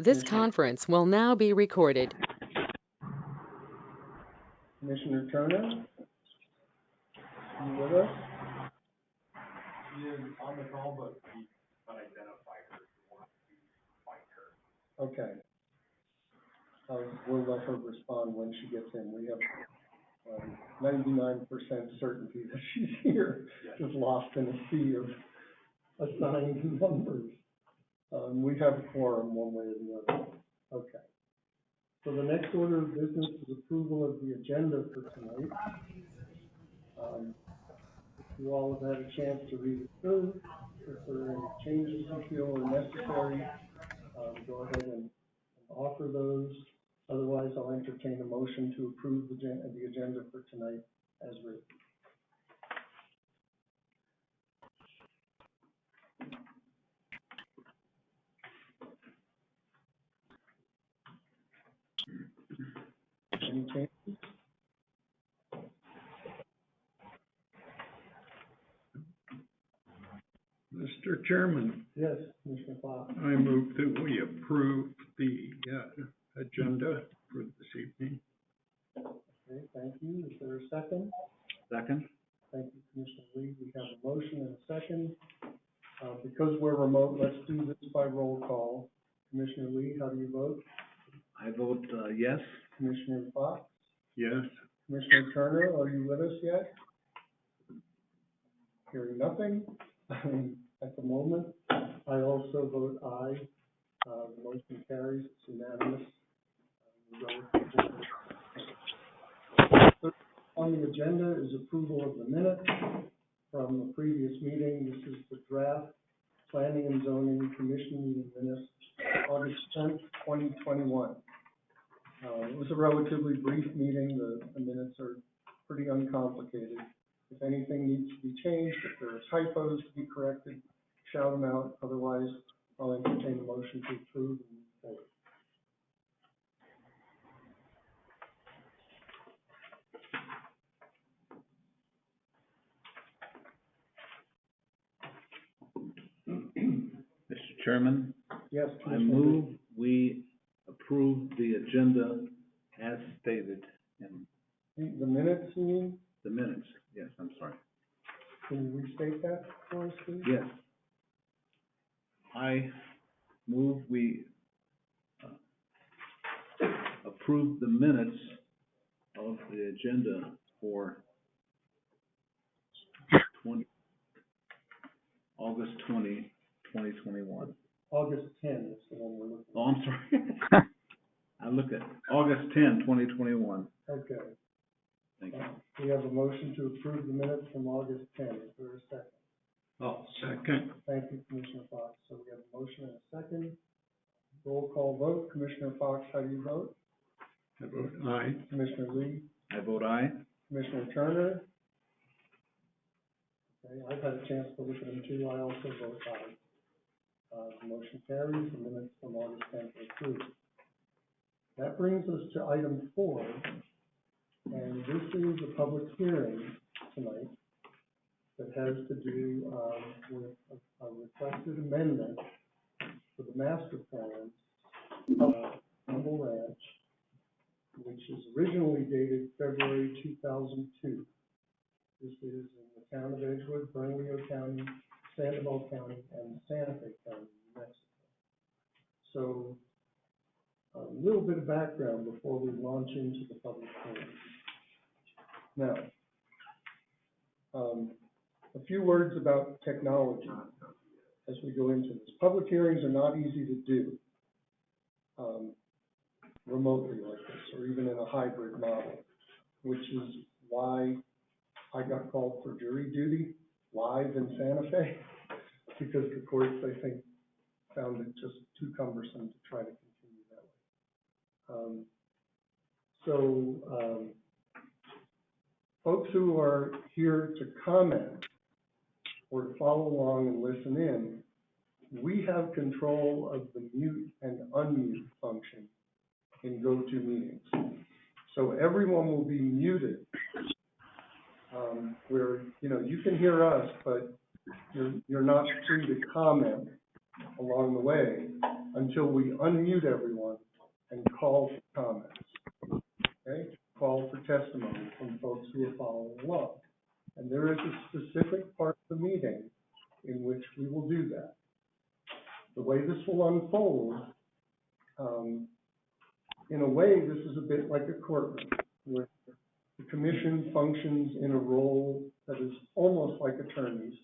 This conference will now be recorded. Commissioner Turner, you with us? She is on the call, but we unidentified her. We want to find her. Okay. We'll let her respond when she gets in. We have 99% certainty that she's here, just lost in a sea of assigned numbers. We have a quorum one way or the other. Okay. So the next order of business is approval of the agenda for tonight. If you all have had a chance to read it through, if there are any changes you feel are necessary, go ahead and offer those. Otherwise, I'll entertain a motion to approve the agenda for tonight as written. Any changes? Mr. Chairman, Yes, Commissioner Fox. I move that we approve the agenda for this evening. Okay, thank you. Is there a second? Second. Thank you, Commissioner Lee. We have a motion and a second. Because we're remote, let's do this by roll call. Commissioner Lee, how do you vote? I vote yes. Commissioner Fox? Yes. Commissioner Turner, are you with us yet? Hearing nothing at the moment. I also vote aye. The motion carries. It's unanimous. On the agenda is approval of the minutes from the previous meeting. This is the draft Planning and Zoning Commission meeting minutes, August 10th, 2021. It was a relatively brief meeting. The minutes are pretty uncomplicated. If anything needs to be changed, if there are typos to be corrected, shout them out. Otherwise, I'll entertain a motion to approve and move forward. Mr. Chairman, Yes, I Commissioner move we approve the agenda as stated in Lee. The minutes, you mean? the minutes. Yes, I'm sorry. Can you restate that for us, please? Yes. I move we approve the minutes of the agenda for August 20, 2021. August 10 is the one we're looking at. Oh, I'm sorry. I look at August 10, 2021. Okay. Thank you. We have a motion to approve the minutes from August 10. Is there a second? Oh, second. Thank you, Commissioner Fox. So we have a motion and a second. Roll call vote. Commissioner Fox, how do you vote? I vote aye. Commissioner Lee? I vote aye. Commissioner Turner? Okay, I've had a chance to look at them too. I also vote aye. The motion carries. The minutes from August 10th are approved. That brings us to item 4. And this is a public hearing tonight that has to do with a requested amendment for the master plan of Humble Ranch, which is originally dated February 2002. This is in the town of Edgewood, Bernalillo County, Sandoval County, and Santa Fe County, New Mexico. So a little bit of background before we launch into the public hearing. Now, a few words about technology as we go into this. Public hearings are not easy to do remotely like this, or even in a hybrid model, which is why I got called for jury duty live in Santa Fe, because the courts, I think, found it just too cumbersome to try to continue that way. Folks who are here to comment or to follow along and listen in, we have control of the mute and unmute function in GoToMeetings. So everyone will be muted, where, you can hear us, but you're not free to comment along the way until we unmute everyone and call for comments, okay? Call for testimony from folks who are following along. And there is a specific part of the meeting in which we will do that. The way this will unfold, in a way, this is a bit like a courtroom, where the commission functions in a role that is almost like attorneys,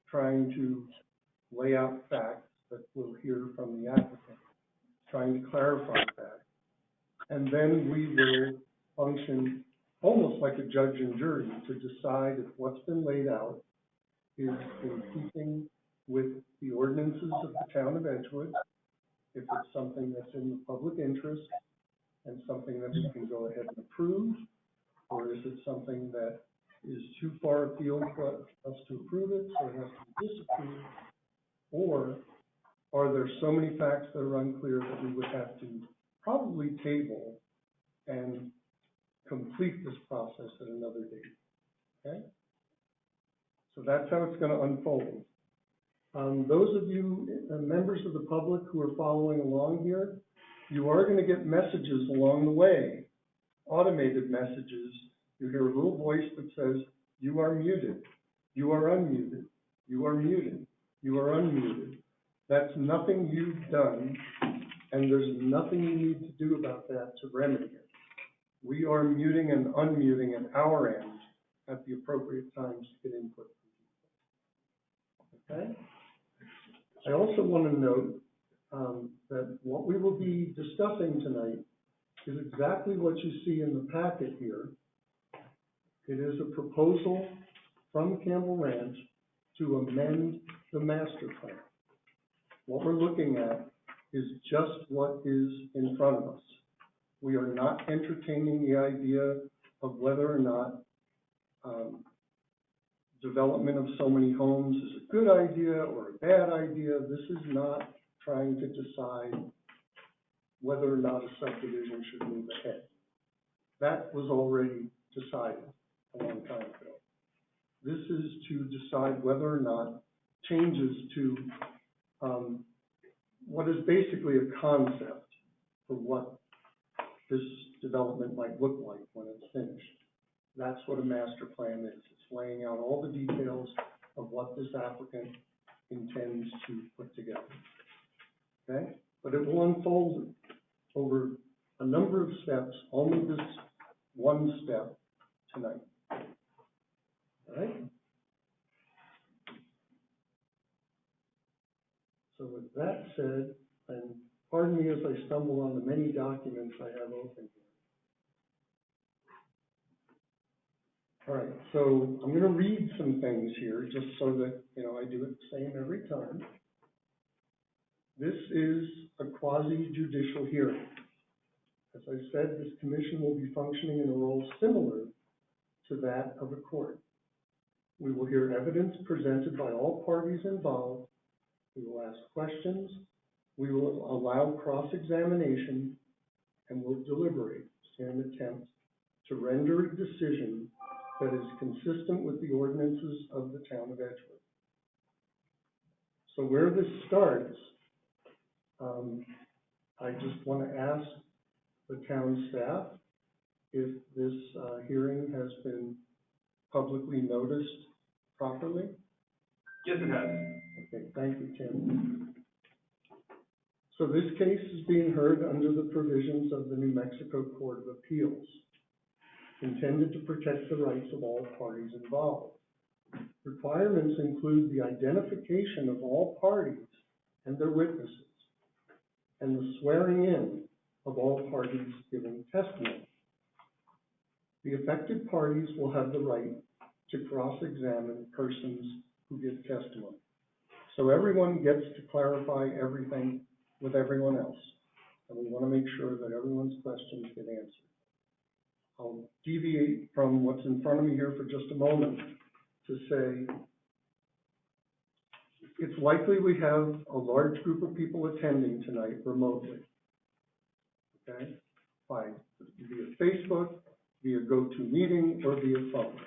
trying to lay out facts that we'll hear from the applicant, trying to clarify facts. And then we will function almost like a judge and jury to decide if what's been laid out is in keeping with the ordinances of the town of Edgewood, if it's something that's in the public interest and something that we can go ahead and approve, or is it something that is too far afield for us to approve it, so it has to be disapproved, or are there so many facts that are unclear that we would have to probably table and complete this process at another date, okay? So that's how it's going to unfold. Those of you, members of the public who are following along here, you are going to get messages along the way, automated messages. You hear a little voice that says, you are muted, you are unmuted, you are muted, you are unmuted. That's nothing you've done, and there's nothing you need to do about that to remedy it. We are muting and unmuting at our end at the appropriate times to get input from people. Okay? I also want to note that what we will be discussing tonight is exactly what you see in the packet here. It is a proposal from Campbell Ranch to amend the master plan. What we're looking at is just what is in front of us. We are not entertaining the idea of whether or not development of so many homes is a good idea or a bad idea. This is not trying to decide whether or not a subdivision should move ahead. That was already decided a long time ago. This is to decide whether or not changes to what is basically a concept for what this development might look like when it's finished. That's what a master plan is. It's laying out all the details of what this applicant intends to put together. Okay? But it will unfold over a number of steps, only this one step tonight. All right? So with that said, and pardon me as I stumble on the many documents I have open here. All right, so I'm going to read some things here just so that, I do it the same every time. This is a quasi-judicial hearing. As I said, this commission will be functioning in a role similar to that of a court. We will hear evidence presented by all parties involved. We will ask questions. We will allow cross-examination, and we'll deliberate in an attempt to render a decision that is consistent with the ordinances of the town of Edgewood. So where this starts, I just want to ask the town staff if this hearing has been publicly noticed properly. Yes, it has. Okay, thank you, Tim. So this case is being heard under the provisions of the New Mexico Court of Appeals, intended to protect the rights of all parties involved. Requirements include the identification of all parties and their witnesses, and the swearing in of all parties giving testimony. The affected parties will have the right to cross-examine persons who give testimony. So everyone gets to clarify everything with everyone else, and we want to make sure that everyone's questions get answered. I'll deviate from what's in front of me here for just a moment to say it's likely we have a large group of people attending tonight remotely, okay, via Facebook, via GoToMeeting, or via phone.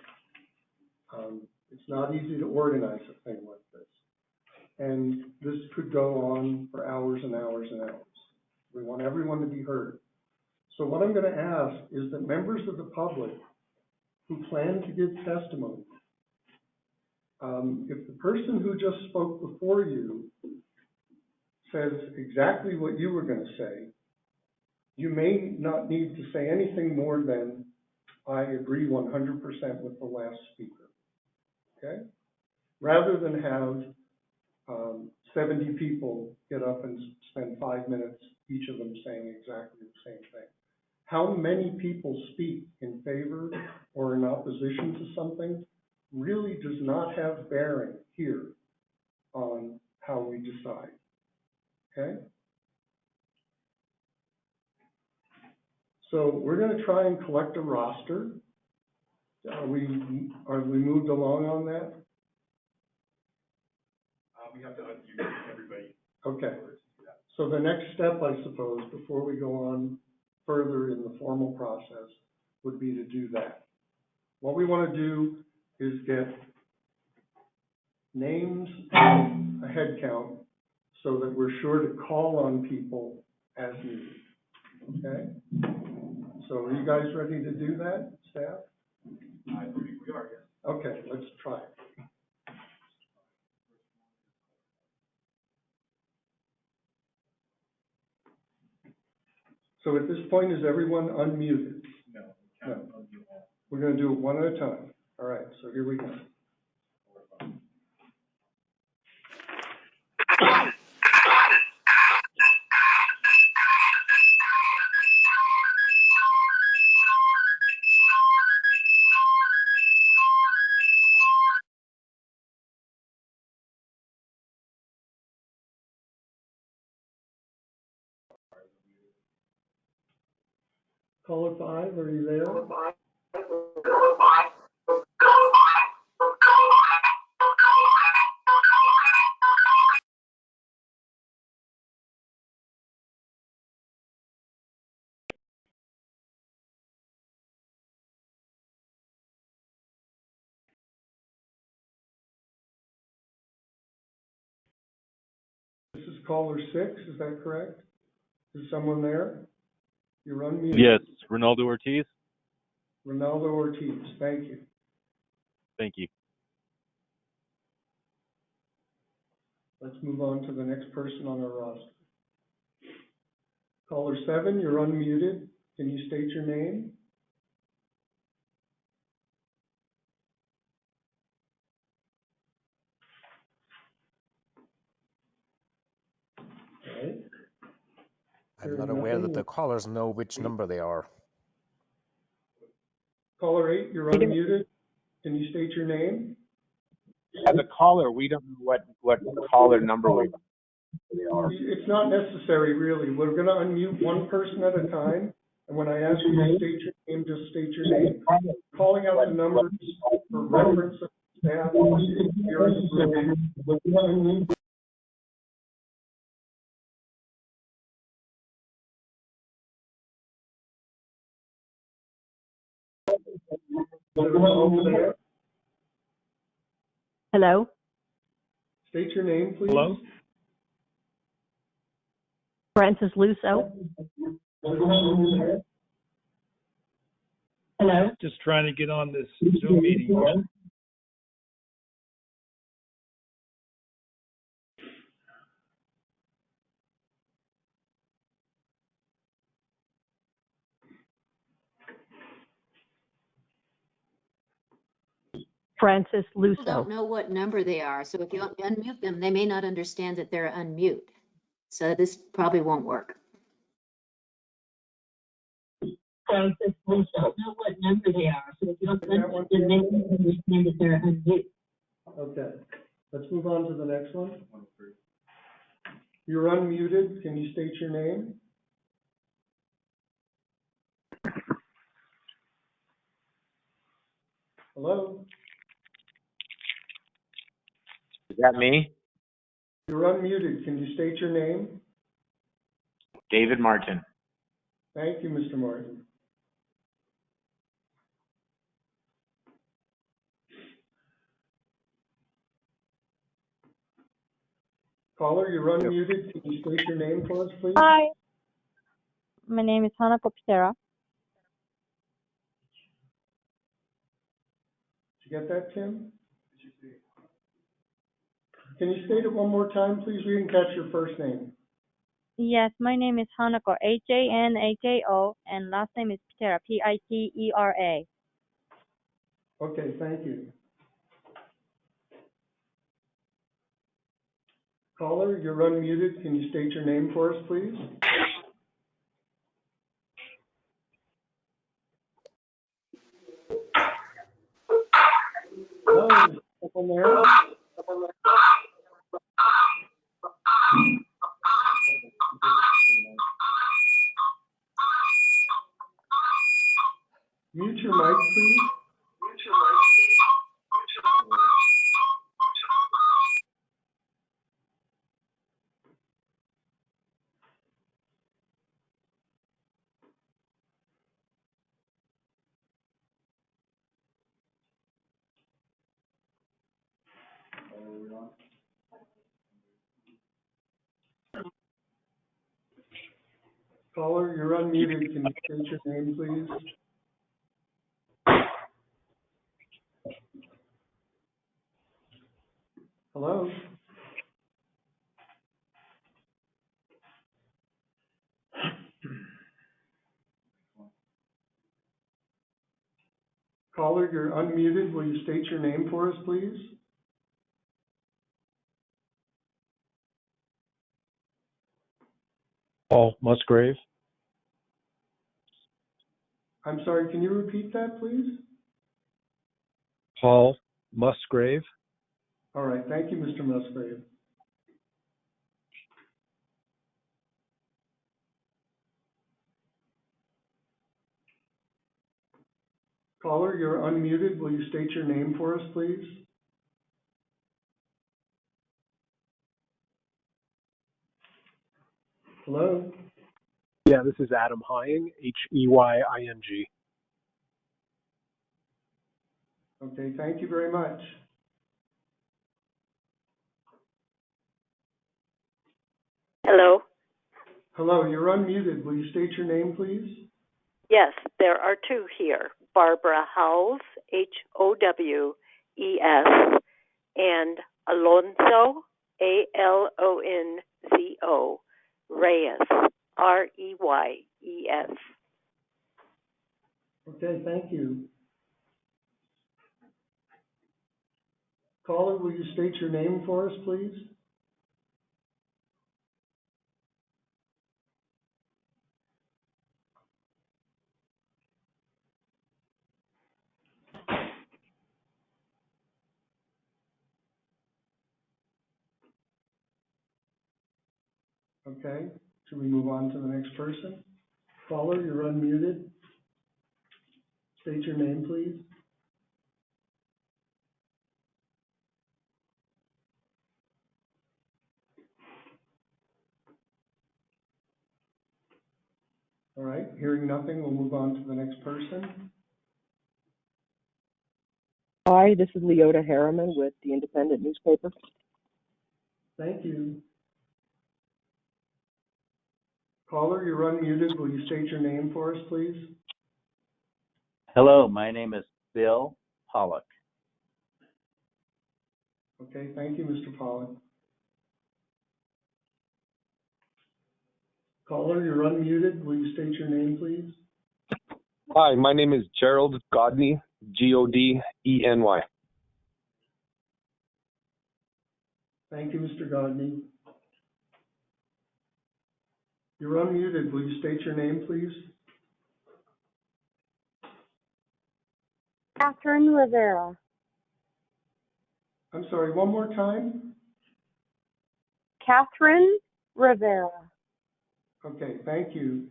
It's not easy to organize a thing like this. and this could go on for hours and hours and hours. We want everyone to be heard. So what I'm gonna ask is that members of the public who plan to give testimony, if the person who just spoke before you says exactly what you were gonna say, you may not need to say anything more than, I agree 100% with the last speaker, okay? Rather than have 70 people get up and spend 5 minutes, each of them saying exactly the same thing. How many people speak in favor or in opposition to something really does not have bearing here on how we decide, okay? So we're gonna try and collect a roster. Are we moved along on that? We have to unmute everybody. Okay. So the next step, I suppose, before we go on further in the formal process, would be to do that. What we want to do is get names and a head count so that we're sure to call on people as needed, okay? So are you guys ready to do that, staff? I believe we are, yes. Okay, let's try it. So at this point, is everyone unmuted? No. No. We're gonna do it one at a time. All right, so here we go. Caller 5, are you there? This is caller 6, is that correct? Is someone there? You're unmuted. Yes, Ronaldo Ortiz. Ronaldo Ortiz, thank you. Thank you. Let's move on to the next person on our roster. Caller 7, you're unmuted. Can you state your name? Okay. I'm not aware that the callers know which number they are. Caller 8, you're unmuted. Can you state your name? As a caller, we don't know what caller number we are. It's not necessary, really. We're gonna unmute one person at a time, and when I ask you to state your name, just state your name. Calling out the numbers for reference of staff here in the room. Over there. Hello? State your name, please. Hello? Francis Lusso? Hello? Just trying to get on this Zoom meeting. Francis People Lusso. don't know what number they are, so if you unmute them, they may not understand that they're unmute. So this probably won't work. Francis Lusso. Don't know what number they are, so if you don't unmute them, they may not understand that they're unmute. Okay, let's move on to the next one. You're unmuted. Can you state your name? Hello? Is that me? You're unmuted. Can you state your name? David Martin. Thank you, Mr. Martin. Caller, you're unmuted. Can you state your name for us, please? Hi, my name is Hanako Pitera. Did you get that, Tim? Can you state it one more time, please? We didn't catch your first name. Yes, my name is Hanako, Hanako, and last name is Pitera, Pitera. Okay, thank you. Caller, you're unmuted. Can you state your name for us, please? Hello, is someone there? Mute your mic, please. Caller, you're unmuted. Can you state your name, please? Hello? Caller, you're unmuted. Will you state your name for us, please? Paul Musgrave. I'm sorry, can you repeat that, please? Paul Musgrave. All right, thank you, Mr. Musgrave. Caller, you're unmuted. Will you state your name for us, please? Hello? Yeah, this is Adam Hying, Heying. Okay, thank you very much. Hello? Hello, you're unmuted. Will you state your name, please? Yes, there are two here. Barbara Howes, Howes, and Alonzo, Alonzo, Reyes, Reyes. Okay, thank you. Caller, will you state your name for us, please? Okay, should we move on to the next person? Caller, you're unmuted. State your name, please. All right, hearing nothing, we'll move on to the next person. Hi, this is Leota Harriman with the Independent newspaper. Thank you. Caller, you're unmuted. Will you state your name for us, please? Hello, my name is Bill Pollock. Okay, thank you, Mr. Pollock. Caller, you're unmuted. Will you state your name, please? Hi, my name is Gerald Godney, Godeny. Thank you, Mr. Godney. You're unmuted. Will you state your name, please? Catherine Rivera. I'm sorry, one more time? Catherine Rivera. Okay, thank you.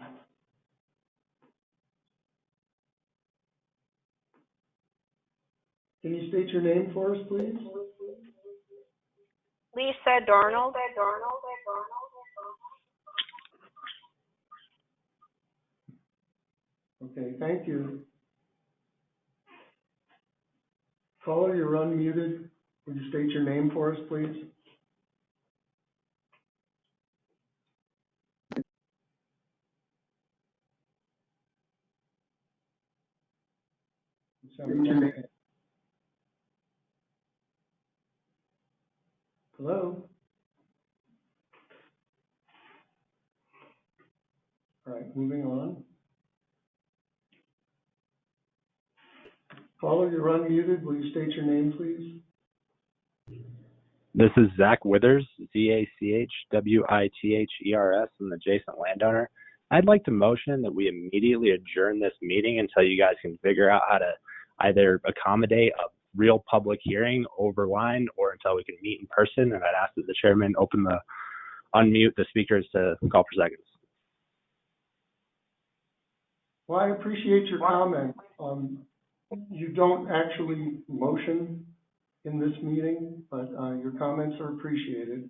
Can you state your name for us, please? Lisa Darnold. Okay, thank you. Caller, you're unmuted. Would you state your name for us, please? December 10th. Hello? All right, moving on. Caller, you're unmuted. Will you state your name, please? This is Zach Withers, ZACHWITHERS, an adjacent landowner. I'd like to motion that we immediately adjourn this meeting until you guys can figure out how to either accommodate a real public hearing over line or until we can meet in person. And I'd ask that the chairman unmute the speakers to call for seconds. Well, I appreciate your comment. You don't actually motion in this meeting, but your comments are appreciated.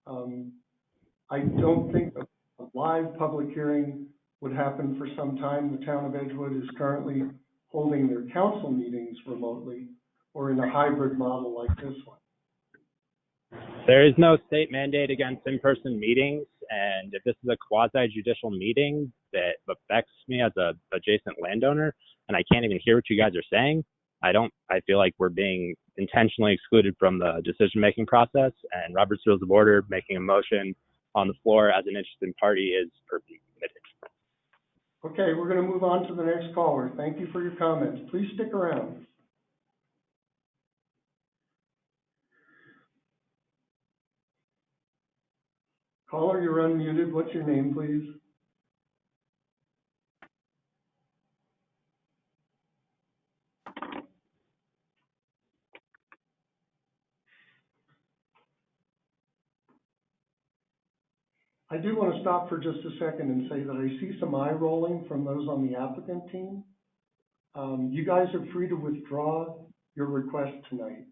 I don't think a live public hearing would happen for some time. The town of Edgewood is currently holding their council meetings remotely or in a hybrid model like this one. There is no state mandate against in-person meetings, and if this is a quasi-judicial meeting that affects me as a adjacent landowner, and I can't even hear what you guys are saying, I feel like we're being intentionally excluded from the decision-making process, and Robert's Rules of Order making a motion on the floor as an interested party is permitted. Okay, we're going to move on to the next caller. Thank you for your comments. Please stick around. Caller, you're unmuted. What's your name, please? I do want to stop for just a second and say that I see some eye rolling from those on the applicant team. You guys are free to withdraw your request tonight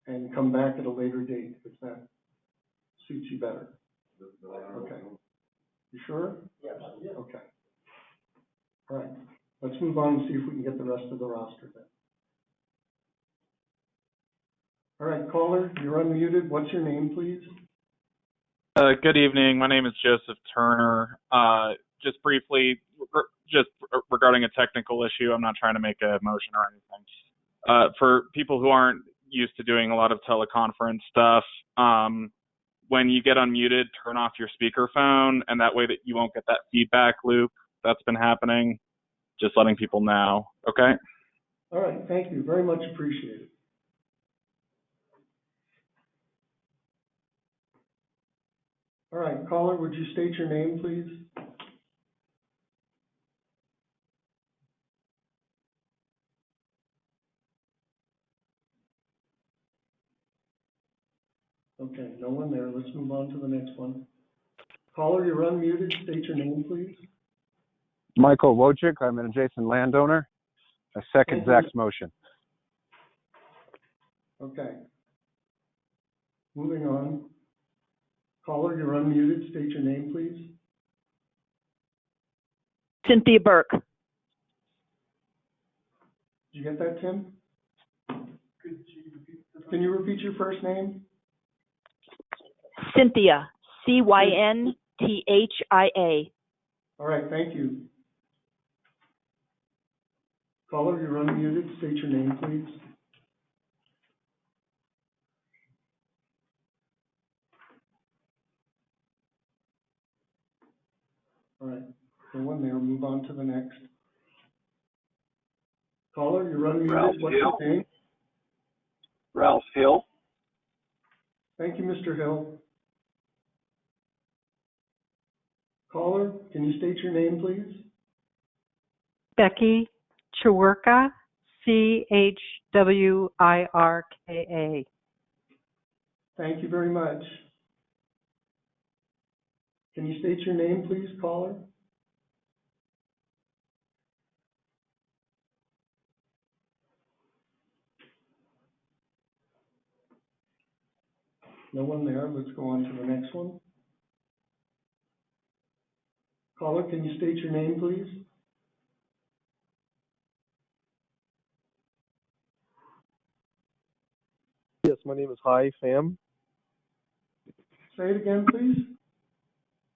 and come back at a later date if that suits you better. Okay. You sure? Yes. Okay. All right. Let's move on and see if we can get the rest of the roster then. All right, caller, you're unmuted. What's your name, please? Good evening. My name is Joseph Turner. Just briefly, regarding a technical issue, I'm not trying to make a motion or anything. For people who aren't used to doing a lot of teleconference stuff, when you get unmuted, turn off your speakerphone, and that way that you won't get that feedback loop that's been happening. Just letting people know, okay? All right, thank you. Very much appreciated. All right, caller, would you state your name, please? Okay, no one there. Let's move on to the next one. Caller, you're unmuted. State your name, please. Michael Wojcik, I'm an adjacent landowner. I second Zach's motion. Okay. Moving on. Caller, you're unmuted. State your name, please. Cynthia Burke. Did you get that, Tim? Can you repeat your first name? Cynthia, Cynthia. All right, thank you. Caller, you're unmuted. State your name, please. All right, no one there. Move on to the next. Caller, you're unmuted. What's your name? Ralph Hill. Thank you, Mr. Hill. Caller, can you state your name, please? Becky Chwirka, Chwirka. Thank you very much. Can you state your name, please, caller? No one there. Let's go on to the next one. Caller, can you state your name, please? Yes, my name is Hai Pham. Say it again, please.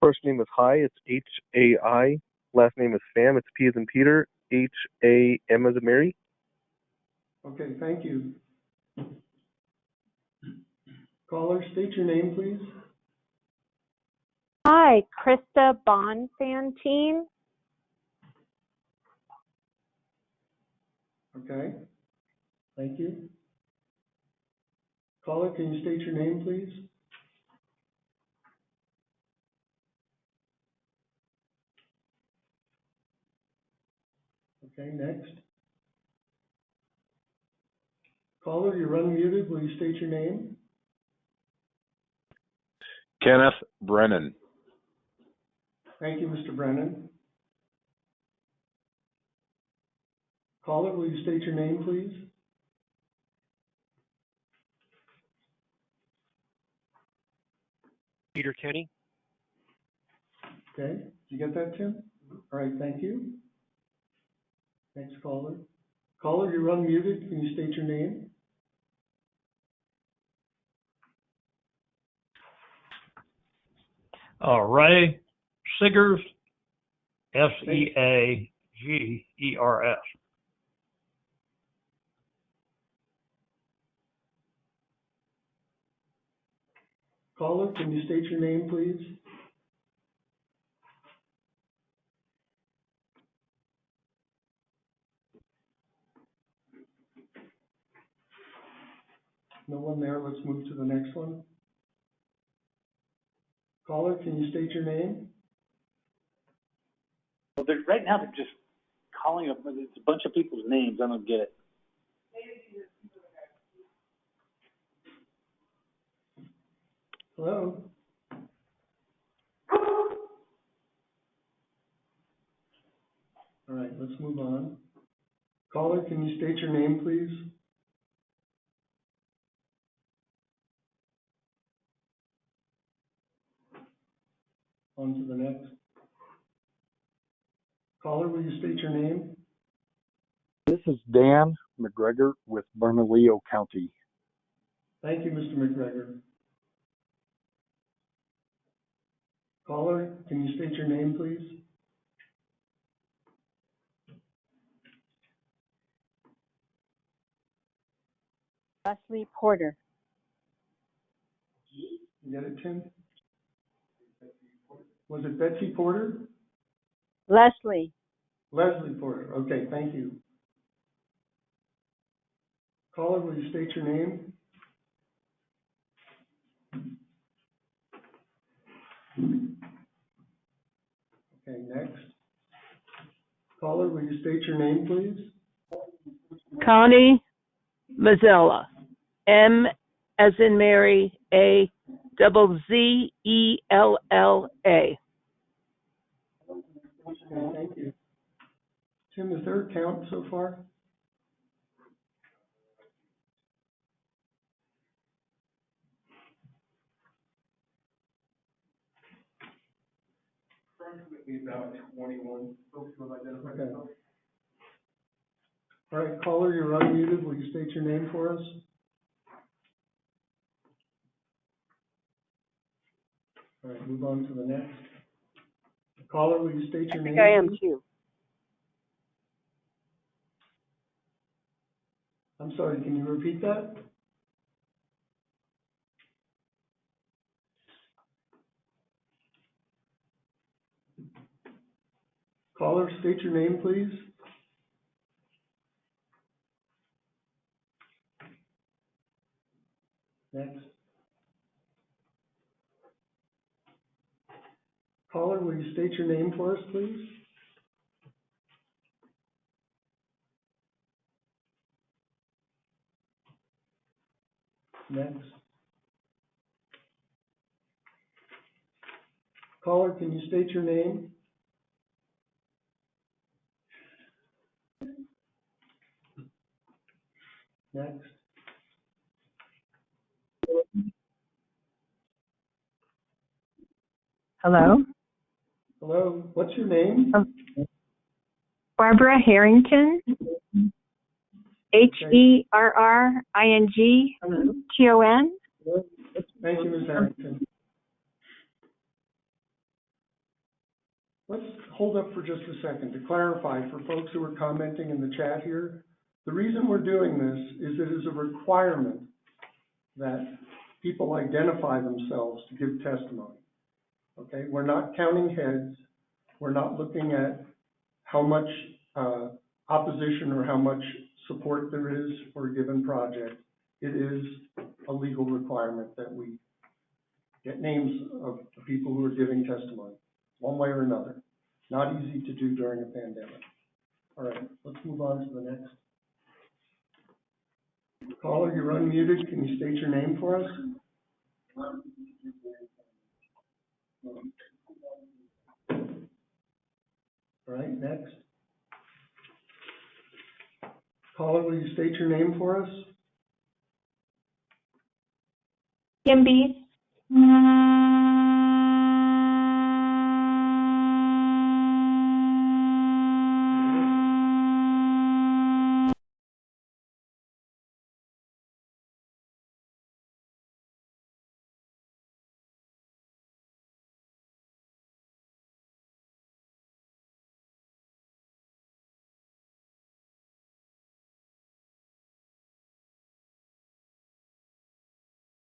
First name is Hai, it's H-A-I. Last name is Pham, it's P as in Peter, H-A-M as in Mary. Okay, thank you. Caller, state your name, please. Hi, Krista Bonfantine. Okay, thank you. Caller, can you state your name, please? Okay, next. Caller, you're unmuted. Will you state your name? Kenneth Brennan. Thank you, Mr. Brennan. Caller, will you state your name, please? Peter Kenny. Okay, did you get that, Tim? All right, thank you. Next caller. Caller, you're unmuted. Can you state your name? Ray Seegers, Seagers. Caller, can you state your name, please? No one there. Let's move to the next one. Caller, can you state your name? Well, right now they're just calling up, it's a bunch of people's names. I don't get it. Hello? All right, let's move on. Caller, can you state your name, please? On to the next. Caller, will you state your name? This is Dan McGregor with Bernalillo County. Thank you, Mr. McGregor. Caller, can you state your name, please? Leslie Porter. You get it, Tim? Was it Betsy Porter? Leslie. Leslie Porter. Okay, thank you. Caller, will you state your name? Okay, next. Caller, will you state your name, please? Connie Mazzella, M as in Mary, A double Zella. Okay, thank you. Tim, is there a count so far? Approximately about 21 folks who have identified Okay. themselves. All right, caller, you're unmuted. Will you state your name for us? All right, move on to the next. Caller, will you state your name? I am please? too. I'm sorry, can you repeat that? Caller, state your name, please. Next. Caller, will you state your name for us, please? Next. Caller, can you state your name? Next. Hello? Hello, what's your name? Barbara Harrington. HERRINGTON. Thank you, Ms. Harrington. Let's hold up for just a second to clarify for folks who are commenting in the chat here. The reason we're doing this is it is a requirement that people identify themselves to give testimony. Okay, we're not counting heads. We're not looking at how much opposition or how much support there is for a given project. It is a legal requirement that we get names of the people who are giving testimony, one way or another. Not easy to do during a pandemic. All right, let's move on to the next. Caller, you're unmuted. Can you state your name for us? All right, next. Caller, will you state your name for us? Kimby.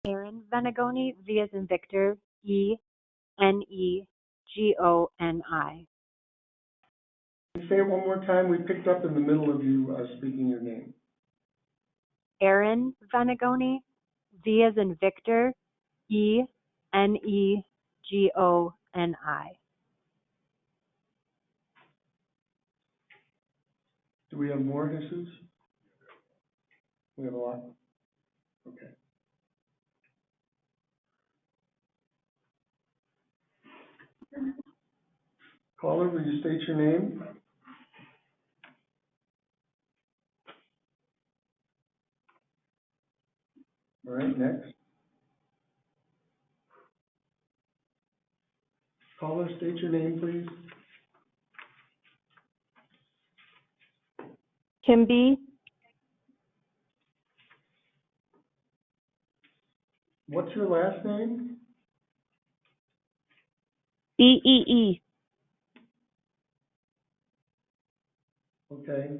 Erin Venegoni, V as in Victor, Enegoni. Say it one more time. We picked up in the middle of you speaking your name. Erin Venegoni, V as in Victor, Enegoni. Do we have more hisses? We have a lot. Okay. Caller, will you state your name? All right, next. Caller, state your name, please. Kimby. What's your last name? Bee. Okay.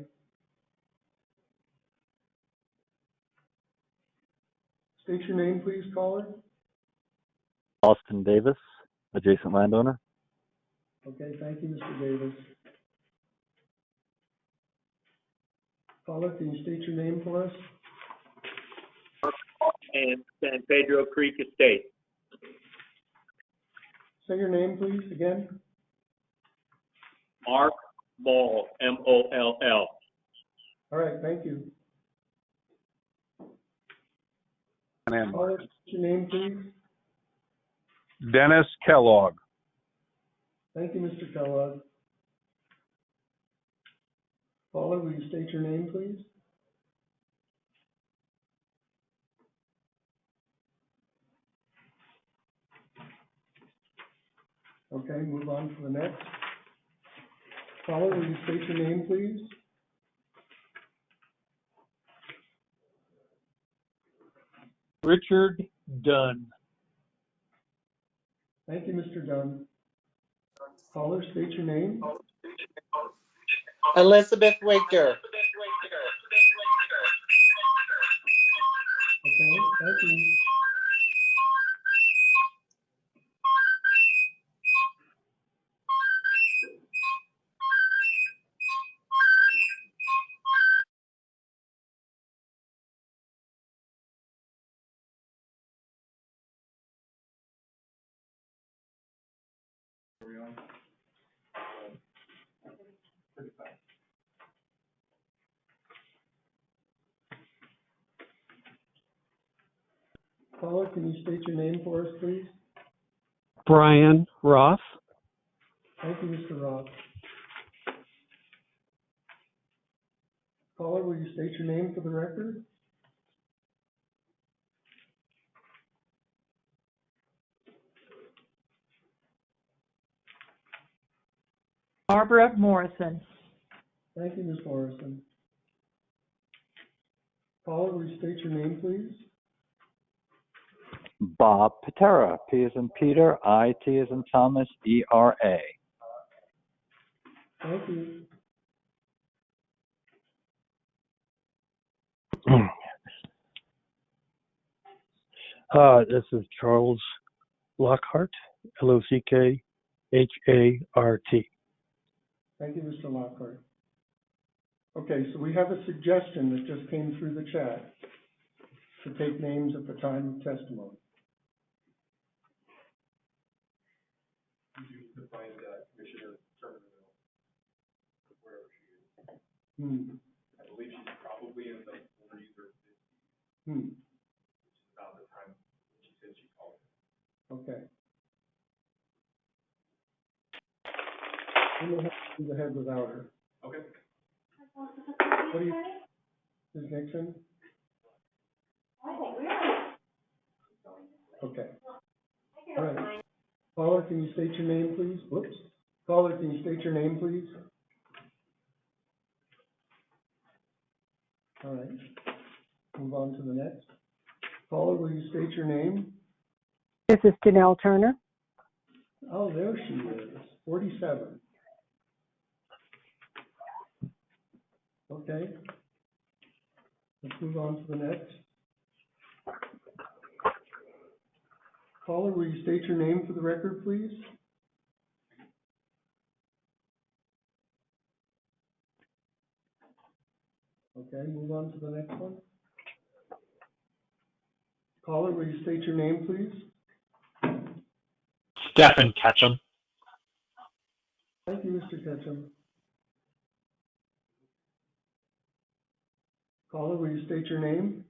State your name, please, caller. Austin Davis, adjacent landowner. Okay, thank you, Mr. Davis. Caller, can you state your name for us? And San Pedro Creek Estate. Say your name, please, again. Mark Moll, M-O-L-L. All right, thank you. Caller, state your name, please. Dennis Kellogg. Thank you, Mr. Kellogg. Caller, will you state your name, please? Okay, move on to the next. Caller, will you state your name, please? Richard Dunn. Thank you, Mr. Dunn. Caller, state your name. Elizabeth Wigder. Okay, thank you. Caller, can you state your name for us, please? Brian Roth. Thank you, Mr. Roth. Caller, will you state your name for the record? Barbara Morrison. Thank you, Ms. Morrison. Caller, will you state your name, please? Bob Patera, P as in Peter, I-T as in Thomas, E-R-A. Thank you. This is Charles Lockhart, Lockhart. Thank you, Mr. Lockhart. Okay, so we have a suggestion that just came through the chat to take names at the time of testimony. You need to find Commissioner Turnerville, wherever she is. I believe she's probably in the 40s or 50s, which is about the time she said she called. Okay. I'm gonna have to move ahead without her. Okay. What do you, Ms. Nixon? Okay. All right. Caller, can you state your name, please? Whoops. Caller, can you state your name, please? All right. Move on to the next. Caller, will you state your name? This is Janelle Turner. Oh, there she is. 47. Okay. Let's move on to the next. Caller, will you state your name for the record, please? Okay, move on to the next one. Caller, will you state your name, please? Stephen Ketchum. Thank you, Mr. Ketchum. Caller, will you state your name?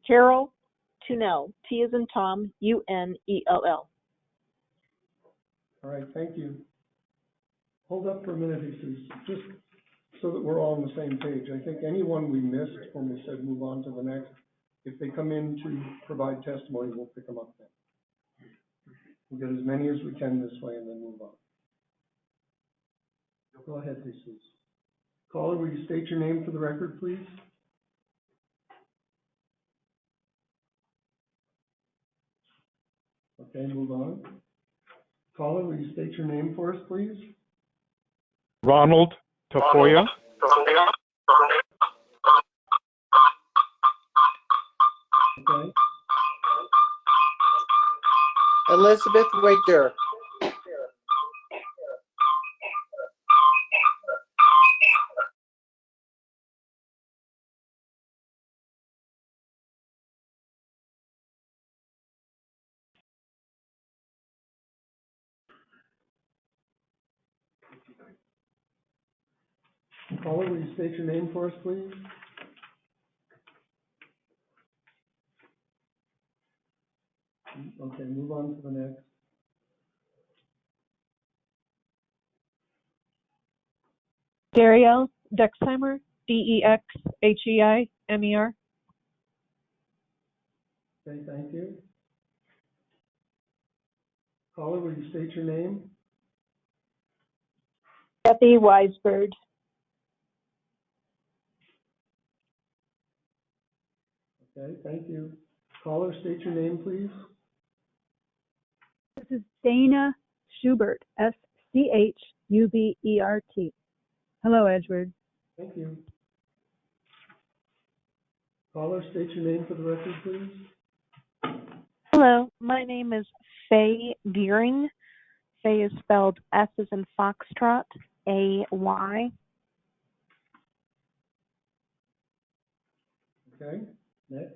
Carol Tunnell, T as in Tom, Unell. All right, thank you. Hold up for a minute, Jesus, just so that we're all on the same page. I think anyone we missed when we said move on to the next, if they come in to provide testimony, we'll pick them up then. We'll get as many as we can this way and then move on. Go ahead, Jesus. Caller, will you state your name for the record, please? Okay, move on. Caller, will you state your name for us, please? Ronald Tafoya. Okay. Elizabeth Wigder. Caller, will you state your name for us, please? Okay, move on to the next. Darielle Dexheimer, Dexheimer. Okay, thank you. Caller, will you state your name? Kathy Weisberg. Okay, thank you. Caller, state your name, please. This is Dana Schubert, Schubert. Hello, Edward. Thank you. Caller, state your name for the record, please. Hello, my name is Faye Deering. Faye is spelled S as in Foxtrot, A-Y. Okay, next.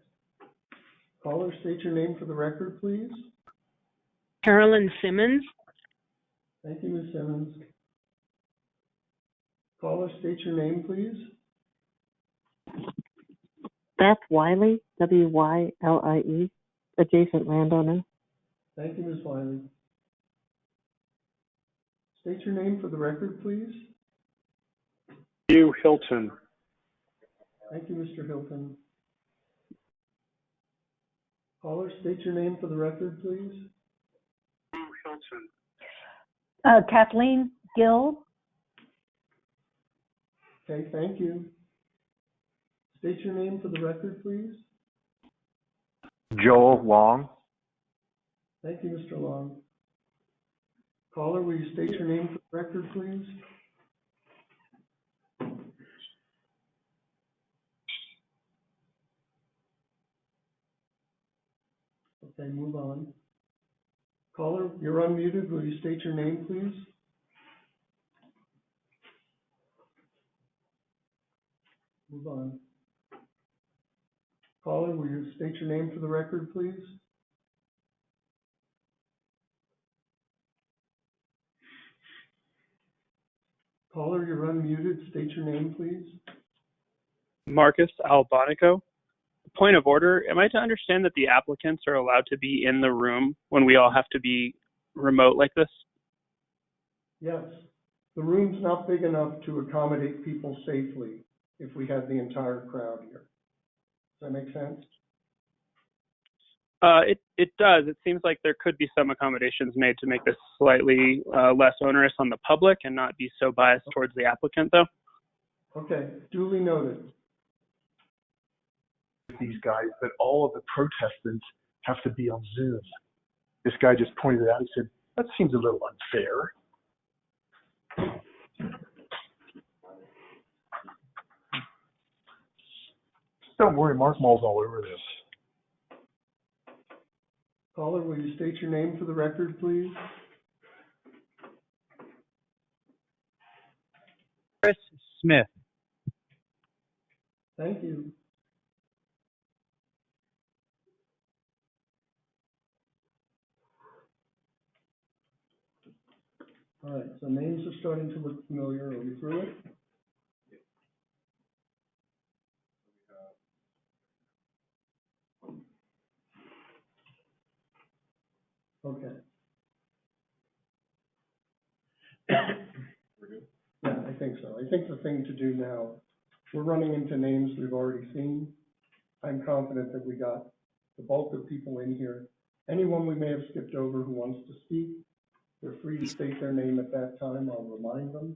Caller, state your name for the record, please. Carolyn Simmons. Thank you, Ms. Simmons. Caller, state your name, please. Beth Wiley, W-Y-L-I-E, adjacent landowner. Thank you, Ms. Wiley. State your name for the record, please. Hugh Hilton. Thank you, Mr. Hilton. Caller, state your name for the record, please. Hugh Hilton. Kathleen Gill. Okay, thank you. State your name for the record, please. Joel Long. Thank you, Mr. Long. Caller, will you state your name for the record, please? Okay, move on. Caller, you're unmuted. Will you state your name, please? Move on. Caller, will you state your name for the record, please? Caller, you're unmuted. State your name, please. Marcus Albonico. Point of order, am I to understand that the applicants are allowed to be in the room when we all have to be remote like this? Yes. The room's not big enough to accommodate people safely if we had the entire crowd here. Does that make sense? It does. It seems like there could be some accommodations made to make this slightly less onerous on the public and not be so biased towards the applicant, though. Okay, duly noted. These guys, but all of the protestants have to be on Zoom. This guy just pointed it out. He said, that seems a little unfair. Don't worry, Mark Mull's all over this. Caller, will you state your name for the record, please? Chris Smith. Thank you. All right, so names are starting to look familiar. Are we through it? Okay. We're good? Yeah, I think so. I think the thing to do now, we're running into names we've already seen. I'm confident that we got the bulk of people in here. Anyone we may have skipped over who wants to speak, they're free to state their name at that time. I'll remind them,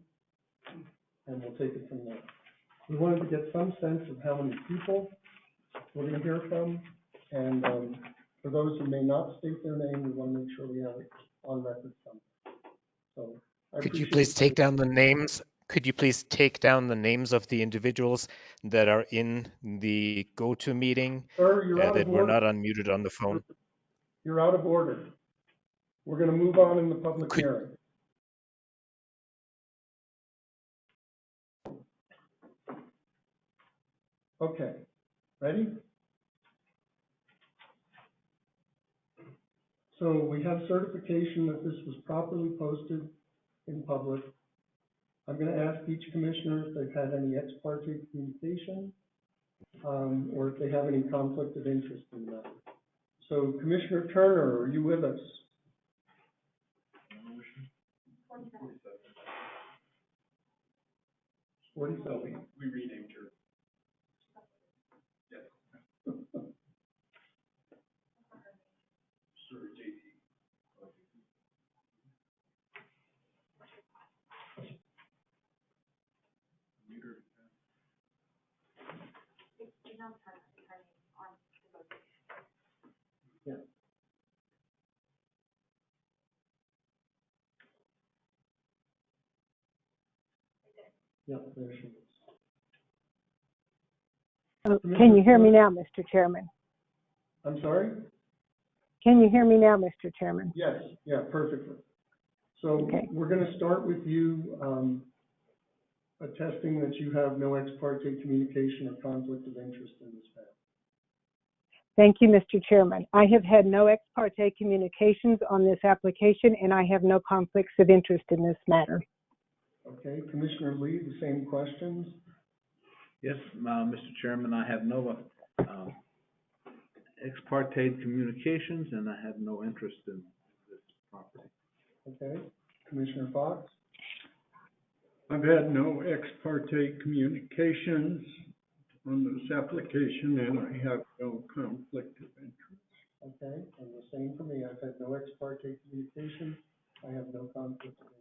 and we'll take it from there. We wanted to get some sense of how many people we're going to hear from, and for those who may not state their name, we want to make sure we have it on record somewhere. So, could you please take down the names? Could you please take down the names of the individuals that are in the go-to meeting? Sir, you're out that of were order. not unmuted on the phone? You're out of order. We're going to move on in the public hearing. Okay, ready? So we have certification that this was properly posted in public. I'm going to ask each commissioner if they've had any ex parte communication, or if they have any conflict of interest in that. So Commissioner Turner, are you with us? 47. We renamed her. Yes. Sir JT. Yeah. Yeah, there she is. Can you hear me now, Mr. Chairman? I'm sorry? Can you hear me now, Mr. Chairman? Yes, yeah, perfectly. So Okay. we're going to start with you attesting that you have no ex parte communication or conflict of interest in this matter. Thank you, Mr. Chairman. I have had no ex parte communications on this application, and I have no conflicts of interest in this matter. Okay, Commissioner Lee, the same questions? Yes, Mr. Chairman, I have no ex parte communications, and I have no interest in this property. Okay, Commissioner Fox? I've had no ex parte communications on this application, and I have no conflict of interest. Okay, and the same for me. I've had no ex parte communication. I have no conflict of interest.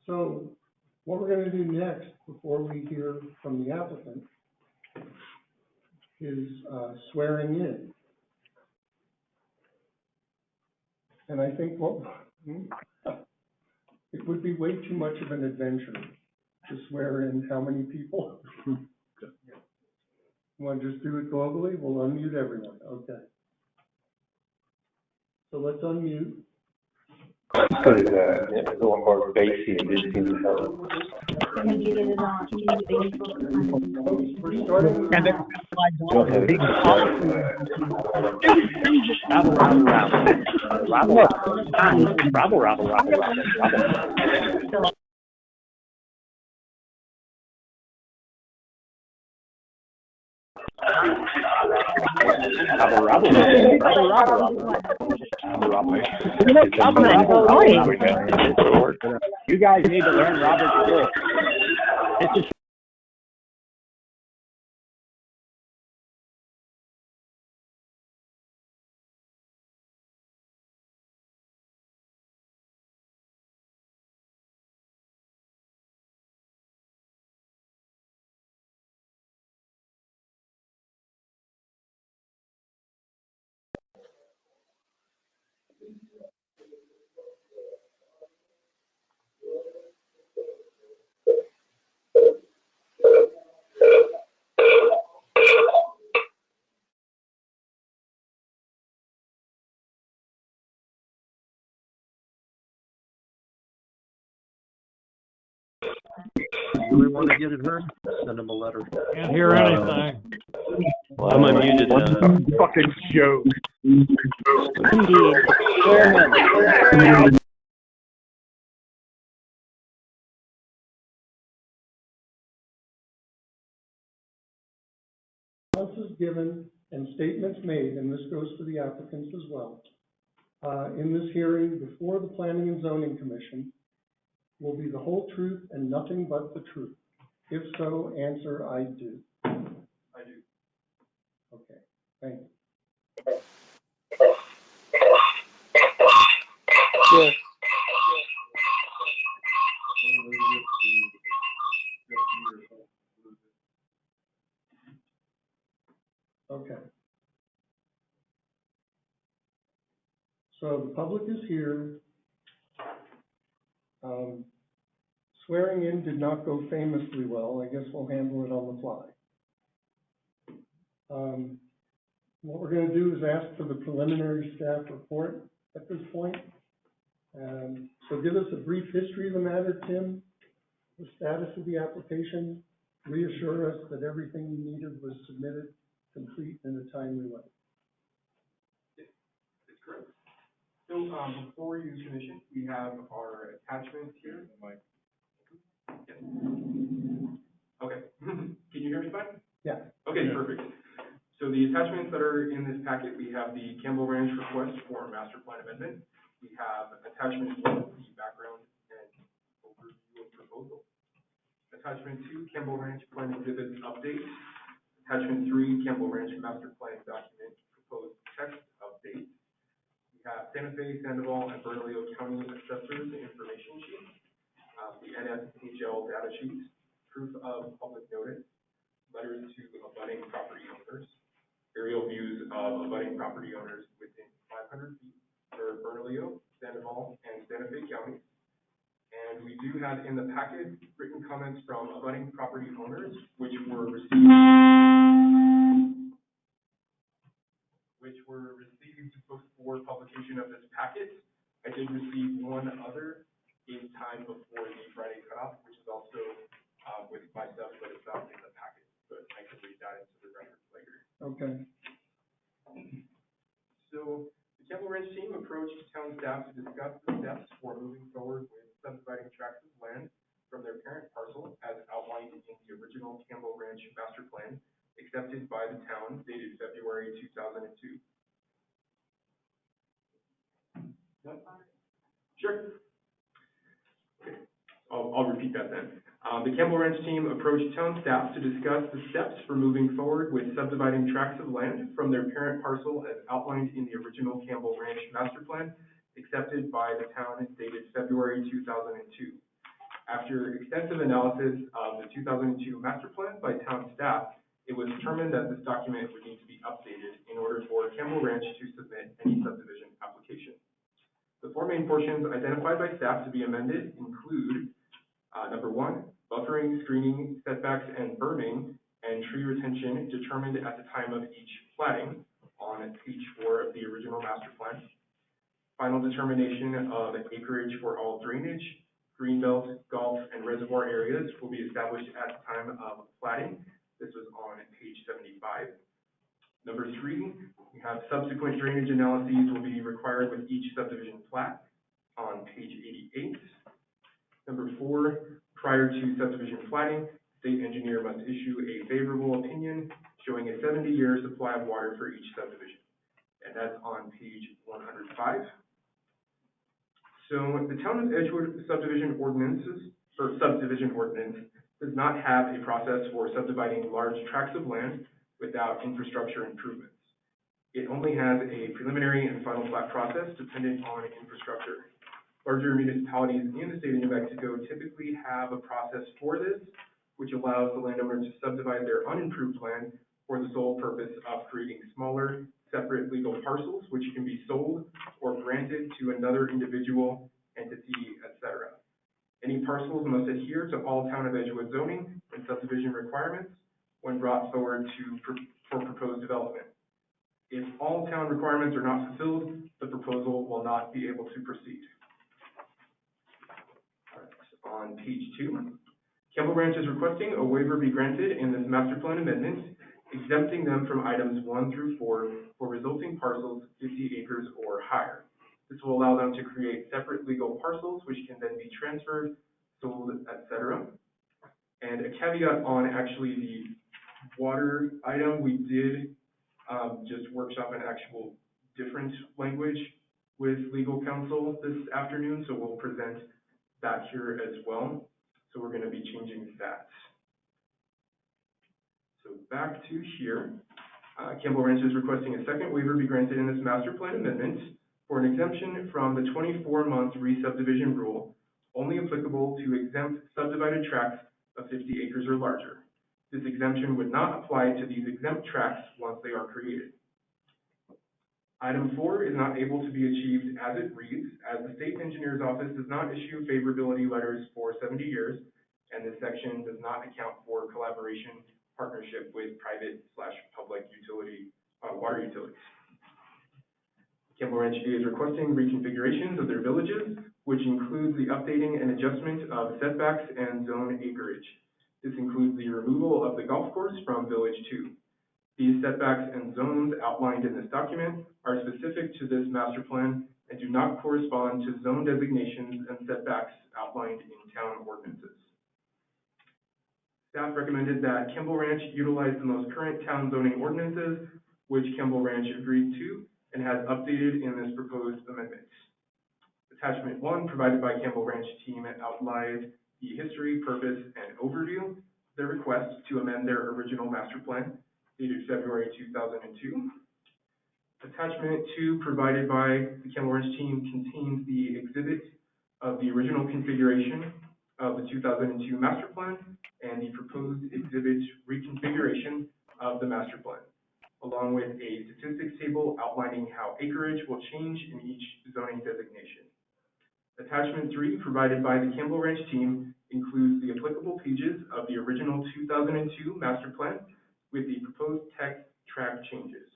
So what we're going to do next, before we hear from the applicant, is swearing in. And I think it would be way too much of an adventure to swear in how many people. You want to just do it globally? We'll unmute everyone. Okay. So let's unmute. Because it's a little more bassy and didn't seem to help. We're starting. You guys need to learn Robert's rule. It's just You really want to get it heard? Send him a letter. Can't hear anything. I'm unmuted now. Fucking joke. Indeed. Chairman. Responses given and statements made, and this goes for the applicants as well, in this hearing before the Planning and Zoning Commission will be the whole truth and nothing but the truth. If so, answer, I do. I do. Okay, thank you. Yes. Okay. So the public is here. Swearing in did not go famously well. I guess we'll handle it on the fly. What we're going to do is ask for the preliminary staff report at this point. So give us a brief history of the matter, Tim, the status of the application, reassure us that everything you needed was submitted, complete, in a timely way. Yes, that's correct. So before you submission, we have our attachments here. Yes. Okay. Can you hear me fine? Yeah. Okay, perfect. So the attachments that are in this packet, we have the Campbell Ranch request for master plan amendment. We have attachment 1, the background and overview of proposal. Attachment 2, Campbell Ranch plan exhibits update. Attachment 3, Campbell Ranch master plan document proposed text update. We have Santa Fe, Sandoval, and Bernalillo County assessors information sheet. The NFHL data sheet, proof of public notice, letters to abutting property owners, aerial views of abutting property owners within 500 feet for Bernalillo, Sandoval, and Santa Fe counties. And we do have in the packet written comments from abutting property owners, which were received before publication of this packet. I did receive one other in time before the Friday cutoff, which is also with myself, but it's not in the packet. But I can read that into the record later. Okay. So the Campbell Ranch team approached town staff to discuss the steps for moving forward with subdividing tracts of land from their parent parcel as outlined in the original Campbell Ranch master plan accepted by the town dated February 2002. Sure. Okay. I'll repeat that then. The Campbell Ranch team approached town staff to discuss the steps for moving forward with subdividing tracts of land from their parent parcel as outlined in the original Campbell Ranch master plan accepted by the town dated February 2002. After extensive analysis of the 2002 master plan by town staff, it was determined that this document would need to be updated in order for Campbell Ranch to submit any subdivision application. The 4 main portions identified by staff to be amended include number 1, buffering, screening, setbacks, and berming, and tree retention determined at the time of each platting on page 4 of the original master plan. final determination of acreage for all drainage, greenbelt, golf, and reservoir areas will be established at the time of platting. This was on page 75. Number 3, we have subsequent drainage analyses will be required with each subdivision plat on page 88. Number 4, prior to subdivision platting, state engineer must issue a favorable opinion showing a 70-year supply of water for each subdivision. And that's on page 105. So the Town of Edgewood subdivision ordinance does not have a process for subdividing large tracts of land without infrastructure improvements. It only has a preliminary and final plat process dependent on infrastructure. Larger municipalities in the state of New Mexico typically have a process for this, which allows the landowner to subdivide their unimproved land for the sole purpose of creating smaller, separate legal parcels, which can be sold or granted to another individual, entity, etc. Any parcels must adhere to all Town of Edgewood zoning and subdivision requirements when brought forward for proposed development. If all town requirements are not fulfilled, the proposal will not be able to proceed. On page 2, Campbell Ranch is requesting a waiver be granted in this master plan amendment, exempting them from items 1 through 4 for resulting parcels 50 acres or higher. This will allow them to create separate legal parcels, which can then be transferred, sold, etc. And a caveat on actually the water item, we did just workshop an actual different language with legal counsel this afternoon, so we'll present that here as well. So we're going to be changing that. So back to here, Campbell Ranch is requesting a second waiver be granted in this master plan amendment for an exemption from the 24-month re-subdivision rule, only applicable to exempt subdivided tracts of 50 acres or larger. This exemption would not apply to these exempt tracts once they are created. Item 4 is not able to be achieved as it reads, as the state engineer's office does not issue favorability letters for 70 years, and this section does not account for collaboration partnership with private/public utility, water utilities. Campbell Ranch is requesting reconfigurations of their villages, which includes the updating and adjustment of setbacks and zone acreage. This includes the removal of the golf course from Village 2. These setbacks and zones outlined in this document are specific to this master plan and do not correspond to zone designations and setbacks outlined in town ordinances. Staff recommended that Campbell Ranch utilize the most current town zoning ordinances, which Campbell Ranch agreed to and has updated in this proposed amendment. Attachment 1, provided by Campbell Ranch team, outlines the history, purpose, and overview of their request to amend their original master plan, dated February 2002. Attachment 2, provided by the Campbell Ranch team, contains the exhibit of the original configuration of the 2002 master plan and the proposed exhibit reconfiguration of the master plan, along with a statistics table outlining how acreage will change in each zoning designation. Attachment 3, provided by the Campbell Ranch team, includes the applicable pages of the original 2002 master plan with the proposed text track changes.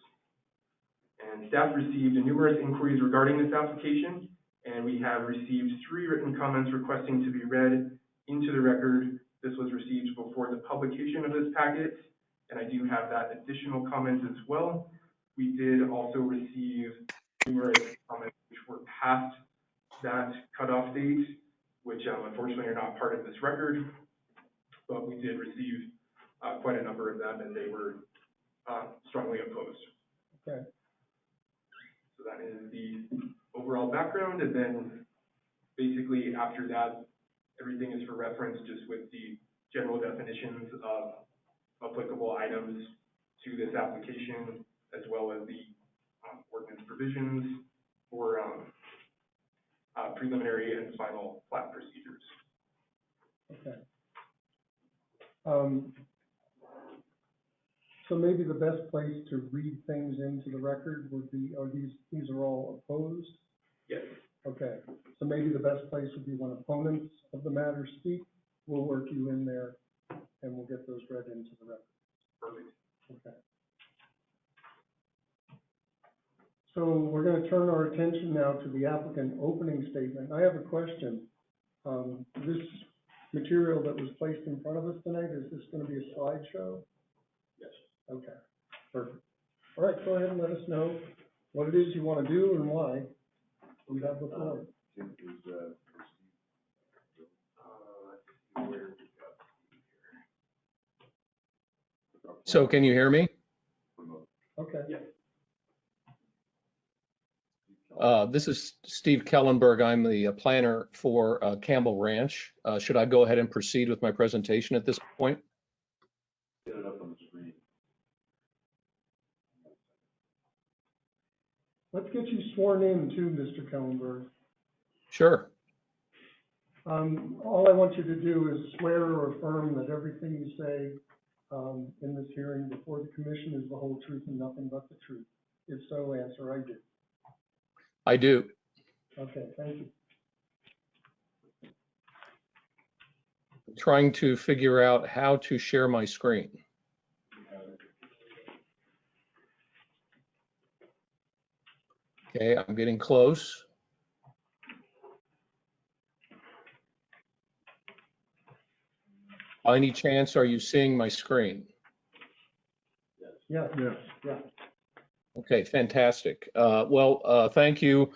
And staff received numerous inquiries regarding this application, and we have received 3 written comments requesting to be read into the record. This was received before the publication of this packet, and I do have that additional comment as well. We did also receive numerous comments which were past that cutoff date, which unfortunately are not part of this record, but we did receive quite a number of them, and they were strongly opposed. Okay. So that is the overall background, and then basically after that, everything is for reference, just with the general definitions of applicable items to this application, as well as the ordinance provisions for preliminary and final plat procedures. Okay. So maybe the best place to read things into the record would be, these are all opposed? Yes. Okay, so maybe the best place would be when opponents of the matter speak. We'll work you in there and we'll get those read into the record. Perfect. Okay. So we're going to turn our attention now to the applicant opening statement. I have a question. This material that was placed in front of us tonight, is this going to be a slideshow? Yes. Okay, perfect. All right, go ahead and let us know what it is you want to do and why. We have the floor. So can you hear me? Okay. Yeah. This is Steve Kellenberg. I'm the planner for Campbell Ranch. Should I go ahead and proceed with my presentation at this point? Get it up on the screen. Let's get you sworn in too, Mr. Kellenberg. Sure. All I want you to do is swear or affirm that everything you say in this hearing before the commission is the whole truth and nothing but the truth. If so, answer I do. I do. Okay, thank you. Trying to figure out how to share my screen. Okay, I'm getting close. By any chance, are you seeing my screen? Yeah. Okay, fantastic. Thank you,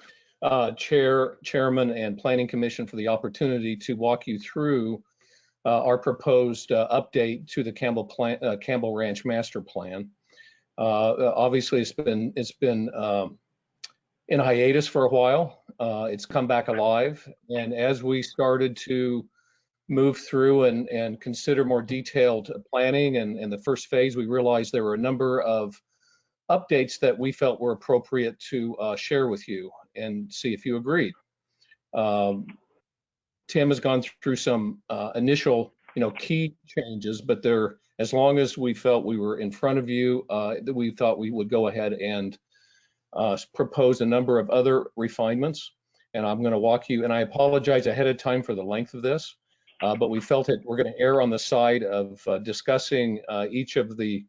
Chairman and Planning Commission, for the opportunity to walk you through our proposed update to the Campbell Ranch Master Plan. Obviously, it's been in hiatus for a while. It's come back alive, and as we started to move through and consider more detailed planning and the first phase, we realized there were a number of updates that we felt were appropriate to share with you and see if you agreed. Tim has gone through some initial, key changes, but as long as we felt we were in front of you, that we thought we would go ahead and propose a number of other refinements. And I'm going to walk you, and I apologize ahead of time for the length of this, but we felt that we're going to err on the side of discussing each of the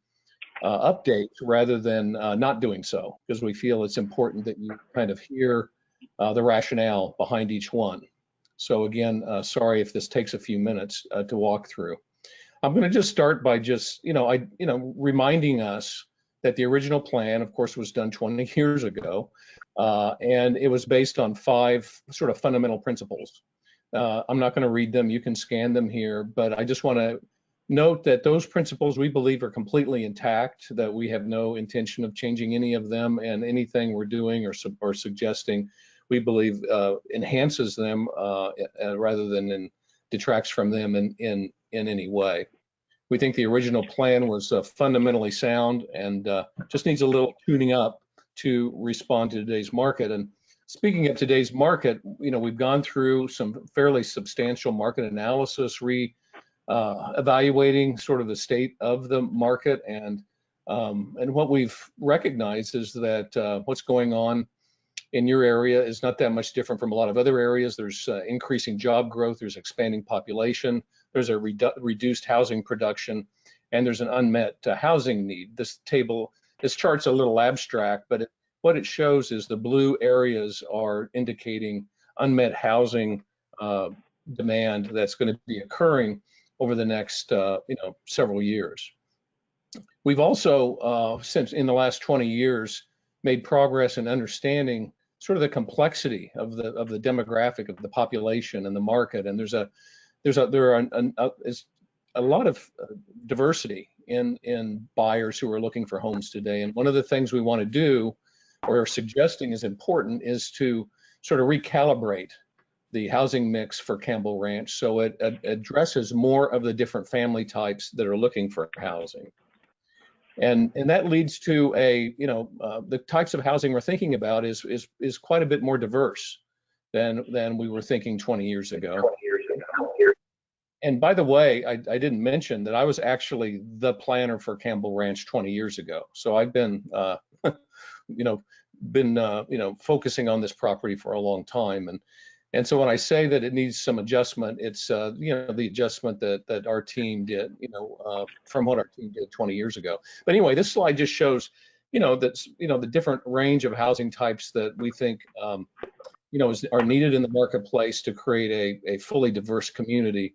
updates rather than not doing so, because we feel it's important that you kind of hear the rationale behind each one. So again, sorry if this takes a few minutes to walk through. I'm going to just start by reminding us that the original plan, of course, was done 20 years ago, and it was based on 5 sort of fundamental principles. I'm not going to read them. You can scan them here, but I just want to note that those principles we believe are completely intact, that we have no intention of changing any of them, and anything we're doing or suggesting, we believe enhances them rather than detracts from them in any way. We think the original plan was fundamentally sound and just needs a little tuning up to respond to today's market. And speaking of today's market, we've gone through some fairly substantial market analysis, evaluating sort of the state of the market, and what we've recognized is that what's going on in your area is not that much different from a lot of other areas. There's increasing job growth, there's expanding population, there's a reduced housing production, and there's an unmet housing need. This chart's a little abstract, but what it shows is the blue areas are indicating unmet housing demand that's going to be occurring over the next several years. We've also, since in the last 20 years, made progress in understanding sort of the complexity of the demographic of the population and the market, and there are a lot of diversity in buyers who are looking for homes today. And one of the things we want to do, or are suggesting is important, is to sort of recalibrate the housing mix for Campbell Ranch so it addresses more of the different family types that are looking for housing. And that leads to the types of housing we're thinking about is quite a bit more diverse than we were thinking 20 years ago. And by the way, I didn't mention that I was actually the planner for Campbell Ranch 20 years ago. So I've been focusing on this property for a long time. And so when I say that it needs some adjustment, it's the adjustment that our team did, from what our team did 20 years ago. But anyway, this slide just shows that's, the different range of housing types that we think, are needed in the marketplace to create a fully diverse community,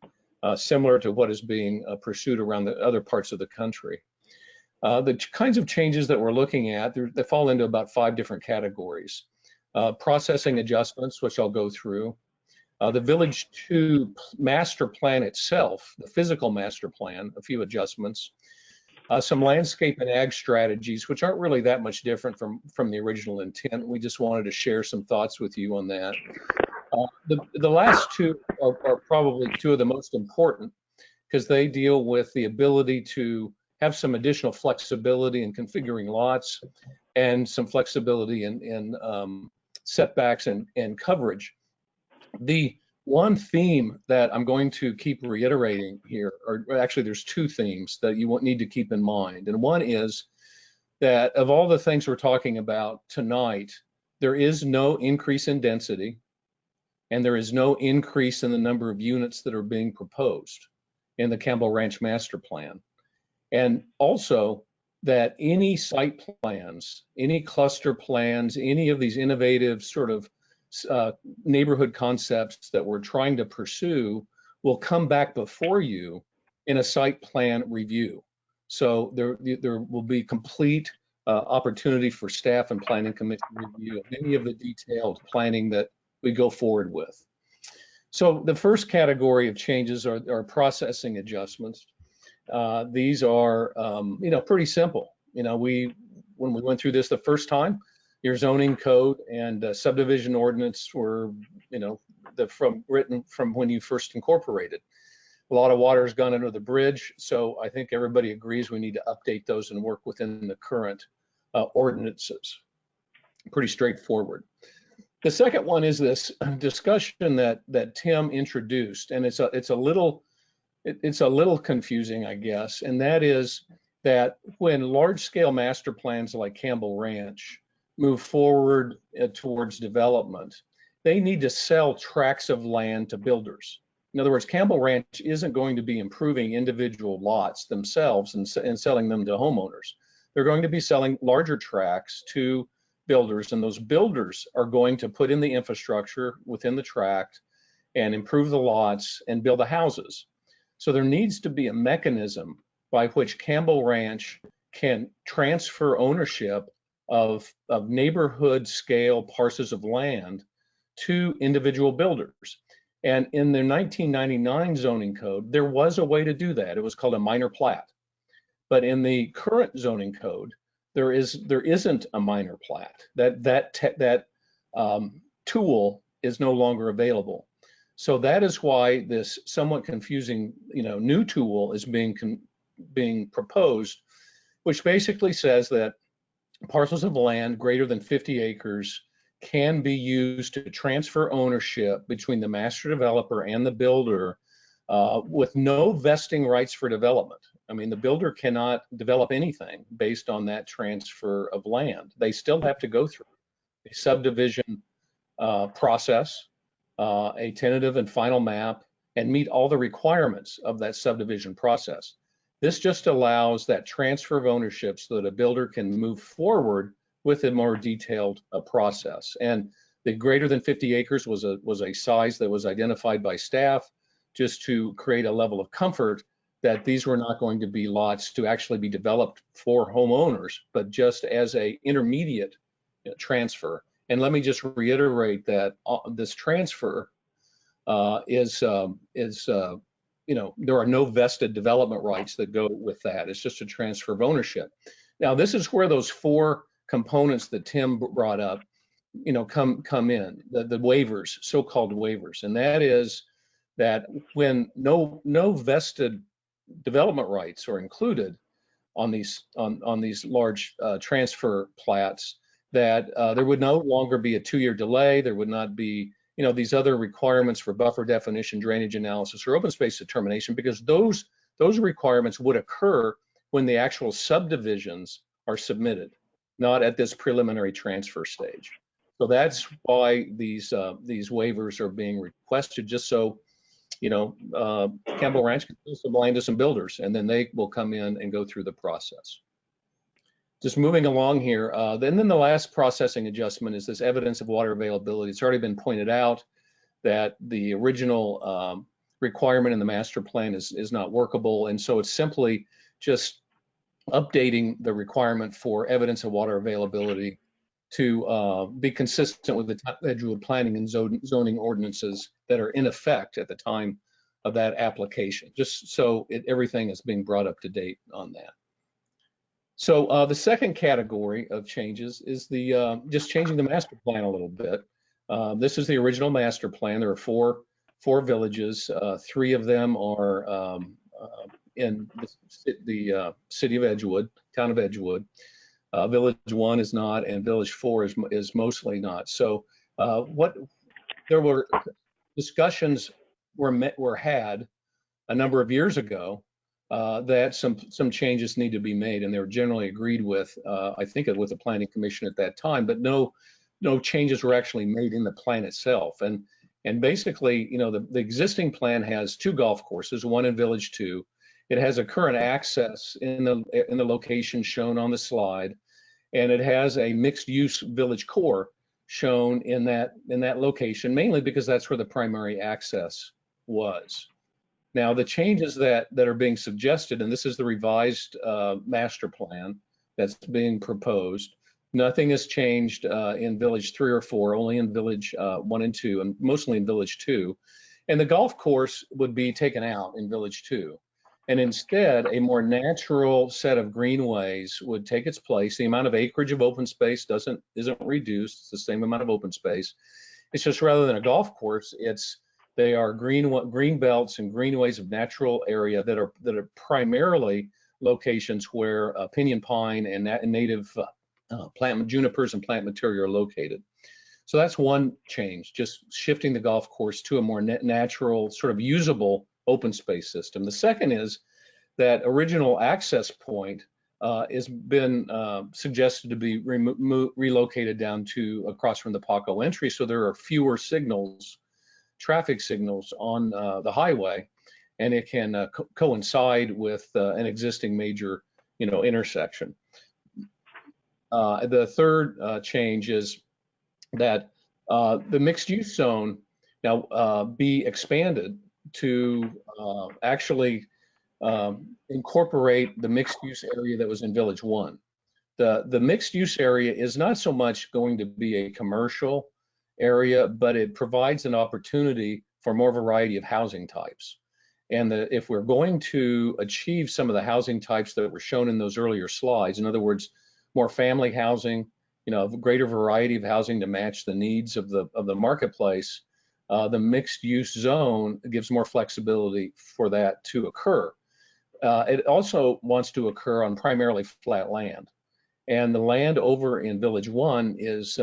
similar to what is being pursued around the other parts of the country. The kinds of changes that we're looking at, they fall into about 5 different categories. Processing adjustments, which I'll go through. The Village 2 master plan itself, the physical master plan, a few adjustments. Some landscape and ag strategies, which aren't really that much different from the original intent. We just wanted to share some thoughts with you on that. The last 2 are probably 2 of the most important, because they deal with the ability to have some additional flexibility in configuring lots and some flexibility in setbacks and coverage. The one theme that I'm going to keep reiterating here, or actually there's 2 themes that you need to keep in mind. And one is that of all the things we're talking about tonight, there is no increase in density, and there is no increase in the number of units that are being proposed in the Campbell Ranch Master Plan. And also that any site plans, any cluster plans, any of these innovative sort of neighborhood concepts that we're trying to pursue will come back before you in a site plan review. So there will be complete opportunity for staff and planning commission review of any of the detailed planning that we go forward with. So the first category of changes are processing adjustments. These are, pretty simple. When we went through this the first time, your zoning code and subdivision ordinance were, written from when you first incorporated. A lot of water has gone under the bridge, so I think everybody agrees we need to update those and work within the current ordinances. Pretty straightforward. The second one is this discussion that Tim introduced, and it's a little confusing, I guess, and that is that when large-scale master plans like Campbell Ranch move forward towards development, they need to sell tracts of land to builders. In other words, Campbell Ranch isn't going to be improving individual lots themselves and selling them to homeowners. They're going to be selling larger tracts to builders, and those builders are going to put in the infrastructure within the tract and improve the lots and build the houses. So there needs to be a mechanism by which Campbell Ranch can transfer ownership of neighborhood scale parcels of land to individual builders. And in the 1999 zoning code, there was a way to do that. It was called a minor plat. But in the current zoning code, there isn't a minor plat. That tool is no longer available. So that is why this somewhat confusing, new tool is being proposed, which basically says that parcels of land greater than 50 acres can be used to transfer ownership between the master developer and the builder with no vesting rights for development. I mean, the builder cannot develop anything based on that transfer of land. They still have to go through a subdivision process, a tentative and final map, and meet all the requirements of that subdivision process. This just allows that transfer of ownership so that a builder can move forward with a more detailed process. And the greater than 50 acres was a size that was identified by staff just to create a level of comfort that these were not going to be lots to actually be developed for homeowners, but just as a intermediate transfer. And let me just reiterate that this transfer there are no vested development rights that go with that. It's just a transfer of ownership. Now, this is where those 4 components that Tim brought up, come in, the waivers, so-called waivers. And that is that when no vested development rights are included on these large transfer plats, that there would no longer be a 2-year delay. There would not be these other requirements for buffer definition, drainage analysis, or open space determination, because those requirements would occur when the actual subdivisions are submitted, not at this preliminary transfer stage. So that's why these waivers are being requested, just so Campbell Ranch can sell some land to some builders, and then they will come in and go through the process. just moving along here, then the last processing adjustment is this evidence of water availability. It's already been pointed out that the original requirement in the master plan is not workable, and so it's simply just updating the requirement for evidence of water availability to be consistent with the Edgewood planning and zoning ordinances that are in effect at the time of that application, just so everything is being brought up to date on that. So the second category of changes is the just changing the master plan a little bit. This is the original master plan. There are four villages. Three of them are in the city of Edgewood, town of Edgewood. Village 1 is not, and Village 4 is mostly not. So there were discussions were had a number of years ago that some changes need to be made, and they were generally agreed with, I think, with the Planning Commission at that time, but no changes were actually made in the plan itself. And basically, the existing plan has 2 golf courses, one in Village 2. It has a current access in the location shown on the slide, and it has a mixed-use village core shown in that location, mainly because that's where the primary access was. Now, the changes that are being suggested, and this is the revised master plan that's being proposed, nothing has changed in Village 3 or 4, only in Village 1 and 2, and mostly in Village 2. And the golf course would be taken out in Village 2. And instead, a more natural set of greenways would take its place. The amount of acreage of open space isn't reduced. It's the same amount of open space. It's just rather than a golf course, they are green belts and greenways of natural area that are primarily locations where pinyon pine and native plant junipers and plant material are located. So that's one change, just shifting the golf course to a more natural, sort of usable open space system. The second is that original access point has been suggested to be relocated down to across from the Paco entry, so there are fewer traffic signals on the highway, and it can coincide with an existing major, intersection. The third change is that the mixed-use zone now be expanded to actually incorporate the mixed-use area that was in Village 1. The mixed-use area is not so much going to be a commercial area, but it provides an opportunity for more variety of housing types. And if we're going to achieve some of the housing types that were shown in those earlier slides, in other words, more family housing, a greater variety of housing to match the needs of the marketplace, the mixed use zone gives more flexibility for that to occur. It also wants to occur on primarily flat land. And the land over in Village 1 is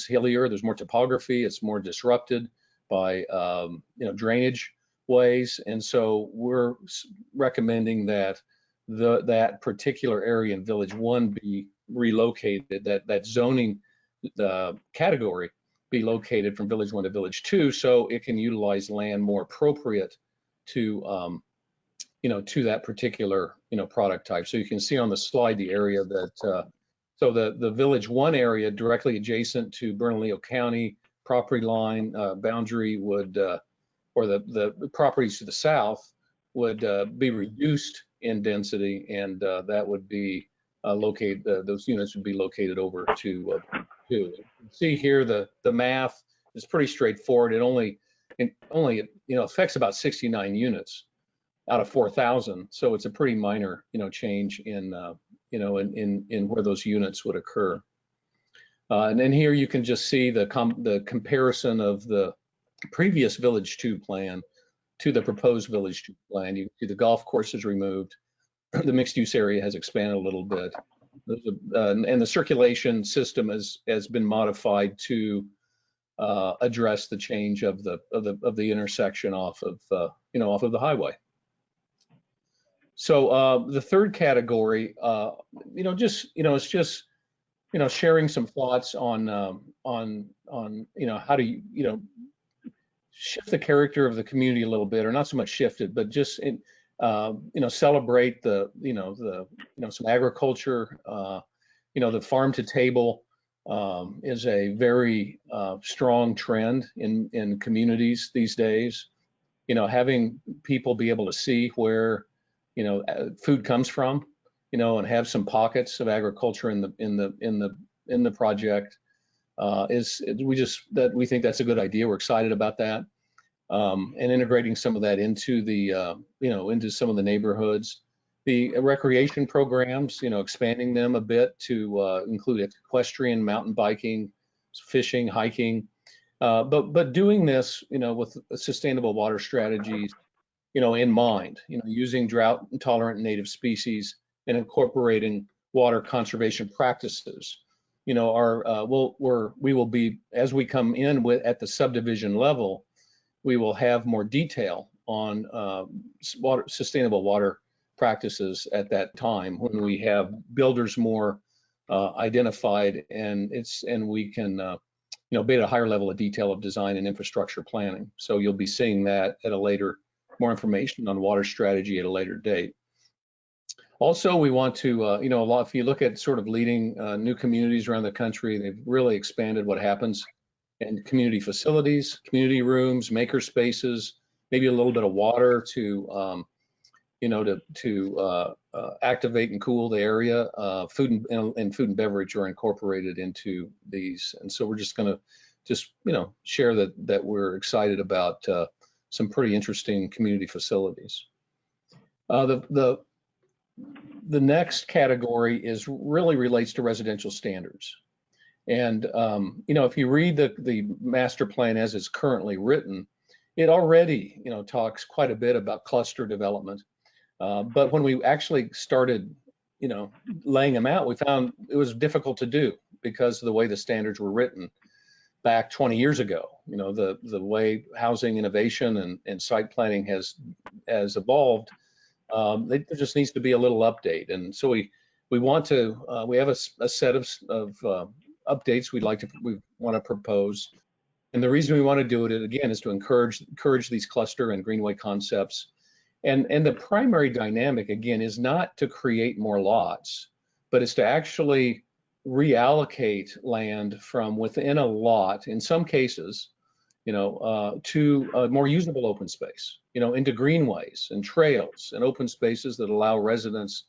hillier. There's more topography. It's more disrupted by drainage ways. And so we're recommending that that particular area in Village 1 be relocated, that zoning category be located from Village 1 to Village 2, so it can utilize land more appropriate to to that particular product type. So you can see on the slide the area that so the Village 1 area directly adjacent to Bernalillo County property line boundary would or the properties to the south would be reduced in density, and that would be located. Those units would be located over to 2. You can see here the math is pretty straightforward. It only affects about 69 units out of 4,000. So it's a pretty minor change in in where those units would occur. And then here you can just see the comparison of the previous Village 2 plan to the proposed Village 2 plan. You can see the golf course is removed. The mixed use area has expanded a little bit. And the circulation system has been modified to address the change of the intersection off of the highway. So the third category, it's just sharing some thoughts on how to shift the character of the community a little bit, or not so much shift it, but just celebrate some agriculture the farm to table is a very strong trend in communities these days. Having people be able to see where, food comes from, and have some pockets of agriculture in the project we think that's a good idea. We're excited about that, and integrating some of that into into some of the neighborhoods. The recreation programs, expanding them a bit to include equestrian, mountain biking, fishing, hiking, but doing this, with sustainable water strategies, in mind, using drought tolerant native species and incorporating water conservation practices. We will be, as we come in at the subdivision level, we will have more detail on sustainable water practices at that time when we have builders more identified, and we can be at a higher level of detail of design and infrastructure planning. So you'll be seeing that at a later, more information on water strategy at a later date. Also, we want to, if you look at sort of leading new communities around the country, they've really expanded what happens in community facilities, community rooms, maker spaces, maybe a little bit of water to activate and cool the area. Food and food and beverage are incorporated into these, and so we're just going to share that we're excited about some pretty interesting community facilities. The next category really relates to residential standards. And, if you read the master plan as it's currently written, it already, talks quite a bit about cluster development. But when we actually started, laying them out, we found it was difficult to do because of the way the standards were written back 20 years ago. The way housing innovation and site planning has evolved. There just needs to be a little update, and so we want to. We have a set of updates we want to propose, and the reason we want to do it again is to encourage these cluster and greenway concepts, and the primary dynamic again is not to create more lots, but it's to actually reallocate land from within a lot, in some cases, to a more usable open space, into greenways and trails and open spaces that allow residents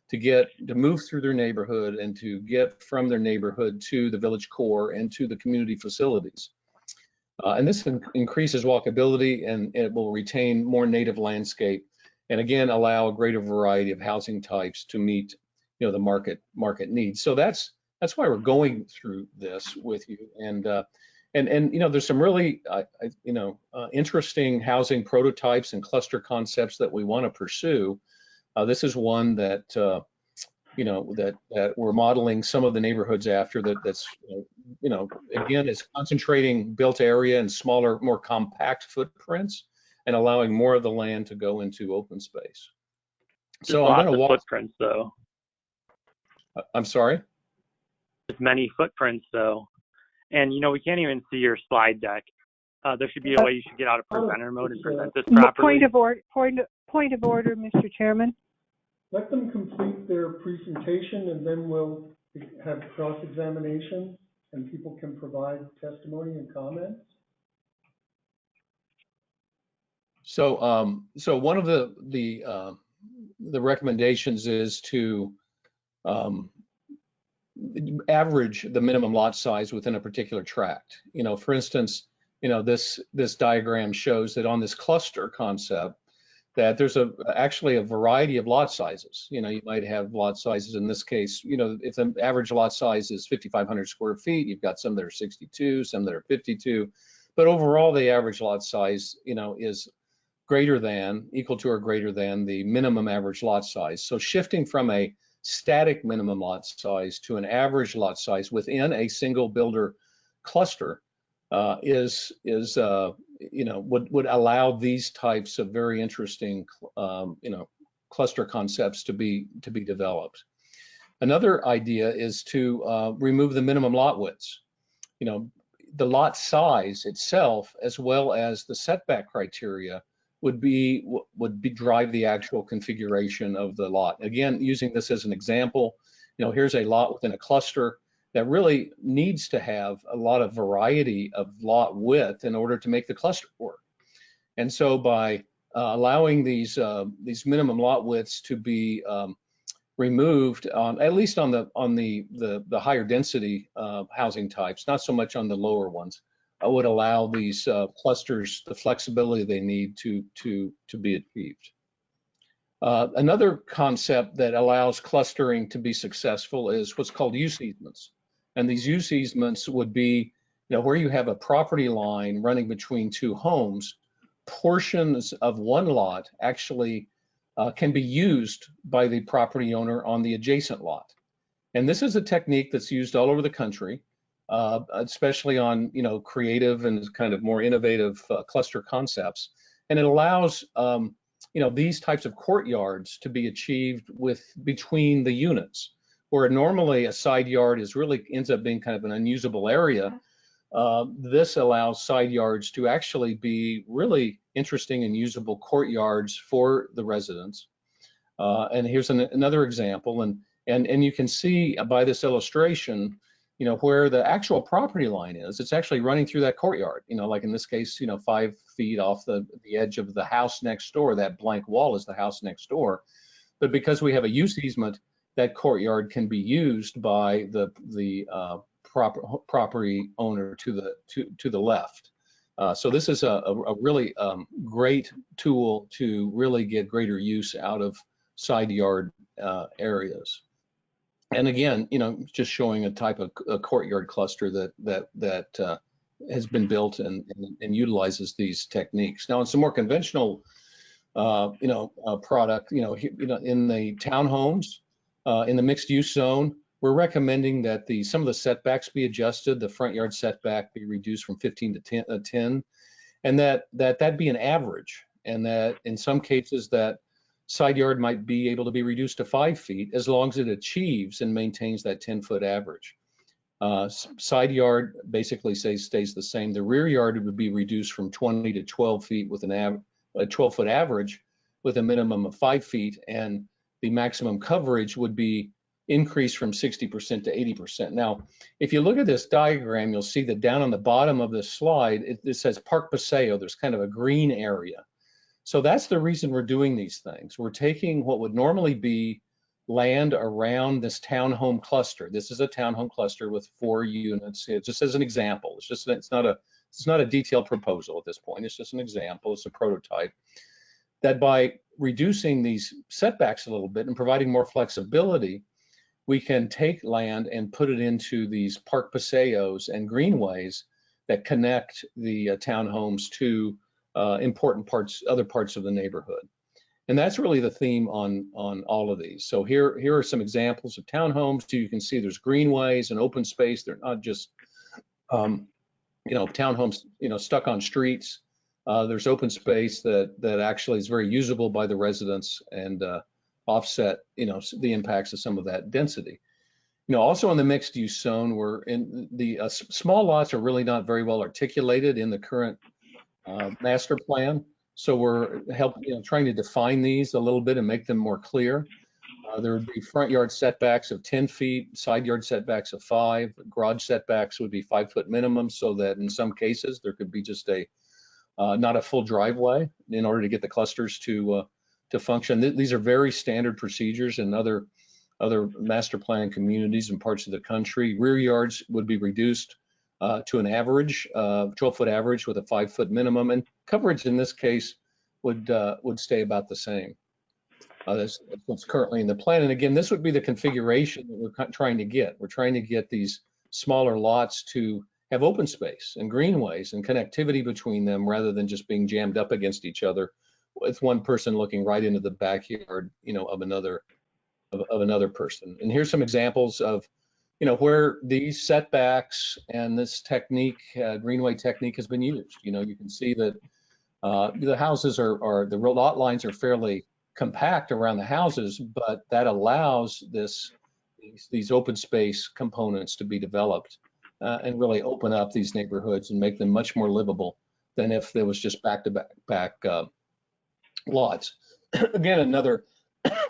to move through their neighborhood and to get from their neighborhood to the village core and to the community facilities. And this increases walkability, and it will retain more native landscape, and again, allow a greater variety of housing types to meet, the market needs. So that's why we're going through this with you. And there's some really, interesting housing prototypes and cluster concepts that we want to pursue. This is one that, that we're modeling some of the neighborhoods after. That's, again, is concentrating built area and smaller, more compact footprints, and allowing more of the land to go into open space. So I'm going to walk. Footprints, though. I'm sorry? There's many footprints, though. And, we can't even see your slide deck. There should be a way you should get out of presenter mode and present this properly. Point of order, Mr. Chairman. Let them complete their presentation, and then we'll have cross-examination, and people can provide testimony and comments. So, one of the recommendations is to average the minimum lot size within a particular tract. For instance, this diagram shows that on this cluster concept, that there's actually a variety of lot sizes. You might have lot sizes in this case, if the average lot size is 5,500 square feet, you've got some that are 62, some that are 52, but overall the average lot size, is equal to or greater than the minimum average lot size. So shifting from a static minimum lot size to an average lot size within a single builder cluster would allow these types of very interesting cluster concepts to be developed. Another idea is to remove the minimum lot widths. The lot size itself, as well as the setback criteria, would drive the actual configuration of the lot. Again, using this as an example, here's a lot within a cluster that really needs to have a lot of variety of lot width in order to make the cluster work. And so by allowing these minimum lot widths to be removed, at least on the higher density housing types, not so much on the lower ones, would allow these clusters the flexibility they need to be achieved. Another concept that allows clustering to be successful is what's called use easements. And these use easements would be, where you have a property line running between two homes, portions of one lot actually can be used by the property owner on the adjacent lot. And this is a technique that's used all over the country, especially on, creative and kind of more innovative cluster concepts. And it allows, these types of courtyards to be achieved between the units, where normally a side yard ends up being kind of an unusable area. This allows side yards to actually be really interesting and usable courtyards for the residents. And here's another example, and you can see by this illustration, where the actual property line is. It's actually running through that courtyard, like in this case, 5 feet off the edge of the house next door. That blank wall is the house next door. But because we have a use easement, that courtyard can be used by the property owner to the left. So this is a really great tool to really get greater use out of side yard areas. And again, just showing a type of a courtyard cluster that has been built and utilizes these techniques. Now, in some more conventional, product, in the townhomes, in the mixed use zone, we're recommending that some of the setbacks be adjusted, the front yard setback be reduced from 15 to 10, and that be an average, and that in some cases that side yard might be able to be reduced to 5 feet as long as it achieves and maintains that 10-foot average. Side yard basically stays the same. The rear yard would be reduced from 20 to 12 feet with a 12-foot average with a minimum of 5 feet, and the maximum coverage would be increased from 60% to 80%. Now, if you look at this diagram, you'll see that down on the bottom of this slide, it says Park Paseo. There's kind of a green area. So that's the reason we're doing these things. We're taking what would normally be land around this townhome cluster. This is a townhome cluster with 4 units. It's just as an example. It's not a detailed proposal at this point. It's just an example. It's a prototype. That by reducing these setbacks a little bit and providing more flexibility, we can take land and put it into these park paseos and greenways that connect the townhomes to important other parts of the neighborhood. And that's really the theme on all of these. So here are some examples of townhomes. So you can see there's greenways and open space. They're not just, townhomes, stuck on streets. There's open space that actually is very usable by the residents and offset, the impacts of some of that density. Also in the mixed use zone, we're in the small lots are really not very well articulated in the current master plan. So we're trying to define these a little bit and make them more clear. There would be front yard setbacks of 10 feet, side yard setbacks of 5, garage setbacks would be 5-foot minimum, so that in some cases there could be just not a full driveway in order to get the clusters to function. These are very standard procedures in other master plan communities and parts of the country. Rear yards would be reduced to an average, 12-foot average with a 5-foot minimum, and coverage in this case would stay about the same. That's what's currently in the plan. And again, this would be the configuration that we're trying to get. We're trying to get these smaller lots to have open space and greenways and connectivity between them rather than just being jammed up against each other with one person looking right into the backyard, of another person. And here's some examples of where these setbacks and this technique, greenway technique, has been used. You can see that the houses the lot lines are fairly compact around the houses, but that allows these open space components to be developed and really open up these neighborhoods and make them much more livable than if there was just back-to-back lots. Again, another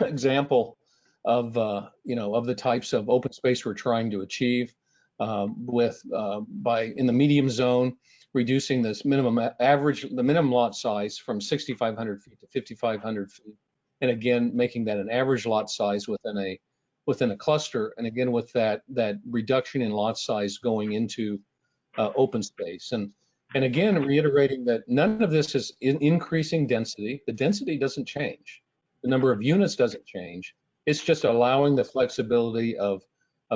example of the types of open space we're trying to achieve, by in the medium zone, reducing this minimum the minimum lot size from 6,500 feet to 5,500 feet, and again making that an average lot size within a cluster, and again with that reduction in lot size going into open space, and again reiterating that none of this is increasing density. The density doesn't change, the number of units doesn't change. It's just allowing the flexibility of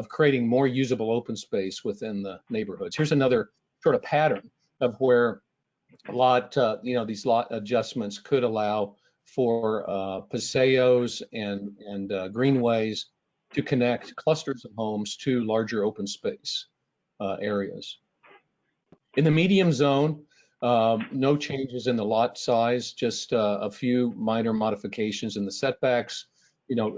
creating more usable open space within the neighborhoods. Here's another sort of pattern of where these lot adjustments could allow for paseos and greenways to connect clusters of homes to larger open space areas. In the medium zone, no changes in the lot size, just a few minor modifications in the setbacks,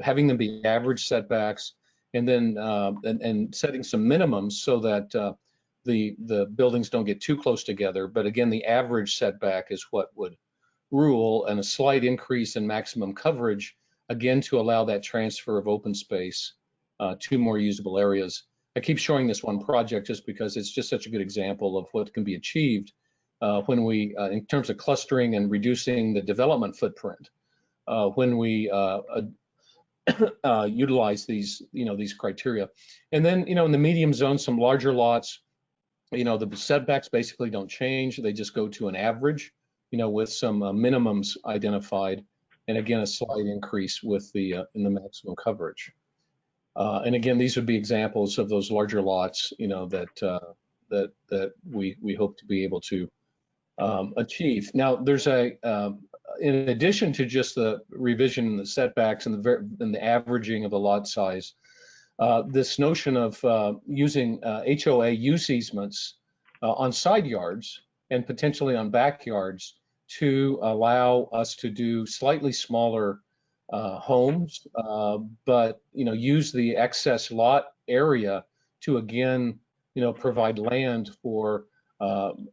having them be average setbacks, and then and setting some minimums so that the buildings don't get too close together. But again, the average setback is what would rule, and a slight increase in maximum coverage, again, to allow that transfer of open space to more usable areas. I keep showing this one project just because it's just such a good example of what can be achieved when we, in terms of clustering and reducing the development footprint, when we utilize these criteria. And then, in the medium zone, some larger lots, the setbacks basically don't change. They just go to an average, with some minimums identified, and again, a slight increase with in the maximum coverage. And again, these would be examples of those larger lots, that we hope to be able to achieve. Now, there's in addition to just the revision in the setbacks and the averaging of the lot size, this notion of using HOA use easements on side yards and potentially on backyards to allow us to do slightly smaller homes, but use the excess lot area to again provide land for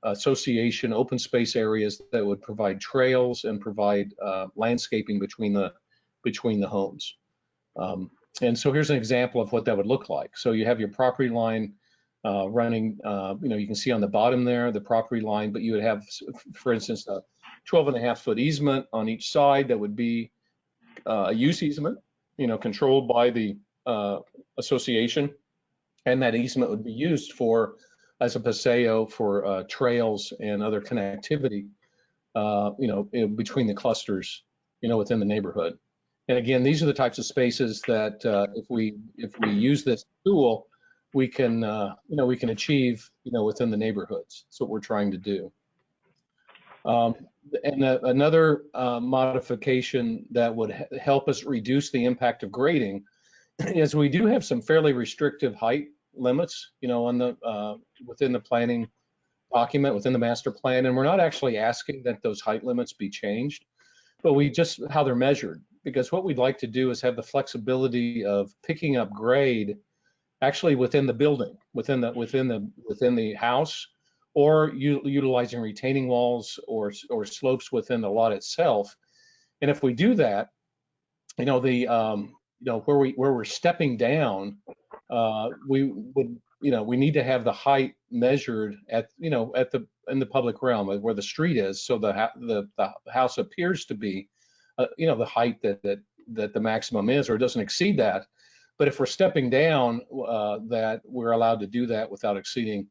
association open space areas that would provide trails and provide landscaping between the homes. And so here's an example of what that would look like. So you have your property line running, you can see on the bottom there the property line, but you would have, for instance, a 12.5-foot easement on each side that would be a use easement, controlled by the association, and that easement would be used as a paseo for trails and other connectivity, between the clusters, within the neighborhood. And again, these are the types of spaces that if we use this tool, we can achieve, within the neighborhoods. That's what we're trying to do. And another modification that would help us reduce the impact of grading is we do have some fairly restrictive height limits, on within the planning document, within the master plan, and we're not actually asking that those height limits be changed, but we just how they're measured, because what we'd like to do is have the flexibility of picking up grade actually within the building, within the house, or utilizing retaining walls or slopes within the lot itself. And if we do that, where we're stepping down, we would, we need to have the height measured in the public realm where the street is, so the house appears to be, the height that the maximum is, or it doesn't exceed that. But if we're stepping down, that we're allowed to do that without exceeding,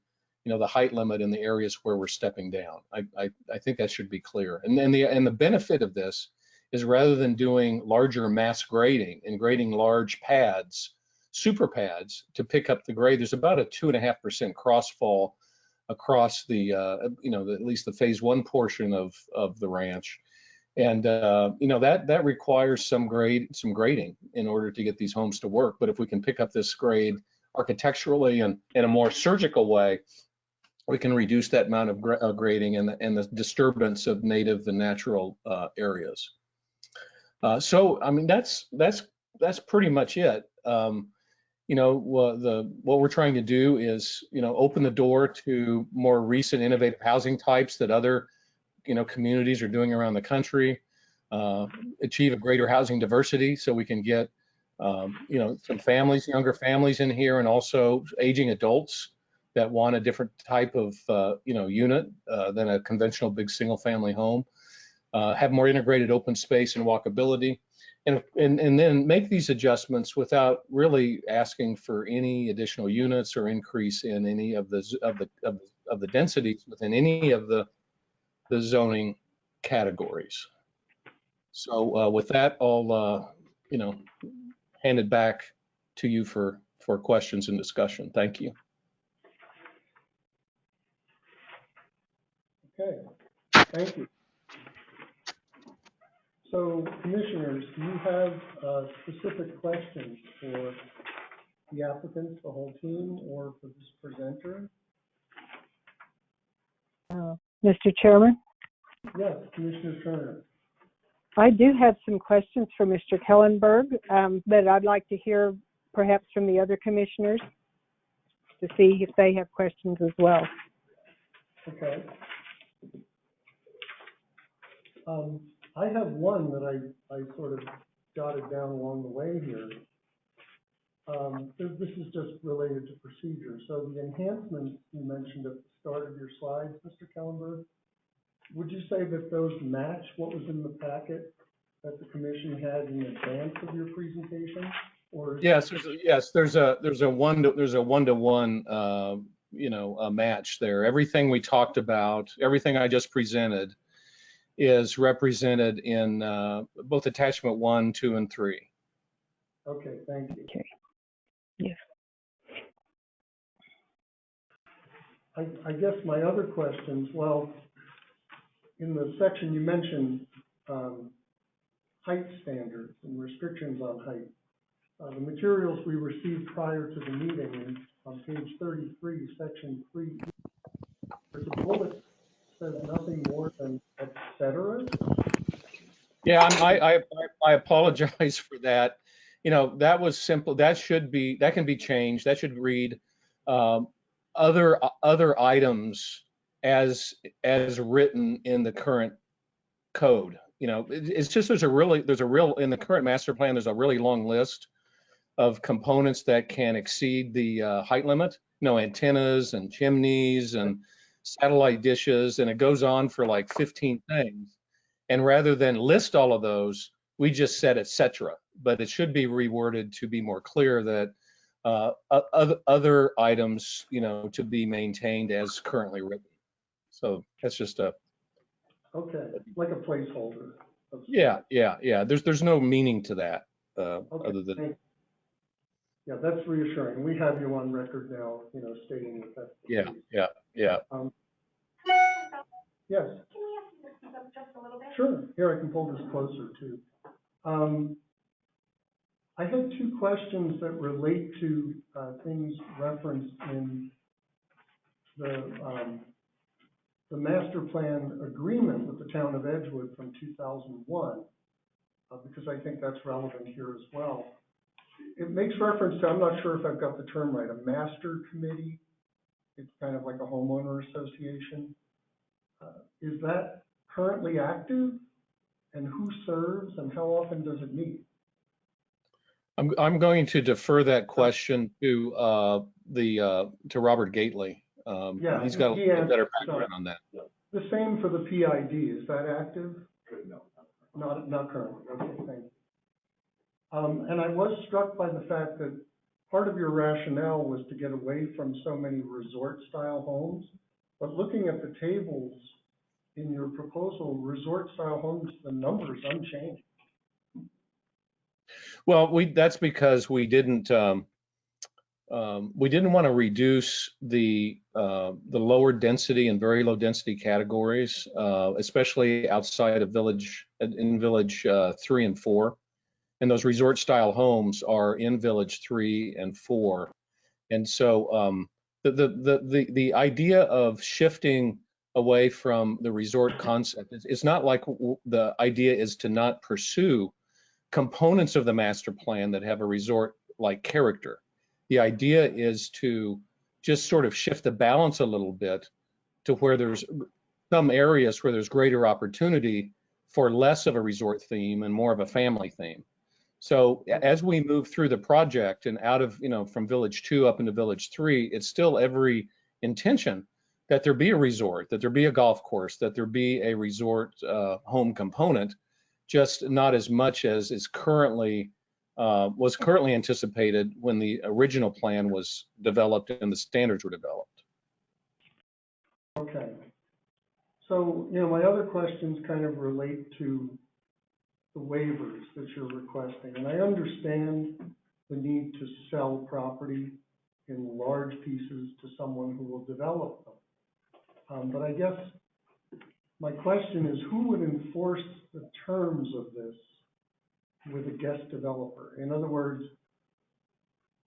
the height limit in the areas where we're stepping down. I think that should be clear. And the benefit of this is, rather than doing larger mass grading and grading large pads, super pads to pick up the grade, there's about a 2.5% crossfall across the, at least the phase 1 portion of the ranch. And that requires some grading in order to get these homes to work. But if we can pick up this grade architecturally and in a more surgical way, we can reduce that amount of grading and the disturbance of native and natural areas. So I mean, that's pretty much it. What we're trying to do is, open the door to more recent innovative housing types that other communities are doing around the country, achieve a greater housing diversity so we can get some families, younger families in here, and also aging adults that want a different type of, unit than a conventional big single family home. Have more integrated open space and walkability, and then make these adjustments without really asking for any additional units or increase in any of the densities within any of the zoning categories. So with that, I'll hand it back to you for questions and discussion. Thank you. Okay, thank you. So, commissioners, do you have specific questions for the applicants, the whole team, or for this presenter? Mr. Chairman? Yes, Commissioner Turner. I do have some questions for Mr. Kellenberg, but I'd like to hear perhaps from the other commissioners to see if they have questions as well. Okay. I have one that I sort of jotted down along the way here. This is just related to procedure. So the enhancements you mentioned at the start of your slides, Mr. Kellenberg, would you say that those match what was in the packet that the commission had in advance of your presentation? Or Yes, there's a one-to-one match there. Everything we talked about, everything I just presented, is represented in both attachment 1, 2, and 3. Okay, thank you. Okay. Yes. I guess my other questions, well, in the section you mentioned height standards and restrictions on height. The materials we received prior to the meeting on page 33, section 3, there's a bullet that says nothing more than et cetera. Yeah, I apologize for that. That was simple. That can be changed. That should read other items as written in the current code. It's just in the current master plan, there's a really long list of components that can exceed the height limit. Antennas and chimneys and satellite dishes, and it goes on for like 15 things. And rather than list all of those, we just said et cetera. But it should be reworded to be more clear that other items, to be maintained as currently written. So that's just okay, like a placeholder. Yeah. There's no meaning to that Okay, other than. Yeah, that's reassuring. We have you on record now, stating that that's the case. Yeah. Yes. Can we have this up just a little bit? Sure. Here, I can pull this closer too. I had two questions that relate to things referenced in the master plan agreement with the town of Edgewood from 2001, because I think that's relevant here as well. It makes reference to, I'm not sure if I've got the term right, a master committee. It's kind of like a homeowner association. Is that currently active, and who serves, and how often does it meet? I'm going to defer that question to Robert Gately. Yeah, he's got a better background on that. The same for the PID. Is that active? No, not currently. Okay, thank you. And I was struck by the fact that part of your rationale was to get away from so many resort-style homes, but looking at the tables in your proposal, resort-style homes, the number's unchanged. Well, that's because we didn't want to reduce the lower density and very low density categories, especially outside of village 3 and 4. And those resort style homes are in village 3 and 4. And so the idea of shifting away from the resort concept, it's not like the idea is to not pursue components of the master plan that have a resort-like character. The idea is to just sort of shift the balance a little bit to where there's some areas where there's greater opportunity for less of a resort theme and more of a family theme. So as we move through the project and out of, from Village 2 up into Village 3, it's still every intention that there be a resort, that there be a golf course, that there be a resort home component, just not as much as is currently was currently anticipated when the original plan was developed and the standards were developed. Okay. So, my other questions kind of relate to the waivers that you're requesting. And I understand the need to sell property in large pieces to someone who will develop them. But I guess my question is, who would enforce the terms of this with a guest developer? In other words,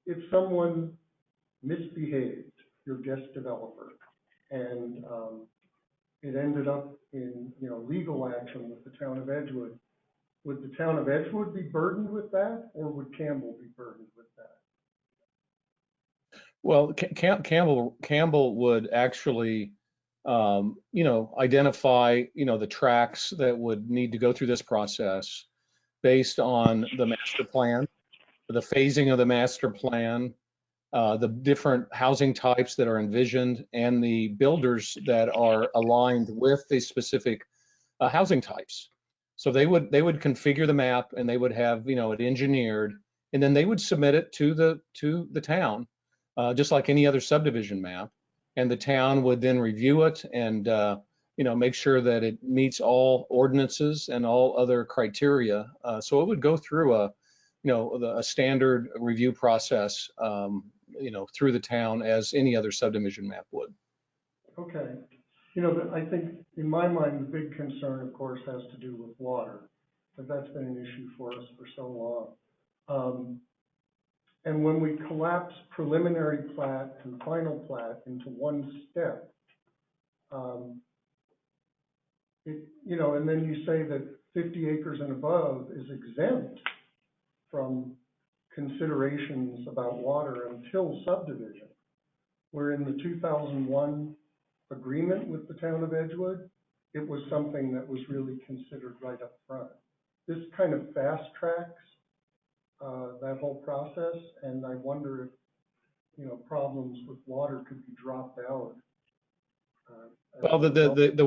if someone misbehaved, your guest developer, and it ended up in, legal action with the town of Edgewood, would the town of Edgewood be burdened with that, or would Campbell be burdened with that? Well, Campbell would actually, identify, the tracks that would need to go through this process based on the master plan, the phasing of the master plan, the different housing types that are envisioned, and the builders that are aligned with the specific housing types. So they would configure the map, and they would have it engineered, and then they would submit it to the town, just like any other subdivision map, and the town would then review it and make sure that it meets all ordinances and all other criteria. So it would go through a standard review process, through the town as any other subdivision map would. Okay. I think in my mind, the big concern, of course, has to do with water, but that's been an issue for us for so long. And when we collapse preliminary plat and final plat into one step, and then you say that 50 acres and above is exempt from considerations about water until subdivision, where in the 2001 agreement with the town of Edgewood, it was something that was really considered right up front. This kind of fast tracks that whole process, and I wonder if, problems with water could be dropped out. Well, the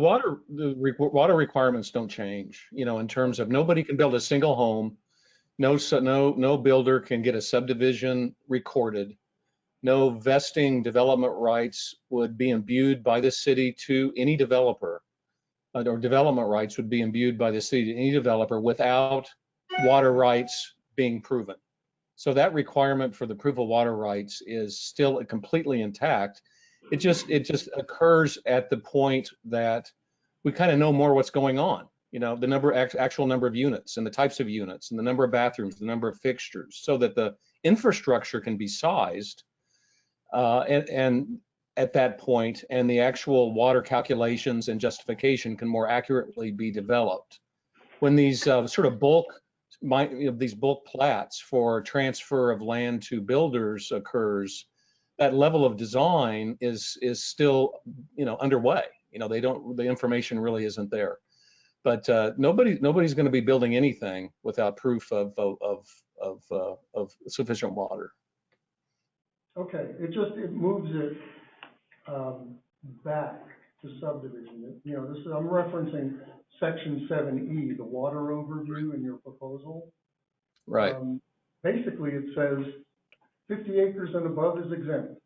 water requirements don't change, in terms of nobody can build a single home. No builder can get a subdivision recorded. No vesting development rights would be imbued by the city to any developer, or development rights would be imbued by the city to any developer without water rights being proven. So that requirement for the proof of water rights is still completely intact. It just occurs at the point that we kind of know more what's going on. The actual number of units and the types of units and the number of bathrooms, the number of fixtures, so that the infrastructure can be sized. And at that point, and the actual water calculations and justification can more accurately be developed. When these sort of these bulk plats for transfer of land to builders occurs, that level of design is still underway. The information really isn't there. But nobody's going to be building anything without proof of sufficient water. Okay, it moves it back to subdivision. I'm referencing section 7E, the water overview in your proposal. Right. Basically, it says 50 acres and above is exempt.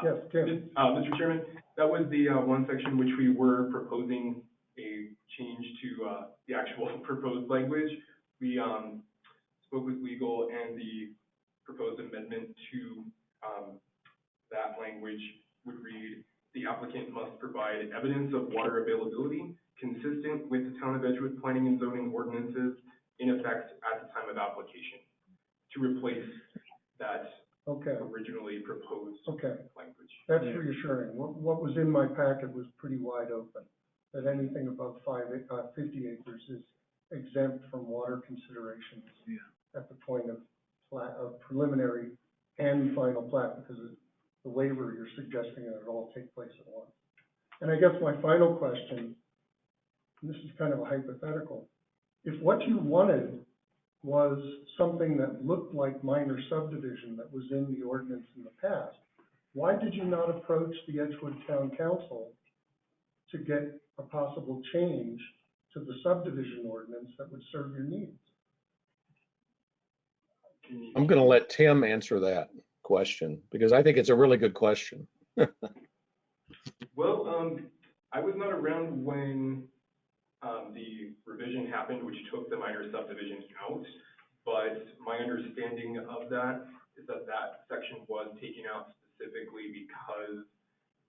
Yes, Tim. Mr. Chairman, that was the one section which we were proposing a change to the actual proposed language. We spoke with legal, and the proposed amendment to that language would read, the applicant must provide evidence of water availability consistent with the Town of Edgewood planning and zoning ordinances in effect at the time of application, to replace that originally proposed language. That's reassuring. What was in my packet was pretty wide open, that anything above 50 acres is exempt from water considerations at the point of preliminary and final plat, because the waiver you're suggesting that it all take place at once. And I guess my final question, and this is kind of a hypothetical, if what you wanted was something that looked like minor subdivision that was in the ordinance in the past. Why did you not approach the Edgewood Town Council to get a possible change to the subdivision ordinance that would serve your needs? I'm going to let Tim answer that question because I think it's a really good question. Well, I was not around when the revision happened, which took the minor subdivision out, but my understanding of that is that that section was taken out specifically because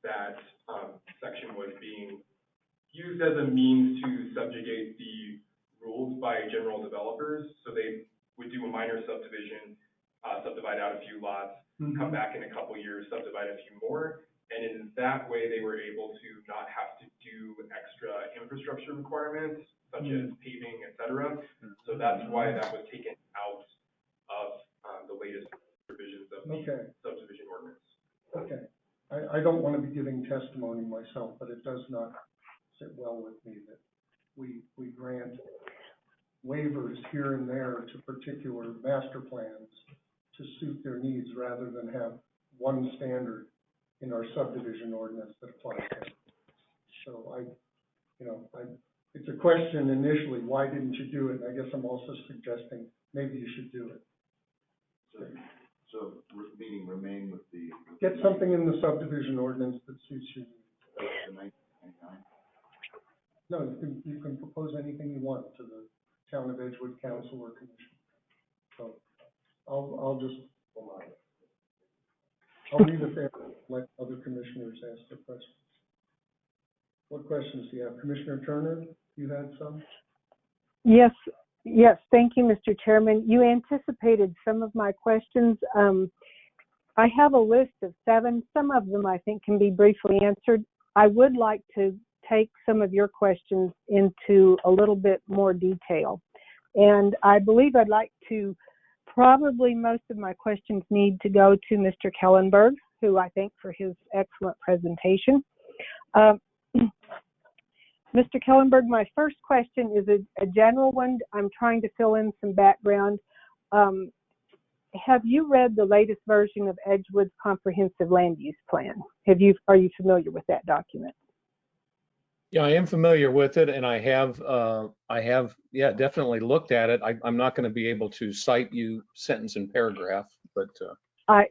that section was being used as a means to subjugate the rules by general developers. So they would do a minor subdivision, subdivide out a few lots, come back in a couple years, subdivide a few more. And in that way, they were able to not have to do extra infrastructure requirements, such as paving, et cetera. So that's why that was taken out of the latest provisions of the subdivision ordinance. Okay. I don't want to be giving testimony myself, but it does not sit well with me that we grant waivers here and there to particular master plans to suit their needs rather than have one standard in our subdivision ordinance that applies to it. So it's a question initially, why didn't you do it? And I guess I'm also suggesting maybe you should do it. So meaning remain with the. Get something in the subdivision ordinance that suits your needs. No, you can propose anything you want to the Town of Edgewood Council or Commission. So I'll leave it there, let other commissioners ask their questions. What questions do you have? Commissioner Turner, you had some? Yes, thank you, Mr. Chairman. You anticipated some of my questions. I have a list of 7. Some of them I think can be briefly answered. I would like to take some of your questions into a little bit more detail. And I believe I'd like to, probably most of my questions need to go to Mr. Kellenberg, who I thank for his excellent presentation. Mr. Kellenberg, my first question is a general one. I'm trying to fill in some background. Have you read the latest version of Edgewood's Comprehensive Land Use Plan? Are you familiar with that document? Yeah, I am familiar with it, and I have definitely looked at it. I'm not going to be able to cite you sentence and paragraph, but I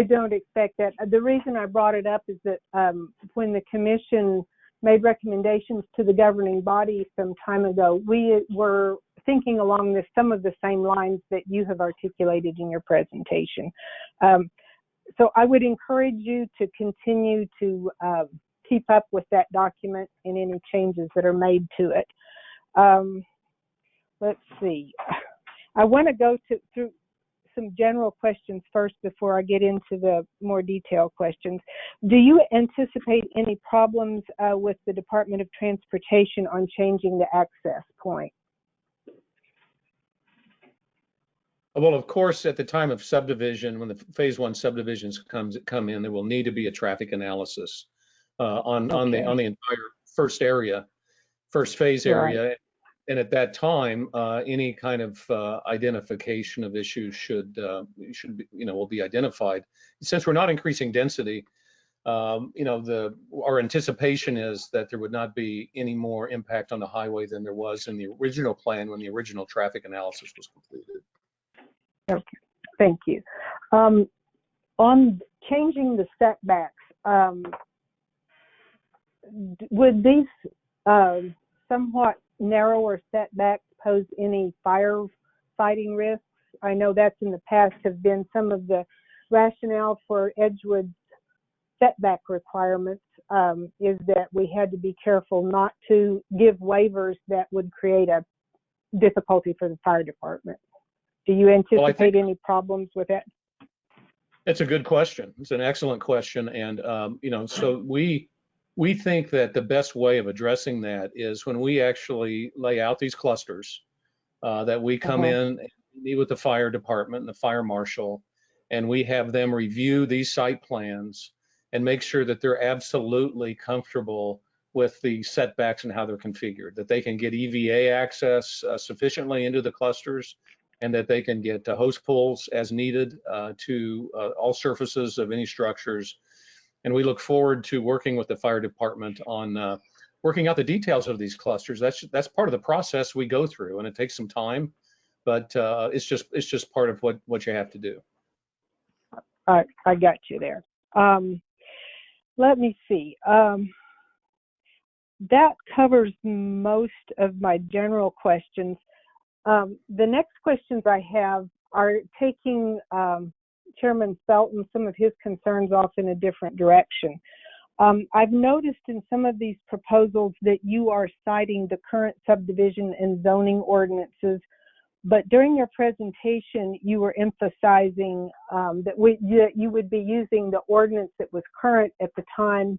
don't expect that. The reason I brought it up is that when the commission made recommendations to the governing body some time ago, we were thinking along some of the same lines that you have articulated in your presentation. So I would encourage you to continue to keep up with that document and any changes that are made to it. Let's see. I want to go through some general questions first before I get into the more detailed questions. Do you anticipate any problems with the Department of Transportation on changing the access point? well, of course, at the time of subdivision, when the phase 1 subdivisions come in, there will need to be a traffic analysis on the entire first phase area. Right. And at that time, any kind of identification of issues will be identified. Since we're not increasing density, our anticipation is that there would not be any more impact on the highway than there was in the original plan when the original traffic analysis was completed. Okay, thank you. On changing the setbacks, would these somewhat narrower setbacks pose any firefighting risks? I know that's in the past have been some of the rationale for Edgewood's setback requirements is that we had to be careful not to give waivers that would create a difficulty for the fire department. Do you anticipate any problems with that? That's a good question. It's an excellent question. And, so we think that the best way of addressing that is when we actually lay out these clusters, that we come in and meet with the fire department and the fire marshal, and we have them review these site plans and make sure that they're absolutely comfortable with the setbacks and how they're configured, that they can get EVA access sufficiently into the clusters, and that they can get hose pulls as needed to all surfaces of any structures. And we look forward to working with the fire department on working out the details of these clusters. That's part of the process we go through, and it takes some time, but it's just part of what you have to do. I got you there. Let me see. That covers most of my general questions. The next questions I have are taking Chairman Felton some of his concerns off in a different direction. I've noticed in some of these proposals that you are citing the current subdivision and zoning ordinances, but during your presentation, you were emphasizing that you would be using the ordinance that was current at the time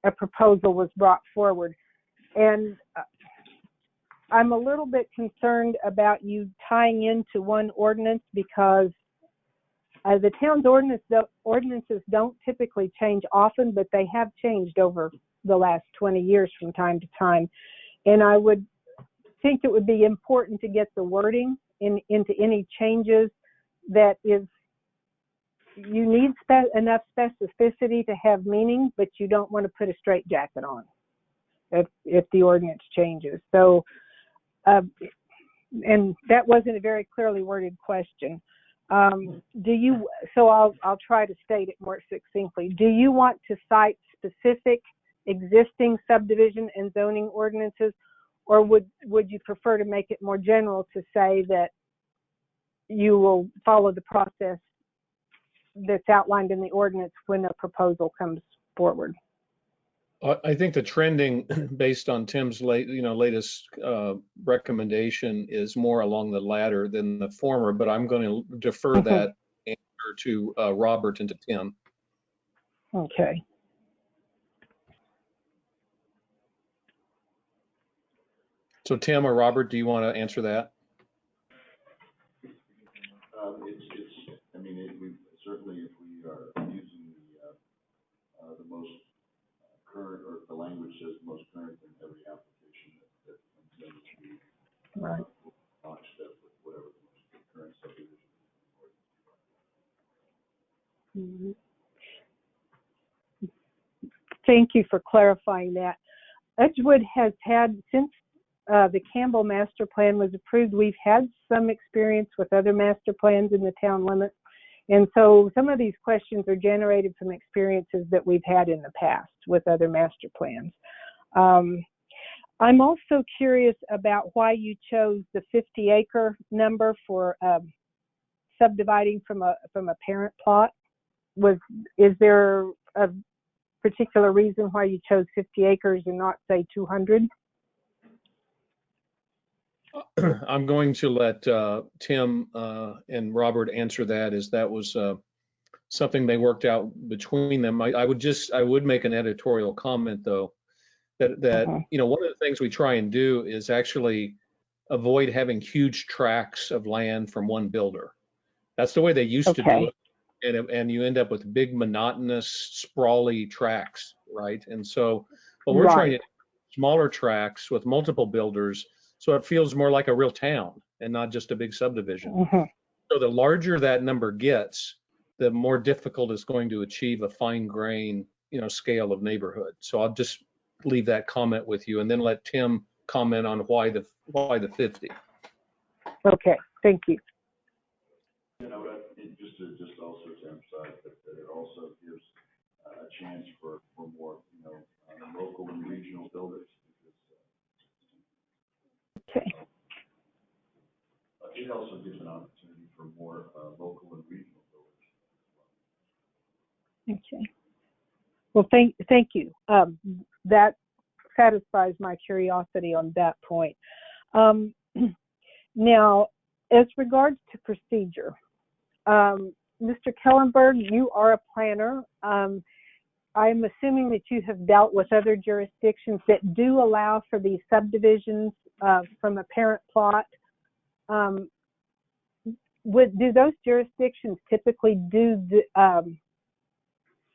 a proposal was brought forward. And I'm a little bit concerned about you tying into one ordinance because the town's ordinances don't typically change often, but they have changed over the last 20 years from time to time. And I would think it would be important to get the wording into any changes that is, you need enough specificity to have meaning, but you don't want to put a straitjacket on if the ordinance changes. So, and that wasn't a very clearly worded question. So I'll try to state it more succinctly. Do you want to cite specific existing subdivision and zoning ordinances, or would you prefer to make it more general to say that you will follow the process that's outlined in the ordinance when a proposal comes forward? I think the trending based on Tim's latest recommendation is more along the latter than the former, but I'm going to defer that answer to Robert and to Tim. Okay. So Tim or Robert, do you want to answer that? We certainly, if we are using the most current, or if the language says the most current in every application that comes in, we launch that with whatever the most current subdivision is. Thank you for clarifying that. Edgewood has had, since the Campbell Master Plan was approved, we've had some experience with other master plans in the town limits. And so some of these questions are generated from experiences that we've had in the past with other master plans. I'm also curious about why you chose the 50-acre number for subdividing from a parent plot. Is there a particular reason why you chose 50 acres and not, say, 200? I'm going to let Tim and Robert answer that, as that was something they worked out between them. I would make an editorial comment, though, that one of the things we try and do is actually avoid having huge tracts of land from one builder. That's the way they used to do it, and you end up with big, monotonous, sprawly tracts, right? And so, what we're trying to do is smaller tracts with multiple builders, so it feels more like a real town and not just a big subdivision. So the larger that number gets, the more difficult it's going to achieve a fine grain, scale of neighborhood. So I'll just leave that comment with you, and then let Tim comment on why the 50. Okay, thank you. Just also to emphasize that it also gives a chance for more, local and regional builders. Okay. It also gives an opportunity for more local and regional builders. Okay. Well, thank you. That satisfies my curiosity on that point. Now, as regards to procedure, Mr. Kellenberg, you are a planner. I'm assuming that you have dealt with other jurisdictions that do allow for these subdivisions from a parent plot. Do those jurisdictions typically do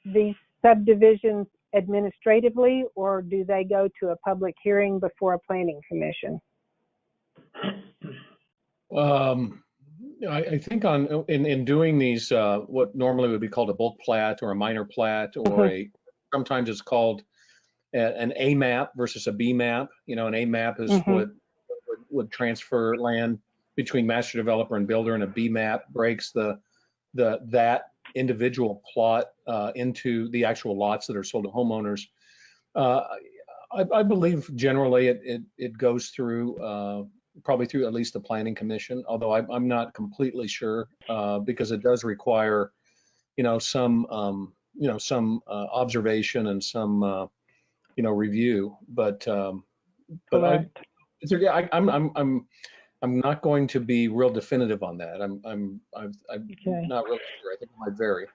these subdivisions administratively, or do they go to a public hearing before a planning commission? I think in doing these, what normally would be called a bulk plat or a minor plat, or sometimes it's called an A map versus a B map. You know, an A map is what would transfer land between master developer and builder, and a B map breaks that individual plot into the actual lots that are sold to homeowners. I believe generally it goes through probably through at least the planning commission, although I'm not completely sure because it does require, some observation and some review. But I'm not going to be real definitive on that. I'm not really sure. I think it might vary.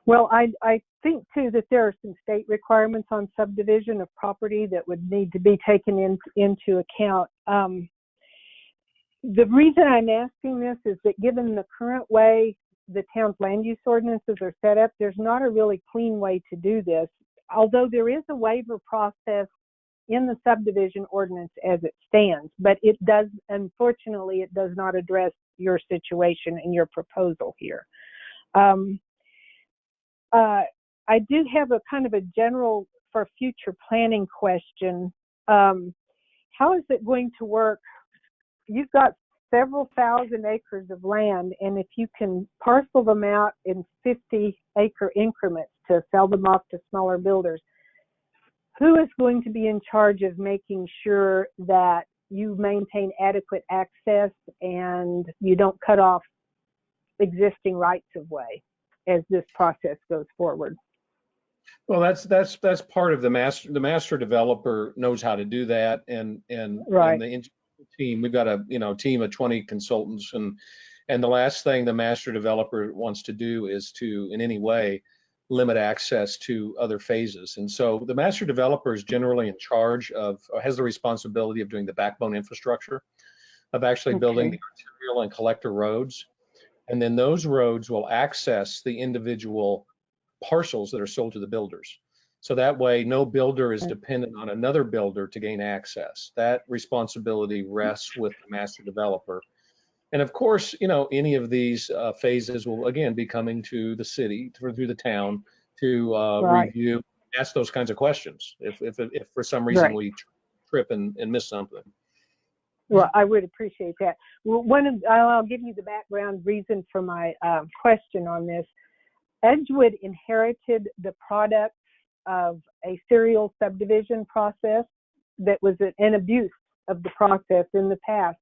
Well, I think too that there are some state requirements on subdivision of property that would need to be taken into account. The reason I'm asking this is that given the current way the town's land use ordinances are set up, there's not a really clean way to do this. Although there is a waiver process in the subdivision ordinance as it stands, but unfortunately, it does not address your situation and your proposal here. I do have a kind of a general for future planning question. How is it going to work? You've got several thousand acres of land, and if you can parcel them out in 50-acre increments to sell them off to smaller builders, who is going to be in charge of making sure that you maintain adequate access and you don't cut off existing rights of way as this process goes forward? Well, that's part of the master developer knows how to do that, and right. And the engineering team, we've got a team of 20 consultants, and the last thing the master developer wants to do is to in any way limit access to other phases. And so the master developer is generally in charge of, or has the responsibility of doing the backbone infrastructure, of actually building the arterial and collector roads. And then those roads will access the individual parcels that are sold to the builders. So that way, no builder is dependent on another builder to gain access. That responsibility rests with the master developer. And of course, any of these phases will again be coming to the city, through the town, to review, ask those kinds of questions. If for some reason we trip and miss something. Well, I would appreciate that. Well, I'll give you the background reason for my question on this. Edgewood inherited the product of a serial subdivision process that was an abuse of the process in the past,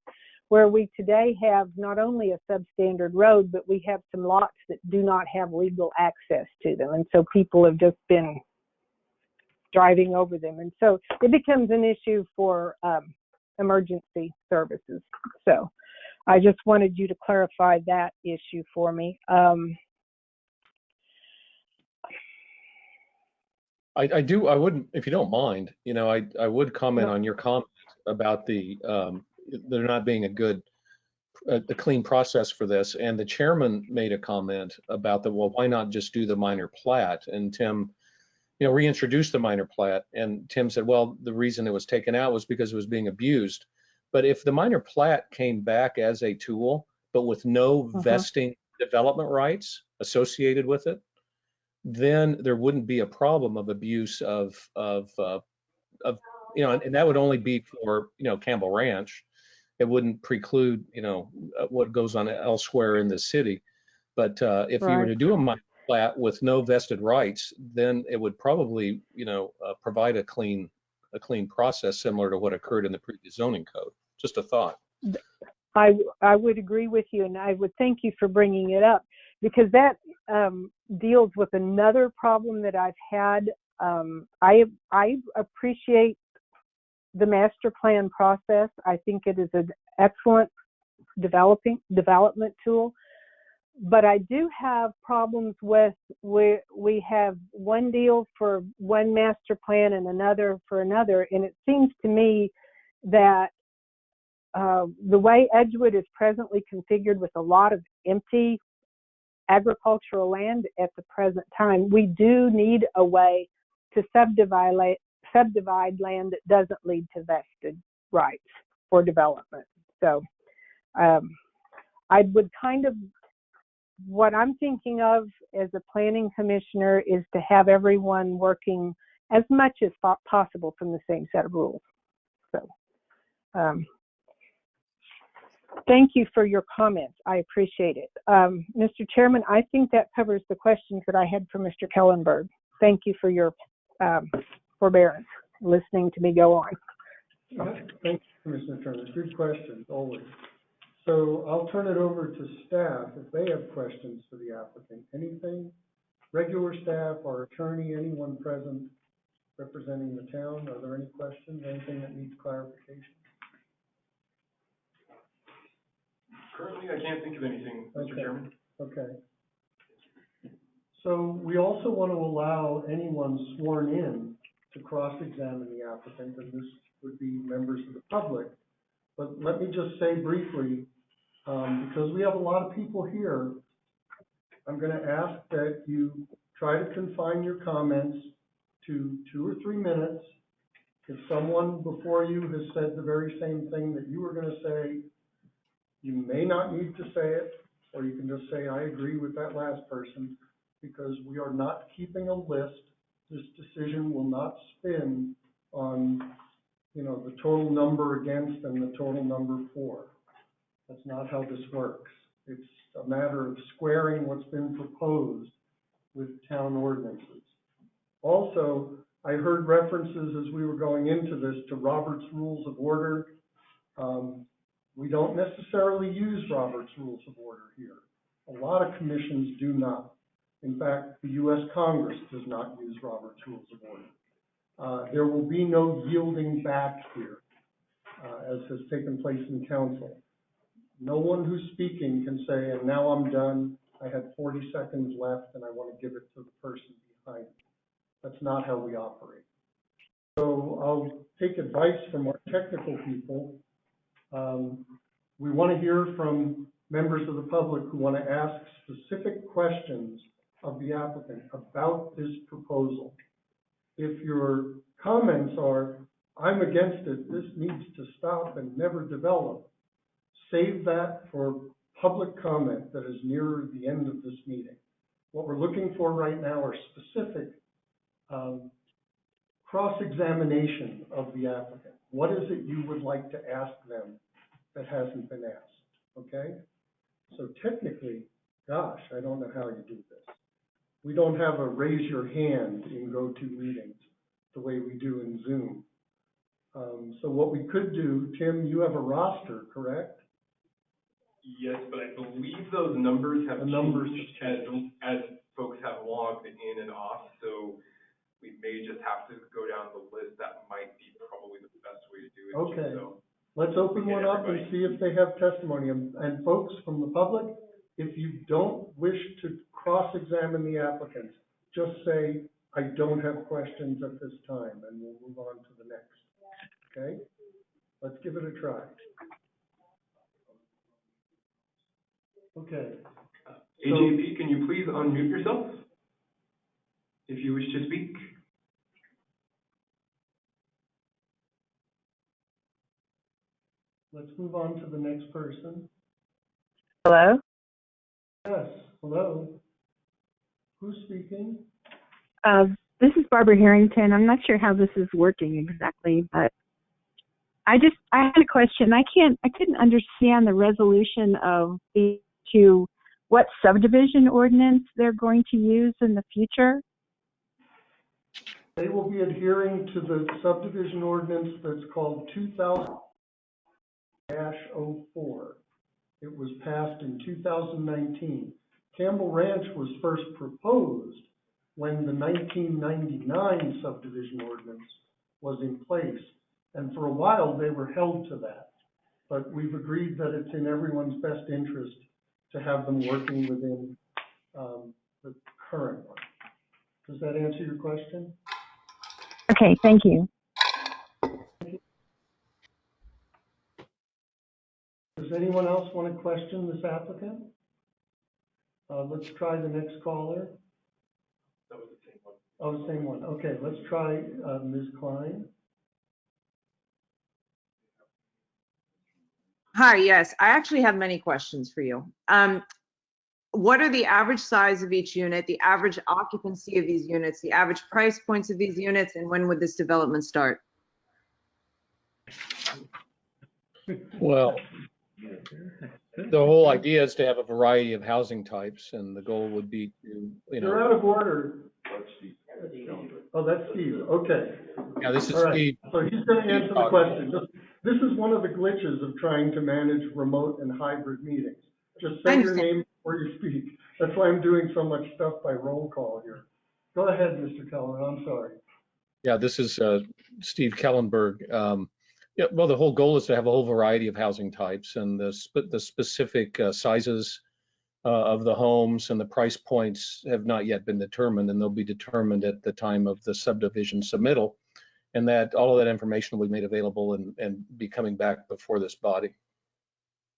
where we today have not only a substandard road, but we have some lots that do not have legal access to them. And so people have just been driving over them. And so it becomes an issue for emergency services. So I just wanted you to clarify that issue for me. I wouldn't, if you don't mind, I would comment on your comment about there not being a clean process for this. And the chairman made a comment about well, why not just do the minor plat? And Tim, reintroduced the minor plat. And Tim said, well, the reason it was taken out was because it was being abused. But if the minor plat came back as a tool, but with no vesting development rights associated with it, then there wouldn't be a problem of abuse of and that would only be for, Campbell Ranch. It wouldn't preclude, what goes on elsewhere in the city. But if you were to do a minor plat with no vested rights, then it would probably, provide a clean process similar to what occurred in the previous zoning code. Just a thought. I would agree with you, and I would thank you for bringing it up, because that deals with another problem that I've had. I appreciate the master plan process. I think it is an excellent development tool, but I do have problems with where we have one deal for one master plan and another for another, and it seems to me that the way Edgewood is presently configured, with a lot of empty agricultural land at the present time, we do need a way to subdivide land that doesn't lead to vested rights for development. So I would what I'm thinking of as a planning commissioner is to have everyone working as much as possible from the same set of rules. So, thank you for your comments. I appreciate it. Mr. Chairman, I think that covers the questions that I had for Mr. Kellenberg. Thank you for your forbearance, listening to me go on. Thank you, Commissioner Turner. Good questions, always. So I'll turn it over to staff if they have questions for the applicant. Anything? Regular staff, our attorney, anyone present representing the town? Are there any questions? Anything that needs clarification? Currently, I can't think of anything, Mr. Chairman. Okay. So we also want to allow anyone sworn in to cross-examine the applicant, and this would be members of the public. But let me just say briefly, because we have a lot of people here, I'm going to ask that you try to confine your comments to 2 or 3 minutes. If someone before you has said the very same thing that you were going to say, you may not need to say it, or you can just say, I agree with that last person, because we are not keeping a list. This decision will not spin on, the total number against and the total number for. That's not how this works. It's a matter of squaring what's been proposed with town ordinances. Also, I heard references as we were going into this to Robert's Rules of Order. We don't necessarily use Robert's Rules of Order here. A lot of commissions do not. In fact, the U.S. Congress does not use Robert's Rules of Order. There will be no yielding back here, as has taken place in council. No one who's speaking can say, and now I'm done, I had 40 seconds left and I want to give it to the person behind me. That's not how we operate. So I'll take advice from our technical people. We want to hear from members of the public who want to ask specific questions of the applicant about this proposal. If your comments are, I'm against it, this needs to stop and never develop, save that for public comment that is nearer the end of this meeting. What we're looking for right now are specific cross-examination of the applicant. What is it you would like to ask them that hasn't been asked, okay? So technically, gosh, I don't know how you do this. We don't have a raise your hand in GoToMeetings the way we do in Zoom. So what we could do, Tim, you have a roster, correct? Yes, but I believe those numbers have changed as folks have logged in and off, so we may just have to go down the list. That might be probably the best way to do it. Okay, so let's open one up and see if they have testimony. And folks from the public, if you don't wish to cross-examine the applicant, just say, I don't have questions at this time, and we'll move on to the next, okay? Let's give it a try. Okay. AJP, can you please unmute yourself if you wish to speak? Let's move on to the next person. Hello? Yes, hello. Who's speaking? This is Barbara Harrington. I'm not sure how this is working exactly, but I had a question. I couldn't understand the resolution of what subdivision ordinance they're going to use in the future. They will be adhering to the subdivision ordinance that's called 2000-04. It was passed in 2019. Campbell Ranch was first proposed when the 1999 subdivision ordinance was in place. And for a while, they were held to that. But we've agreed that it's in everyone's best interest to have them working within the current one. Does that answer your question? Okay, thank you. Does anyone else want to question this applicant? Let's try the next caller. That was the same one. Oh, the same one. Okay, let's try Ms. Klein. Hi, yes, I actually have many questions for you. What are the average size of each unit, the average occupancy of these units, the average price points of these units, and when would this development start? Well, the whole idea is to have a variety of housing types, and the goal would be to, You're out of order. Oh, that's Steve, okay. Yeah, this is All right. Steve. So he's gonna answer the question. This is one of the glitches of trying to manage remote and hybrid meetings. Just say your name before you speak. That's why I'm doing so much stuff by roll call here. Go ahead, Mr. Keller, I'm sorry. Yeah, this is Steve Kellenberg. Yeah, well, the whole goal is to have a whole variety of housing types, and the specific sizes of the homes and the price points have not yet been determined, and they'll be determined at the time of the subdivision submittal, and that all of that information will be made available and be coming back before this body.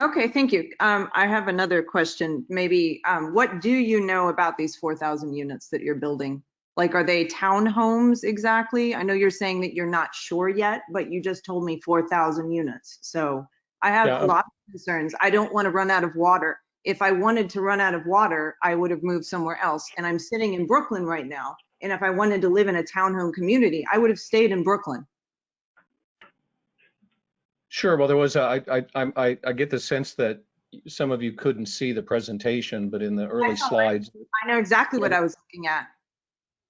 Okay, thank you. I have another question. Maybe what do you know about these 4,000 units that you're building? Like, are they townhomes exactly? I know you're saying that you're not sure yet, but you just told me 4,000 units. So I have a lot of concerns. I don't want to run out of water. If I wanted to run out of water, I would have moved somewhere else. And I'm sitting in Brooklyn right now. And if I wanted to live in a townhome community, I would have stayed in Brooklyn. Sure. Well, there was I get the sense that some of you couldn't see the presentation, but in the early slides. I know exactly what I was looking at.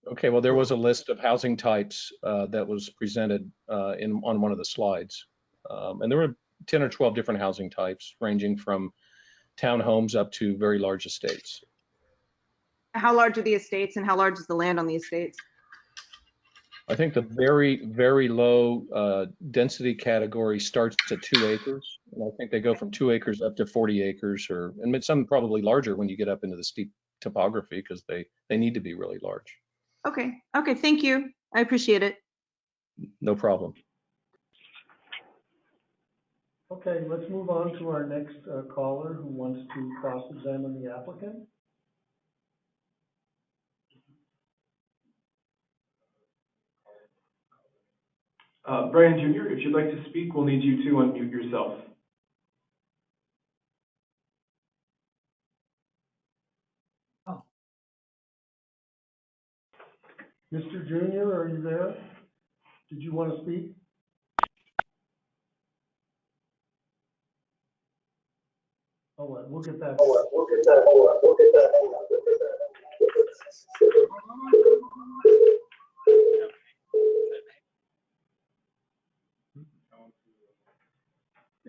Okay, well, there was a list of housing types that was presented on one of the slides. And there were 10 or 12 different housing types, ranging from townhomes up to very large estates. How large are the estates and how large is the land on the estates? I think the very, very low density category starts at 2 acres. And I think they go from 2 acres up to 40 acres, and some probably larger when you get up into the steep topography, because they need to be really large. Okay, thank you. I appreciate it. No problem. Okay, let's move on to our next caller who wants to cross-examine the applicant. Brian Jr., if you'd like to speak, we'll need you to unmute yourself. Oh. Mr. Jr., are you there? Did you want to speak? Oh, what? We'll get that.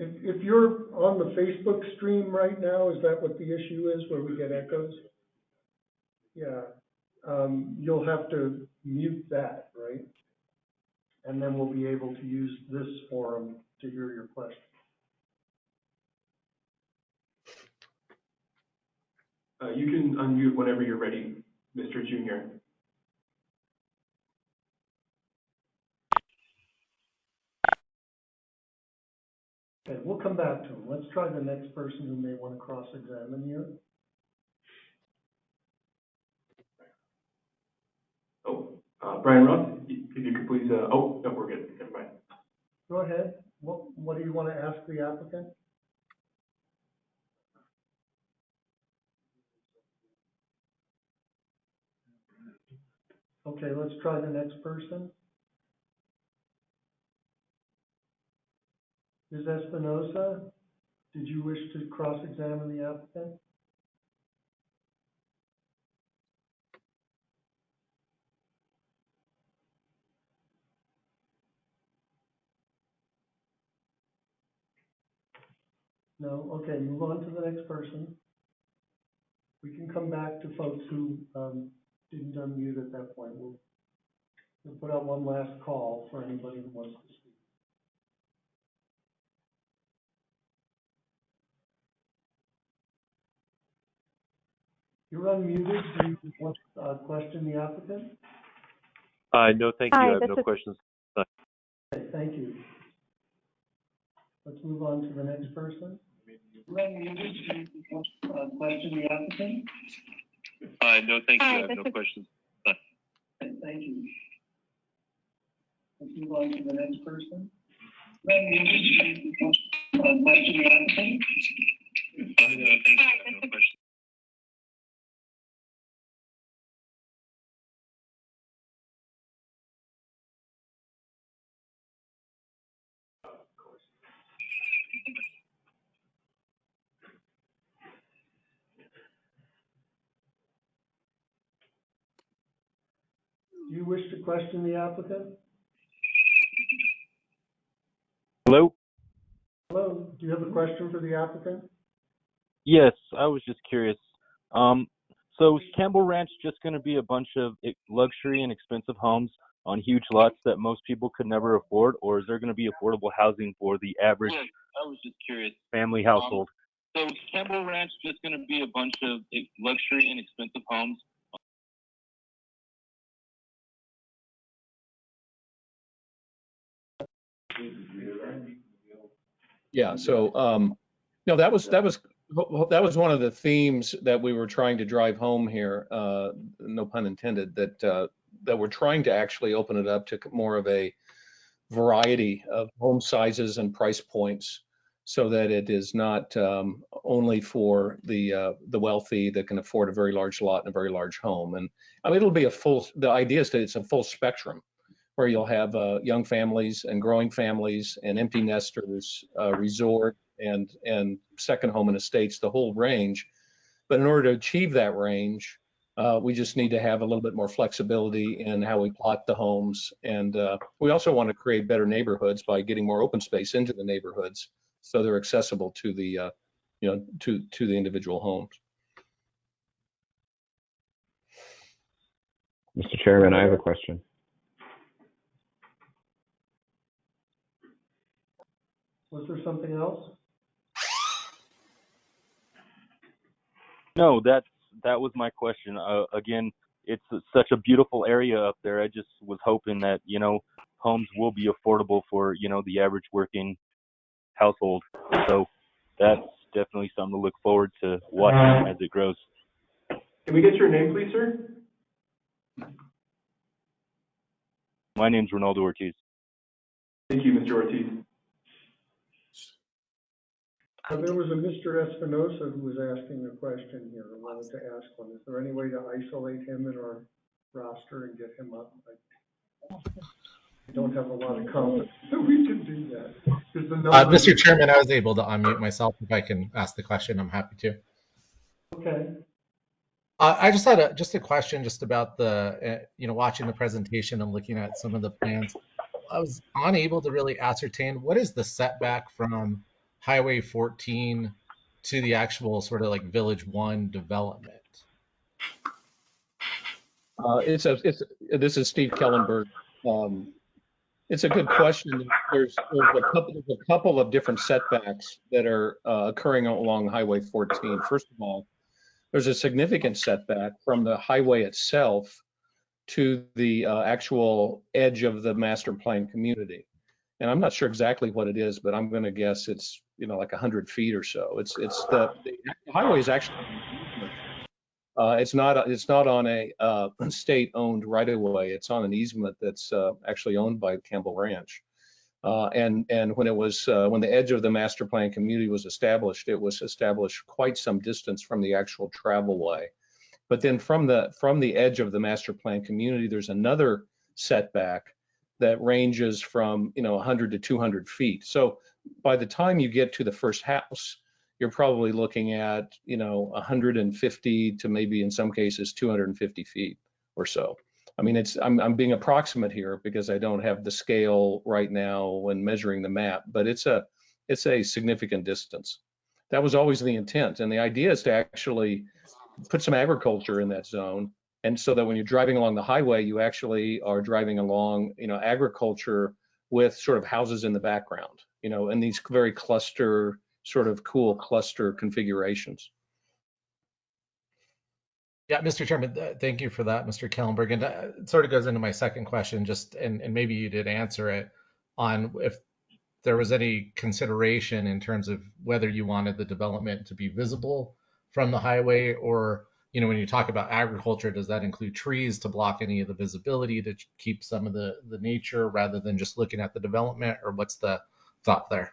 If you're on the Facebook stream right now, is that what the issue is, where we get echoes? Yeah, you'll have to mute that, right? And then we'll be able to use this forum to hear your question. You can unmute whenever you're ready, Mr. Jr. Okay, we'll come back to him. Let's try the next person who may want to cross-examine you. Brian Roth, if you could please, oh, no, we're good, never mind. Go ahead. What do you want to ask the applicant? Okay, let's try the next person. Ms. Espinosa, did you wish to cross-examine the applicant? No? Okay, move on to the next person. We can come back to folks who didn't unmute at that point. We'll put out one last call for anybody who wants to speak. You're unmuted. Do you want to question the applicant? No, thank you. I have no questions. Okay, thank you. Let's move on to the next person. You're unmuted. Do you want to question the applicant? No, thank you. I have no questions. Okay, thank you. Let's move on to the next person. You're unmuted. Do you want to Do you wish to question the applicant? Hello? Hello, do you have a question for the applicant? Yes, I was just curious. So is Campbell Ranch just going to be a bunch of luxury and expensive homes on huge lots that most people could never afford, or is there going to be affordable housing for the average I was just curious. family household? So is Campbell Ranch just going to be a bunch of luxury and expensive homes? Yeah. So, no, that was one of the themes that we were trying to drive home here. No pun intended. That we're trying to actually open it up to more of a variety of home sizes and price points, so that it is not only for the wealthy that can afford a very large lot and a very large home. And I mean, it'll be the idea is that it's a full spectrum, where you'll have young families and growing families and empty nesters, resort and second home and estates, the whole range. But in order to achieve that range, we just need to have a little bit more flexibility in how we plot the homes. And we also want to create better neighborhoods by getting more open space into the neighborhoods, so they're accessible to the, to the individual homes. Mr. Chairman, I have a question. Was there something else? No, that was my question. Again, it's such a beautiful area up there. I just was hoping that, homes will be affordable for, the average working household. So that's definitely something to look forward to watching as it grows. Can we get your name, please, sir? My name's Ronaldo Ortiz. Thank you, Mr. Ortiz. There was a Mr. Espinosa who was asking a question here, or wanted to ask one. Is there any way to isolate him in our roster and get him up? I don't have a lot of confidence that we can do that. Mr. Chairman, I was able to unmute myself. If I can ask the question, I'm happy to. Okay. I just had a question just about the, watching the presentation and looking at some of the plans. I was unable to really ascertain what is the setback from Highway 14 to the actual sort of like Village 1 development. This is Steve Kellenberg. It's a good question. There's a couple of different setbacks that are occurring along Highway 14. First of all, there's a significant setback from the highway itself to the actual edge of the master plan community. And I'm not sure exactly what it is, but I'm going to guess it's like 100 feet or so. It's the highway is actually it's not on a state-owned right-of-way. It's on an easement that's actually owned by Campbell Ranch. And when when the edge of the master plan community was established, it was established quite some distance from the actual travel way. But then from the edge of the master plan community, there's another setback that ranges from 100 to 200 feet. So by the time you get to the first house, you're probably looking at 150 to maybe in some cases 250 feet or so. I mean, I'm being approximate here because I don't have the scale right now when measuring the map, but it's a significant distance. That was always the intent, and the idea is to actually put some agriculture in that zone, and so that when you're driving along the highway, you actually are driving along, agriculture with sort of houses in the background, and these very sort of cool cluster configurations. Yeah, Mr. Chairman, thank you for that, Mr. Kellenberg. And it sort of goes into my second question, and maybe you did answer it, on if there was any consideration in terms of whether you wanted the development to be visible from the highway, or, when you talk about agriculture, does that include trees to block any of the visibility to keep some of the nature rather than just looking at the development, or what's the thought there?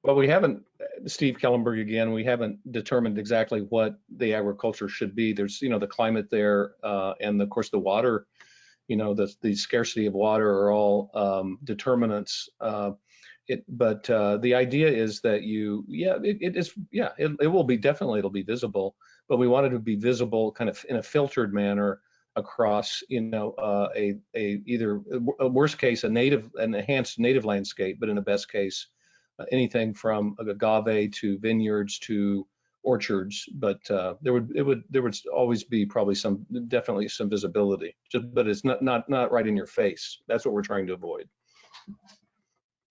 Well, we haven't, Steve Kellenberg again, we haven't determined exactly what the agriculture should be. There's, the climate there, and of course the water, the scarcity of water are all determinants. But the idea is that it'll be visible, but we want it to be visible kind of in a filtered manner across, either a worst case, an enhanced native landscape, but in a best case, anything from agave to vineyards to orchards. But there would always be probably definitely some visibility, but it's not right in your face. That's what we're trying to avoid.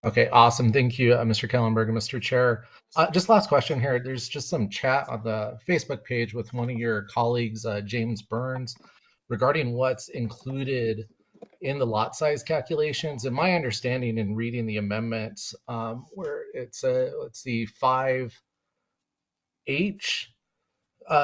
Okay, awesome. Thank you, Mr. Kellenberg and Mr. Chair. Just last question here. There's just some chat on the Facebook page with one of your colleagues, James Burns, regarding what's included in the lot size calculations. And my understanding in reading the amendments, where it's let's see, 5H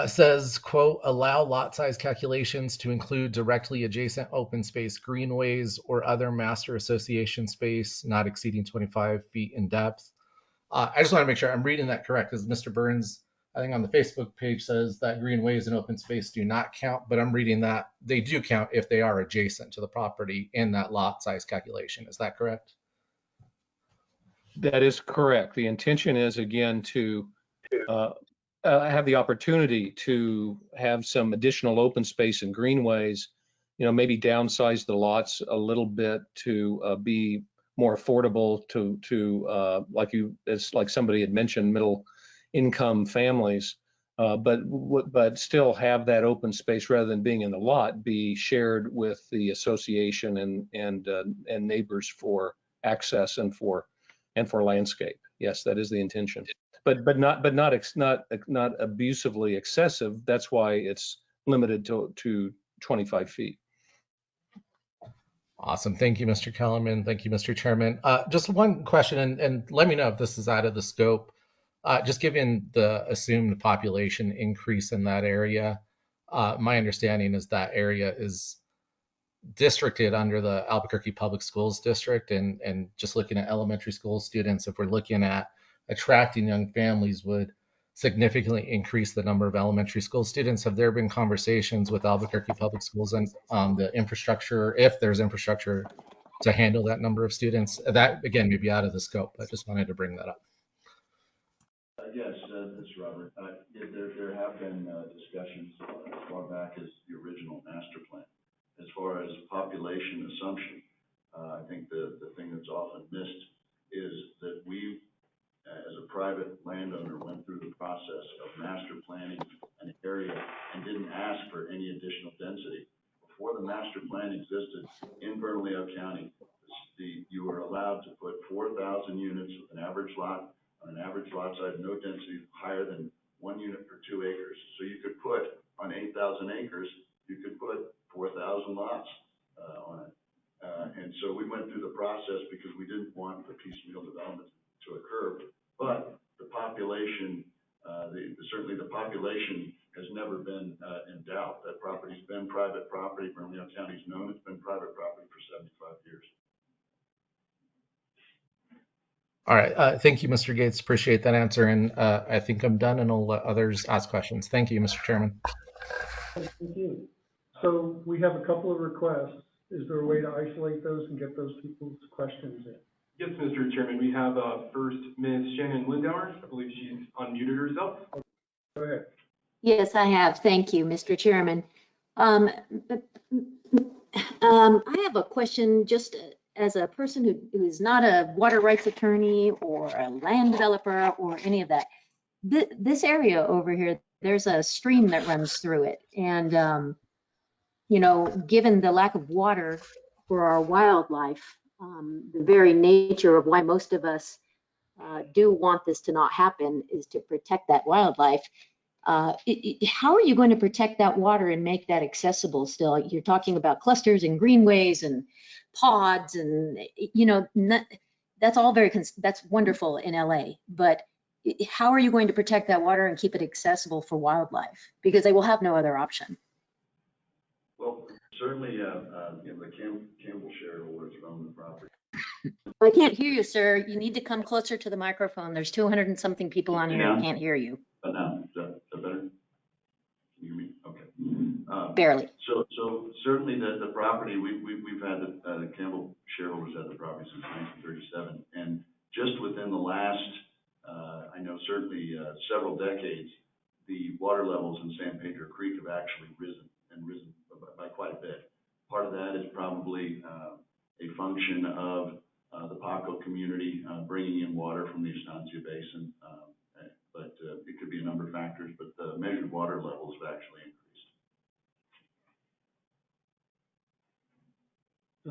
says, quote, allow lot size calculations to include directly adjacent open space greenways or other master association space not exceeding 25 feet in depth. I just want to make sure I'm reading that correct, because Mr. Burns, I think on the Facebook page, says that greenways and open space do not count, but I'm reading that they do count if they are adjacent to the property in that lot size calculation. Is that correct? That is correct. The intention is, again, to have the opportunity to have some additional open space and greenways, maybe downsize the lots a little bit to be more affordable to like somebody had mentioned, middle income families, but still have that open space, rather than being in the lot, be shared with the association and neighbors for access and for landscape. Yes, that is the intention. But not abusively excessive. That's why it's limited to 25 feet. Awesome. Thank you, Mr. Kellerman. Thank you, Mr. Chairman. Just one question, and let me know if this is out of the scope. Just given the assumed population increase in that area, my understanding is that area is districted under the Albuquerque Public Schools District, and just looking at elementary school students, if we're looking at attracting young families, would significantly increase the number of elementary school students. Have there been conversations with Albuquerque Public Schools and the infrastructure, if there's infrastructure to handle that number of students? That, again, may be out of the scope. I just wanted to bring that up. Yes, this is Robert. There have been discussions as far back as the original master plan. As far as population assumption, I think the thing that's often missed is that we, as a private landowner, went through the process of master planning an area and didn't ask for any additional density. Before the master plan existed in Bernalillo County, you were allowed to put 4,000 units with an average lot, on an average lot size, no density higher than 1 unit per 2 acres. So you could put, on 8,000 acres, you could put 4,000 lots on it. And so we went through the process because we didn't want the piecemeal development to occur. But the population, certainly the population has never been in doubt. That property's been private property. Bernalillo County's known it's been private property for 75 years. All right. Thank you, Mr. Gates. Appreciate that answer. And I think I'm done, and I'll let others ask questions. Thank you, Mr. Chairman. Thank you. So we have a couple of requests. Is there a way to isolate those and get those people's questions in? Yes, Mr. Chairman, we have first Ms. Shannon Lindauer. I believe she's unmuted herself. Go ahead. Yes, I have. Thank you, Mr. Chairman. I have a question, just as a person who's not a water rights attorney or a land developer or any of that. This area over here, there's a stream that runs through it. And, given the lack of water for our wildlife, the very nature of why most of us do want this to not happen is to protect that wildlife. How are you going to protect that water and make that accessible still? You're talking about clusters and greenways and pods and, that's all that's wonderful in LA, but how are you going to protect that water and keep it accessible for wildlife? Because they will have no other option. Well, certainly, the Campbell shareholders own the property. I can't hear you, sir. You need to come closer to the microphone. There's 200 and something people on here. I can't hear you. But now, is that better? Can you hear me? Okay. Barely. So certainly the property, we've had the Campbell shareholders had the property since 1937. And just within the last, I know certainly several decades, the water levels in San Pedro Creek have actually risen by quite a bit. Part of that is probably a function of the Paco community bringing in water from the Estancia Basin, but it could be a number of factors, but the measured water levels have actually increased.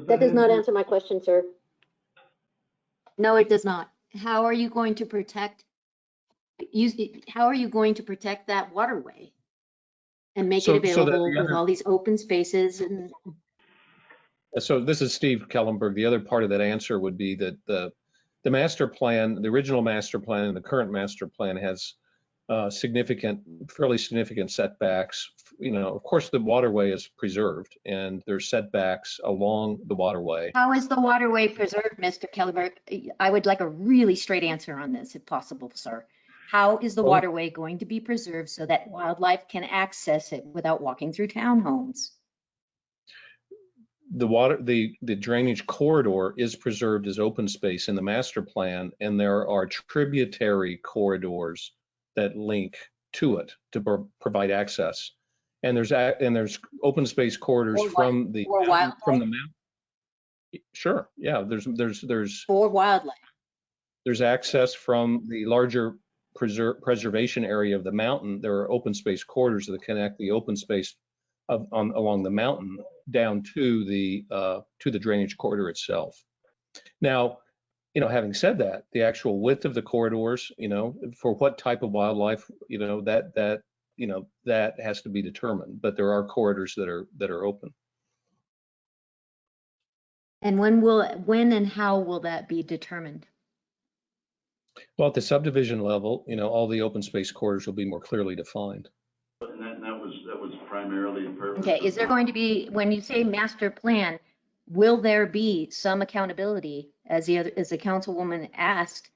That does not answer my question, sir. No, it does not. How are you going to protect that waterway and make it available with all these open spaces? And so this is Steve Kellenberg. The other part of that answer would be that the master plan, the original master plan and the current master plan has fairly significant setbacks. You know, of course, the waterway is preserved and there's setbacks along the waterway. how is the waterway preserved, Mr. Kellenberg? I would like a really straight answer on this, if possible, sir. How is the waterway going to be preserved so that wildlife can access it without walking through townhomes? The drainage corridor is preserved as open space in the master plan, and there are tributary corridors that link to it to provide access. And there's open space corridors from the mountain. Sure, yeah. There's for wildlife. There's access from the larger preservation area of the mountain. There are open space corridors that connect the open space along the mountain down to the drainage corridor itself. Now, you know, having said that, the actual width of the corridors, you know, for what type of wildlife, you know, that has to be determined. But there are corridors that are open. And when and how will that be determined? Well, at the subdivision level, you know, all the open space corridors will be more clearly defined. And that was primarily the purpose. Okay, is there going to be, when you say master plan, will there be some accountability, as the councilwoman asked?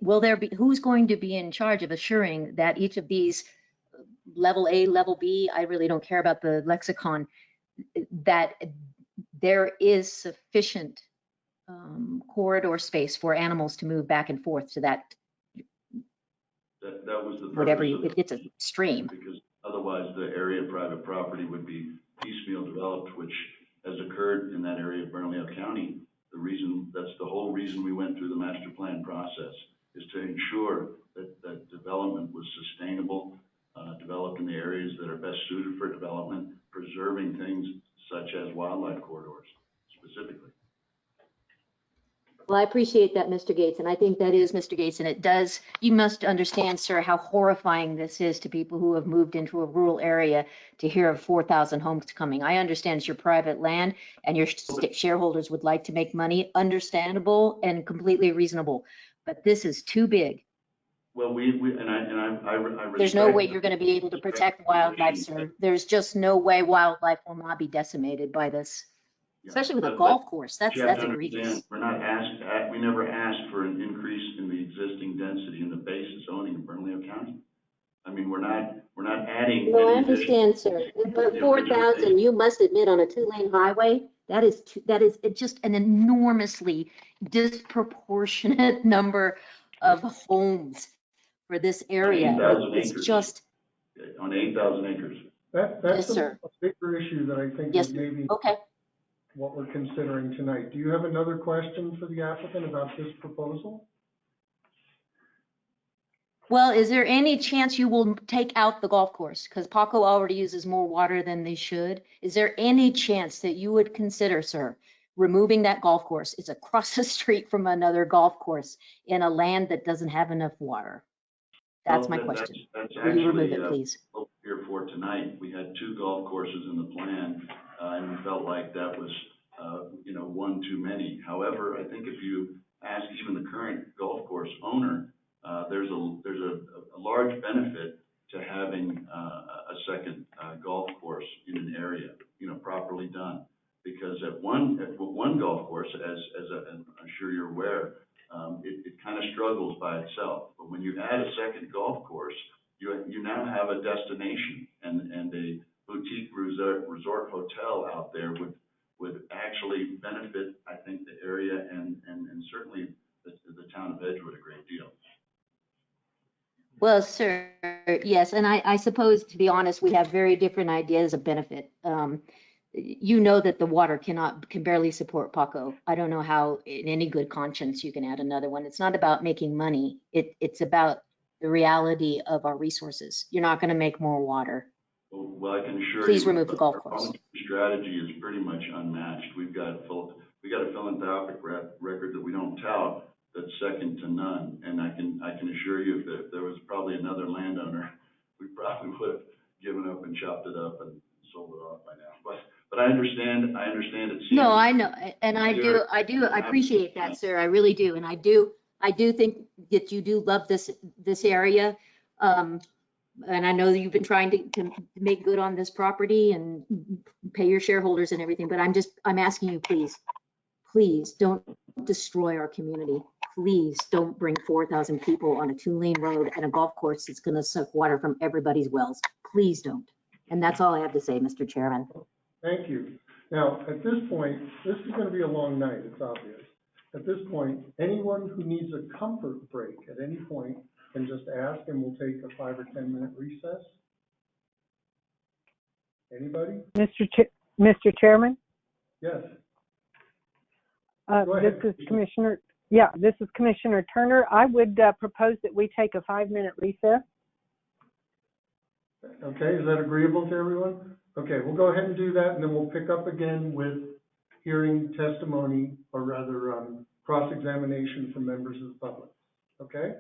Will there be, who's going to be in charge of assuring that each of these level A, level B, I really don't care about the lexicon, that there is sufficient corridor space for animals to move back and forth to that was the purpose whatever if it's a stream? Because otherwise the area of private property would be piecemeal developed, which has occurred in that area of Bernalillo County. That's the whole reason we went through the master plan process, is to ensure that development was sustainable, developed in the areas that are best suited for development, preserving things such as wildlife corridors specifically. Well, I appreciate that, Mr. Gates, and I think that is Mr. Gates, and it does, you must understand, sir, how horrifying this is to people who have moved into a rural area to hear of 4,000 homes coming. I understand it's your private land and your shareholders would like to make money, understandable and completely reasonable, but this is too big. Well, I there's no way you're going to be able to protect wildlife, sir. There's just no way wildlife will not be decimated by this. Especially with a golf course, that's egregious. We never asked for an increase in the existing density in the basis zoning in Bernalillo County. I mean, we're not adding. No, I understand, sir. But 4,000, you must admit, on a 2-lane highway, that is just an enormously disproportionate number of homes for this area. It's just on 8,000 acres. That's a bigger issue that I think is maybe okay. What we're considering tonight. Do you have another question for the applicant about this proposal? Well, is there any chance you will take out the golf course? Because Paco already uses more water than they should. Is there any chance that you would consider, sir, removing that golf course? It's across the street from another golf course in a land that doesn't have enough water. That's my question. That's Will you remove it, please? Here for tonight, we had 2 golf courses in the plan, and we felt like that was, one too many. However, I think if you ask even the current golf course owner, there's a large benefit to having a second golf course in an area, properly done. Because at one golf course, as sure you're aware, it kind of struggles by itself. But when you add a second golf course, you now have a destination, and a boutique resort hotel out there would actually benefit, I think, the area and certainly the town of Edgewood a great deal. Well, sir, yes, and I suppose, to be honest, we have very different ideas of benefit. You know that the water can barely support Paco. I don't know how, in any good conscience, you can add another one. It's not about making money. It's about the reality of our resources. You're not going to make more water. Well, I can assure you. Please remove the golf course. Our strategy is pretty much unmatched. We've got a philanthropic record that we don't tout, that's second to none. And I can assure you, if there was probably another landowner, we probably would have given up and chopped it up and sold it off by now. But I understand it. No, I know, and I appreciate that, sir. I really do, and I do think that you do love this area. And I know that you've been trying to make good on this property and pay your shareholders and everything, but I'm asking you, please don't destroy our community. Please don't bring 4,000 people on a 2-lane road and a golf course that's going to suck water from everybody's wells. Please don't. And that's all I have to say, Mr. Chairman. Thank you. Now, at this point, this is going to be a long night, it's obvious. At this point, anyone who needs a comfort break at any point can just ask, and we'll take a 5 or 10 minute recess. Anybody? Mr. Chairman? Yes. This is Commissioner Turner. I would propose that we take a 5-minute recess. Okay, is that agreeable to everyone? Okay, we'll go ahead and do that, and then we'll pick up again with hearing testimony, or rather cross-examination from members of the public. Okay?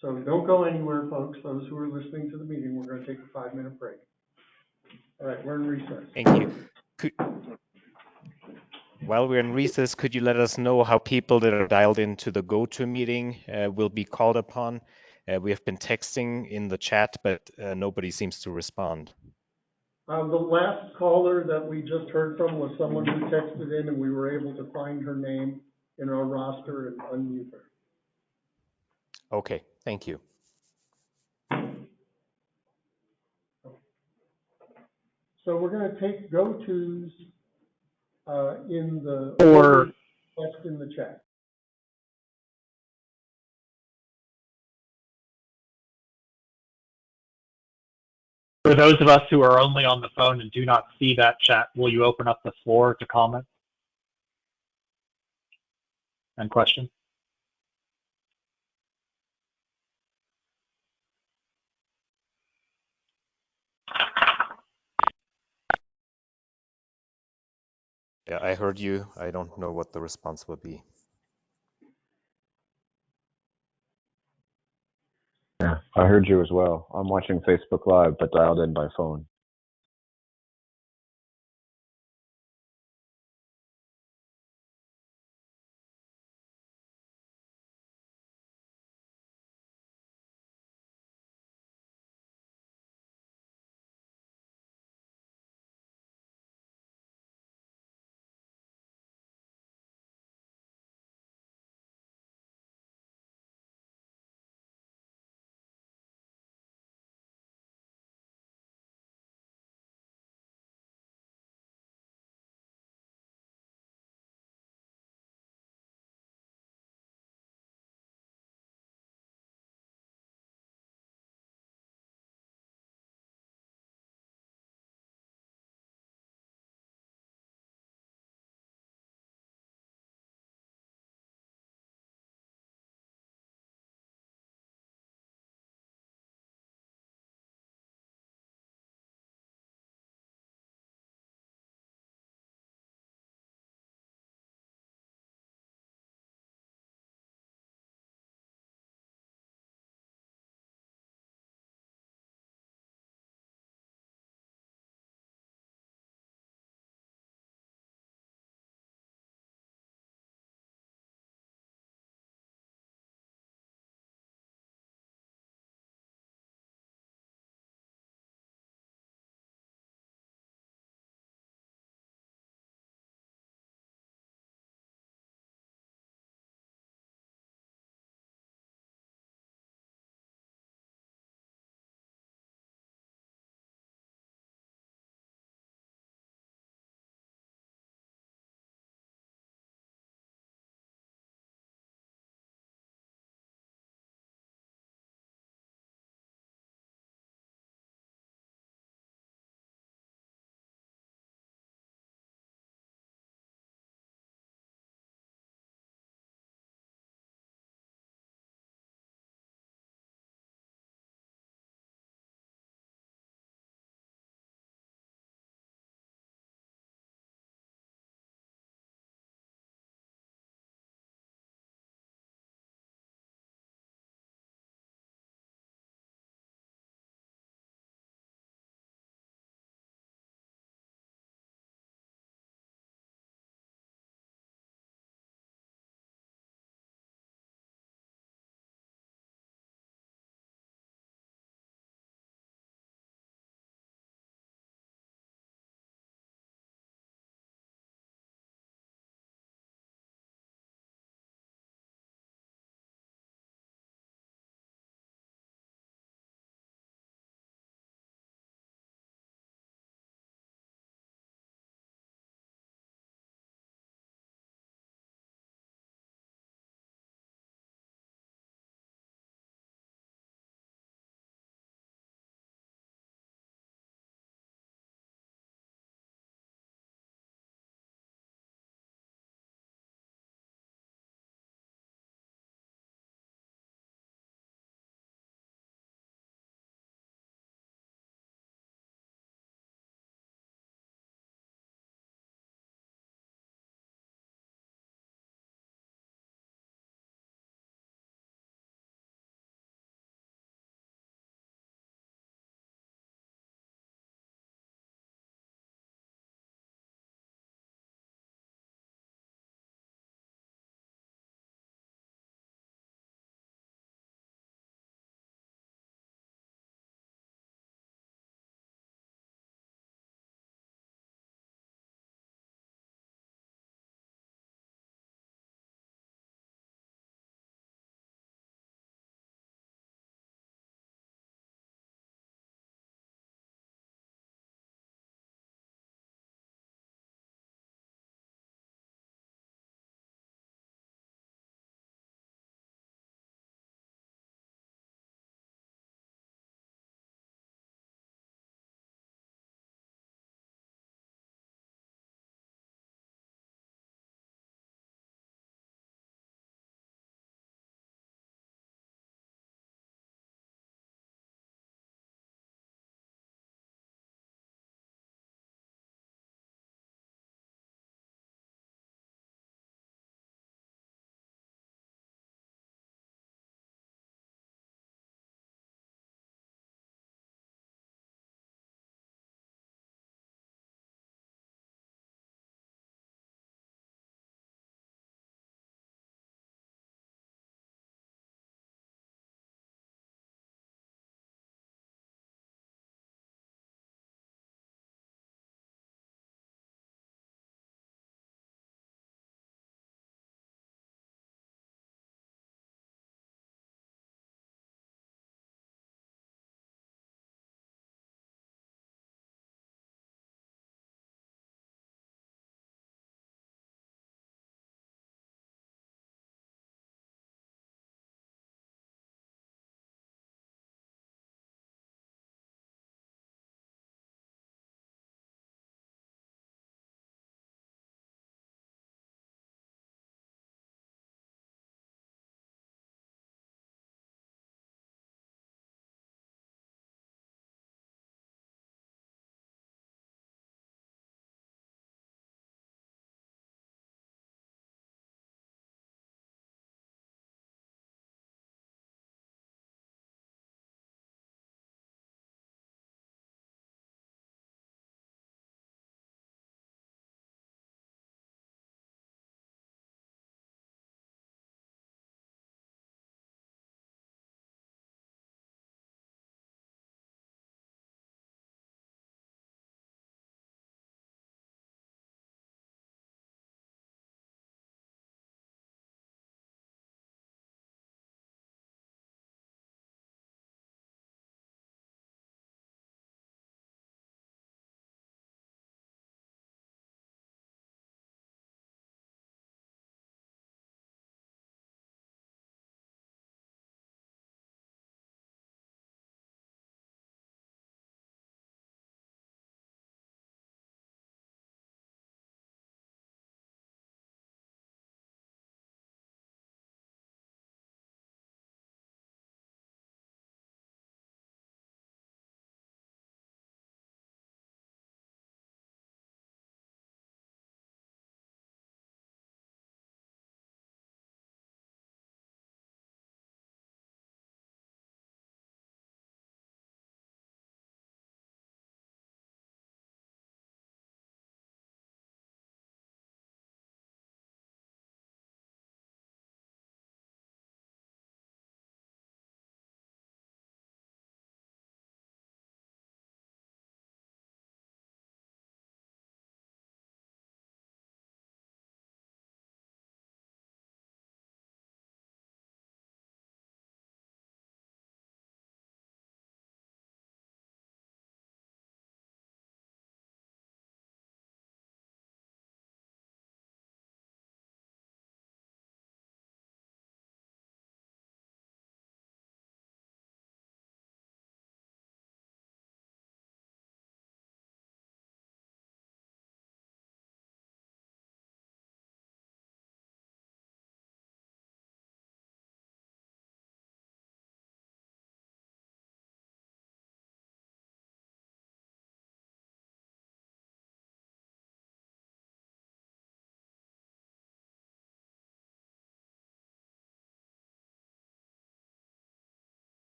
So don't go anywhere, folks. Those who are listening to the meeting, we're going to take a 5-minute break. All right, we're in recess. Thank you. While we're in recess, could you let us know how people that are dialed into the go-to meeting will be called upon? We have been texting in the chat, but nobody seems to respond. The last caller that we just heard from was someone who texted in, and we were able to find her name in our roster and unmute her. Okay, thank you. So we're going to take go-tos in the text in the chat. For those of us who are only on the phone and do not see that chat, will you open up the floor to comment and question? Yeah, I heard you. I don't know what the response would be. Yeah, I heard you as well. I'm watching Facebook Live, but dialed in by phone.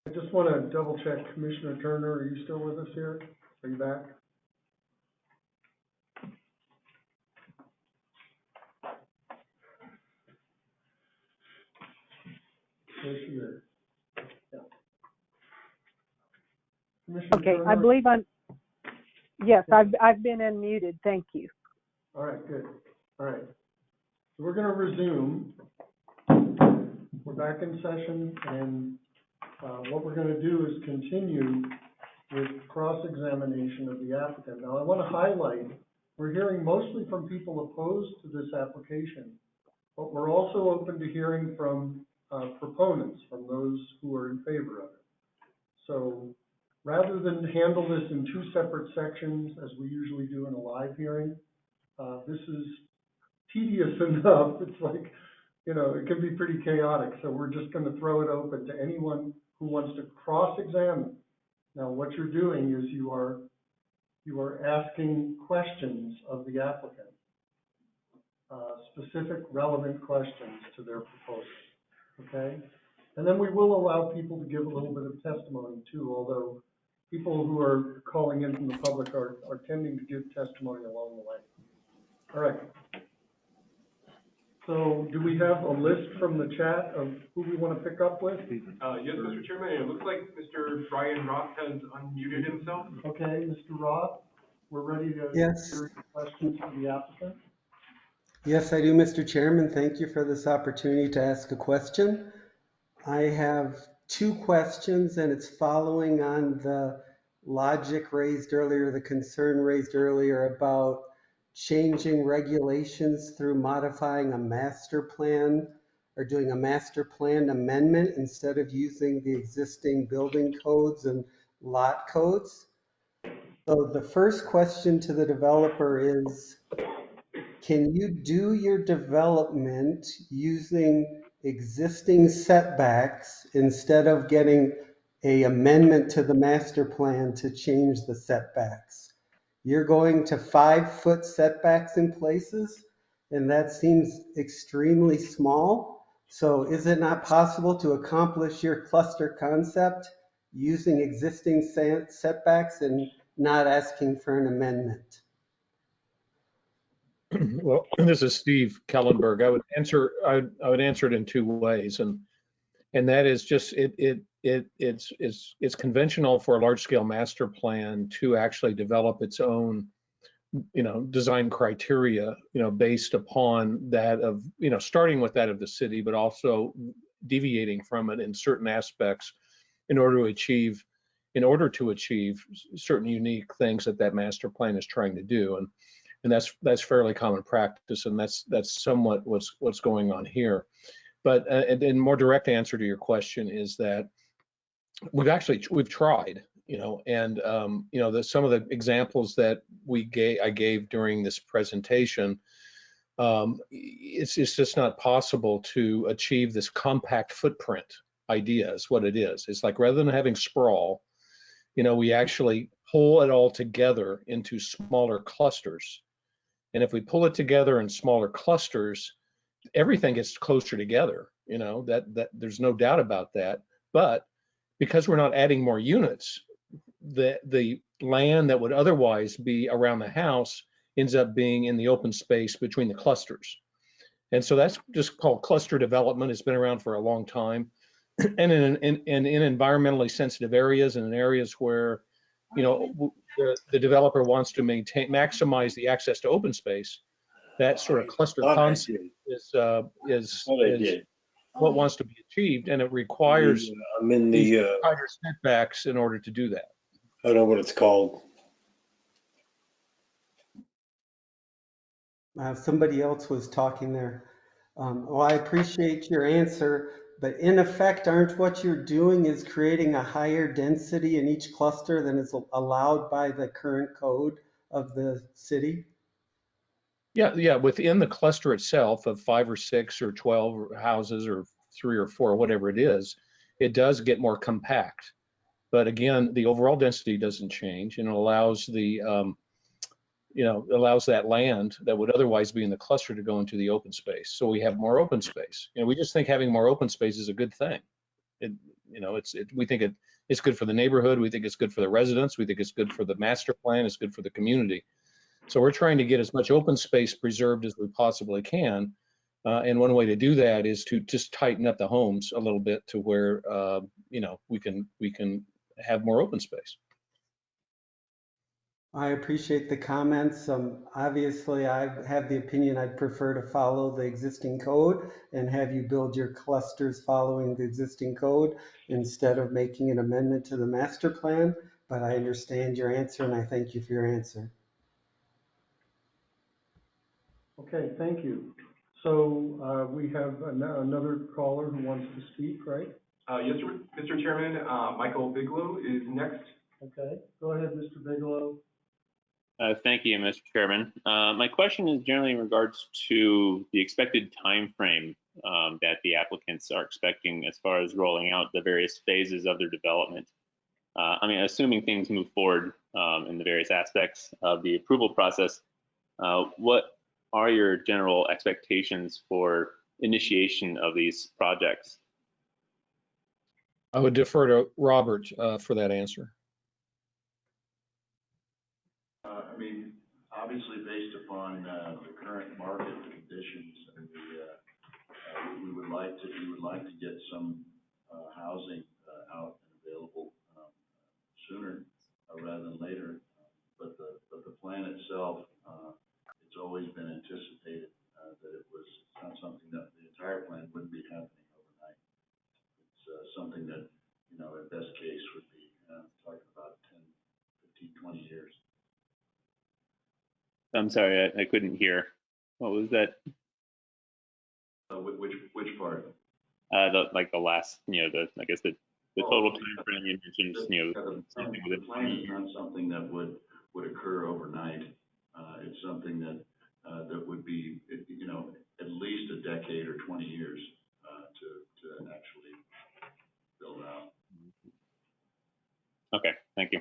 I just want to double check, Commissioner Turner, are you still with us here? Are you back? There she is. Yeah. Commissioner Okay, Turner? I believe yes, I've been unmuted. Thank you. All right, good. All right. So we're going to resume. We're back in session, and what we're going to do is continue with cross-examination of the applicant. Now, I want to highlight, we're hearing mostly from people opposed to this application, but we're also open to hearing from proponents, from those who are in favor of it. So rather than handle this in two separate sections, as we usually do in a live hearing, this is tedious enough. It's like, you know, it can be pretty chaotic. So we're just going to throw it open to anyone who wants to cross-examine. Now, what you're doing is you are asking questions of the applicant, specific relevant questions to their proposal, okay? And then we will allow people to give a little bit of testimony too, although people who are calling in from the public are tending to give testimony along the way. All right. So do we have a list from the chat of who we want to pick up with? Yes, Mr. Chairman, it looks like Mr. Brian Roth has unmuted himself. Okay, Mr. Roth, we're ready to Yes. hear your questions for the applicant. Yes, I do, Mr. Chairman. Thank you for this opportunity to ask a question. I have two questions, and it's following on the logic raised earlier, the concern raised earlier about changing regulations through modifying a master plan or doing a master plan amendment instead of using the existing building codes and lot codes. So the first question to the developer is, can you do your development using existing setbacks instead of getting an amendment to the master plan to change the setbacks? You're going to 5-foot setbacks in places, and that seems extremely small. So is it not possible to accomplish your cluster concept using existing setbacks and not asking for an amendment? Well, this is Steve Kellenberg. I would answer it in two ways, and that is just it's conventional for a large scale master plan to actually develop its own, you know, design criteria, you know, based upon that of, you know, starting with that of the city, but also deviating from it in certain aspects in order to achieve certain unique things that master plan is trying to do. And that's fairly common practice, and that's somewhat what's going on here. But a more direct answer to your question is that we've tried, you know, and you know, some of the examples that I gave during this presentation, it's just not possible to achieve this compact footprint idea. Is what it is. It's like, rather than having sprawl, you know, we actually pull it all together into smaller clusters. And if we pull it together in smaller clusters, everything gets closer together, you know, that there's no doubt about that. But because we're not adding more units, the land that would otherwise be around the house ends up being in the open space between the clusters. And so that's just called cluster development. It's been around for a long time. And in environmentally sensitive areas and in areas where, you know, the developer wants to maximize the access to open space, that sort of cluster concept is what wants to be achieved, and it requires tighter setbacks in order to do that. I don't know what it's called. Somebody else was talking there. Well, I appreciate your answer, but in effect, aren't what you're doing is creating a higher density in each cluster than is allowed by the current code of the city? Yeah, within the cluster itself of 5 or 6 or 12 houses or 3 or 4, whatever it is, it does get more compact. But again, the overall density doesn't change, and it allows allows that land that would otherwise be in the cluster to go into the open space. So we have more open space. And we just think having more open space is a good thing. we think it's good for the neighborhood. We think it's good for the residents. We think it's good for the master plan. It's good for the community. So we're trying to get as much open space preserved as we possibly can. And one way to do that is to just tighten up the homes a little bit to where, we can have more open space. I appreciate the comments. Obviously, I have the opinion I'd prefer to follow the existing code and have you build your clusters following the existing code instead of making an amendment to the master plan. But I understand your answer and I thank you for your answer. Okay, thank you. So we have another caller who wants to speak, right? Yes, Mr. Chairman, Michael Bigelow is next. Okay, go ahead, Mr. Bigelow. Thank you, Mr. Chairman. My question is generally in regards to the expected time frame that the applicants are expecting as far as rolling out the various phases of their development. Assuming things move forward in the various aspects of the approval process, what are your general expectations for initiation of these projects? I would defer to Robert for that answer. Obviously based upon the current market conditions, and we would like to get some housing out and available sooner rather than later. But the plan itself, it's always been anticipated that it was not something that the entire plan wouldn't be happening overnight. It's something that, at best case would be talking about 10, 15, 20 years. I'm sorry, I couldn't hear. What was that? Which part? The last, I guess the total time frame you mentioned, something the plan is not something that would occur overnight. It's something that would be, at least a decade or 20 years to actually build out. Okay, thank you.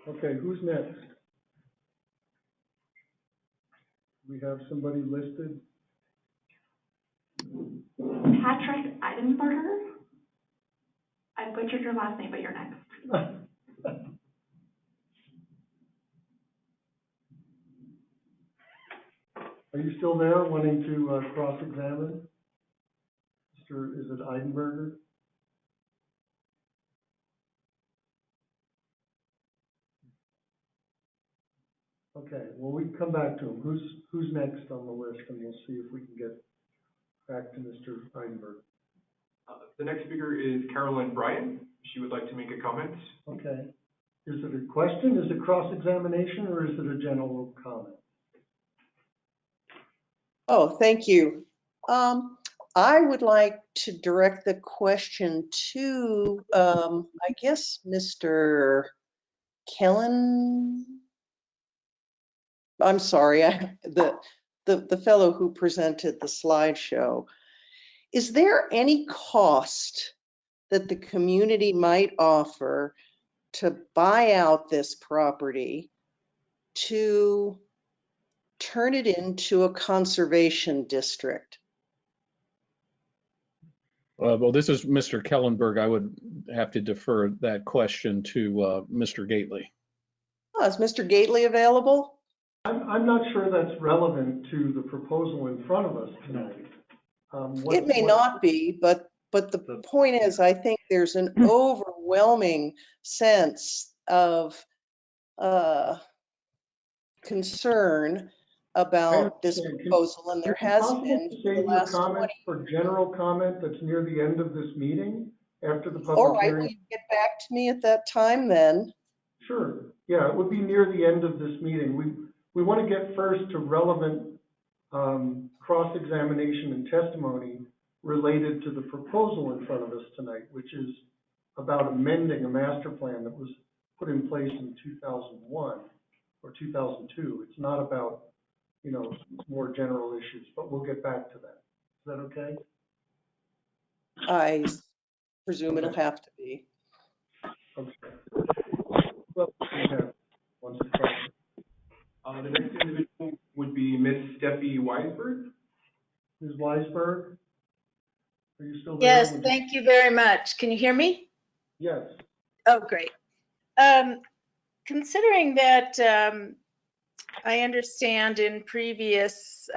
Okay, who's next? We have somebody listed. Patrick Eidenberger. I butchered your last name, but you're next. Are you still there wanting to cross-examine? Is it Eidenberger? Okay, well, we can come back to him. Who's next on the list, and we'll see if we can get back to Mr. Eidenberg. The next speaker is Carolyn Bryan. She would like to make a comment. Okay. Is it a question? Is it cross-examination, or is it a general comment? Oh, thank you. I would like to direct the question to, I guess, Mr. Kellen. I'm sorry, the fellow who presented the slideshow. Is there any cost that the community might offer to buy out this property to turn it into a conservation district? Well, this is Mr. Kellenberg. I would have to defer that question to Mr. Gately. Oh, is Mr. Gately available? I'm not sure that's relevant to the proposal in front of us tonight. It may not be, but the point is, I think there's an overwhelming sense of concern about this proposal, and there has been for the last 20. For general comment that's near the end of this meeting, after the public All right, hearing. will you get back to me at that time then? Sure. Yeah, it would be near the end of this meeting. We want to get first to relevant cross-examination and testimony related to the proposal in front of us tonight, which is about amending a master plan that was put in place in 2001 or 2002. It's not about, more general issues, but we'll get back to that. Is that okay? I presume it'll have to be. Okay. Well, we have one question. The next individual would be Ms. Steffi Weisberg. Ms. Weisberg? Are you still there? Yes, thank you very much. Can you hear me? Yes. Oh, great. Considering that I understand in previous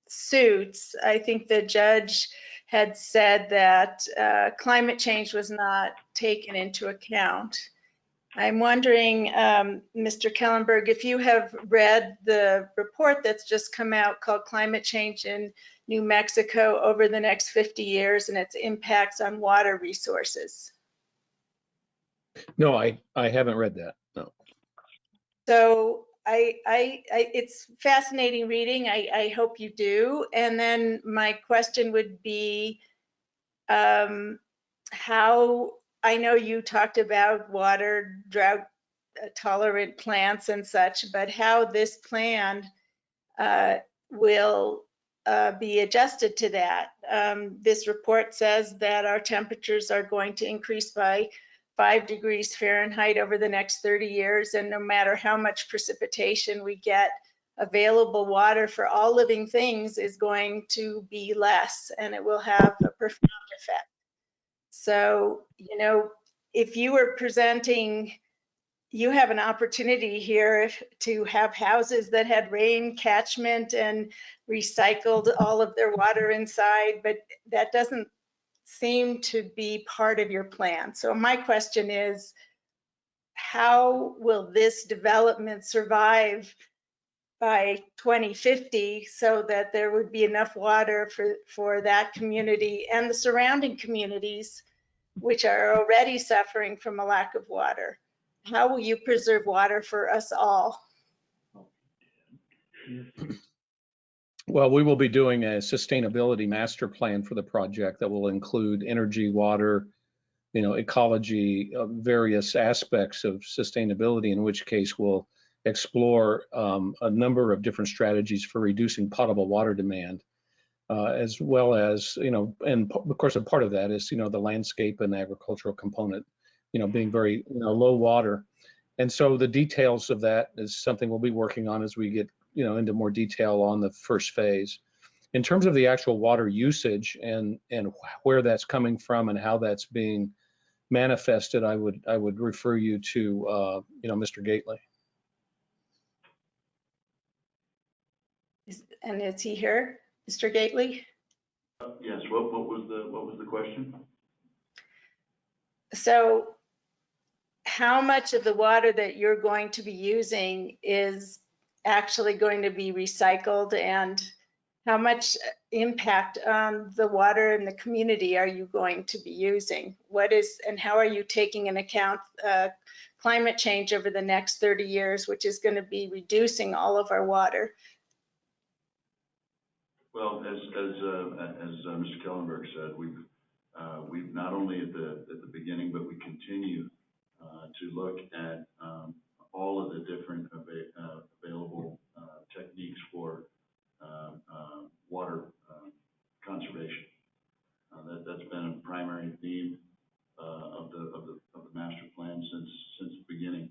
suits, I think the judge had said that climate change was not taken into account. I'm wondering, Mr. Kellenberg, if you have read the report that's just come out called Climate Change in New Mexico over the next 50 years and its impacts on water resources. No, I haven't read that. No. So it's fascinating reading. I hope you do. And then my question would be, how, I know you talked about water drought tolerant plants and such, but how this plan will be adjusted to that. This report says that our temperatures are going to increase by 5 degrees Fahrenheit over the next 30 years, and no matter how much precipitation we get, available water for all living things is going to be less, and it will have a profound effect. So, you know, if you were presenting, you have an opportunity here to have houses that had rain catchment and recycled all of their water inside, but that doesn't seem to be part of your plan. So my question is, how will this development survive by 2050 so that there would be enough water for that community and the surrounding communities, which are already suffering from a lack of water? How will you preserve water for us all? Well, we will be doing a sustainability master plan for the project that will include energy, water, ecology, various aspects of sustainability, in which case we'll explore a number of different strategies for reducing potable water demand, as well as, and of course, a part of that is, the landscape and agricultural component, being very, low water. And so the details of that is something we'll be working on as we get, into more detail on the first phase. In terms of the actual water usage and where that's coming from and how that's being manifested, I would refer you to Mr. Gately. And is he here, Mr. Gately? Yes. What was the question? So, how much of the water that you're going to be using is actually going to be recycled, and how much impact on the water in the community are you going to be using? And how are you taking into account climate change over the next 30 years, which is going to be reducing all of our water? Well, as Mr. Kellenberg said, we've not only at the beginning, but we continue to look at all of the different available techniques for water conservation. That's been a primary theme of the master plan since the beginning.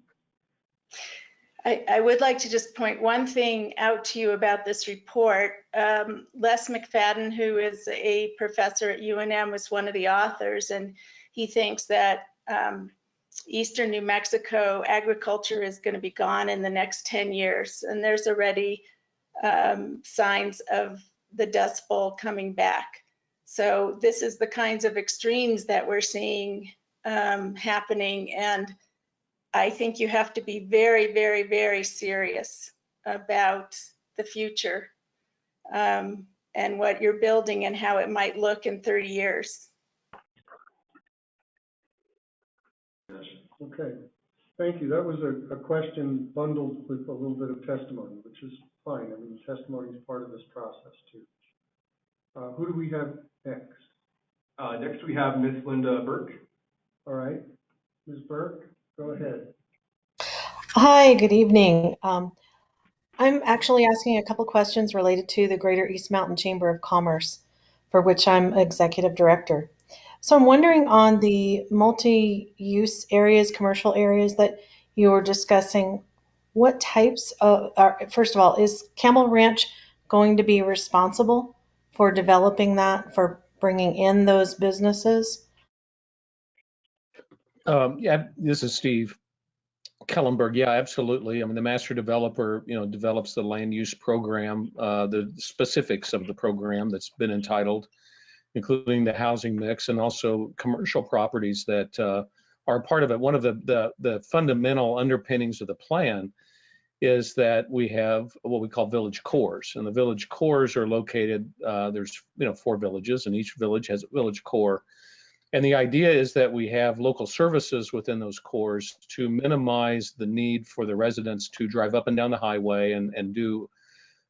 I would like to just point one thing out to you about this report. Les McFadden, who is a professor at UNM, was one of the authors, and he thinks that Eastern New Mexico agriculture is going to be gone in the next 10 years. And there's already signs of the Dust Bowl coming back. So this is the kinds of extremes that we're seeing happening. And I think you have to be very, very, very serious about the future and what you're building and how it might look in 30 years. Yes. Okay, thank you. That was a question bundled with a little bit of testimony, which is fine. I mean, testimony is part of this process too. Who do we have next? Next we have Miss Linda Burke. All right, Ms. Burke, go ahead. Hi, good evening. I'm actually asking a couple questions related to the Greater East Mountain Chamber of Commerce, for which I'm executive director. So I'm wondering on the multi-use areas, commercial areas that you were discussing, what types of, first of all, is Campbell Ranch going to be responsible for developing that, for bringing in those businesses? Yeah, this is Steve Kellenberg. Yeah, absolutely. I mean, the master developer, develops the land use program, the specifics of the program that's been entitled, including the housing mix and also commercial properties that are part of it. One of the fundamental underpinnings of the plan is that we have what we call village cores, and the village cores are located. There's 4 villages, and each village has a village core. And the idea is that we have local services within those cores to minimize the need for the residents to drive up and down the highway and do,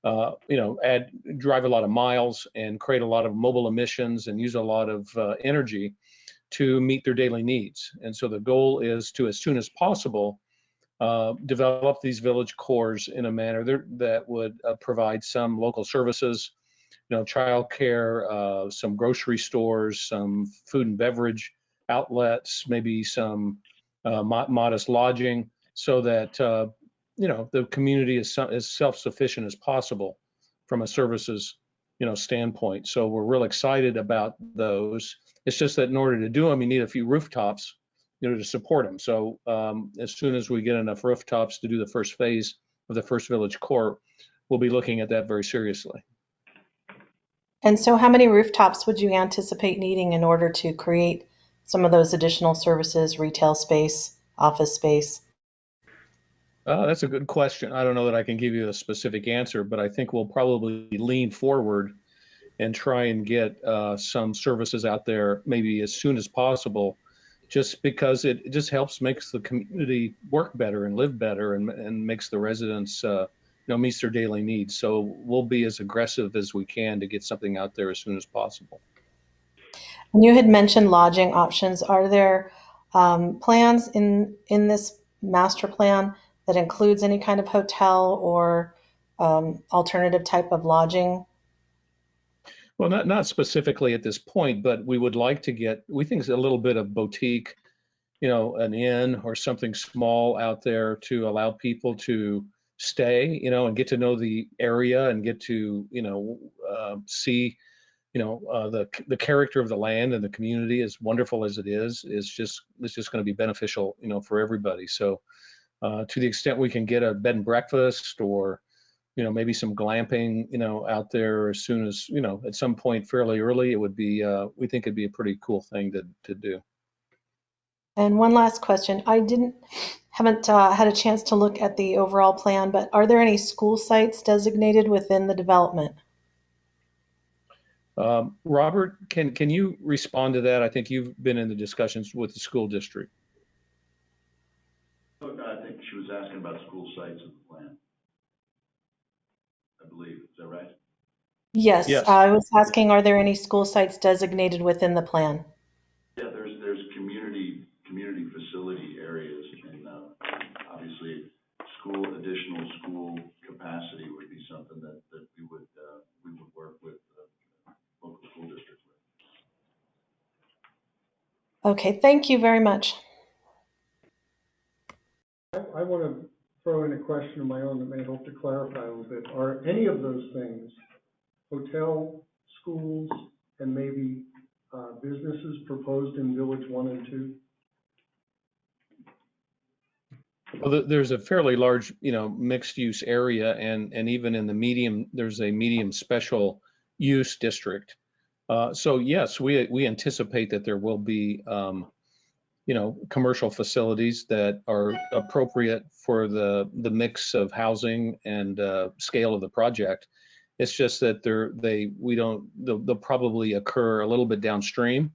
drive a lot of miles and create a lot of mobile emissions and use a lot of energy to meet their daily needs. And so the goal is to, as soon as possible, develop these village cores in a manner that would provide some local services, childcare, some grocery stores, some food and beverage outlets, maybe some modest lodging, so that the community is self-sufficient as possible from a services standpoint. So we're real excited about those. It's just that in order to do them, you need a few rooftops to support them. So as soon as we get enough rooftops to do the first phase of the first village core, we'll be looking at that very seriously. And so how many rooftops would you anticipate needing in order to create some of those additional services, retail space, office space? That's a good question. I don't know that I can give you a specific answer, but I think we'll probably lean forward and try and get some services out there maybe as soon as possible, just because it just makes the community work better and live better and makes the residents meets their daily needs. So we'll be as aggressive as we can to get something out there as soon as possible. And you had mentioned lodging options. Are there plans in this master plan that includes any kind of hotel or alternative type of lodging? Well, not specifically at this point, but we would like to we think it's a little bit of boutique, an inn or something small out there to allow people to stay, and get to know the area and get to, see, the character of the land and the community, as wonderful as it's just going to be beneficial, for everybody. So to the extent we can get a bed and breakfast or, maybe some glamping, out there as soon as, at some point fairly early, it would be, we think it'd be a pretty cool thing to do. And one last question. I haven't had a chance to look at the overall plan, but are there any school sites designated within the development? Robert, can you respond to that? I think you've been in the discussions with the school district. I think she was asking about school sites in the plan, I believe. Is that right? Yes. Yes. I was asking, are there any school sites designated within the plan? Yeah, there's community facility areas, and obviously additional school capacity would be something that we would work with local school districts with. Okay, thank you very much. I want to throw in a question of my own that may help to clarify a little bit. Are any of those things, hotel, schools, and maybe businesses, proposed in Village 1 and 2? Well, there's a fairly large, mixed use area, and even in the medium, there's a medium special use district. So yes, we anticipate that there will be, commercial facilities that are appropriate for the mix of housing and scale of the project. It's just that they'll probably occur a little bit downstream,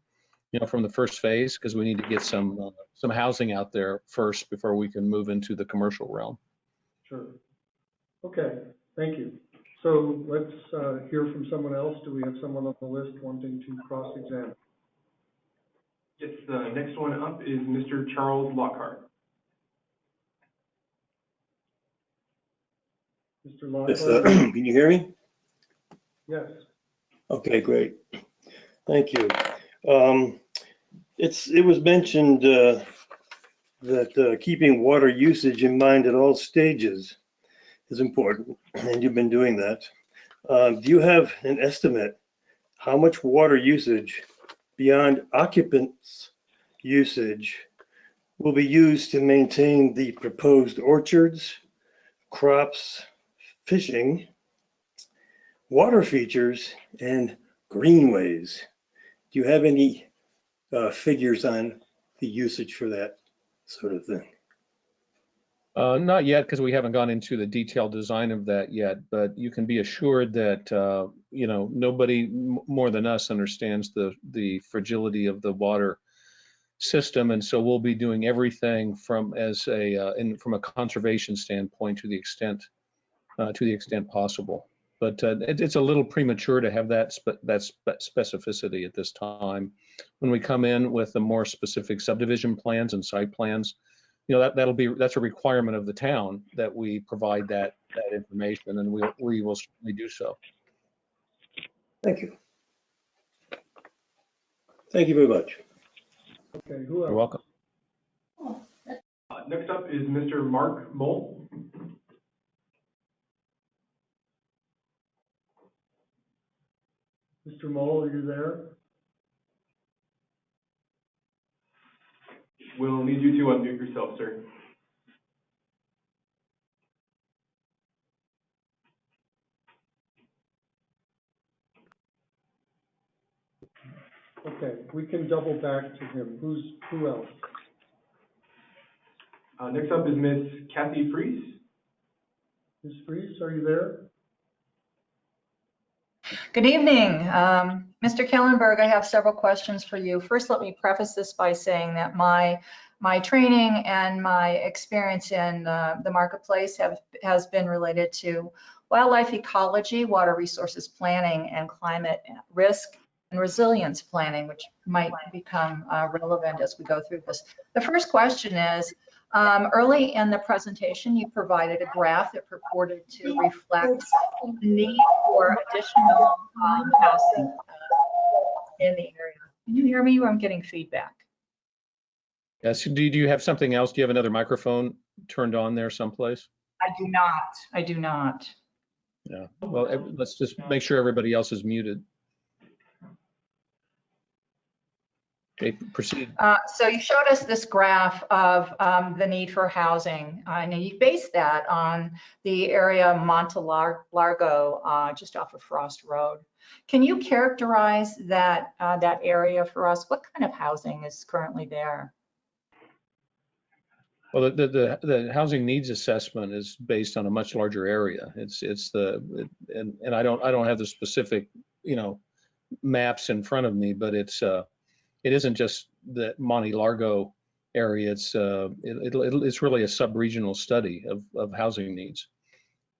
from the first phase, because we need to get some housing out there first before we can move into the commercial realm. Sure. Okay, thank you. So let's hear from someone else. Do we have someone on the list wanting to cross-examine? Yes, the next one up is Mr. Charles Lockhart. Mr. Lockhart? Yes, can you hear me? Yes. Okay, great. Thank you. It was mentioned that keeping water usage in mind at all stages is important, and you've been doing that. Do you have an estimate how much water usage beyond occupants' usage will be used to maintain the proposed orchards, crops, fishing, water features, and greenways? Do you have any figures on the usage for that sort of thing? Not yet, because we haven't gone into the detailed design of that yet, but you can be assured that, nobody more than us understands the fragility of the water system. And so we'll be doing everything from a conservation standpoint to the extent possible. But it's a little premature to have that specificity at this time. When we come in with the more specific subdivision plans and site plans, that's a requirement of the town that we provide that information, and we will certainly do so. Thank you. Thank you very much. Okay, who else? You're welcome. Next up is Mr. Mark Mole. Mr. Mole, are you there? We'll need you to unmute yourself, sir. Okay, we can double back to him. Who else? Next up is Miss Kathy Fries. Ms. Fries, are you there? Good evening. Mr. Kellenberg, I have several questions for you. First, let me preface this by saying that my training and my experience in the marketplace has been related to wildlife ecology, water resources planning, and climate risk and resilience planning, which might become relevant as we go through this. The first question is, early in the presentation, you provided a graph that purported to reflect the need for additional housing in the area. Can you hear me? I'm getting feedback. Yes. Do you have something else? Do you have another microphone turned on there someplace? I do not. I do not. Yeah. Well, let's just make sure everybody else is muted. Okay, proceed. So you showed us this graph of the need for housing, and you based that on the area Monte-Largo, just off of Frost Road. Can you characterize that area for us? What kind of housing is currently there? Well, the housing needs assessment is based on a much larger area. And I don't have the specific maps in front of me, but it isn't just the Monte Largo area. It's really a sub-regional study of housing needs.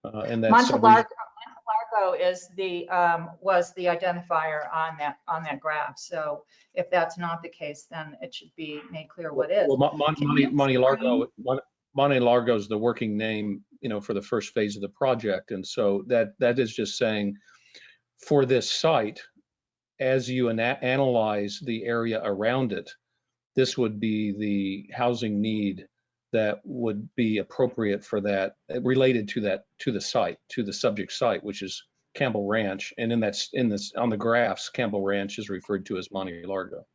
And that's Monte-Largo is was the identifier on that graph. So if that's not the case, then it should be made clear what is. Well, Monte Largo is the working name, for the first phase of the project, and so that is just saying, for this site, as you analyze the area around it, this would be the housing need that would be appropriate for that, related to the site, to the subject site, which is Campbell Ranch. And on the graphs, Campbell Ranch is referred to as Monte Largo.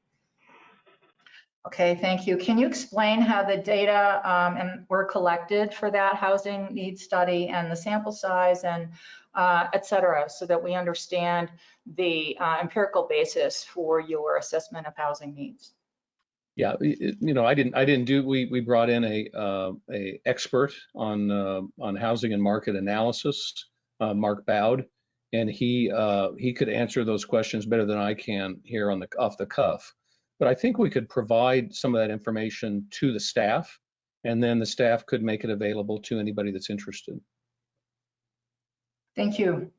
Okay, thank you. Can you explain how the data were collected for that housing needs study and the sample size and et cetera, so that we understand the empirical basis for your assessment of housing needs? Yeah, we brought in a expert on housing and market analysis, Mark Bowd, and he could answer those questions better than I can here off the cuff. But I think we could provide some of that information to the staff, and then the staff could make it available to anybody that's interested. Thank you.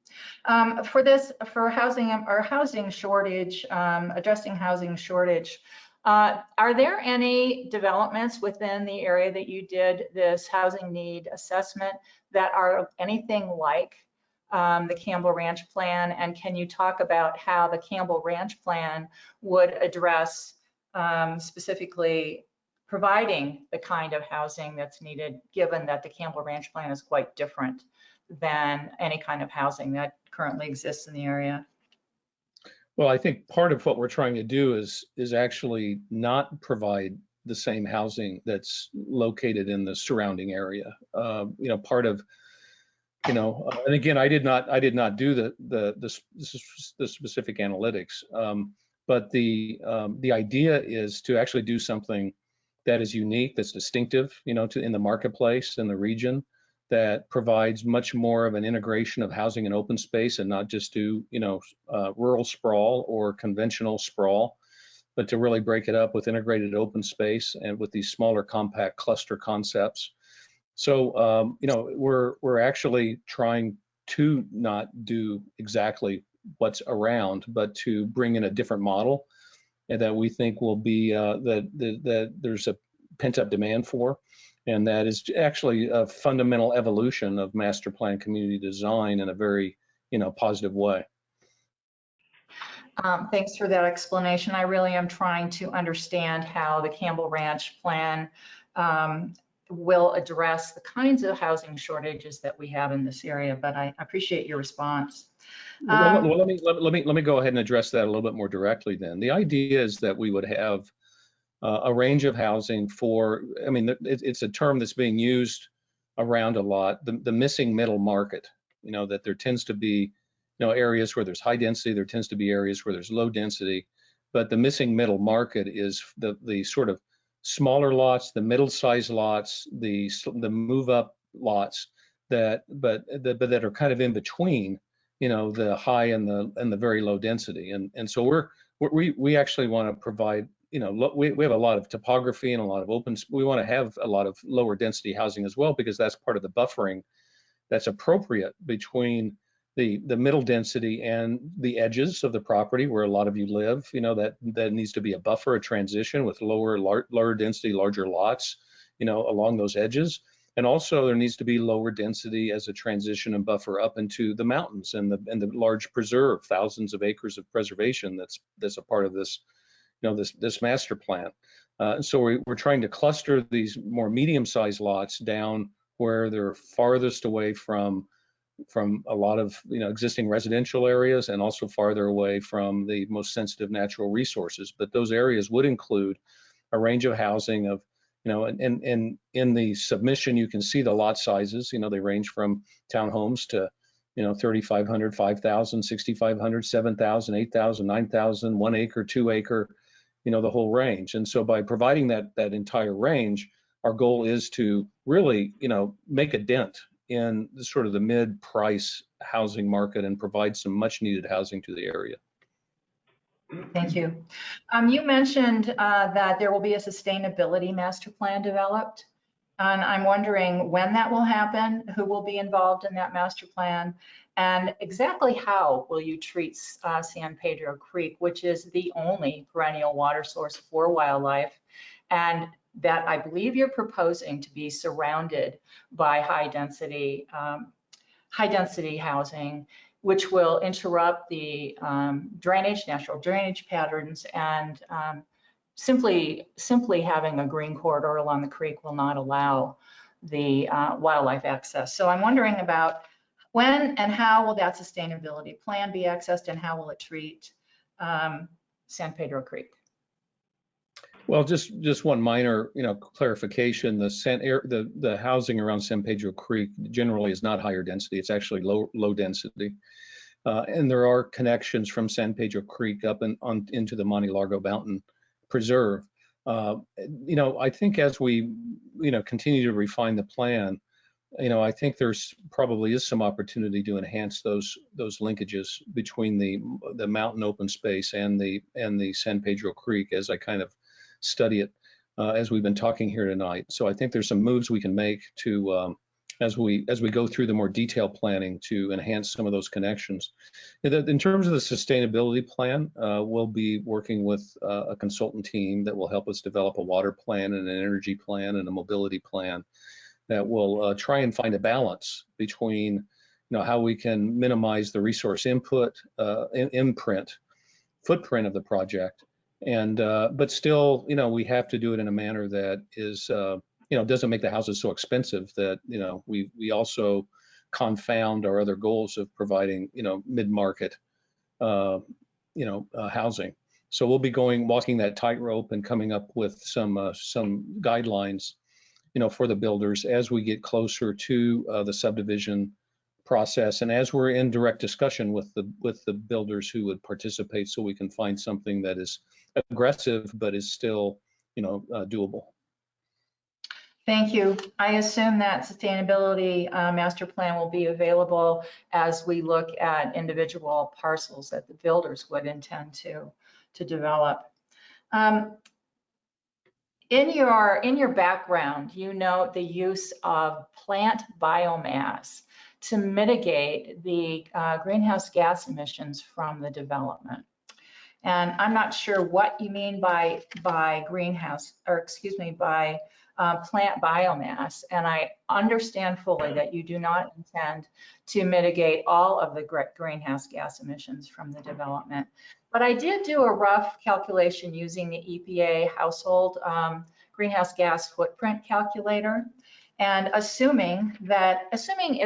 For housing or housing shortage, addressing housing shortage, are there any developments within the area that you did this housing need assessment that are anything like the Campbell Ranch plan? And can you talk about how the Campbell Ranch plan would address specifically providing the kind of housing that's needed, given that the Campbell Ranch plan is quite different than any kind of housing that currently exists in the area? Well, I think part of what we're trying to do is actually not provide the same housing that's located in the surrounding area. Part of, and again, I did not do the specific analytics, but the idea is to actually do something that is unique, that's distinctive, in the marketplace in the region, that provides much more of an integration of housing and open space, and not just do rural sprawl or conventional sprawl, but to really break it up with integrated open space and with these smaller compact cluster concepts. So we're actually trying to not do exactly what's around, but to bring in a different model, and that we think will be that there's a pent-up demand for, and that is actually a fundamental evolution of master plan community design in a very positive way. Thanks for that explanation. I really am trying to understand how the Campbell Ranch plan will address the kinds of housing shortages that we have in this area, but I appreciate your response. Well, let me go ahead and address that a little bit more directly then. The idea is that we would have a range of housing for, it's a term that's being used around a lot, the missing middle market, that there tends to be, areas where there's high density, there tends to be areas where there's low density, but the missing middle market is the sort of smaller lots, the middle-sized lots, the move up lots that are kind of in between, the high and the very low density. And so we actually want to provide, we have a lot of topography and a lot of open, we want to have a lot of lower density housing as well, because that's part of the buffering that's appropriate between the middle density and the edges of the property where a lot of you live. That needs to be a buffer, a transition with lower density, larger lots, along those edges. And also there needs to be lower density as a transition and buffer up into the mountains and the large preserve, thousands of acres of preservation that's a part of this, this master plan. So we're trying to cluster these more medium-sized lots down where they're farthest away from a lot of existing residential areas, and also farther away from the most sensitive natural resources. But those areas would include a range of housing of, and in the submission you can see the lot sizes. They range from townhomes to 3,500, 5,000, 6,500, 7,000, 8,000, 9,000, 1 acre, 2 acre, the whole range. And so by providing that entire range, our goal is to really make a dent in sort of the mid-price housing market and provide some much needed housing to the area. Thank you. You mentioned that there will be a sustainability master plan developed, and I'm wondering when that will happen, who will be involved in that master plan, and exactly how will you treat San Pedro Creek, which is the only perennial water source for wildlife, and that I believe you're proposing to be surrounded by high density housing, which will interrupt the natural drainage patterns, and simply having a green corridor along the creek will not allow the wildlife access. So I'm wondering about when and how will that sustainability plan be accessed, and how will it treat San Pedro Creek? Well, just one minor, clarification. The housing around San Pedro Creek generally is not higher density. It's actually low density, and there are connections from San Pedro Creek up and on into the Monte Largo Mountain Preserve. I think as we continue to refine the plan, I think there's probably is some opportunity to enhance those linkages between the mountain open space and the San Pedro Creek, as I kind of study it as we've been talking here tonight. So I think there's some moves we can make to as we go through the more detailed planning to enhance some of those connections. In terms of the sustainability plan, we'll be working with a consultant team that will help us develop a water plan and an energy plan and a mobility plan that will try and find a balance between how we can minimize the resource input footprint of the project, and but still we have to do it in a manner that is doesn't make the houses so expensive that we also confound our other goals of providing mid-market housing. So we'll be walking that tightrope and coming up with some guidelines, for the builders as we get closer to the subdivision process, and as we're in direct discussion with the builders who would participate, so we can find something that is aggressive but is still, doable. Thank you. I assume that sustainability master plan will be available as we look at individual parcels that the builders would intend to develop. In your background, you note the use of plant biomass to mitigate the greenhouse gas emissions from the development. And I'm not sure what you mean by plant biomass. And I understand fully that you do not intend to mitigate all of the greenhouse gas emissions from the development. But I did do a rough calculation using the EPA household greenhouse gas footprint calculator. And assuming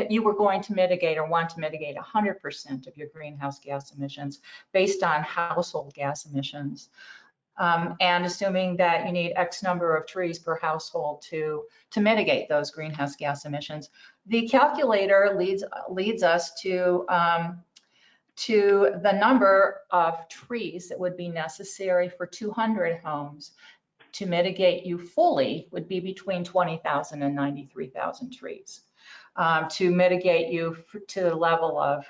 you were going to mitigate or want to mitigate 100% of your greenhouse gas emissions based on household gas emissions, and assuming that you need X number of trees per household to mitigate those greenhouse gas emissions, the calculator leads us to the number of trees that would be necessary for 200 homes to mitigate you fully would be between 20,000 and 93,000 trees. To mitigate you to the level of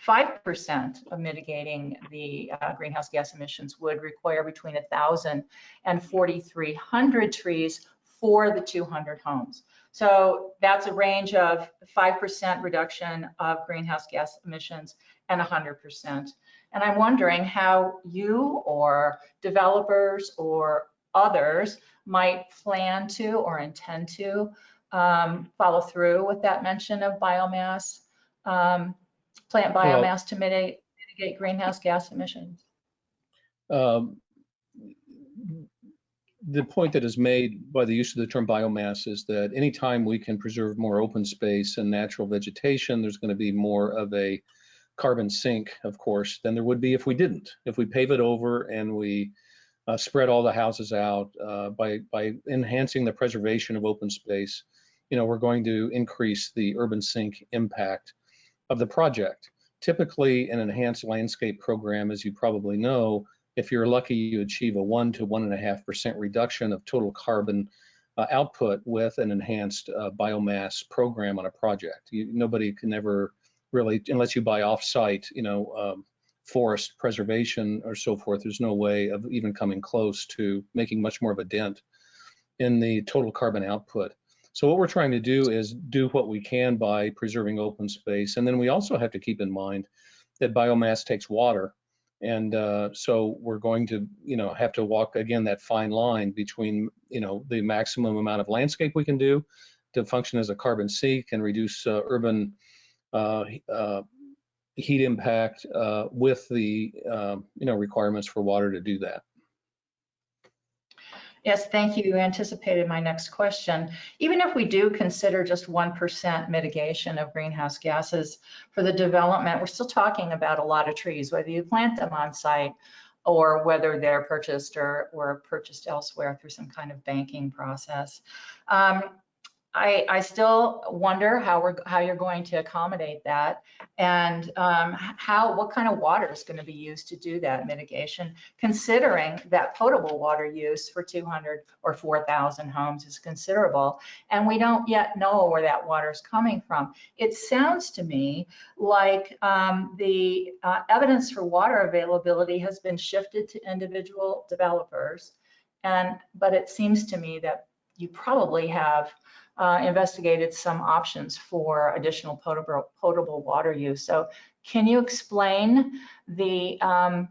5% of mitigating the greenhouse gas emissions would require between 1,000 and 4,300 trees for the 200 homes. So that's a range of 5% reduction of greenhouse gas emissions and 100%. And I'm wondering how you or developers or others might plan to or intend to follow through with that mention of biomass, plant biomass to mitigate greenhouse gas emissions. The point that is made by the use of the term biomass is that anytime we can preserve more open space and natural vegetation, there's going to be more of a carbon sink, of course, than there would be if we didn't. If we pave it over and we spread all the houses out by enhancing the preservation of open space, we're going to increase the urban sink impact of the project. Typically, an enhanced landscape program, as you probably know, if you're lucky, you achieve a 1 to 1.5% reduction of total carbon output with an enhanced biomass program on a project. Nobody can ever really, unless you buy off-site, forest preservation or so forth, there's no way of even coming close to making much more of a dent in the total carbon output. So what we're trying to do is do what we can by preserving open space. And then we also have to keep in mind that biomass takes water. And so we're going to, have to walk, again, that fine line between, the maximum amount of landscape we can do to function as a carbon sink and reduce urban heat impact with the, requirements for water to do that. Yes, thank you. You anticipated my next question. Even if we do consider just 1% mitigation of greenhouse gases for the development, we're still talking about a lot of trees, whether you plant them on site or whether they're purchased or purchased elsewhere through some kind of banking process. I still wonder how you're going to accommodate that, and what kind of water is going to be used to do that mitigation, considering that potable water use for 200 or 4,000 homes is considerable, and we don't yet know where that water is coming from. It sounds to me like the evidence for water availability has been shifted to individual developers, but it seems to me that you probably have investigated some options for additional potable water use. So can you explain the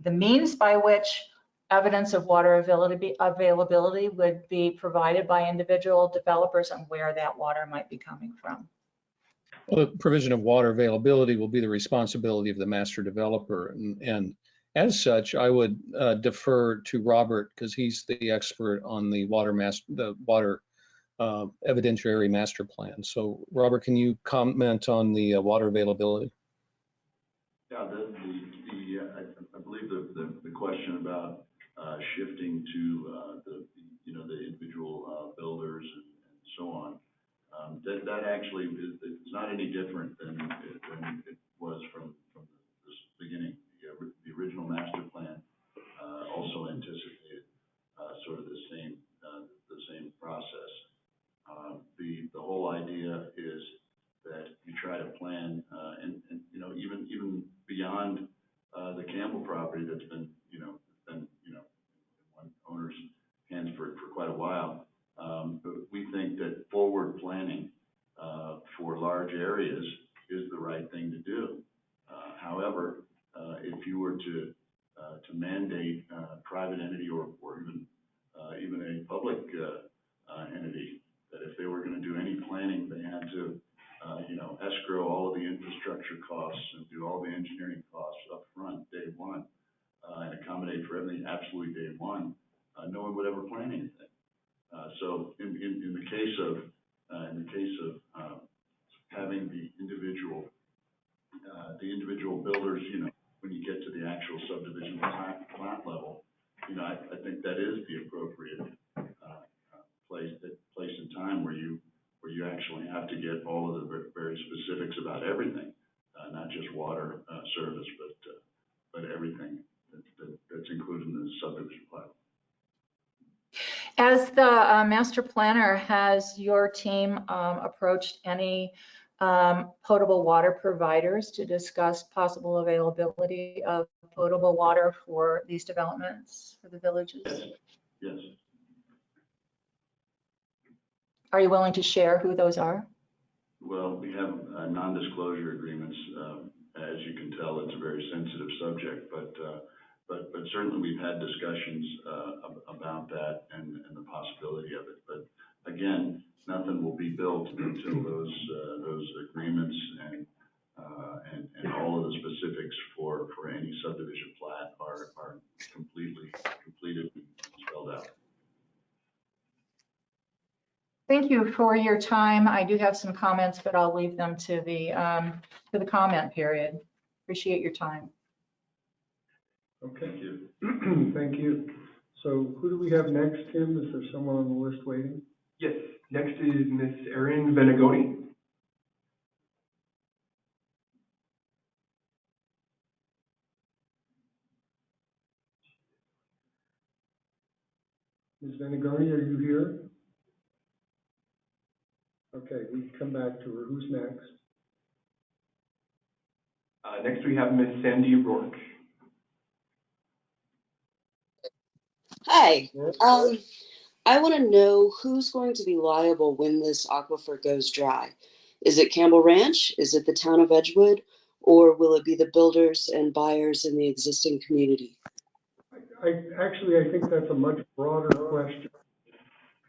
means by which evidence of water availability would be provided by individual developers and where that water might be coming from? Well, the provision of water availability will be the responsibility of the master developer. And as such, I would defer to Robert, because he's the expert on the water evidentiary master plan. So Robert, can you comment on the water availability? Yeah, the question about shifting to the individual builders and so on. That actually it's not any different than it was from the beginning. The original master plan also anticipated sort of the same process. The whole idea is that you try to plan and even beyond the Campbell property that's been in one owner's hands for quite a while. But we think that forward planning for large areas is the right thing to do. However, if you were to mandate private entity or even a public entity, that if they were going to do any planning, they had to escrow all of the infrastructure costs and do all the engineering costs up front day one and accommodate for everything absolutely day one, no one would ever plan anything. So in the case of having the individual builders, when you get to the actual subdivision plat level, I think that is the appropriate place and time where you actually have to get all of the very specifics about everything, not just water service, but everything that's included in the subdivision plat. As the master planner, has your team approached any potable water providers to discuss possible availability of potable water for these developments, for the villages? Yes. Are you willing to share who those are? Well, we have non-disclosure agreements. As you can tell, it's a very sensitive subject, but certainly we've had discussions about that and the possibility of it. But again, nothing will be built until those agreements and all of the specifics for any subdivision plat are completely completed and spelled out. Thank you for your time. I do have some comments, but I'll leave them to the comment period. Appreciate your time. Okay. Thank you. Thank you. So who do we have next, Tim? Is there someone on the list waiting? Yes, next is Ms. Erin Benegoni. Ms. Benegoni, are you here? Okay, we can come back to her. Who's next? Next we have Ms. Sandy Rourke. Hi. I want to know who's going to be liable when this aquifer goes dry. Is it Campbell Ranch? Is it the town of Edgewood? Or will it be the builders and buyers in the existing community? I think that's a much broader question.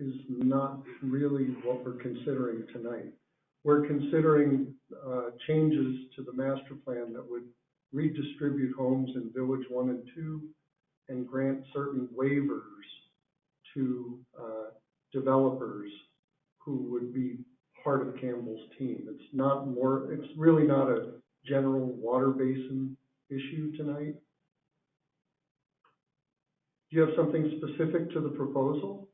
Is not really what we're considering tonight. We're considering changes to the master plan that would redistribute homes in Village 1 and 2 and grant certain waivers to developers who would be part of Campbell's team. It's really not a general water basin issue tonight. Do you have something specific to the proposal?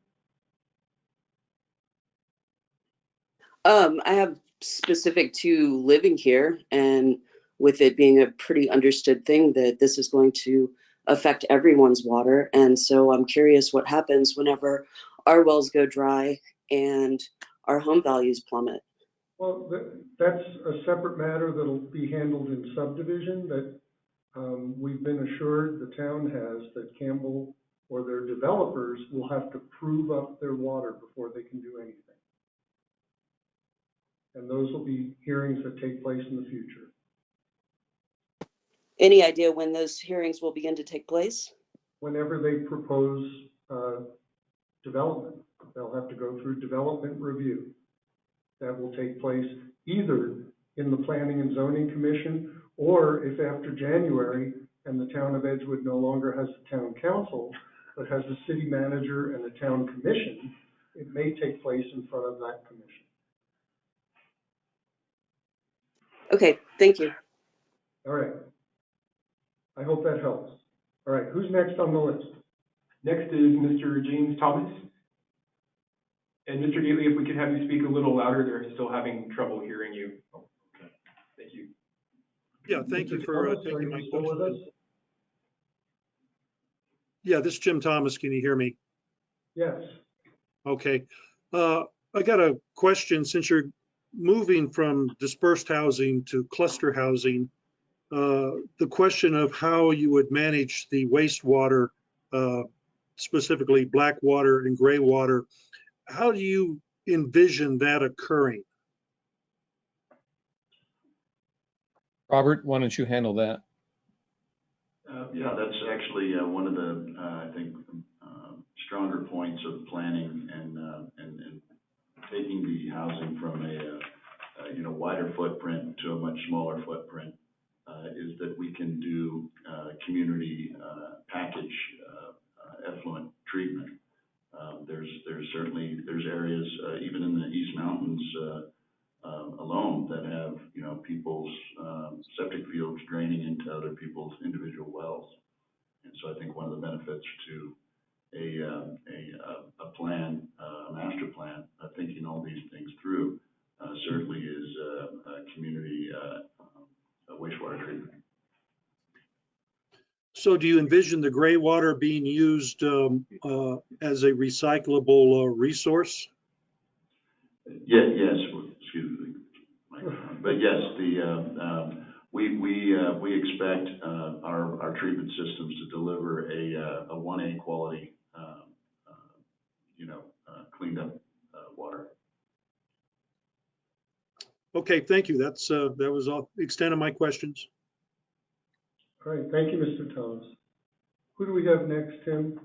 I have specific to living here, and with it being a pretty understood thing that this is going to affect everyone's water. And so I'm curious what happens whenever our wells go dry and our home values plummet. Well, that's a separate matter that'll be handled in subdivision. That we've been assured, the town has, that Campbell or their developers will have to prove up their water before they can do anything. And those will be hearings that take place in the future. Any idea when those hearings will begin to take place? Whenever they propose development, they'll have to go through development review. That will take place either in the Planning and Zoning Commission, or if after January and the town of Edgewood no longer has a town council, but has a city manager and a town commission, it may take place in front of that commission. Okay, thank you. All right. I hope that helps. All right, who's next on the list? Next is Mr. James Thomas. And Mr. Gately, if we could have you speak a little louder, they're still having trouble hearing you. Okay. Thank you. Yeah, thank you for taking my Still with us? question. Yeah, this is Jim Thomas. Can you hear me? Yes. Okay. I got a question. Since you're moving from dispersed housing to cluster housing, the question of how you would manage the wastewater, specifically black water and gray water, how do you envision that occurring? Robert, why don't you handle that? Yeah, that's actually one of the, I think, stronger points of planning and taking the housing from a wider footprint to a much smaller footprint, is that we can do community package effluent treatment. There's certainly areas even in the East Mountains alone that have people's septic fields draining into other people's individual wells, and so I think one of the benefits to a plan, a master plan, thinking all these things through, certainly is community wastewater treatment. So do you envision the gray water being used as a recyclable resource? Yes, excuse me, but yes, we expect our treatment systems to deliver a 1A quality, cleaned up water. Okay, thank you. That was all the extent of my questions. All right, thank you, Mr. Thomas. Who do we have next, Tim?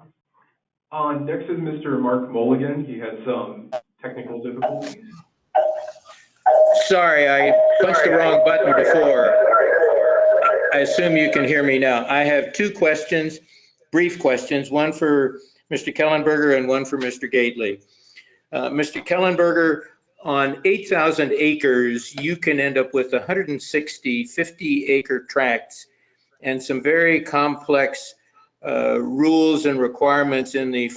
Next is Mr. Mark Mulligan. He had some technical difficulties. Sorry, I punched the wrong button before. I assume you can hear me now. I have two questions, brief questions, one for Mr. Kellenberger and one for Mr. Gately. Mr. Kellenberger, on 8,000 acres, you can end up with 160 50-acre tracts and some very complex rules and requirements in the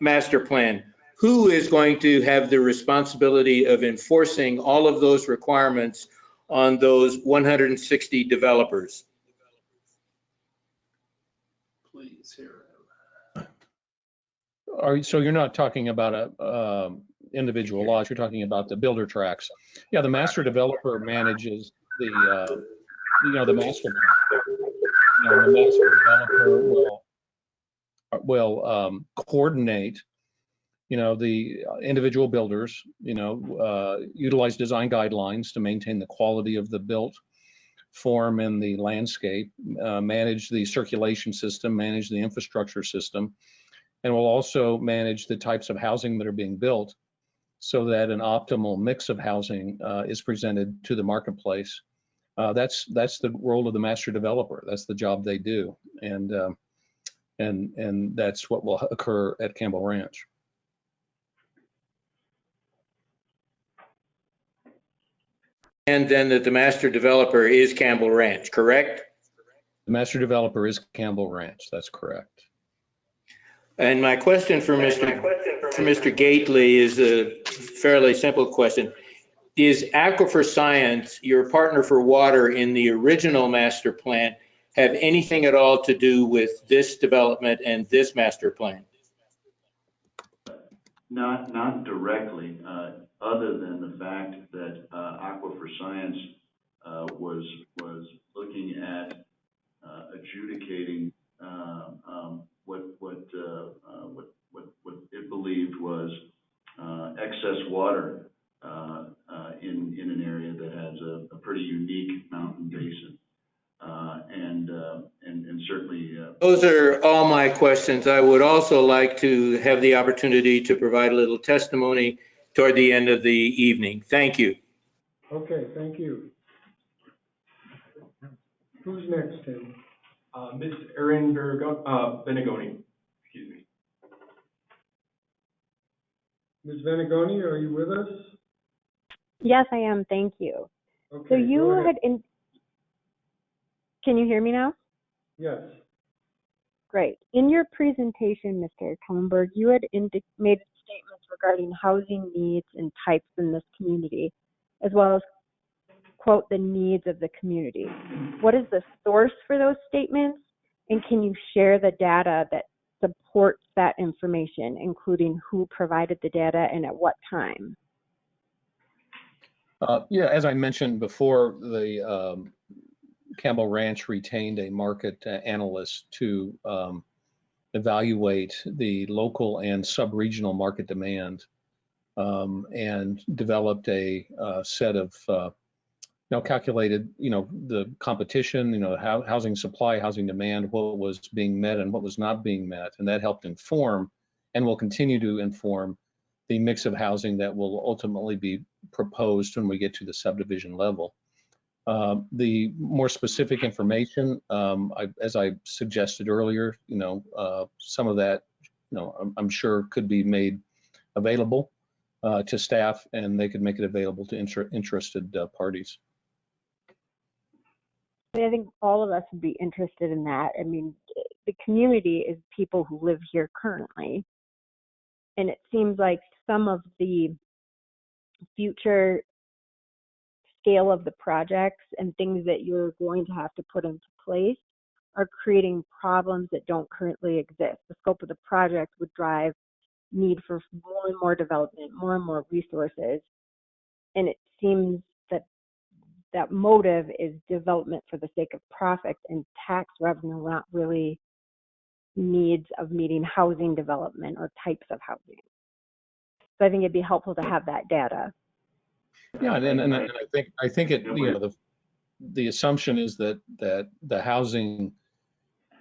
master plan. Who is going to have the responsibility of enforcing all of those requirements on those 160 developers? Please hear him. So you're not talking about a individual lots, you're talking about the builder tracts. Yeah, the master developer manages the master plan. The master developer will coordinate the individual builders, utilize design guidelines to maintain the quality of the built form and the landscape, manage the circulation system, manage the infrastructure system, and will also manage the types of housing that are being built so that an optimal mix of housing is presented to the marketplace. That's the role of the master developer. That's the job they do. And that's what will occur at Campbell Ranch. And then that the master developer is Campbell Ranch, correct? The master developer is Campbell Ranch, that's correct. And my question for Mr. Gately is a fairly simple question. Is Aquifer Science, your partner for water in the original master plan, have anything at all to do with this development and this master plan? Not directly, other than the fact that Aquifer Science was looking at adjudicating what it believed was excess water in an area that has a pretty unique mountain basin, and certainly. Those are all my questions. I would also like to have the opportunity to provide a little testimony toward the end of the evening. Thank you. Okay, thank you. Who's next, Tim? Ms. Erin Benegoni, excuse me. Ms. Venegoni, are you with us? Yes, I am. Thank you. Okay, So you had Can you hear me now? Yes. Great. In your presentation, Mr. Kellenberg, you had made statements regarding housing needs and types in this community, as well as, quote, the needs of the community. What is the source for those statements? And can you share the data that supports that information, including who provided the data and at what time? Yeah, as I mentioned before, the Campbell Ranch retained a market analyst to evaluate the local and sub-regional market demand, and developed a set of calculated, the competition, housing supply, housing demand, what was being met and what was not being met. And that helped inform and will continue to inform the mix of housing that will ultimately be proposed when we get to the subdivision level. The more specific information, as I suggested earlier, some of that, I'm sure could be made available to staff, and they could make it available to interested parties. I think all of us would be interested in that. I mean, the community is people who live here currently. And it seems like some of the future scale of the projects and things that you're going to have to put into place are creating problems that don't currently exist. The scope of the project would drive need for more and more development, more and more resources. And it seems that motive is development for the sake of profit, and tax revenue not really needs of meeting housing development or types of housing. So I think it'd be helpful to have that data. Yeah, and I think it, the assumption is that the housing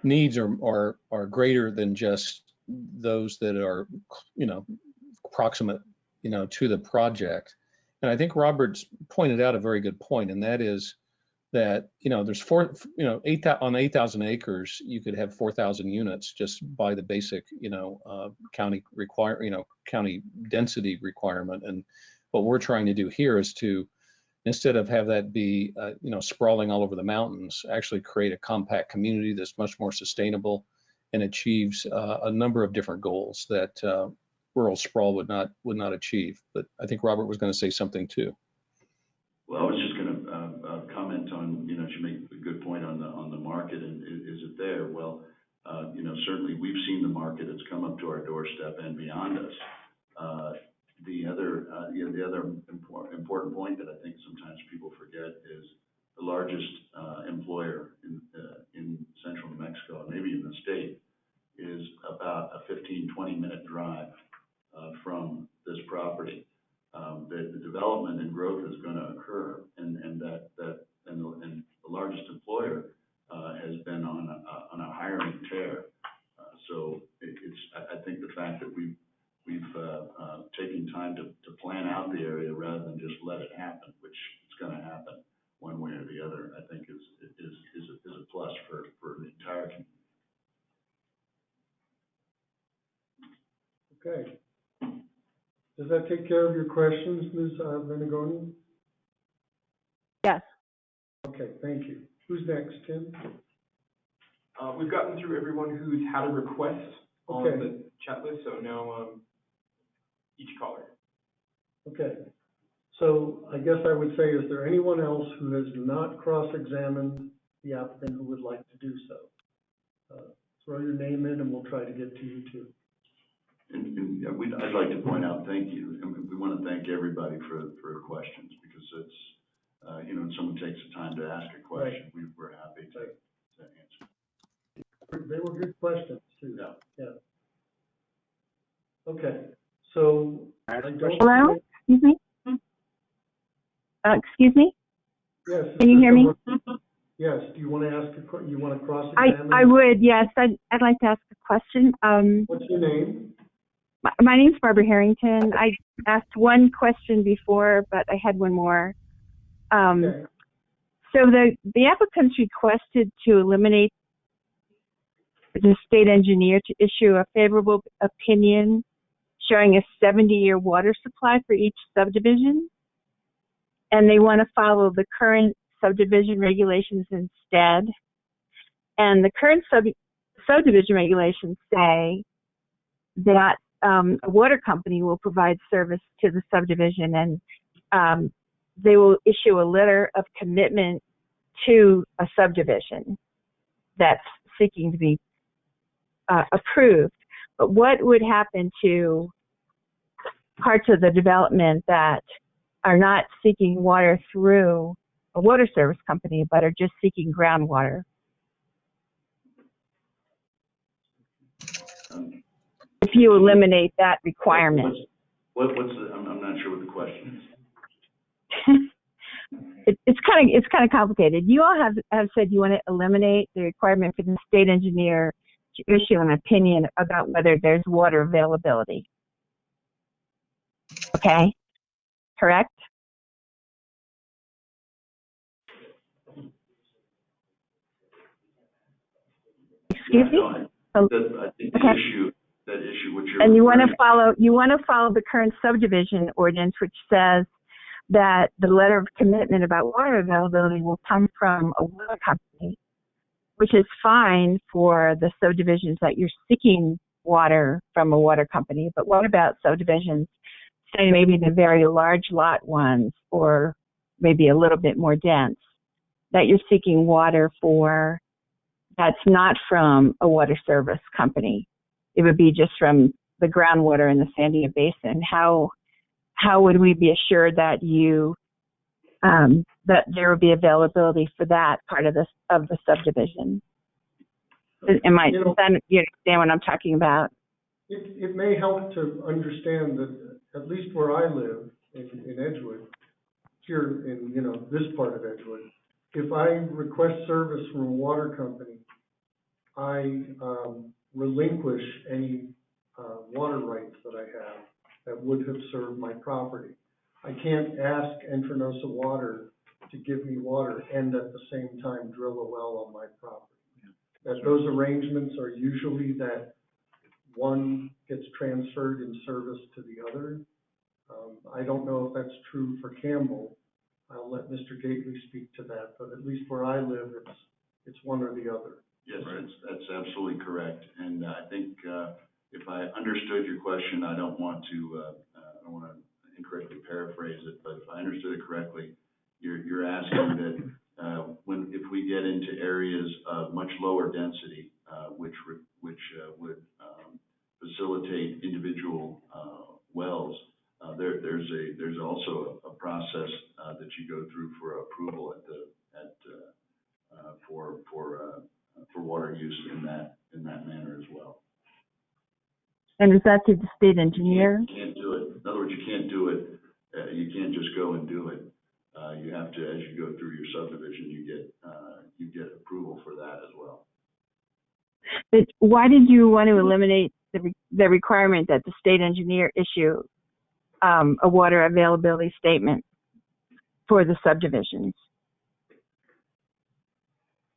needs are greater than just those that are proximate to the project. And I think Robert's pointed out a very good point, and that is that there's 8,000 acres, you could have 4,000 units just by the basic county county density requirement. And what we're trying to do here is to, instead of have that be sprawling all over the mountains, actually create a compact community that's much more sustainable and achieves a number of different goals that rural sprawl would not achieve. But I think Robert was going to say something too. Well, I was just going to comment on, you make a good point on the market, and is it there? Well, certainly we've seen the market. It's come up to our doorstep and beyond us. The other important point that I think sometimes people forget is the largest employer in central New Mexico, and maybe in the state, is about a 15-20 minute drive from this property. The development and growth is going to occur, and the largest employer has been on a hiring tear. So I think the fact that we've taken time to plan out the area rather than just let it happen, which it's going to happen one way or the other, I think is a plus for the entire community. Okay. Does that take care of your questions, Ms. Venegoni? Yes. Okay, thank you. Who's next, Tim? We've gotten through everyone who's had a request on Okay. the chat list, so now each caller. Okay. So I guess I would say, is there anyone else who has not cross-examined the applicant who would like to do so? Throw your name in and we'll try to get to you too. And I'd like to point out, thank you. And we want to thank everybody for questions, because it's, when someone takes the time to ask a question, we're happy to answer. They were good questions too. Yeah. Okay, so I don't. Hello? Excuse me? Excuse me? Yes. Can you hear me? Yes. Do you want to ask you want to cross-examine? I would, yes. I'd like to ask a question. What's your name? My name's Barbara Harrington. I asked one question before, but I had one more. Okay. So the applicants requested to eliminate the state engineer to issue a favorable opinion showing a 70-year water supply for each subdivision. And they want to follow the current subdivision regulations instead. And the current subdivision regulations say that a water company will provide service to the subdivision, and they will issue a letter of commitment to a subdivision that's seeking to be approved. But what would happen to parts of the development that are not seeking water through a water service company, but are just seeking groundwater? If you eliminate that requirement. What's the, I'm not sure what the question is. It's kind of complicated. You all have said you want to eliminate the requirement for the state engineer to issue an opinion about whether there's water availability. Okay, correct? Excuse me? I think the issue, that issue which you're and you want to follow the current subdivision ordinance, which says that the letter of commitment about water availability will come from a water company, which is fine for the subdivisions that you're seeking water from a water company. But what about subdivisions, say maybe the very large lot ones, or maybe a little bit more dense, that you're seeking water for that's not from a water service company? It would be just from the groundwater in the Sandia Basin. How would we be assured that that there would be availability for that part of the subdivision? You understand what I'm talking about? It may help to understand that at least where I live in Edgewood, here in this part of Edgewood, if I request service from a water company, I relinquish any water rights that I have that would have served my property. I can't ask Entranosa Water to give me water and at the same time drill a well on my property. That those arrangements are usually that one gets transferred in service to the other. I don't know if that's true for Campbell. I'll let Mr. Gately speak to that, but at least where I live, it's one or the other. Yes, that's absolutely correct. And I think if I understood your question, I don't want to incorrectly paraphrase it, but if I understood it correctly, you're asking that if we get into areas of much lower density, which would facilitate individual wells, there's also a process that you go through for approval for water use in that manner as well. And is that through the state engineer? You can't do it. In other words, you can't do it. You can't just go and do it. You have to, as you go through your subdivision, you get approval for that as well. But why did you want to eliminate the requirement that the state engineer issue a water availability statement for the subdivisions?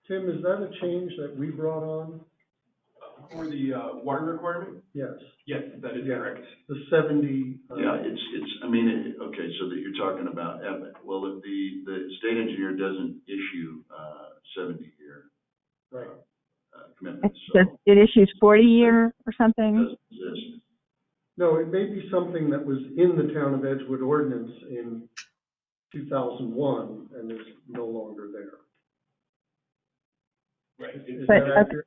Tim, is that a change that we brought on? For the water requirement? Yes. Yes, that is correct. The 70. Yeah, okay, so that you're talking about, well, if the state engineer doesn't issue 70-year commitments. It issues 40-year or something? It doesn't exist. No, it may be something that was in the Town of Edgewood ordinance in 2001 and is no longer there. Right. Is that accurate?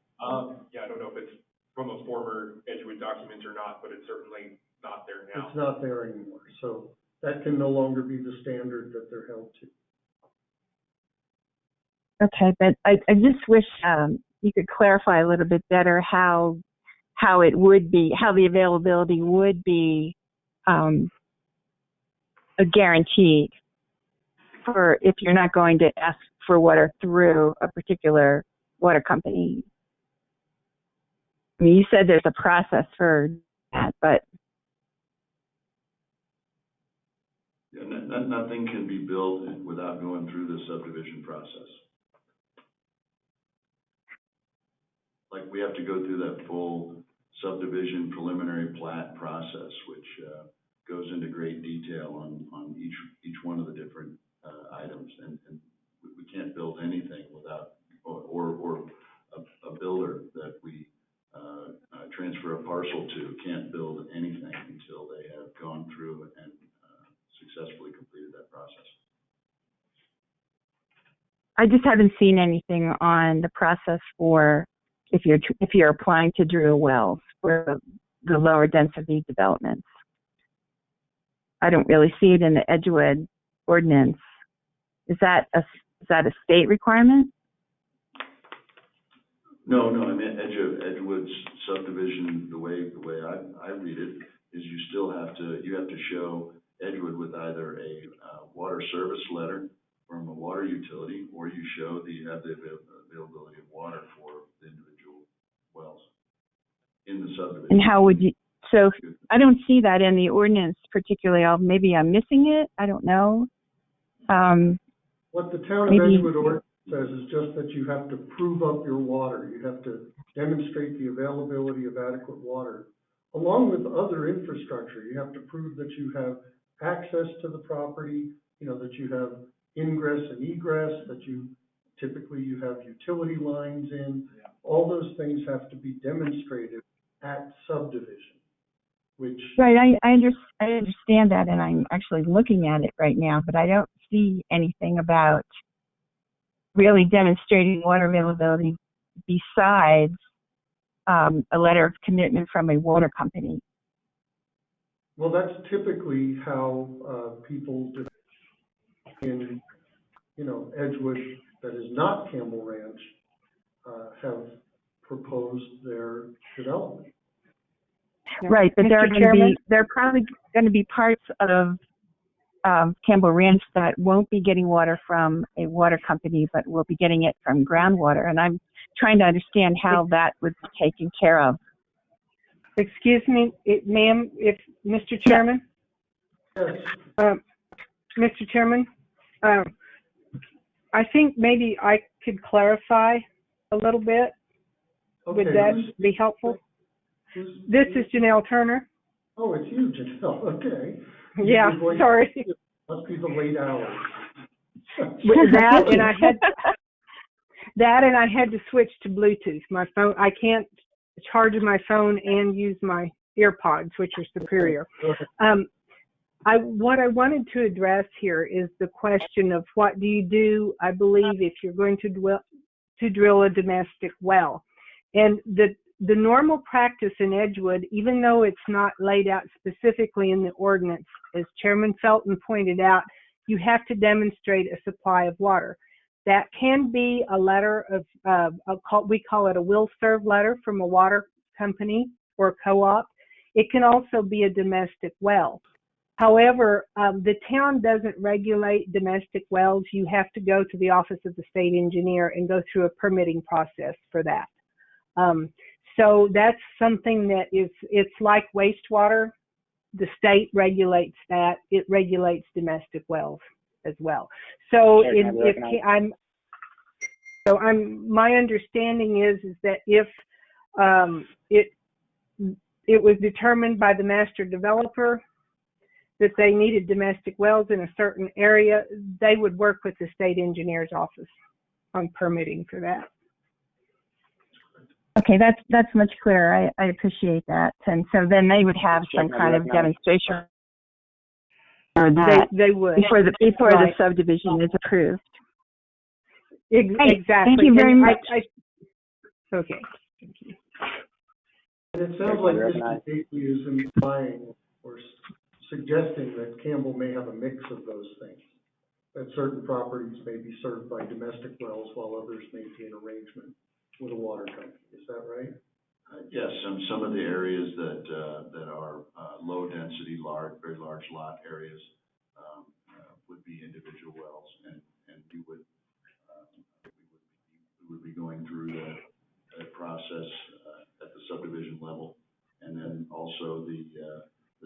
Yeah, I don't know if it's from a former Edgewood document or not, but it's certainly not there now. It's not there anymore. So that can no longer be the standard that they're held to. Okay, but I just wish you could clarify a little bit better how it would be, how the availability would be guaranteed for if you're not going to ask for water through a particular water company. I mean, you said there's a process for that, but Yeah, nothing can be built without going through the subdivision process. Like we have to go through that full subdivision preliminary plat process, which goes into great detail on each one of the different items, and we can't build anything without or partial to, can't build anything until they have gone through and successfully completed that process. I just haven't seen anything on the process for if you're applying to drill wells for the lower density developments. I don't really see it in the Edgewood ordinance. Is that a state requirement? No, I mean Edgewood's subdivision. The way I read it is you have to show Edgewood with either a water service letter from a water utility, or you show that you have the availability of water for the individual wells in the subdivision. And how would you? So I don't see that in the ordinance particularly. Maybe I'm missing it. I don't know. What the town of Edgewood ordinance says is just that you have to prove up your water. You have to demonstrate the availability of adequate water. Along with other infrastructure, you have to prove that you have access to the property, that you have ingress and egress, that you have utility lines in. All those things have to be demonstrated at subdivision, which... Right, I understand that, and I'm actually looking at it right now, but I don't see anything about really demonstrating water availability besides a letter of commitment from a water company. Well, that's typically how people in, Edgewood that is not Campbell Ranch have proposed their development. Right, but there are probably going to be parts of Campbell Ranch that won't be getting water from a water company, but will be getting it from groundwater. And I'm trying to understand how that would be taken care of. Excuse me, ma'am, if Mr. Chairman? Yes. Mr. Chairman, I think maybe I could clarify a little bit. Okay, would that be helpful? This is Janelle Turner. Oh, it's you, Janelle. Okay. Yeah, sorry. Must be the late hours. That and I had to switch to Bluetooth. My phone, I can't charge my phone and use my earpods, which are superior. What I wanted to address here is the question of what do you do, I believe, if you're going to drill a domestic well. And the normal practice in Edgewood, even though it's not laid out specifically in the ordinance, as Chairman Felton pointed out, you have to demonstrate a supply of water. That can be a letter of, we call it a will serve letter from a water company or co-op. It can also be a domestic well. However, the town doesn't regulate domestic wells. You have to go to the Office of the State Engineer and go through a permitting process for that. So that's something that it's like wastewater. The state regulates that. It regulates domestic wells as well. So my understanding is that if it was determined by the master developer that they needed domestic wells in a certain area, they would work with the state engineer's office on permitting for that. Okay, that's much clearer. I appreciate that. And so then they would have some kind of demonstration or that they would before the subdivision is approved. Exactly. Thank you very much. Okay. Thank you. And it sounds like Mr. Gately is implying or suggesting that Campbell may have a mix of those things, that certain properties may be served by domestic wells while others maintain arrangement with a water company. Is that right? Yes, some of the areas that are low density, very large lot areas would be individual wells, and we would be going through that process at the subdivision level, and then also the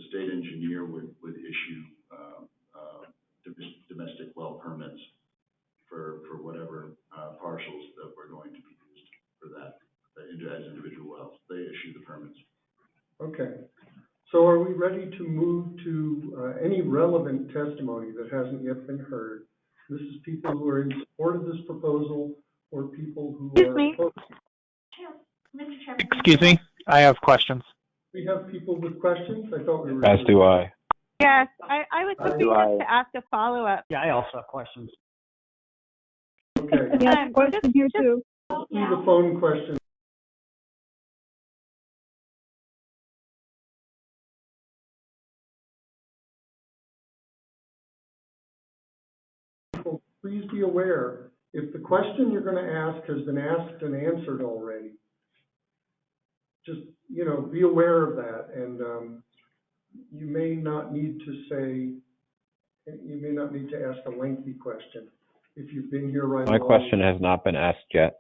state engineer would issue domestic well permits for whatever parcels that were going to be used for that as individual wells. They issue the permits. Okay. So are we ready to move to any relevant testimony that hasn't yet been heard? This is people who are in support of this proposal or people who are opposed. Excuse me, I have questions. We have people with questions? I thought we were. As do I. Yes, I was hoping just to ask a follow-up. Yeah, I also have questions. Okay. Yes, question here too. Let's do the phone question. Please be aware, if the question you're going to ask has been asked and answered already, just, be aware of that. And you may not need to ask a lengthy question if you've been here right My along. question has not been asked yet.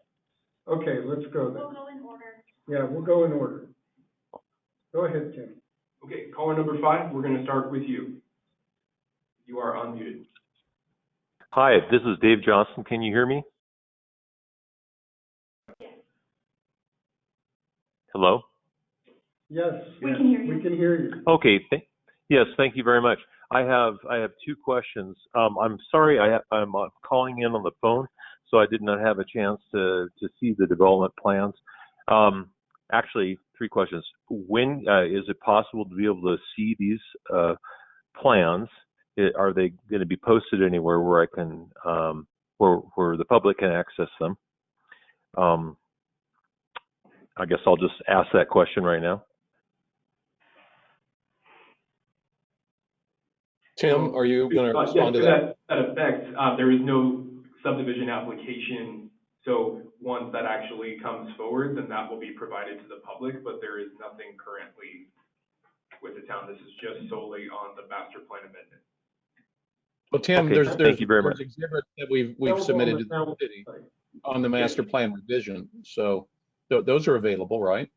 Okay, let's go then. We'll go in order. Yeah, we'll go in order. Go ahead, Tim. Okay, caller number 5, we're going to start with you. You are unmuted. Hi, this is Dave Johnson. Can you hear me? Hello? Yes, We can hear you. we can hear you. Okay. Yes, thank you very much. I have 2 questions. I'm sorry, I'm calling in on the phone, so I did not have a chance to see the development plans. Actually, 3 questions. When is it possible to be able to see these plans? Are they going to be posted anywhere where I can, where the public can access them? I guess I'll just ask that question right now. Tim, are you going to respond to that? That effect, there is no subdivision application. So once that actually comes forward, then that will be provided to the public, but there is nothing currently with the town. This is just solely on the master plan amendment. Well, Tim, Okay, there's you very much. exhibits that we've submitted to the city on the master plan revision. So those are available, right?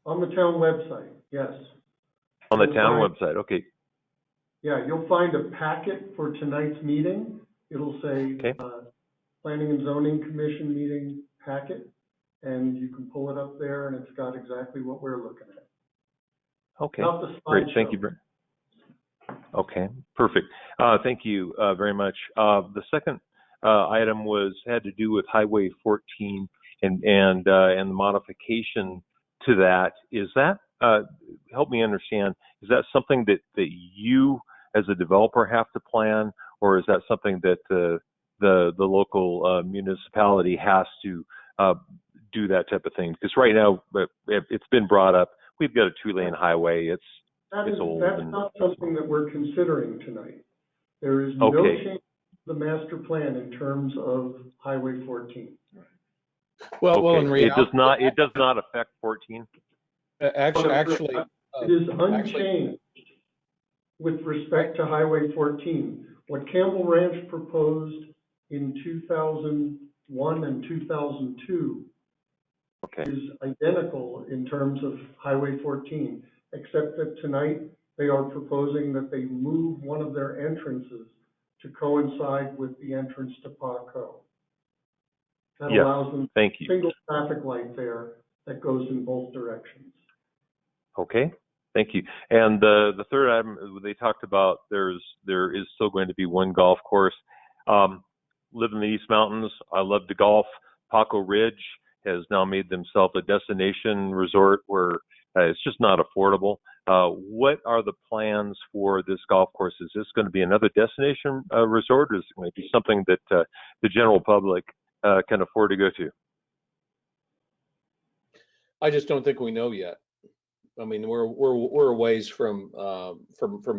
On the town website, yes. On the town website, okay. Yeah, you'll find a packet for tonight's meeting. It'll say, Planning and Zoning Commission meeting packet, and you can pull it up there, and it's got exactly what we're looking at. Okay, great, thank you. Okay, perfect. Thank you very much. The second item had to do with Highway 14 and the modification to that. Is that, help me understand, is that something that you as a developer have to plan, or is that something that the local municipality has to do that type of thing? Because right now, it's been brought up, we've got a 2-lane highway, it's old. That's not something that we're considering tonight. There is no change to the master plan in terms of Highway 14. Well, in reality, it does not affect 14. Actually, it is unchanged with respect to Highway 14. What Campbell Ranch proposed in 2001 and 2002 is identical in terms of Highway 14, except that tonight they are proposing that they move one of their entrances to coincide with the entrance to Paco. That allows them a single traffic light there that goes in both directions. Okay, thank you. And the third item, they talked about there is still going to be one golf course. Live in the East Mountains, I love to golf. Paco Ridge has now made themselves a destination resort where it's just not affordable. What are the plans for this golf course? Is this going to be another destination resort, or is it going to be something that the general public can afford to go to? I just don't think we know yet. I mean, we're a ways from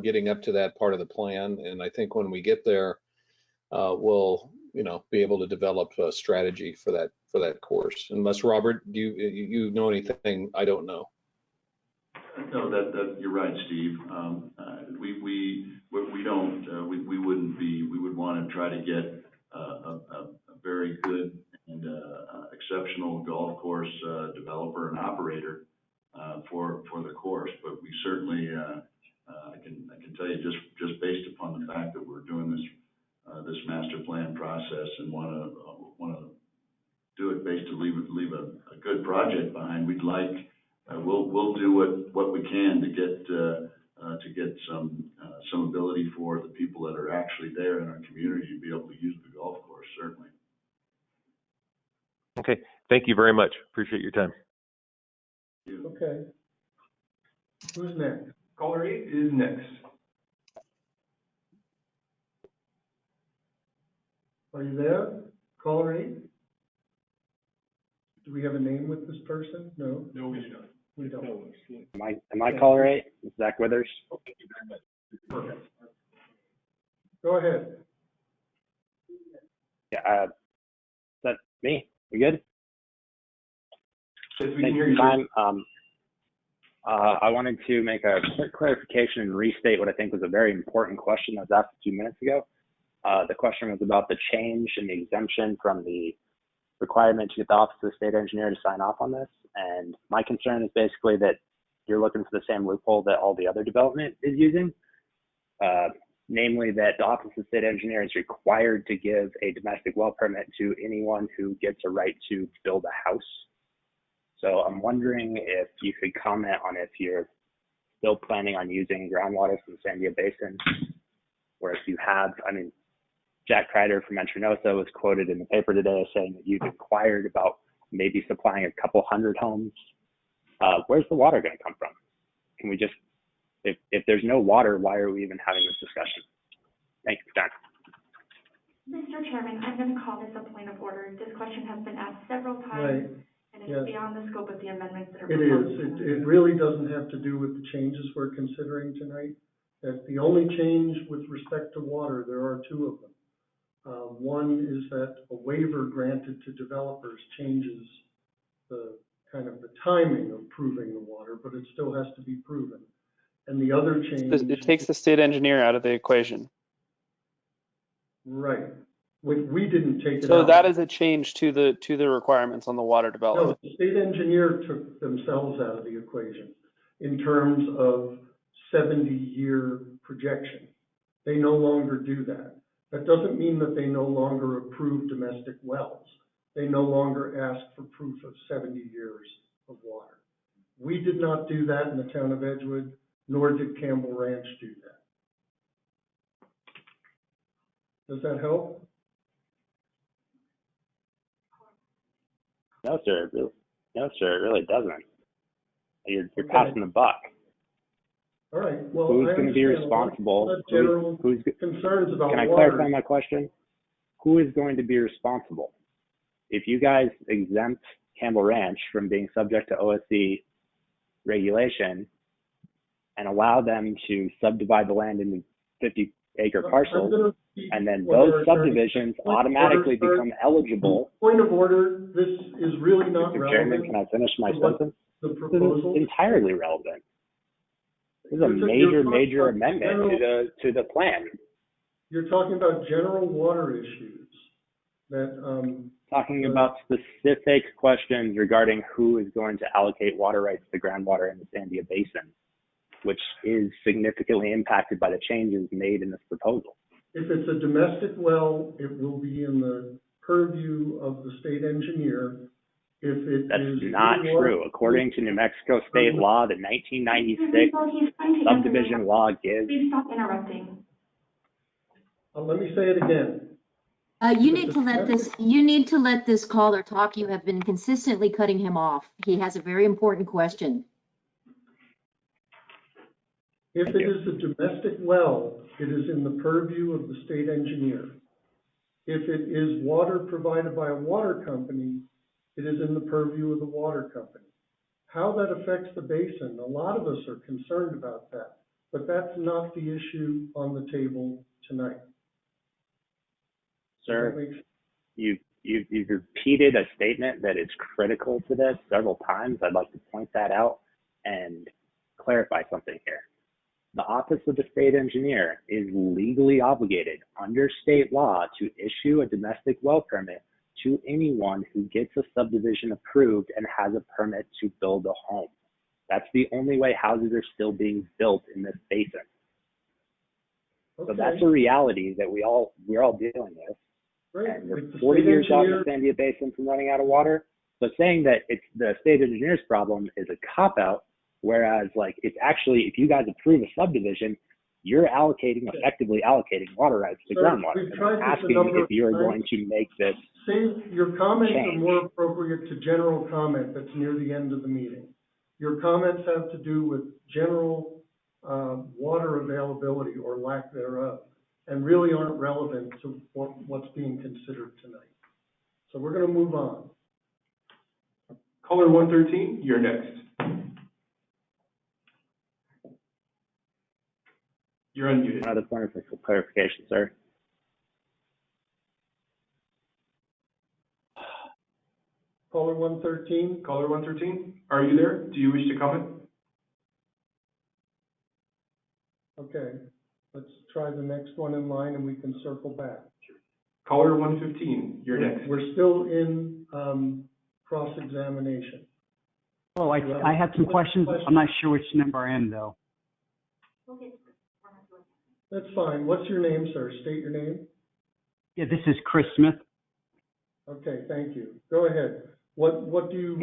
getting up to that part of the plan, and I think when we get there, we'll be able to develop a strategy for that course. Unless Robert, do you know anything I don't know? No, that you're right, Steve. We would want to try to get a very good and exceptional golf course developer and operator for the course. But we certainly, I can tell you just based upon the fact that we're doing this master plan process and want to do it based to leave a good project behind. We'd like. We'll do what we can to get some ability for the people that are actually there in our community to be able to use the golf course, certainly. Okay, thank you very much. Appreciate your time. Okay. Who's next? Caller 8 is next. Are you there? Caller 8? Do we have a name with this person? No? No, we do not. We don't. Am I caller 8? Zach Withers? Perfect. Go ahead. Yeah, is that me? We good? Yes, we can Thank hear you you. for your time. I wanted to make a quick clarification and restate what I think was a very important question that was asked a few minutes ago. The question was about the change in the exemption from the requirement to get the Office of the State Engineer to sign off on this. And my concern is basically that you're looking for the same loophole that all the other development is using. Namely that the Office of the State Engineer is required to give a domestic well permit to anyone who gets a right to build a house. So I'm wondering if you could comment on if you're still planning on using groundwater from the Sandia Basin, or if you have. I mean, Jack Kreider from Entrinosa was quoted in the paper today as saying that you've inquired about maybe supplying a couple hundred homes. Where's the water going to come from? Can we just, if there's no water, why are we even having this discussion? Thank you, John. Mr. Chairman, I'm going to call this a point of order. This question has been asked several times. Right. And it's beyond the scope of the amendments that are It proposed. is. It really doesn't have to do with the changes we're considering tonight. That's the only change with respect to water. There are two of them. One is that a waiver granted to developers changes the kind of the timing of proving the water, but it still has to be proven. And the other change. It takes the state engineer out of the equation. Right. We didn't take it out. So that is a change to the requirements on the water development. No, the state engineer took themselves out of the equation in terms of 70-year projection. They no longer do that. That doesn't mean that they no longer approve domestic wells. They no longer ask for proof of 70 years of water. We did not do that in the town of Edgewood, nor did Campbell Ranch do that. Does that help? No, sir. No, sir. It really doesn't. You're passing the buck. All right. Well, who's going to be responsible? Who's concerns about Can I water. clarify my question? Who is going to be responsible? If you guys exempt Campbell Ranch from being subject to OSC regulation and allow them to subdivide the land into 50-acre parcels, and then those subdivisions automatically become eligible. Point of order, this is really not Mr. relevant. Chairman, can I finish my sentence? The proposal. This is entirely relevant. This is a major amendment to the plan. You're talking about general water issues that. Talking about specific questions regarding who is going to allocate water rights to groundwater in the Sandia Basin, which is significantly impacted by the changes made in this proposal. If it's a domestic well, it will be in the purview of the state engineer. That's not true. According to New Mexico state law, the 1996 subdivision law gives. Please stop interrupting. Let me say it again. You need to let this caller talk. You have been consistently cutting him off. He has a very important question. If it is a domestic well, it is in the purview of the state engineer. If it is water provided by a water company, it is in the purview of the water company. How that affects the basin, a lot of us are concerned about that, but that's not the issue on the table tonight. Sir, you've repeated a statement that is critical to this several times. I'd like to point that out and clarify something here. The Office of the State Engineer is legally obligated under state law to issue a domestic well permit to anyone who gets a subdivision approved and has a permit to build a home. That's the only way houses are still being built in this basin. Okay. So that's a reality that we're all dealing with. Right. And we're 40 years out in the Sandia Basin from running out of water. So saying that it's the state engineer's problem is a cop-out, whereas like it's actually, if you guys approve a subdivision, you're effectively allocating water rights to groundwater. And I'm asking if you're going to make this your comments change. are more appropriate to general comment that's near the end of the meeting. Your comments have to do with general water availability or lack thereof, and really aren't relevant to what's being considered tonight. So we're going to move on. Caller 113, you're next. You're unmuted. Another point for clarification, sir. Caller 113. Caller 113, are you there? Do you wish to comment? Okay, let's try the next one in line and we can circle back. Caller 115, you're next. We're still in cross-examination. Oh, I had some questions. I'm not sure which number I am, though. That's fine. What's your name, sir? State your name. Yeah, this is Chris Smith. Okay, thank you. Go ahead. What do you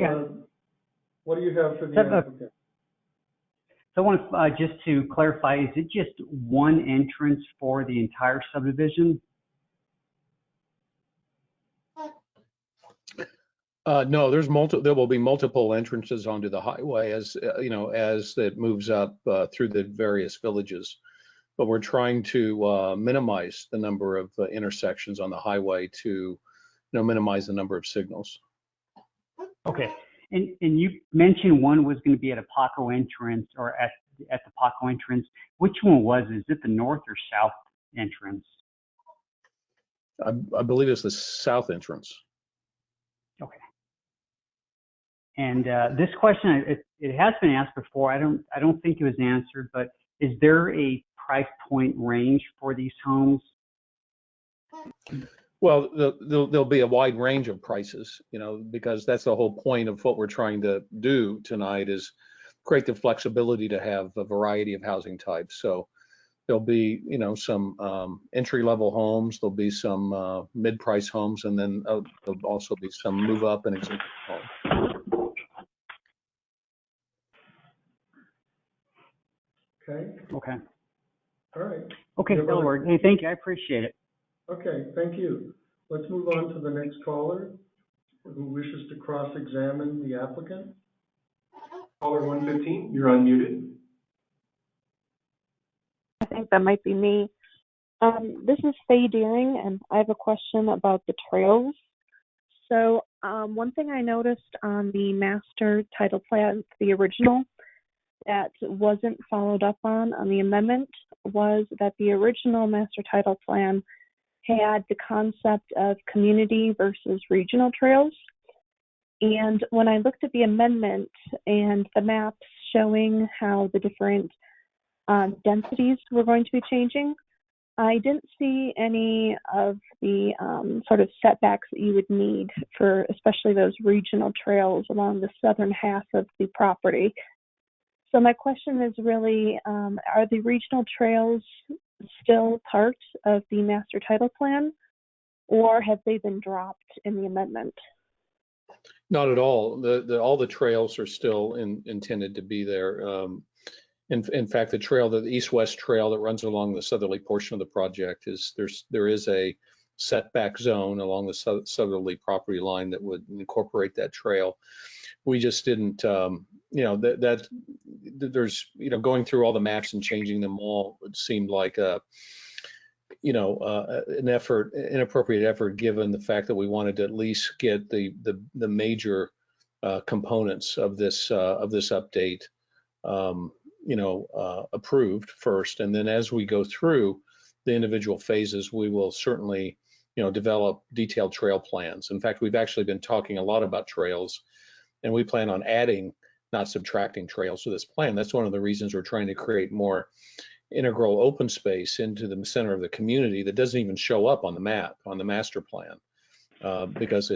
what do you have for the applicant? So I want just to clarify, is it just one entrance for the entire subdivision? No, there will be multiple entrances onto the highway as as it moves up through the various villages. But we're trying to minimize the number of intersections on the highway to minimize the number of signals. Okay, and you mentioned one was going to be at a Paco entrance or at the Paco entrance. Which one was it? Is it the north or south entrance? I believe it's the south entrance. Okay. And this question, it has been asked before. I don't think it was answered, but is there a price point range for these homes? Well, there'll be a wide range of prices, because that's the whole point of what we're trying to do tonight is create the flexibility to have a variety of housing types. So there'll be, some entry-level homes, there'll be some mid-price homes, and then there'll also be some move-up and existing homes. Okay. Okay. All right. Okay, that'll work. Hey, thank you. I appreciate it. Okay, thank you. Let's move on to the next caller who wishes to cross-examine the applicant. Caller 115, you're unmuted. I think that might be me. This is Faye Deering, and I have a question about the trails. So one thing I noticed on the master title plan, the original, that wasn't followed up on the amendment was that the original master title plan had the concept of community versus regional trails. And when I looked at the amendment and the maps showing how the different densities were going to be changing, I didn't see any of the sort of setbacks that you would need for especially those regional trails along the southern half of the property. So my question is really, are the regional trails still part of the master title plan, or have they been dropped in the amendment? Not at all. All the trails are still intended to be there. In fact, the east-west trail that runs along the southerly portion of the project there is a setback zone along the southerly property line that would incorporate that trail. We just didn't, there's, going through all the maps and changing them all, it seemed like an inappropriate effort, given the fact that we wanted to at least get the major components of this update, approved first, and then as we go through the individual phases, we will certainly, develop detailed trail plans. In fact, we've actually been talking a lot about trails, and we plan on adding, not subtracting, trails to this plan. That's one of the reasons we're trying to create more integral open space into the center of the community that doesn't even show up on the map, on the master plan, because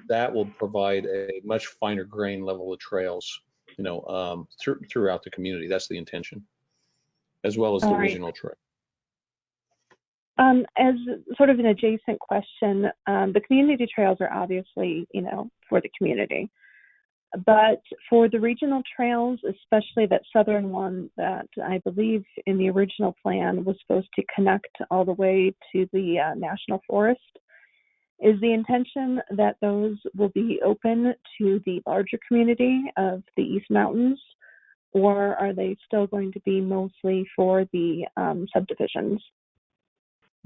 that will provide a much finer grain level of trails, throughout the community. That's the intention, as well as the regional trail. As sort of an adjacent question, the community trails are obviously, for the community. But for the regional trails, especially that southern one that I believe in the original plan was supposed to connect all the way to the national forest, Is the intention that those will be open to the larger community of the East Mountains, or are they still going to be mostly for the subdivisions?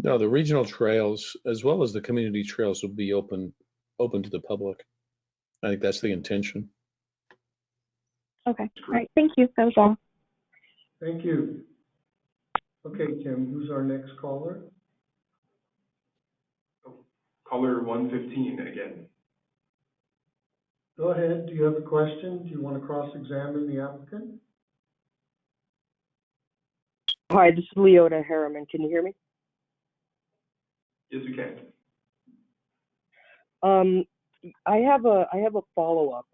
No, the regional trails as well as the community trails will be open to the public. I think that's the intention. Okay, all right, thank you, that was all. Thank you. Okay, Tim, who's our next caller? Caller 115 again. Go ahead, do you have a question? Do you want to cross-examine the applicant? Hi, this is Leota Harriman. Can you hear me? Yes, we can. I have a follow-up.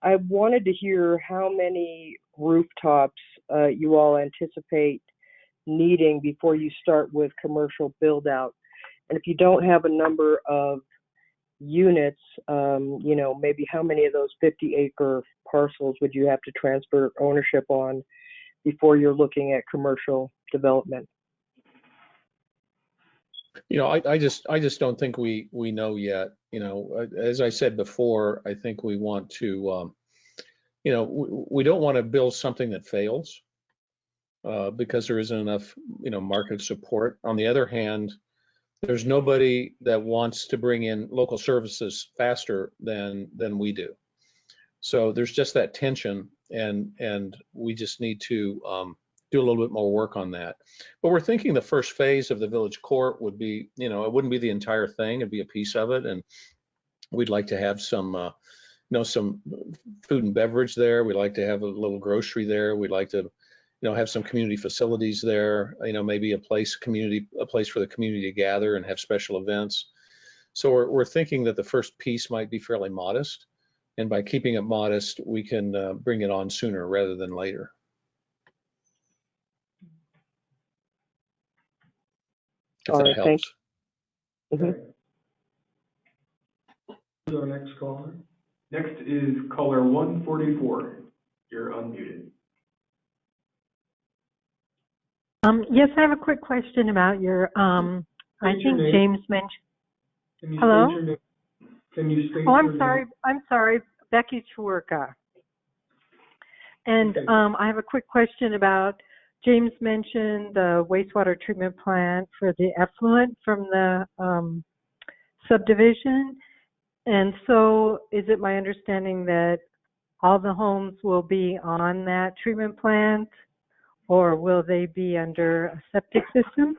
I wanted to hear how many rooftops you all anticipate needing before you start with commercial build-out. And if you don't have a number of units, you know, maybe how many of those 50-acre parcels would you have to transfer ownership on before you're looking at commercial development? You know, I just don't think we know yet. You know, as I said before, I think we want to, you know, we don't want to build something that fails because there isn't enough, you know, market support. On the other hand, there's nobody that wants to bring in local services faster than we do. So there's just that tension, and we just need to do a little bit more work on that. But we're thinking the first phase of the village court would be, you know, it wouldn't be the entire thing, it'd be a piece of it, and we'd like to have some, you know, some food and beverage there. We'd like to have a little grocery there. We'd like to, you know, have some community facilities there. You know, maybe a place for the community to gather and have special events. So we're thinking that the first piece might be fairly modest, and by keeping it modest, we can bring it on sooner rather than later. If All that right, helps. thanks. Okay. Who's our next caller? Next is caller 144. You're unmuted. Yes, I have a quick question about your, I State your think name. James mentioned, Can you hello? state your name? Can you state Oh, your name? I'm sorry, Becky Chwerka. And Okay. I have a quick question about, James mentioned the wastewater treatment plant for the effluent from the subdivision. And so is it my understanding that all the homes will be on that treatment plant, or will they be under a septic system?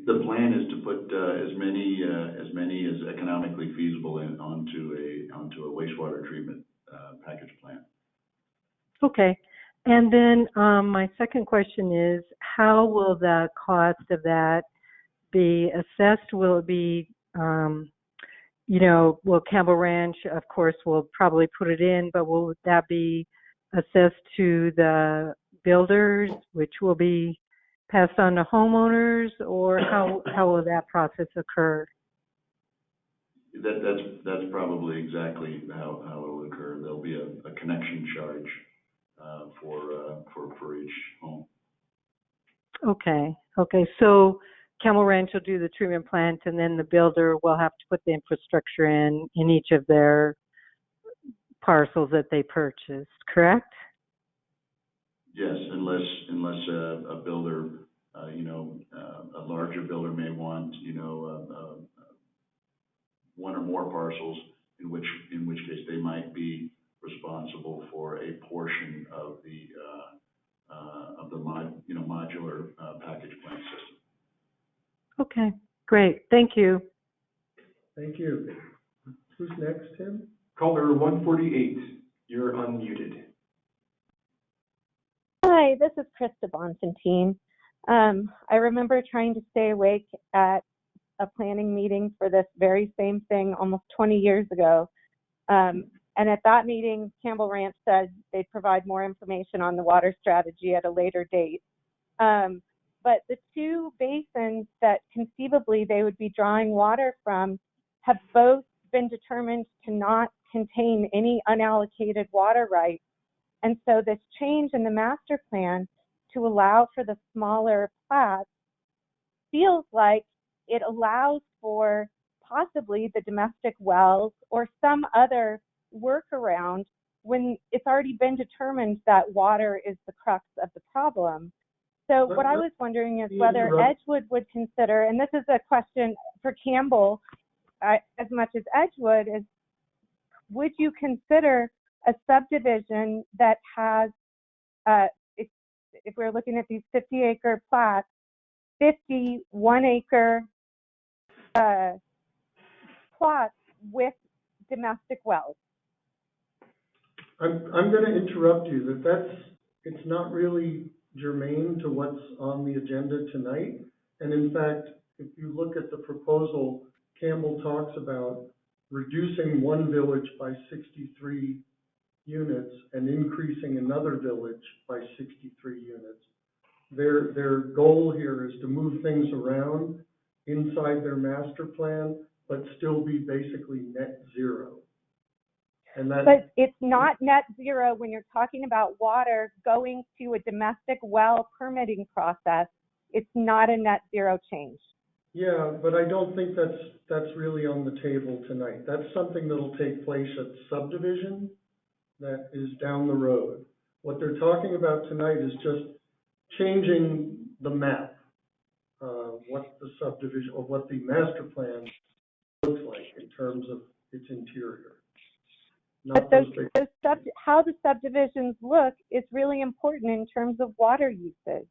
The plan is to put as many as economically feasible onto a wastewater treatment package plant. Okay. And then my second question is, how will the cost of that be assessed? Will it be, you know, will Campbell Ranch, of course, will probably put it in, but will that be assessed to the builders, which will be passed on to homeowners, or how will that process occur? That's probably exactly how it will occur. There'll be a connection charge for each home. Okay. Okay. So Camel Ranch will do the treatment plant, and then the builder will have to put the infrastructure in each of their parcels that they purchased, correct? Yes, unless a builder, you know, a larger builder may want, you know, one or more parcels, in which case they might be responsible for a portion of the modular package plant system. Okay, great. Thank you. Thank you. Who's next, Tim? Caller 148. You're unmuted. Hi, this is Krista Bonfantine. I remember trying to stay awake at a planning meeting for this very same thing almost 20 years ago. And at that meeting, Campbell Ranch said they'd provide more information on the water strategy at a later date. But the two basins that conceivably they would be drawing water from have both been determined to not contain any unallocated water rights. And so this change in the master plan to allow for the smaller plats feels like it allows for possibly the domestic wells or some other workaround when it's already been determined that water is the crux of the problem. So what I was wondering is whether Edgewood would consider, and this is a question for Campbell as much as Edgewood, is would you consider a subdivision that has, if we're looking at these 50-acre plots, 50 1-acre plots with domestic wells? I'm going to interrupt you. It's not really germane to what's on the agenda tonight. And in fact, if you look at the proposal, Campbell talks about reducing one village by 63 units and increasing another village by 63 units. Their goal here is to move things around inside their master plan, but still be basically net zero. But it's not net zero when you're talking about water going to a domestic well permitting process. It's not a net zero change. Yeah, but I don't think that's really on the table tonight. That's something that'll take place at subdivision that is down the road. What they're talking about tonight is just changing the map, what the subdivision or what the master plan looks like in terms of its interior. But how the subdivisions look is really important in terms of water usage.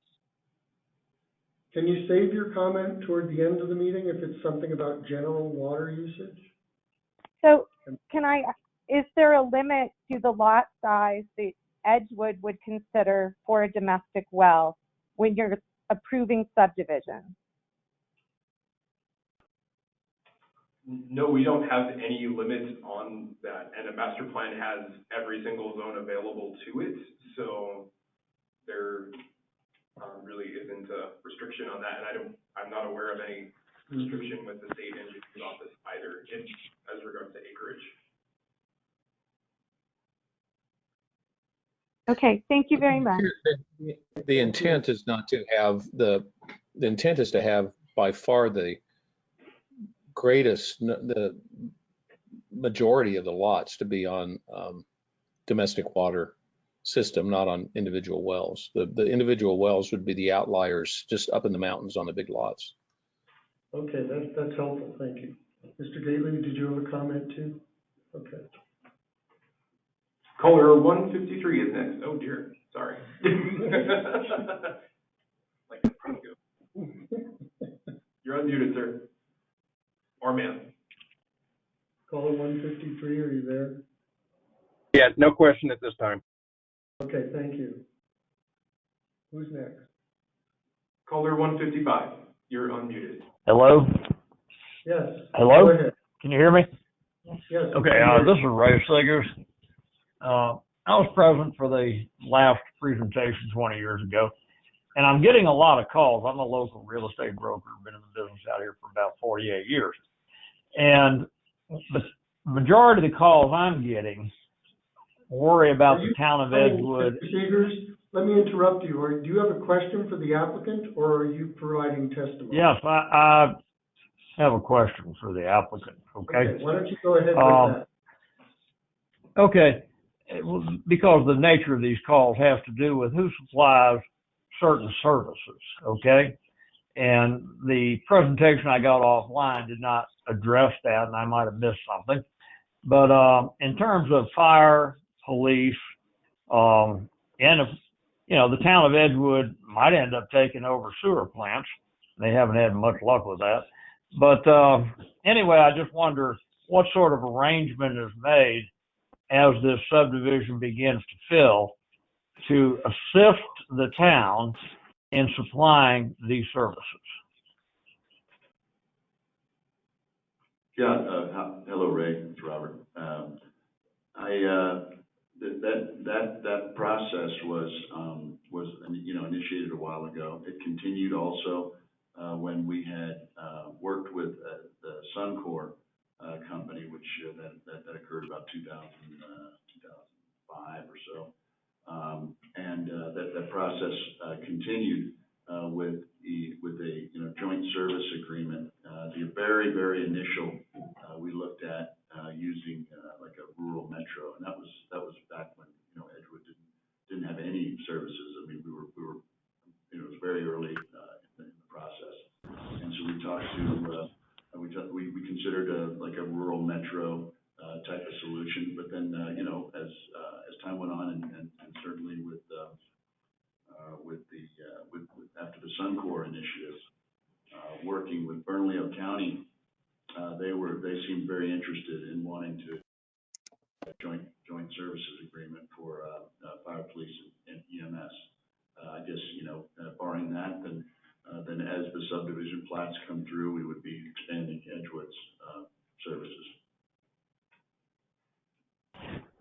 Can you save your comment toward the end of the meeting if it's something about general water usage? So is there a limit to the lot size that Edgewood would consider for a domestic well when you're approving subdivision? No, we don't have any limits on that, and a master plan has every single zone available to it, so there really isn't a restriction on that, and I'm not aware of any restriction with the state engineer's office either as regards to acreage. Okay, thank you very much. The intent is not to have the intent is to have by far the majority of the lots to be on domestic water system, not on individual wells. The individual wells would be the outliers just up in the mountains on the big lots. Okay, that's helpful. Thank you. Mr. Gately, did you have a comment too? Okay. Caller 153 is next. Oh dear, sorry. You're unmuted, sir. Or ma'am. Caller 153, are you there? Yeah, no question at this time. Okay, thank you. Who's next? Caller 155, you're unmuted. Hello? Yes. Hello? Go ahead. Can you hear me? Yes. Okay, this is Ray Siggers. I was present for the last presentation 20 years ago, and I'm getting a lot of calls. I'm a local real estate broker, been in the business out here for about 48 years. And the majority of the calls I'm getting worry about the town of Edgewood. Mr. Siggers, let me interrupt you. Do you have a question for the applicant, or are you providing testimony? Yes, I have a question for the applicant, okay? Why don't you go ahead with that? Okay, because the nature of these calls has to do with who supplies certain services, okay? And the presentation I got offline did not address that, and I might have missed something. But in terms of fire, police, and if, the town of Edgewood might end up taking over sewer plants. They haven't had much luck with that. But anyway, I just wonder what sort of arrangement is made as this subdivision begins to fill to assist the town in supplying these services. Yeah, hello, Ray, it's Robert. That process was initiated a while ago. It continued also when we had worked with the Suncor company, which that occurred about 2005 or so, and that process continued with a joint service agreement. The very, very initial, we looked at using like a rural metro, and that was back when, you know, Edgewood didn't have any services. I mean, we were you know, it was very early in the process, and so we talked to we considered like a rural metro type of solution, but then you know, as time went on, and certainly with after the Suncor initiative, working with Bernalillo County, they seemed very interested in wanting to joint services agreement for fire, police, and EMS. I guess, you know, barring that, then as the subdivision plats come through, we would be expanding Edgewood's services.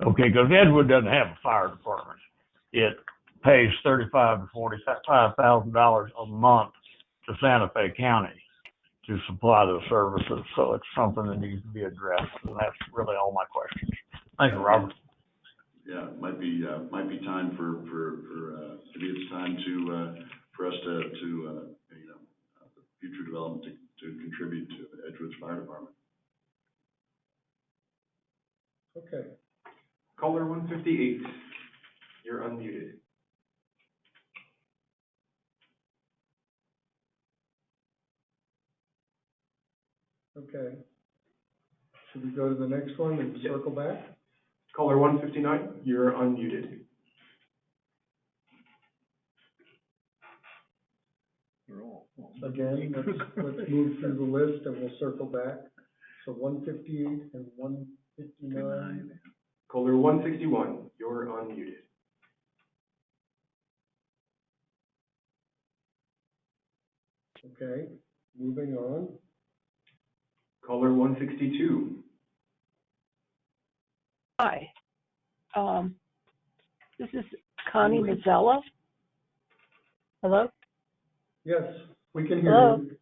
Okay, because Edgewood doesn't have a fire department. It pays $35,000 to $45,000 a month to Santa Fe County to supply those services. So it's something that needs to be addressed, and that's really all my questions. Thank you, Robert. Yeah, it might be time for maybe it's time for us to you know, future development to contribute to Edgewood's fire department. Okay. Caller 158, you're unmuted. Okay. Should we go to the next one and circle back? Caller 159, you're unmuted. Again, let's move through the list and we'll circle back. So 158 and 159. Caller 161, you're unmuted. Okay, moving on. Caller 162. Hi. This is Connie Mazzella. Hello? Yes, we can hear Hello? you.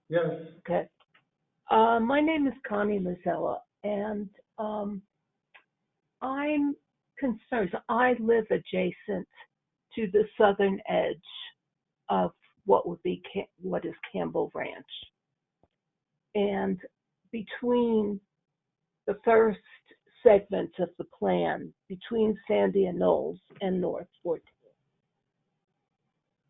Yes. Okay. My name is Connie Mazzella, and I'm concerned. I live adjacent to the southern edge of what is Campbell Ranch. And between the first segment of the plan, between Sandy and Knowles and North 14,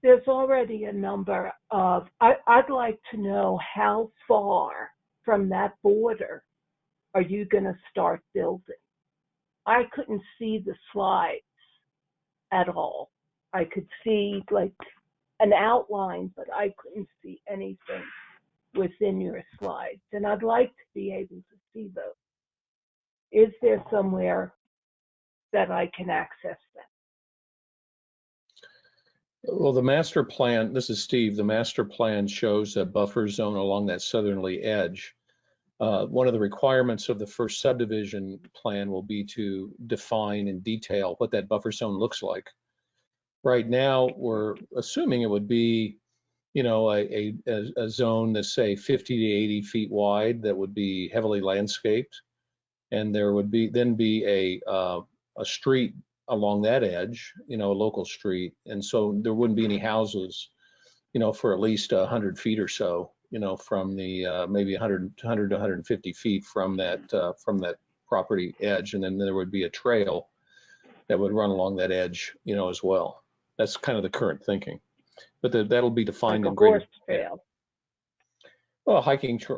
there's already a number of, I'd like to know how far from that border are you going to start building? I couldn't see the slides at all. I could see like an outline, but I couldn't see anything within your slides. And I'd like to be able to see those. Is there somewhere that I can access them? Well, the master plan, this is Steve, the master plan shows a buffer zone along that southerly edge. One of the requirements of the first subdivision plan will be to define in detail what that buffer zone looks like. Right now, we're assuming it would be, you know, a zone that's say 50 to 80 feet wide that would be heavily landscaped, and there would then be a street along that edge, you know, a local street, and so there wouldn't be any houses, you know, for at least 100 feet or so, you know, from the maybe 100 to 150 feet from that property edge, and then there would be a trail that would run along that edge, you know, as well. That's kind of the current thinking, but that'll be defined like in greater trail. Well,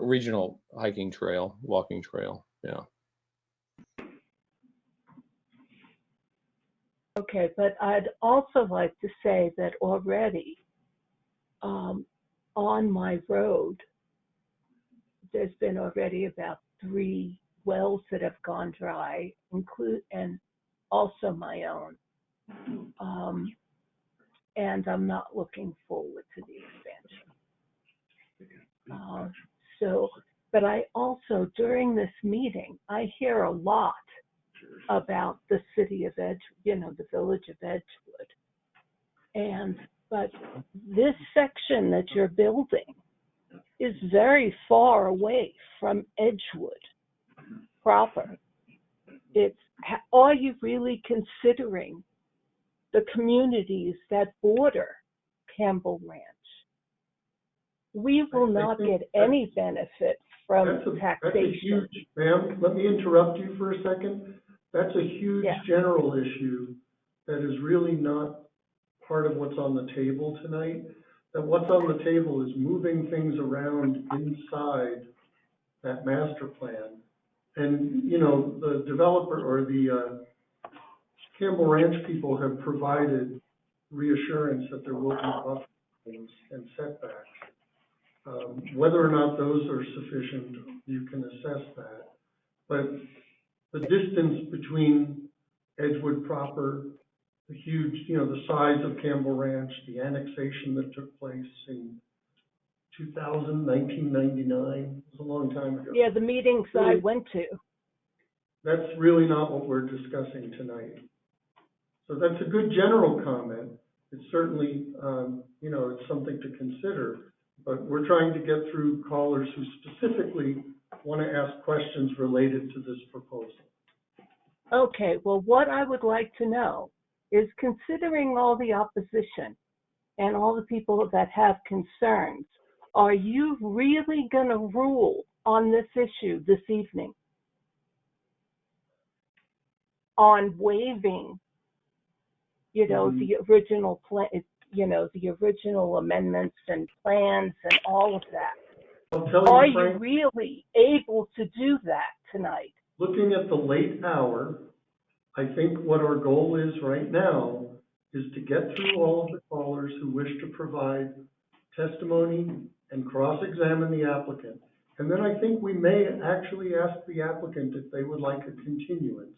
regional hiking trail, walking trail, yeah. Okay, but I'd also like to say that already on my road, there's been already about 3 wells that have gone dry, and also my own. And I'm not looking forward to the expansion. But I also, during this meeting, I hear a lot about the city of Edgewood, you know, the village of Edgewood. But this section that you're building is very far away from Edgewood proper. Are you really considering the communities that border Campbell Ranch? we will not get any benefit from taxation. That's a huge, ma'am, let me interrupt you for a second. That's a huge general issue that is really not part of what's on the table tonight. That what's on the table is moving things around inside that master plan. And, you know, the developer or the Campbell Ranch people have provided reassurance that there will be buffers and setbacks. Whether or not those are sufficient, you can assess that. But the distance between Edgewood proper, the huge, you know, the size of Campbell Ranch, the annexation that took place in 1999, it was a long time ago. Yeah, the meetings I went to. That's really not what we're discussing tonight. So that's a good general comment. It's certainly, you know, it's something to consider, but we're trying to get through callers who specifically want to ask questions related to this proposal. Okay, well, what I would like to know is, considering all the opposition and all the people that have concerns, are you really going to rule on this issue this evening? On waiving, you know, the original plan, you know, the original amendments and plans and all of that. Are you really able to do that tonight? Looking at the late hour, I think what our goal is right now is to get through all of the callers who wish to provide testimony and cross-examine the applicant. And then I think we may actually ask the applicant if they would like a continuance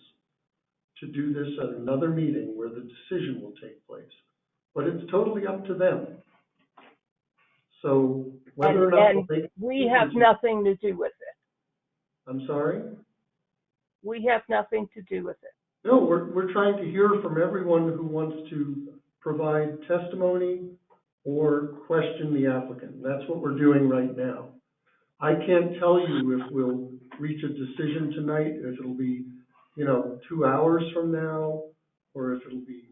to do this at another meeting where the decision will take place. But it's totally up to them. So whether or not we have nothing to do with it. I'm sorry? We have nothing to do with it. No, we're trying to hear from everyone who wants to provide testimony or question the applicant. That's what we're doing right now. I can't tell you if we'll reach a decision tonight, if it'll be, you know, 2 hours from now, or if it'll be,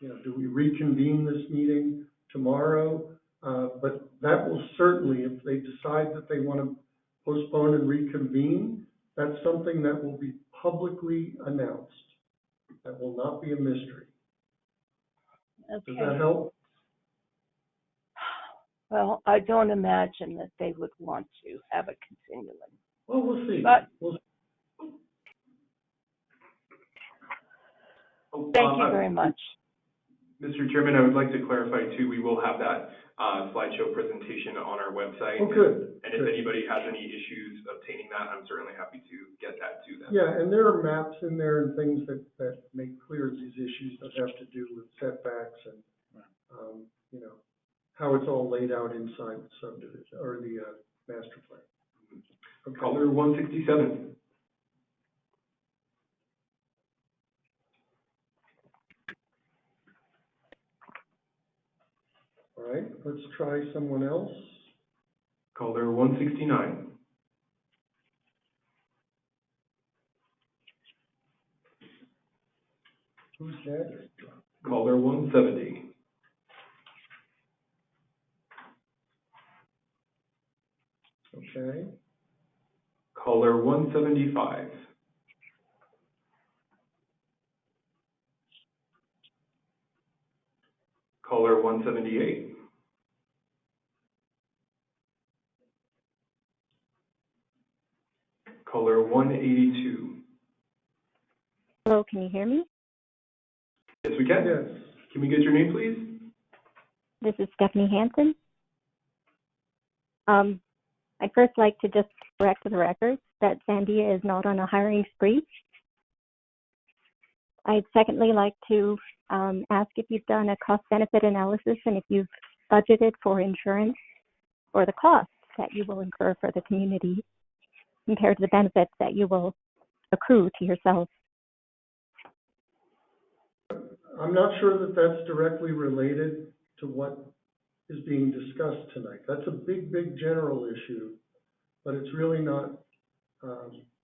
you know, do we reconvene this meeting tomorrow? But that will certainly, if they decide that they want to postpone and reconvene, that's something that will be publicly announced. That will not be a mystery. Okay. Does that help? Well, I don't imagine that they would want to have a continuance. Well, we'll see. But we'll see. Thank you very much. Mr. Chairman, I would like to clarify too, we will have that slideshow presentation on our website. Oh, good. And if anybody has any issues obtaining that, I'm certainly happy to get that to them. Yeah, and there are maps in there and things that make clear these issues that have to do with setbacks and, you know, how it's all laid out inside the subdivision or the master plan. Okay. Caller 167. All right, let's try someone else. Caller 169. Who's next? Caller 170. Okay. Caller 175. Caller 178. Caller 182. Hello, can you hear me? Yes, we can. Yes. Can we get your name, please? This is Stephanie Hansen. I'd first like to just correct for the record that Sandia is not on a hiring spree. I'd secondly like to ask if you've done a cost-benefit analysis and if you've budgeted for insurance or the costs that you will incur for the community compared to the benefits that you will accrue to yourself. I'm not sure that that's directly related to what is being discussed tonight. That's a big, big general issue, but it's really not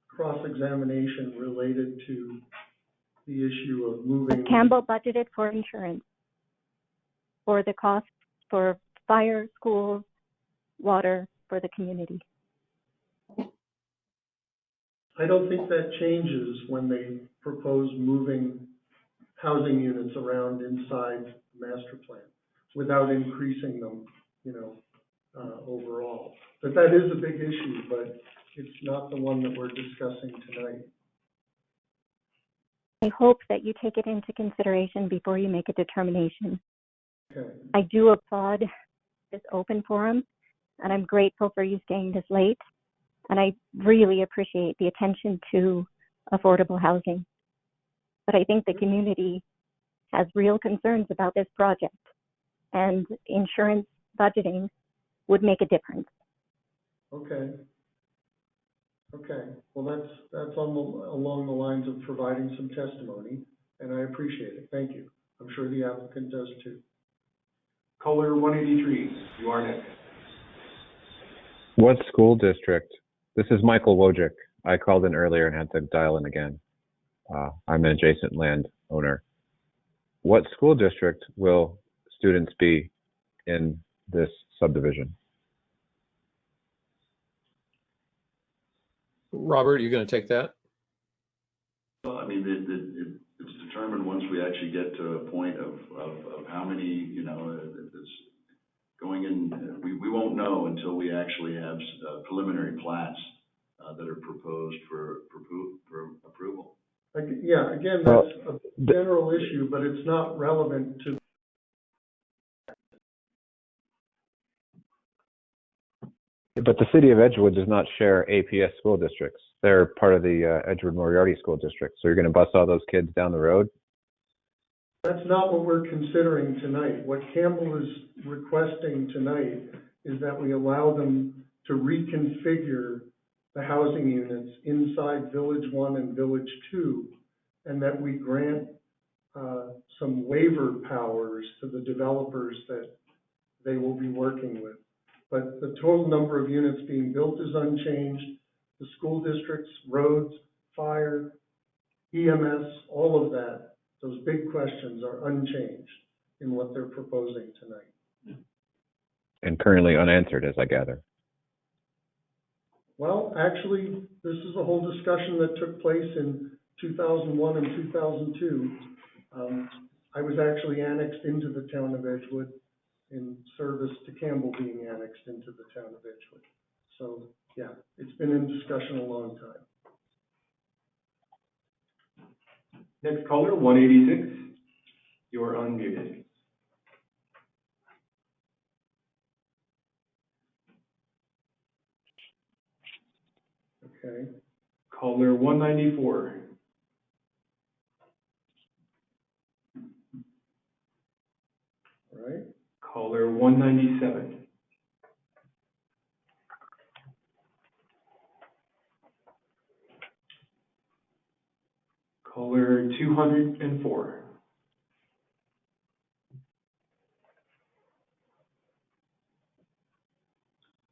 cross-examination related to the issue of moving. Has Campbell budgeted for insurance for the cost for fire, schools, water for the community. I don't think that changes when they propose moving housing units around inside the master plan without increasing them, overall. But that is a big issue, but it's not the one that we're discussing tonight. I hope that you take it into consideration before you make a determination. Okay. I do applaud this open forum, and I'm grateful for you staying this late. And I really appreciate the attention to affordable housing. But I think the community has real concerns about this project, and insurance budgeting would make a difference. Okay. Well, that's along the lines of providing some testimony, and I appreciate it. Thank you. I'm sure the applicant does too. Caller 183, you are next. What school district? This is Michael Wojcik. I called in earlier and had to dial in again. I'm an adjacent land owner. What school district will students be in this subdivision? Robert, you're going to take that? Well, I mean, it's determined once we actually get to a point of how many, it's going in, we won't know until we actually have preliminary plats that are proposed for approval. Yeah, again, that's a general issue, but it's not relevant to. But the city of Edgewood does not share APS school districts. They're part of the Edgewood Moriarty School District. So you're going to bus all those kids down the road? That's not what we're considering tonight. What Campbell is requesting tonight is that we allow them to reconfigure the housing units inside Village 1 and Village 2, and that we grant some waiver powers to the developers that they will be working with. But the total number of units being built is unchanged. The school districts, roads, fire, EMS, all of that, those big questions are unchanged in what they're proposing tonight. And currently unanswered, as I gather. Well, actually, this is a whole discussion that took place in 2001 and 2002. I was actually annexed into the town of Edgewood in service to Campbell being annexed into the town of Edgewood. So, yeah, it's been in discussion a long time. Next caller, 186, you're unmuted. Okay. Caller 194. All right. Caller 197. Caller 204.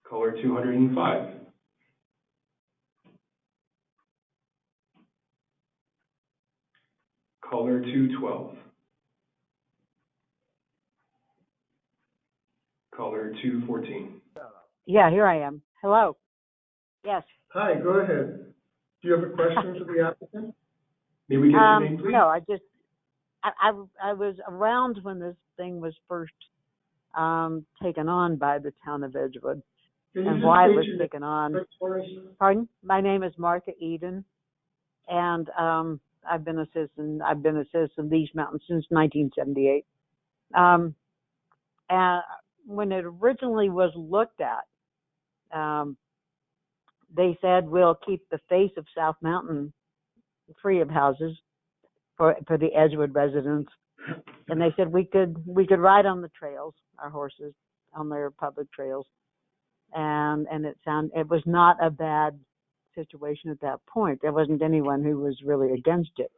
Caller 205. Caller 212. Caller 214. Yeah, here I am. Hello. Yes. Hi, go ahead. Do you have a question for the applicant? May we get your name, please? No, I was around when this thing was first taken on by the town of Edgewood, and why it was taken on. Pardon? My name is Martha Eden, and I've been a citizen of these mountains since 1978. And when it originally was looked at, they said we'll keep the face of South Mountain free of houses for the Edgewood residents, and they said we could ride on the trails, our horses on their public trails, and it was not a bad situation at that point. There wasn't anyone who was really against it.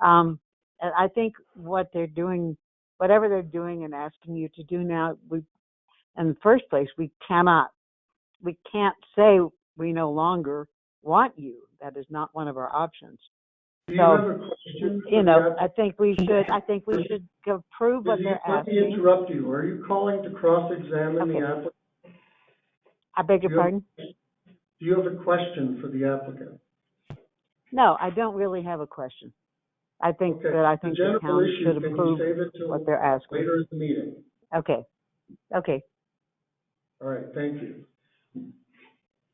And I think what they're doing, whatever they're doing and asking you to do now, in the first place, we can't say we no longer want you. That is not one of our options. Do you have a question? I think we should approve what they're asking. Let me interrupt you. Are you calling to cross-examine the applicant? I beg your pardon? Do you have a question for the applicant? No, I don't really have a question. I think Okay. the general town issue, should can you approve save it till what they're asking. later in the meeting? Okay. Okay. All right, thank you.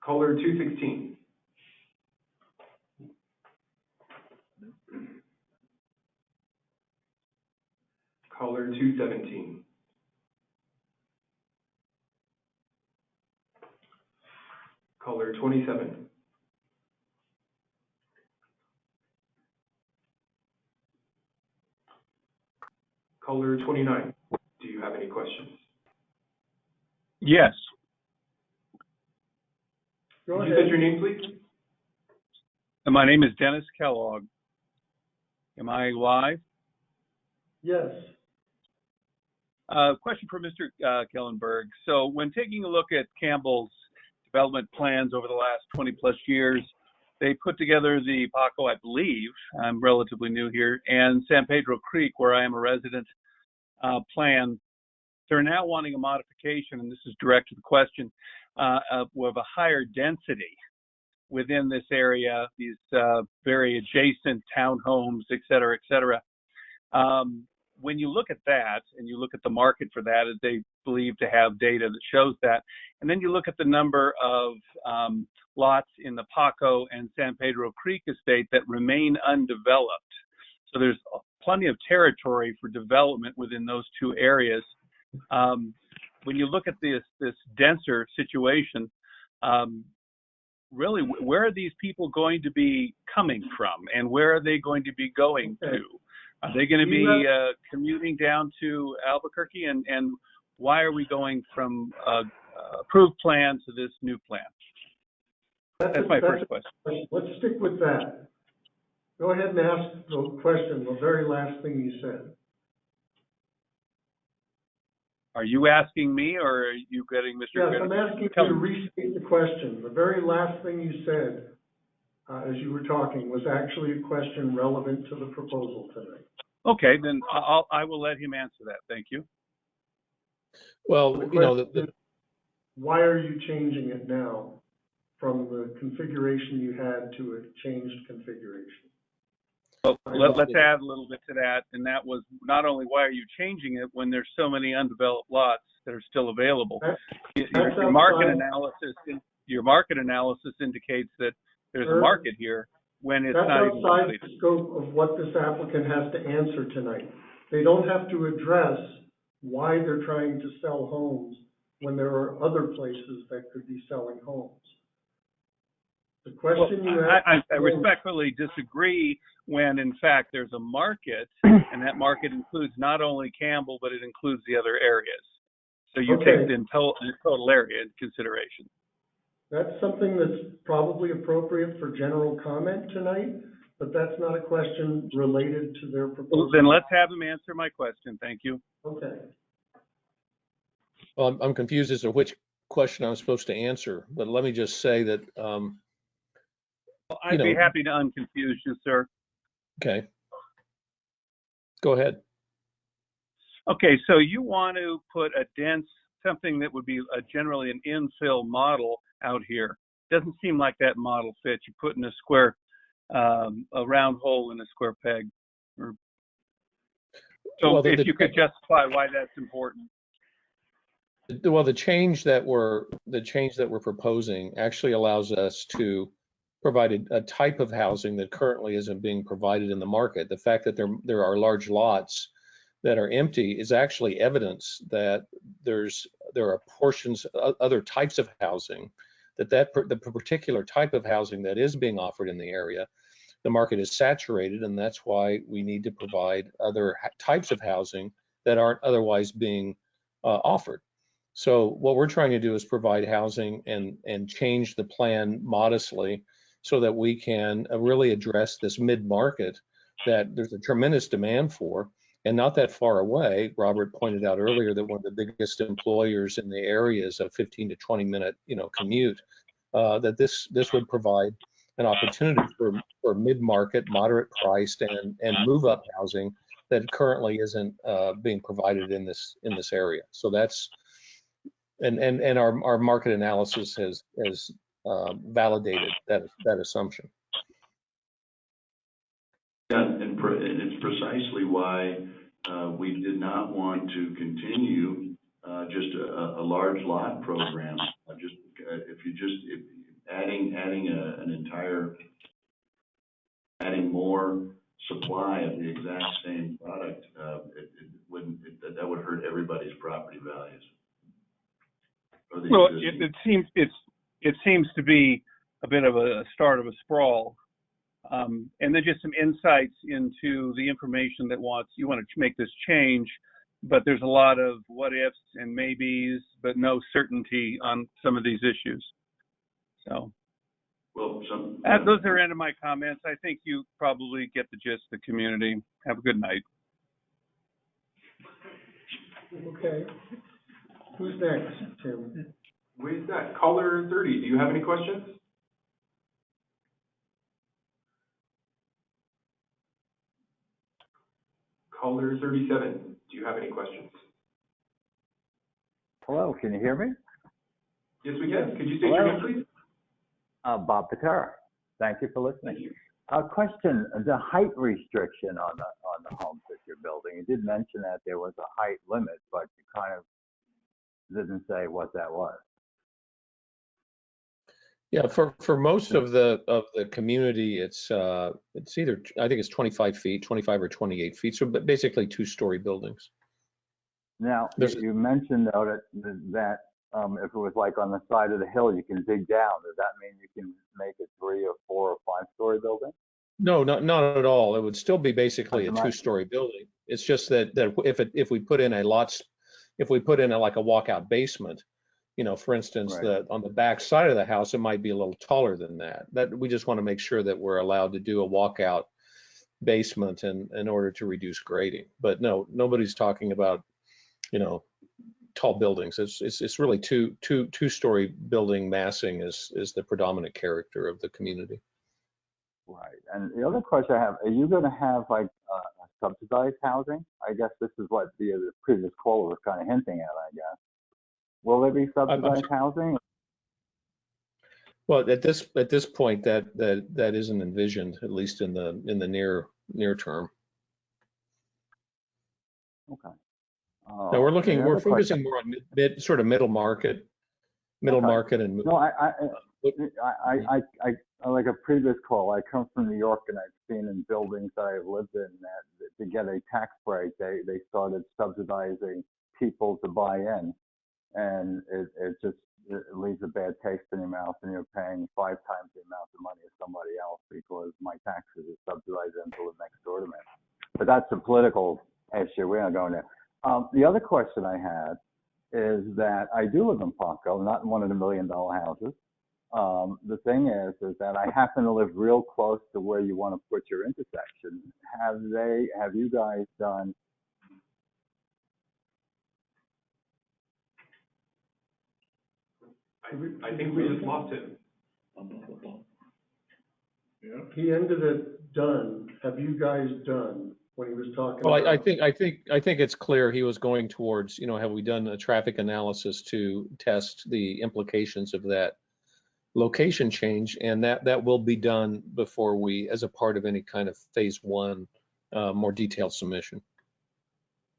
Caller 216. Caller 217. Caller 27. Caller 29. Do you have any questions? Yes. Go Could ahead. you state your name, please? And my name is Dennis Kellogg. Am I live? Yes. Question for Mr. Kellenberg. So when taking a look at Campbell's development plans over the last 20 plus years, they put together the Paco, I believe, I'm relatively new here, and San Pedro Creek, where I am a resident, plan. They're now wanting a modification, and this is direct to the question, of a higher density within this area, these very adjacent townhomes, et cetera, et cetera. When you look at that and you look at the market for that, as they believe to have data that shows that, and then you look at the number of lots in the Paco and San Pedro Creek estate that remain undeveloped. So there's plenty of territory for development within those two areas. When you look at this denser situation, really, where are these people going to be coming from, and where are they going to be going to? Are they going to be commuting down to Albuquerque, and why are we going from approved plan to this new plan? That's my first question. Let's stick with that. Go ahead and ask the question, the very last thing you said. Are you asking me, or are you getting Mr. Yes, I'm asking you to restate the question. The very last thing you said as you were talking was actually a question relevant to the proposal tonight. Okay, then I will let him answer that. Thank you. Well, you know, why are you changing it now from the configuration you had to a changed configuration? Well, let's add a little bit to that, and that was not only why are you changing it when there's so many undeveloped lots that are still available. Your market analysis indicates that there's a market here when it's not even outside completed. the scope of what this applicant has to answer tonight. They don't have to address why they're trying to sell homes when there are other places that could be selling homes. The question you asked. I respectfully disagree when, in fact, there's a market, and that market includes not only Campbell, but it includes the other areas. So you take the total area into consideration. That's something that's probably appropriate for general comment tonight, but that's not a question related to their proposal. Well, then let's have him answer my question. Thank you. Okay. Well, I'm confused as to which question I'm supposed to answer, but let me just say that I'd be happy to unconfuse you, sir. Okay. Go ahead. Okay, so you want to put a dense, something that would be generally an infill model out here. Doesn't seem like that model fits. You're putting a square, a round hole in a square peg. So well, if you could justify why that's important. Well, the change that we're proposing actually allows us to provide a type of housing that currently isn't being provided in the market. The fact that there are large lots that are empty is actually evidence that there are portions, other types of housing, the particular type of housing that is being offered in the area, the market is saturated, and that's why we need to provide other types of housing that aren't otherwise being offered. So what we're trying to do is provide housing and change the plan modestly so that we can really address this mid-market that there's a tremendous demand for. And not that far away, Robert pointed out earlier that one of the biggest employers in the area is a 15 to 20 minute, commute. That this would provide an opportunity for mid-market, moderate priced, and move-up housing that currently isn't being provided in this area. So that's And our market analysis has validated that assumption. Yeah, and it's precisely why we did not want to continue just a large lot program. If adding more supply of the exact same product, that would hurt everybody's property values. Well, it seems to be a bit of a start of a sprawl. And then just some insights into the information that you want to make this change, but there's a lot of what ifs and maybes, but no certainty on some of these issues. So, well, those are end of my comments. I think you probably get the gist of the community. Have a good night. Okay. Who's next, Tim? With that, caller 30, do you have any questions? Caller 37, do you have any questions? Hello, can you hear me? Yes, we can. Could you state your name, please? Bob Patera. Thank you for listening. A question: the height restriction on the homes that you're building. You did mention that there was a height limit, but you kind of didn't say what that was. Yeah, for most of the community, it's either, I think it's 25 feet, 25 or 28 feet. So basically 2-story buildings. Now, you mentioned though that if it was like on the side of the hill, you can dig down. Does that mean you can make a 3 or 4 or 5-story building? No, not at all. It would still be basically a 2-story building. It's just that if we put in like a walkout basement, for instance, that on the back side of the house, it might be a little taller than that. That we just want to make sure that we're allowed to do a walkout basement in order to reduce grading. But no, nobody's talking about, tall buildings. It's really two-story building massing is the predominant character of the community. Right. And the other question I have: are you going to have like subsidized housing? I guess this is what the previous caller was kind of hinting at. I guess. Will there be subsidized housing? Well, at this point, that isn't envisioned, at least in the near term. Okay. No, we're focusing more on middle market, and. No, I like a previous call. I come from New York, and I've seen in buildings that I've lived in that to get a tax break, they started subsidizing people to buy in. And it leaves a bad taste in your mouth, and you're paying 5 times the amount of money as somebody else because my taxes are subsidized them to live next door to me. But that's a political issue. We're not going there. The other question I had is that I do live in Paco, not in one of the $1 million houses. The thing is that I happen to live real close to where you want to put your intersection. Have you guys done? I think we just lost him. Yeah. He ended it done. Have you guys done when he was talking? Well, about... I think it's clear he was going towards, have we done a traffic analysis to test the implications of that location change, and that will be done before we, as a part of any kind of phase 1, more detailed submission.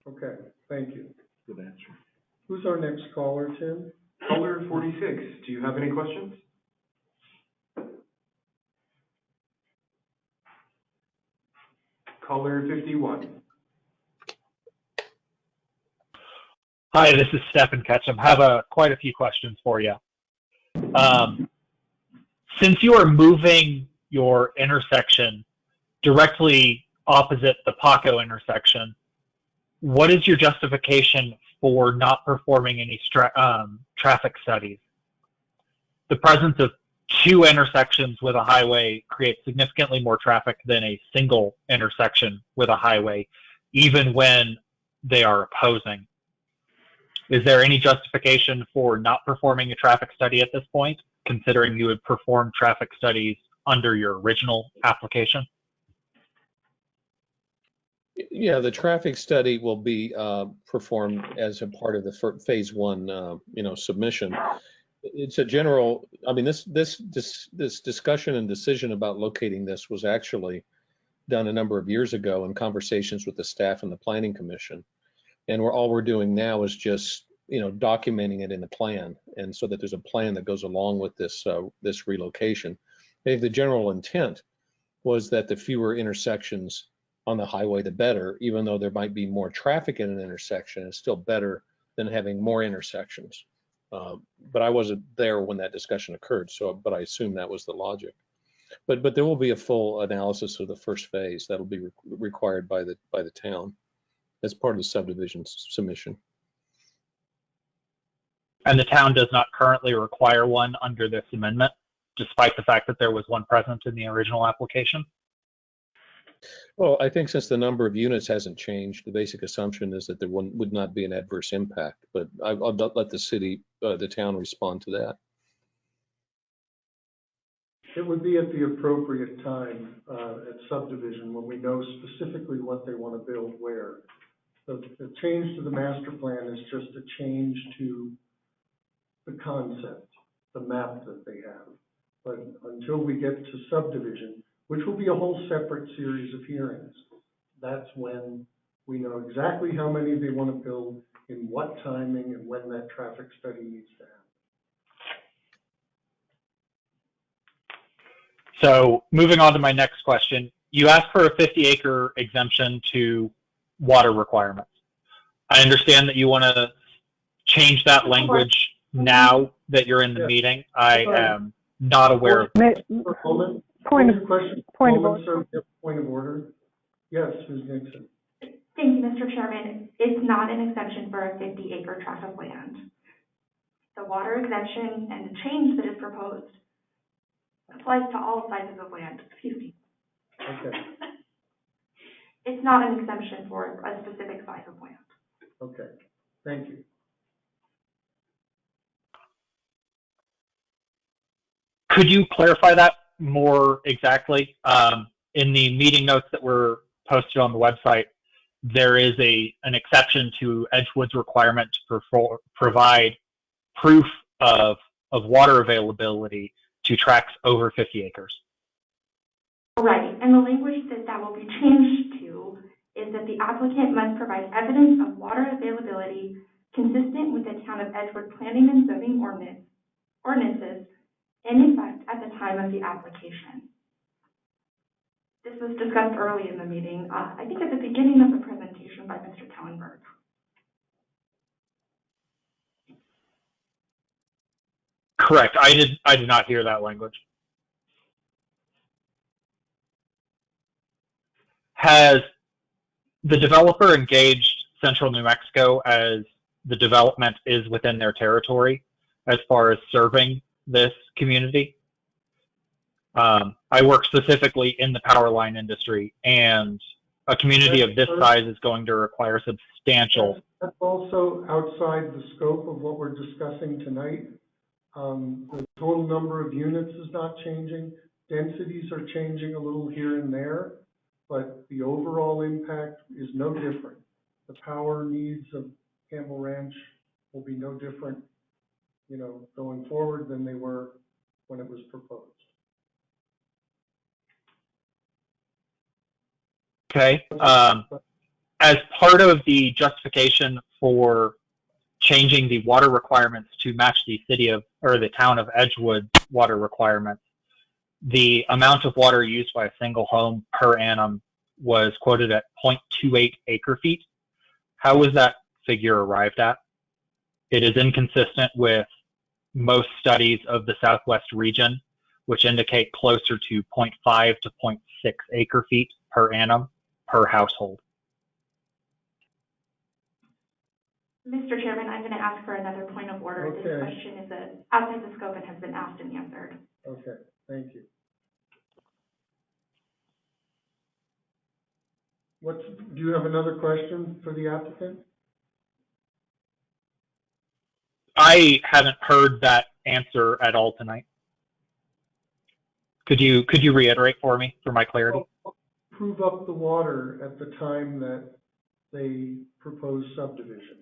Okay, thank you. Good answer. Who's our next caller, Tim? Caller 46, do you have any questions? Caller 51. Hi, this is Stephen Ketchum. I have quite a few questions for you. Since you are moving your intersection directly opposite the Paco intersection, what is your justification for not performing any traffic studies? The presence of 2 intersections with a highway creates significantly more traffic than a single intersection with a highway, even when they are opposing. Is there any justification for not performing a traffic study at this point, considering you would perform traffic studies under your original application? Yeah, the traffic study will be performed as a part of the phase one, submission. It's a general, I mean, this discussion and decision about locating this was actually done a number of years ago in conversations with the staff and the planning commission. And all we're doing now is just, documenting it in the plan. And so that there's a plan that goes along with this, this relocation. I think the general intent was that the fewer intersections on the highway, the better, even though there might be more traffic in an intersection, it's still better than having more intersections. But I wasn't there when that discussion occurred, but I assume that was the logic. But there will be a full analysis of the first phase that'll be required by the town as part of the subdivision submission. And the town does not currently require one under this amendment, despite the fact that there was one present in the original application? Well, I think since the number of units hasn't changed, the basic assumption is that there would not be an adverse impact, but I'll let the town respond to that. It would be at the appropriate time at subdivision when we know specifically what they want to build where. The change to the master plan is just a change to the concept, the map that they have. But until we get to subdivision, which will be a whole separate series of hearings, that's when we know exactly how many they want to build, in what timing, and when that traffic study needs to happen. So moving on to my next question, you asked for a 50-acre exemption to water requirements. I understand that you want to change that language now that you're in the meeting. I am not aware of. Point of order. Yes, Ms. Nixon. Thank you, Mr. Chairman. It's not an exemption for a 50-acre tract of land. The water exemption and the change that is proposed applies to all sizes of land. Excuse me. Okay. It's not an exemption for a specific size of land. Okay. Thank you. Could you clarify that more exactly? In the meeting notes that were posted on the website, there is an exception to Edgewood's requirement to provide proof of water availability to tracts over 50 acres. Right, and the language that will be changed to is that the applicant must provide evidence of water availability consistent with the Town of Edgewood planning and zoning ordinances in effect at the time of the application. This was discussed early in the meeting, I think at the beginning of the presentation by Mr. Kellenberg. Correct. I did not hear that language. Has the developer engaged Central New Mexico as the development is within their territory as far as serving this community? I work specifically in the power line industry, and a community of this size is going to require substantial. That's also outside the scope of what we're discussing tonight. The total number of units is not changing. Densities are changing a little here and there, but the overall impact is no different. The power needs of Campbell Ranch will be no different, going forward than they were when it was proposed. Okay. As part of the justification for changing the water requirements to match the the town of Edgewood water requirements, the amount of water used by a single home per annum was quoted at 0.28 acre feet. How was that figure arrived at? It is inconsistent with most studies of the Southwest region, which indicate closer to 0.5 to 0.6 acre feet per annum per household. Mr. Chairman, I'm going to ask for another point of order. Okay. This question is outside the scope and has been asked and answered. Okay, thank you. Do you have another question for the applicant? I haven't heard that answer at all tonight. Could you reiterate for me, for my clarity? prove up the water at the time that they propose subdivision.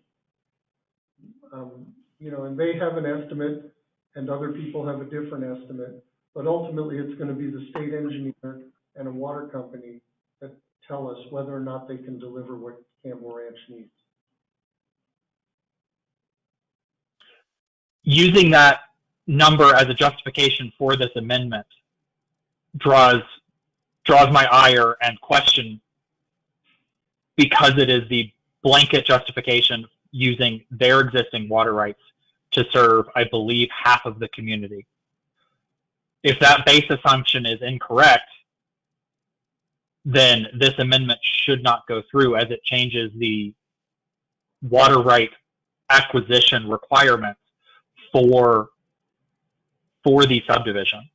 You know, and they have an estimate and other people have a different estimate, but ultimately it's going to be the state engineer and a water company that tell us whether or not they can deliver what Campbell Ranch needs. Using that number as a justification for this amendment draws my ire and question, because it is the blanket justification using their existing water rights to serve, I believe, half of the community. If that base assumption is incorrect, then this amendment should not go through, as it changes the water right acquisition requirements for the subdivision.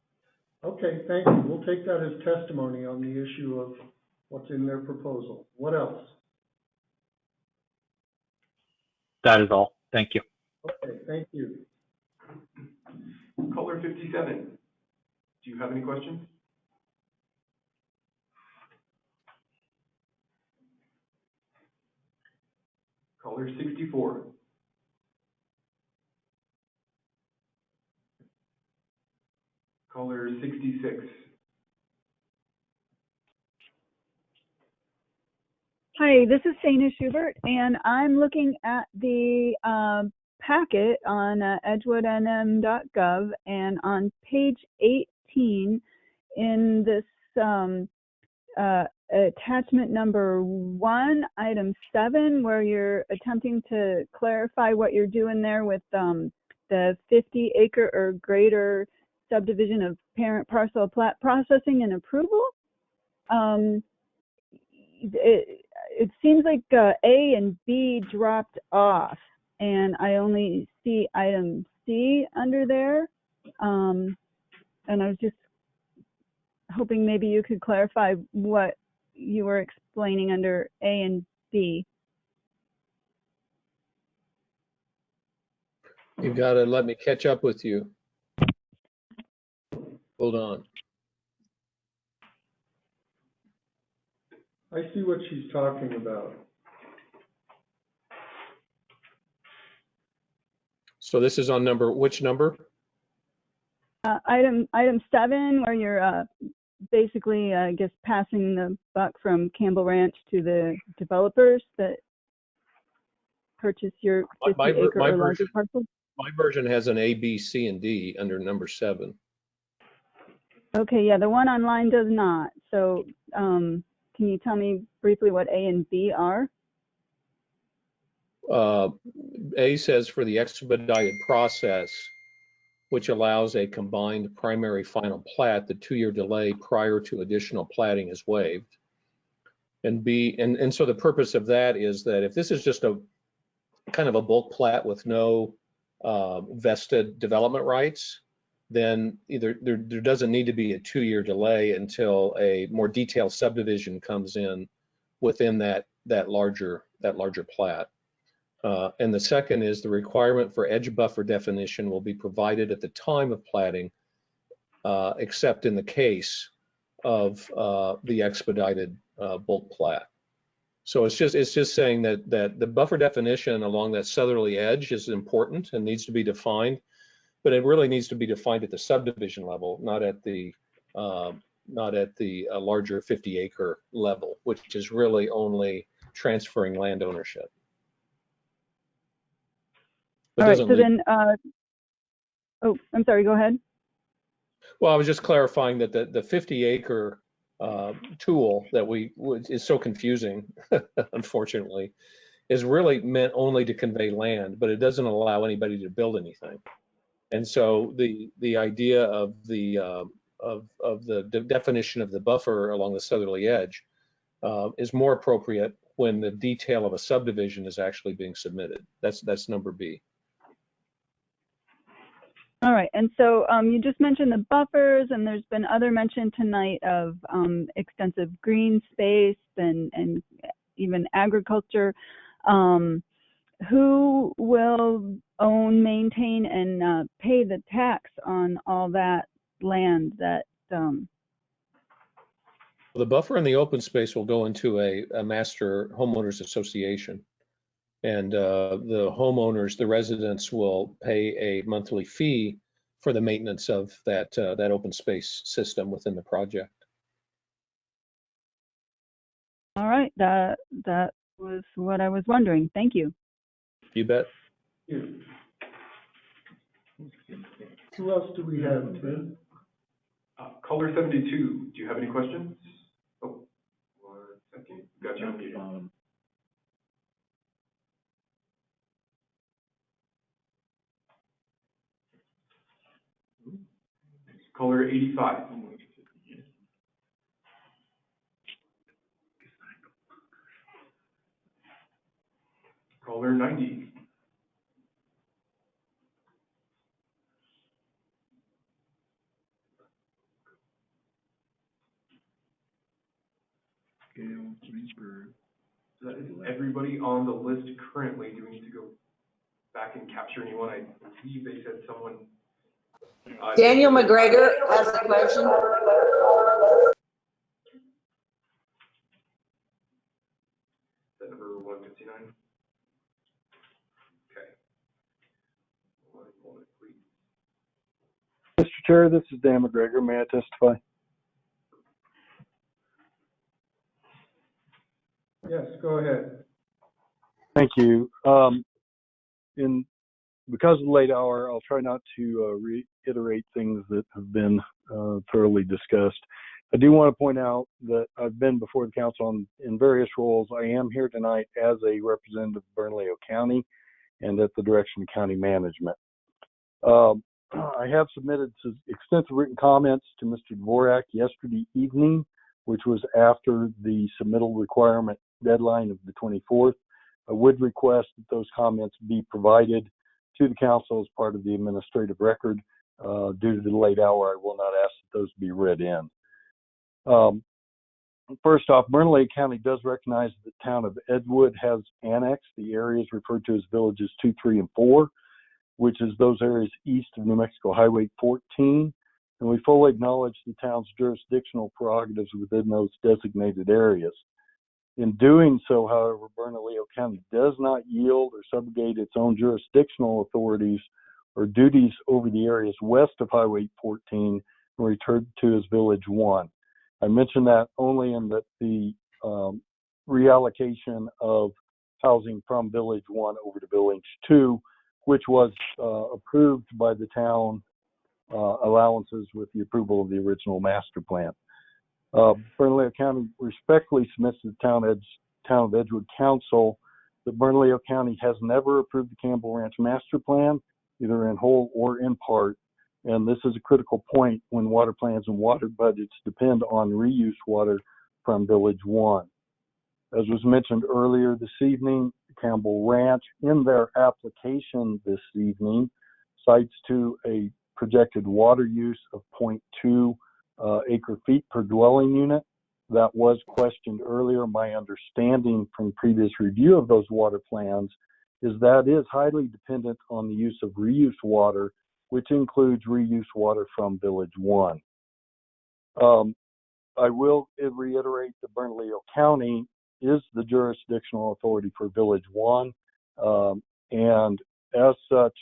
Okay, thank you. We'll take that as testimony on the issue of what's in their proposal. What else? That is all. Thank you. Okay, thank you. Caller 57, do you have any questions? Caller 64. Caller 66. Hi, this is Shana Schubert, and I'm looking at the packet on edgewoodnm.gov, and on page 18 in this attachment number 1, item 7, where you're attempting to clarify what you're doing there with the 50-acre or greater subdivision of parent parcel plat processing and approval. It seems like A and B dropped off, and I only see item C under there. And I was just hoping maybe you could clarify what you were explaining under A and B. You've got to let me catch up with you. Hold on. I see what she's talking about. So this is on which number? Item 7, where you're basically, I guess, passing the buck from Campbell Ranch to the developers that purchase your 50-acre or larger parcel. My version has an A, B, C, and D under number 7. Okay, yeah, the one online does not. So can you tell me briefly what A and B are? A says for the expedited process, which allows a combined primary final plat, the 2-year delay prior to additional platting is waived. And B, and so the purpose of that is that if this is just a kind of a bulk plat with no vested development rights, then either there doesn't need to be a 2-year delay until a more detailed subdivision comes in within that larger plat. And the second is the requirement for edge buffer definition will be provided at the time of platting, except in the case of the expedited bulk plat. So it's just saying that the buffer definition along that southerly edge is important and needs to be defined, but it really needs to be defined at the subdivision level, not at the larger 50-acre level, which is really only transferring land ownership. All right, so then, oh, I'm sorry, go ahead. Well, I was just clarifying that the 50-acre tool that is so confusing, unfortunately, is really meant only to convey land, but it doesn't allow anybody to build anything. And so the idea of the definition of the buffer along the southerly edge is more appropriate when the detail of a subdivision is actually being submitted. That's number B. All right, and so you just mentioned the buffers, and there's been other mention tonight of extensive green space and even agriculture. Who will own, maintain, and pay the tax on all that land that The buffer and the open space will go into a master homeowners association. And the homeowners, the residents will pay a monthly fee for the maintenance of that open space system within the project. All right, that was what I was wondering. Thank you. You bet. Who else do we have, Tim? Caller 72, do you have any questions? Oh, 1 second. Got you on mute. Caller 85. Caller 90. So that is everybody on the list currently. Do we need to go back and capture anyone? I believe they said someone. Daniel McGregor has a question. Is that number 159? Okay. 1 moment, please. Mr. Chair, this is Dan McGregor. May I testify? Yes, go ahead. Thank you. Because of the late hour, I'll try not to reiterate things that have been thoroughly discussed. I do want to point out that I've been before the council in various roles. I am here tonight as a representative of Bernalillo County and at the direction of county management. I have submitted extensive written comments to Mr. Dvorak yesterday evening, which was after the submittal requirement deadline of the 24th. I would request that those comments be provided to the council as part of the administrative record. Due to the late hour, I will not ask that those be read in. First off, Bernalillo County does recognize that the town of Edgewood has annexed the areas referred to as villages 2, 3, and 4, which is those areas east of New Mexico Highway 14. And we fully acknowledge the town's jurisdictional prerogatives within those designated areas. In doing so, however, Bernalillo County does not yield or subrogate its own jurisdictional authorities or duties over the areas west of Highway 14 and referred to as Village 1. I mention that only in that the reallocation of housing from Village 1 over to Village 2, which was approved by the town allowances with the approval of the original master plan. Bernalillo County respectfully submits to the town of Edgewood Council that Bernalillo County has never approved the Campbell Ranch master plan, either in whole or in part. And this is a critical point when water plans and water budgets depend on reuse water from Village 1. As was mentioned earlier this evening, Campbell Ranch, in their application this evening, cites to a projected water use of 0.2 acre feet per dwelling unit. That was questioned earlier. My understanding from previous review of those water plans is that is highly dependent on the use of reuse water, which includes reuse water from Village 1. I will reiterate that Bernalillo County is the jurisdictional authority for Village 1, and as such,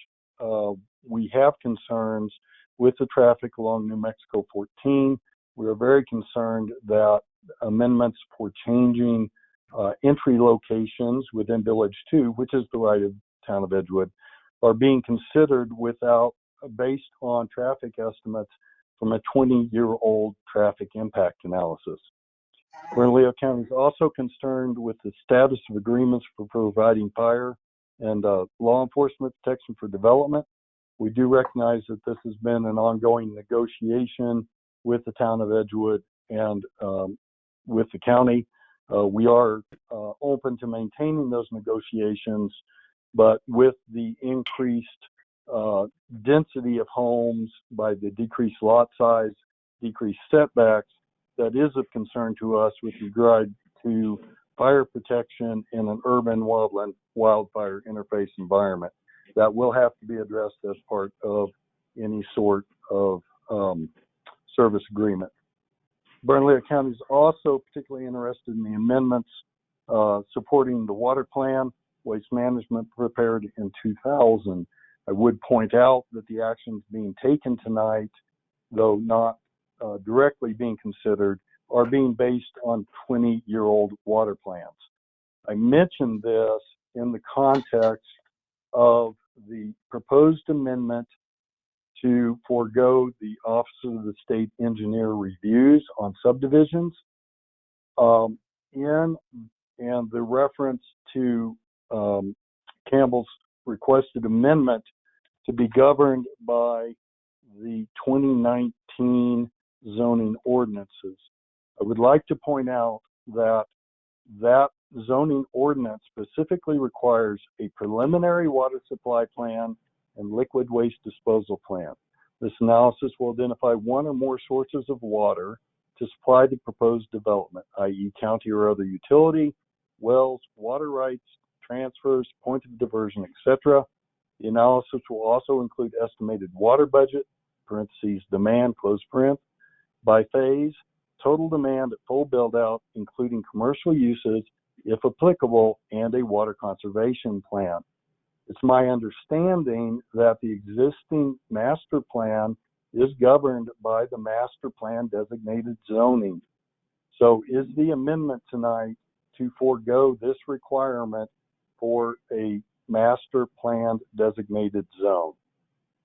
we have concerns with the traffic along New Mexico 14. We are very concerned that amendments for changing entry locations within Village 2, which is the right of the town of Edgewood, are being considered based on traffic estimates from a 20-year-old traffic impact analysis. Bernalillo County is also concerned with the status of agreements for providing fire and law enforcement protection for development. We do recognize that this has been an ongoing negotiation with the town of Edgewood and with the county. We are open to maintaining those negotiations, but with the increased density of homes by the decreased lot size, decreased setbacks, that is of concern to us with regard to fire protection in an urban wildfire interface environment. That will have to be addressed as part of any sort of service agreement. Bernalillo County is also particularly interested in the amendments supporting the water plan, waste management prepared in 2000. I would point out that the actions being taken tonight, though not directly being considered, are being based on 20-year-old water plans. I mentioned this in the context of the proposed amendment to forego the Office of the State Engineer reviews on subdivisions, and the reference to Campbell's requested amendment to be governed by the 2019 zoning ordinances. I would like to point out that that zoning ordinance specifically requires a preliminary water supply plan and liquid waste disposal plan. This analysis will identify one or more sources of water to supply the proposed development, i.e. county or other utility, wells, water rights, transfers, point of diversion, etc. The analysis will also include estimated water budget, parentheses, demand, close parent, by phase, total demand at full build-out, including commercial uses, if applicable, and a water conservation plan. It's my understanding that the existing master plan is governed by the master plan designated zoning. So is the amendment tonight to forego this requirement for a master plan designated zone?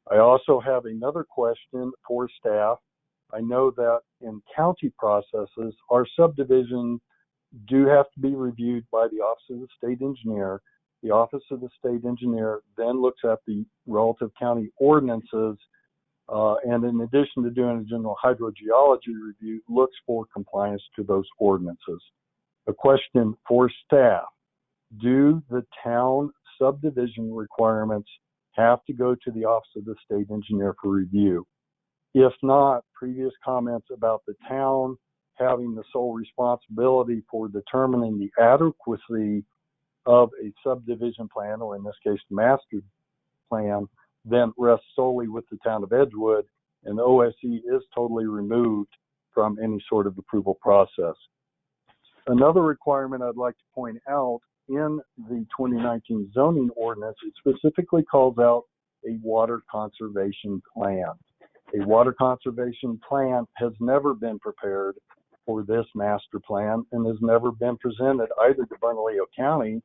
I also have another question for staff. I know that in county processes, our subdivisions do have to be reviewed by the Office of the State Engineer. The Office of the State Engineer then looks at the relative county ordinances, and in addition to doing a general hydrogeology review, looks for compliance to those ordinances. A question for staff: do the town subdivision requirements have to go to the Office of the State Engineer for review? If not, previous comments about the town having the sole responsibility for determining the adequacy of a subdivision plan, or in this case, master plan, then rests solely with the town of Edgewood, and the OSE is totally removed from any sort of approval process. Another requirement I'd like to point out in the 2019 zoning ordinance, it specifically calls out a water conservation plan. A water conservation plan has never been prepared for this master plan and has never been presented either to Bernalillo County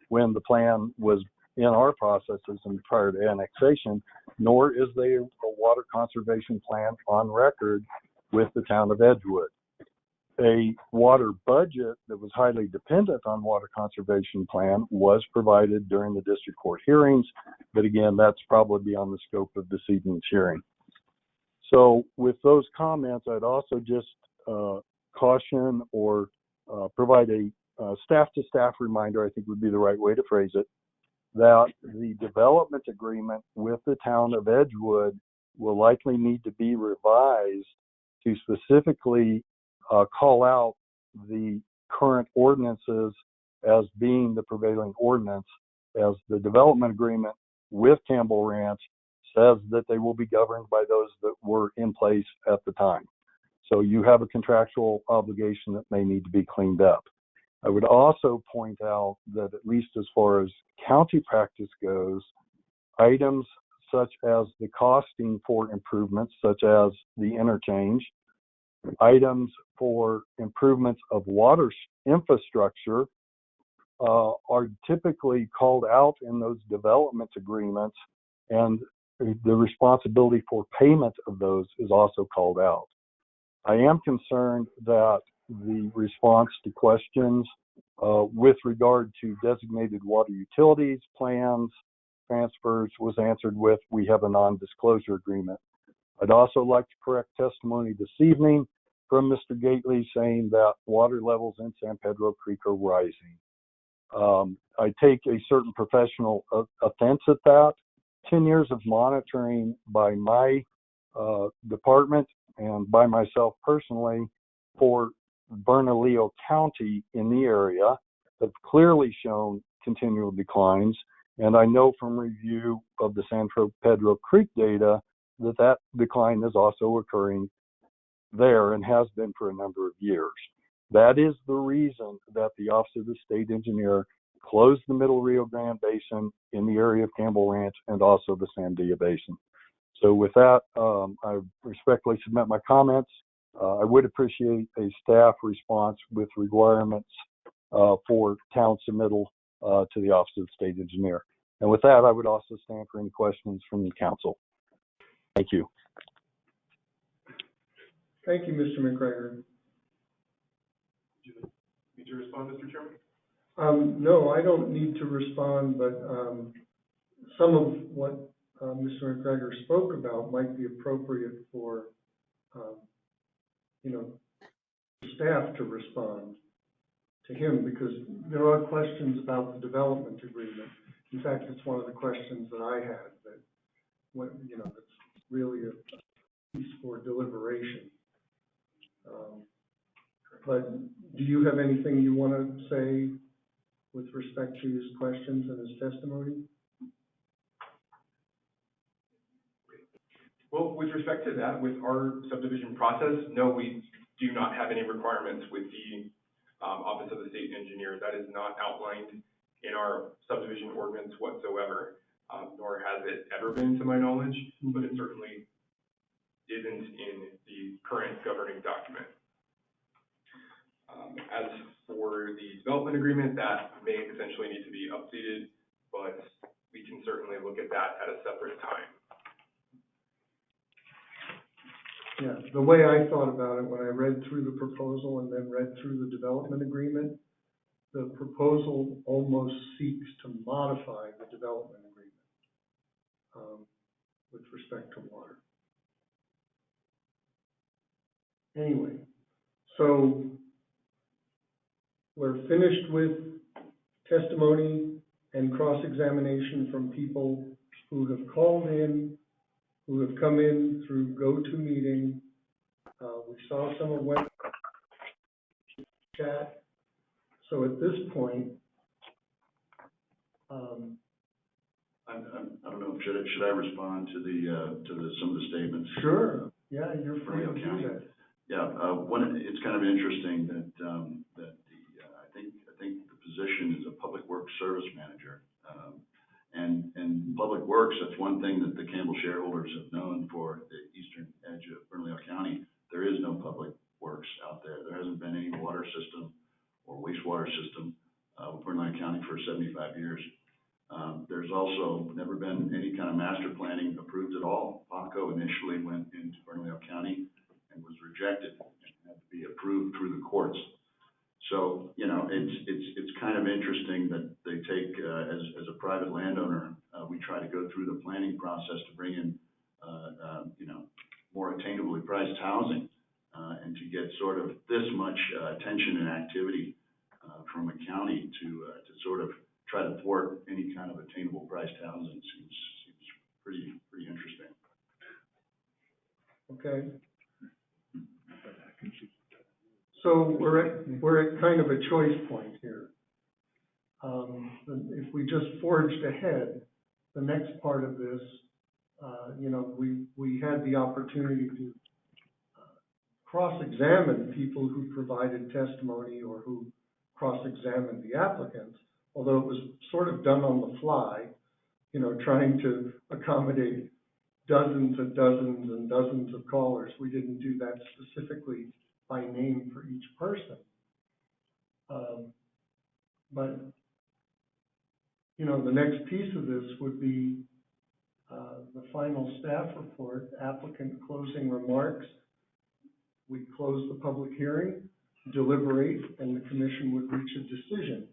when the plan was in our processes and prior to annexation, nor is there a water conservation plan on record with the town of Edgewood. A water budget that was highly dependent on water conservation plan was provided during the district court hearings, but again, that's probably beyond the scope of this evening's hearing. So with those comments, I'd also just caution or provide a staff-to-staff reminder, I think would be the right way to phrase it, that the development agreement with the town of Edgewood will likely need to be revised to specifically call out the current ordinances as being the prevailing ordinance, as the development agreement with Campbell Ranch says that they will be governed by those that were in place at the time. So you have a contractual obligation that may need to be cleaned up. I would also point out that at least as far as county practice goes, items such as the costing for improvements, such as the interchange, items for improvements of water infrastructure are typically called out in those development agreements, and the responsibility for payment of those is also called out. I am concerned that the response to questions with regard to designated water utilities, plans, transfers was answered with, we have a non-disclosure agreement. I'd also like to correct testimony this evening from Mr. Gately saying that water levels in San Pedro Creek are rising. I take a certain professional offense at that. 10 years of monitoring by my department and by myself personally for Bernalillo County in the area have clearly shown continual declines. And I know from review of the San Pedro Creek data that that decline is also occurring there and has been for a number of years. That is the reason that the Office of the State Engineer closed the Middle Rio Grande Basin in the area of Campbell Ranch and also the Sandia Basin. So with that, I respectfully submit my comments. I would appreciate a staff response with requirements for town submittal to the Office of the State Engineer. And with that, I would also stand for any questions from the council. Thank you. Thank you, Mr. McGregor. Need to respond, Mr. Chairman? No, I don't need to respond, but some of what Mr. McGregor spoke about might be appropriate for, staff to respond to him, because there are questions about the development agreement. In fact, it's one of the questions that I had, that that's really a piece for deliberation. But do you have anything you want to say with respect to his questions and his testimony? Well, with respect to that, with our subdivision process, no, we do not have any requirements with the Office of the State Engineer. That is not outlined in our subdivision ordinance whatsoever, nor has it ever been to my knowledge, but it certainly isn't in the current governing document. As for the development agreement, that may potentially need to be updated, but we can certainly look at that at a separate time. Yeah, the way I thought about it when I read through the proposal and then read through the development agreement, the proposal almost seeks to modify the development agreement with respect to water. Anyway, so we're finished with testimony and cross-examination from people who have called in, who have come in through GoToMeeting. We saw some of what chat. So at this point, I don't know. Should I respond to some of the statements? Sure. Yeah, you're free to do that. Yeah. It's kind of interesting that I think the position is a public works service manager. And public works, that's one thing that the Campbell shareholders have known for the eastern edge of Bernalillo County. There is no public works out there. There hasn't been any water system or wastewater system with Bernalillo County for 75 years. There's also never been any kind of master planning approved at all. PACO initially went into Bernalillo County and was rejected and had to be approved through the courts. So, it's kind of interesting that they take, as a private landowner, we try to go through the planning process to bring in, more attainably priced housing, and to get sort of this much attention and activity from a county to sort of try to thwart any kind of attainable priced housing seems pretty interesting. Okay. So we're at kind of a choice point here. If we just forged ahead, the next part of this, we had the opportunity to cross-examine people who provided testimony or who cross-examined the applicants, although it was sort of done on the fly, trying to accommodate dozens and dozens and dozens of callers. We didn't do that specifically by name for each person. But, the next piece of this would be the final staff report, applicant closing remarks. We close the public hearing, deliberate, and the commission would reach a decision.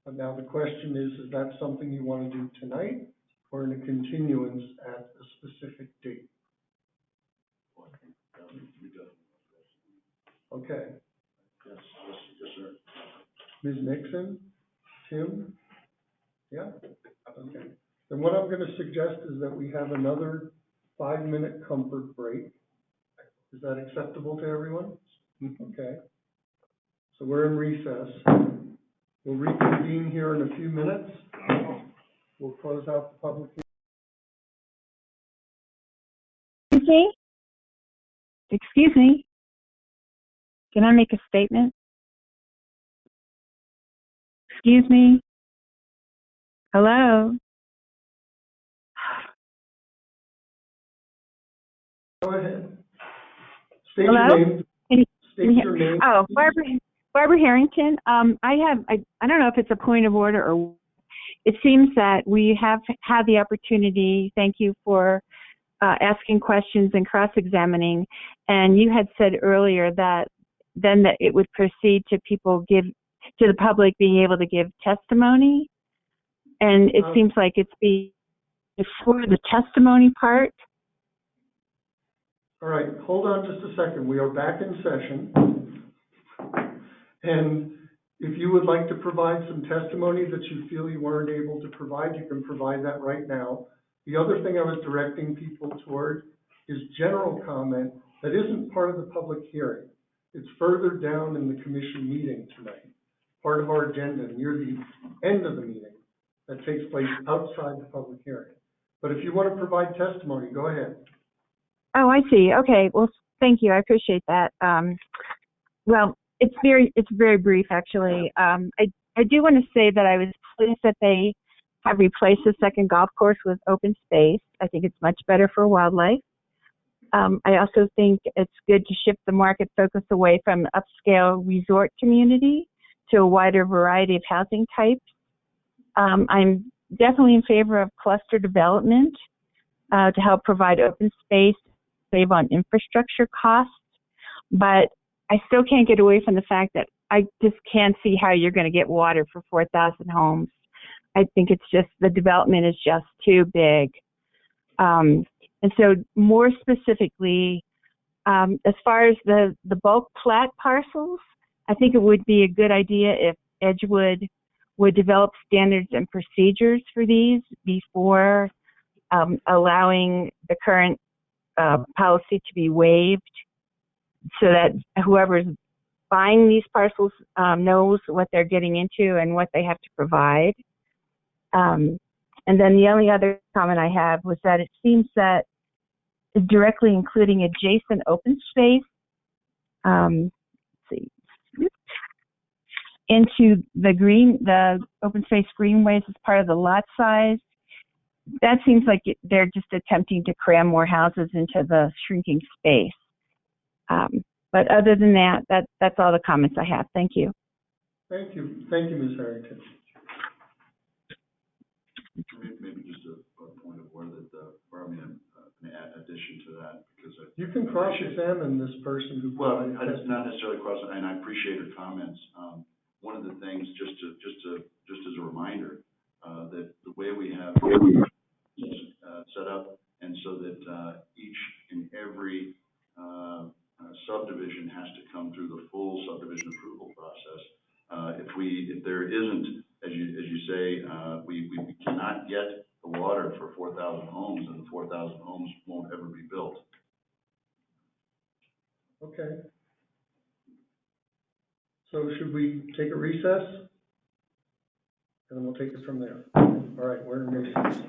But now the question is that something you want to do tonight or in a continuance at a specific date? Okay. Yes, sir. Ms. Nixon? Tim? Yeah? Okay. Then what I'm going to suggest is that we have another 5-minute comfort break. Is that acceptable to everyone? Okay. So we're in recess. We'll reconvene here in a few minutes. We'll close out the public hearing. Excuse me. Can I make a statement? Excuse me? Hello? Go ahead. State Hello? your name. Can you State hear- your name. Oh, Barbara Harrington. I don't know if it's a point of order or it seems that we have had the opportunity, thank you for asking questions and cross-examining, and you had said earlier that then that it would proceed to to the public being able to give testimony, and it seems like it's before the testimony part. All right, hold on just a second. We are back in session. And if you would like to provide some testimony that you feel you weren't able to provide, you can provide that right now. The other thing I was directing people toward is general comment that isn't part of the public hearing. It's further down in the commission meeting tonight, part of our agenda near the end of the meeting that takes place outside the public hearing. But if you want to provide testimony, go ahead. Oh, I see. Okay. Well, thank you. I appreciate that. Well, it's very brief, actually. I do want to say that I was pleased that they have replaced the second golf course with open space. I think it's much better for wildlife. I also think it's good to shift the market focus away from upscale resort community to a wider variety of housing types. I'm definitely in favor of cluster development to help provide open space, save on infrastructure costs, but I still can't get away from the fact that I just can't see how you're going to get water for 4,000 homes. I think it's just, the development is just too big. And so more specifically, as far as the bulk plat parcels, I think it would be a good idea if Edgewood would develop standards and procedures for these before allowing the current policy to be waived, so that whoever's buying these parcels knows what they're getting into and what they have to provide. And then the only other comment I have was that it seems that directly including adjacent open space, let's see, into the open space greenways as part of the lot size, that seems like they're just attempting to cram more houses into the shrinking space. But other than that, that's all the comments I have. Thank you. Thank you, Ms. Harrington. Maybe just a point of order that, or I mean, an addition to that, because you can cross-examine this person who. Well, it's not necessarily cross, and I appreciate her comments. One of the things, just as a reminder, that the way we have set up, and so that each and every subdivision has to come through the full subdivision approval process. If there isn't, as you say, we cannot get the water for 4,000 homes, and the 4,000 homes won't ever be built. Okay. So should we take a recess? And then we'll take it from there. All right, we're in recess.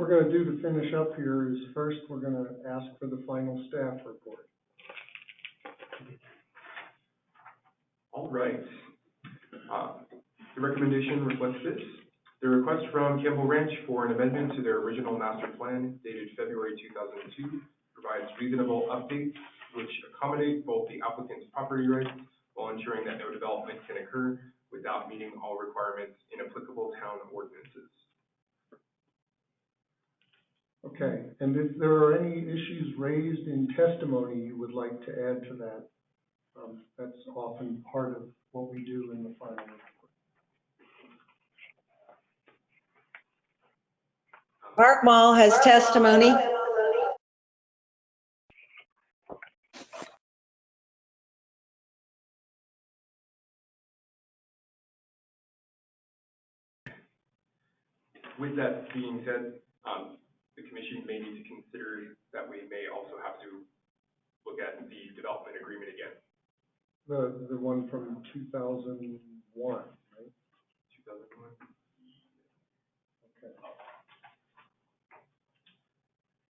what we're gonna do to finish up here is first, we're gonna ask for the final staff report. All right. The recommendation reflects this. The request from Campbell Ranch for an amendment to their original master plan dated February 2002 provides reasonable updates which accommodate both the applicant's property rights while ensuring that no development can occur without meeting all requirements in applicable town ordinances. Okay, and if there are any issues raised in testimony you would like to add to that, that's often part of what we do in the final report. Mark Mall has testimony. With that being said, the commission may need to consider that we may also have to look at the development agreement again. The one from 2001, right? 2001. Okay.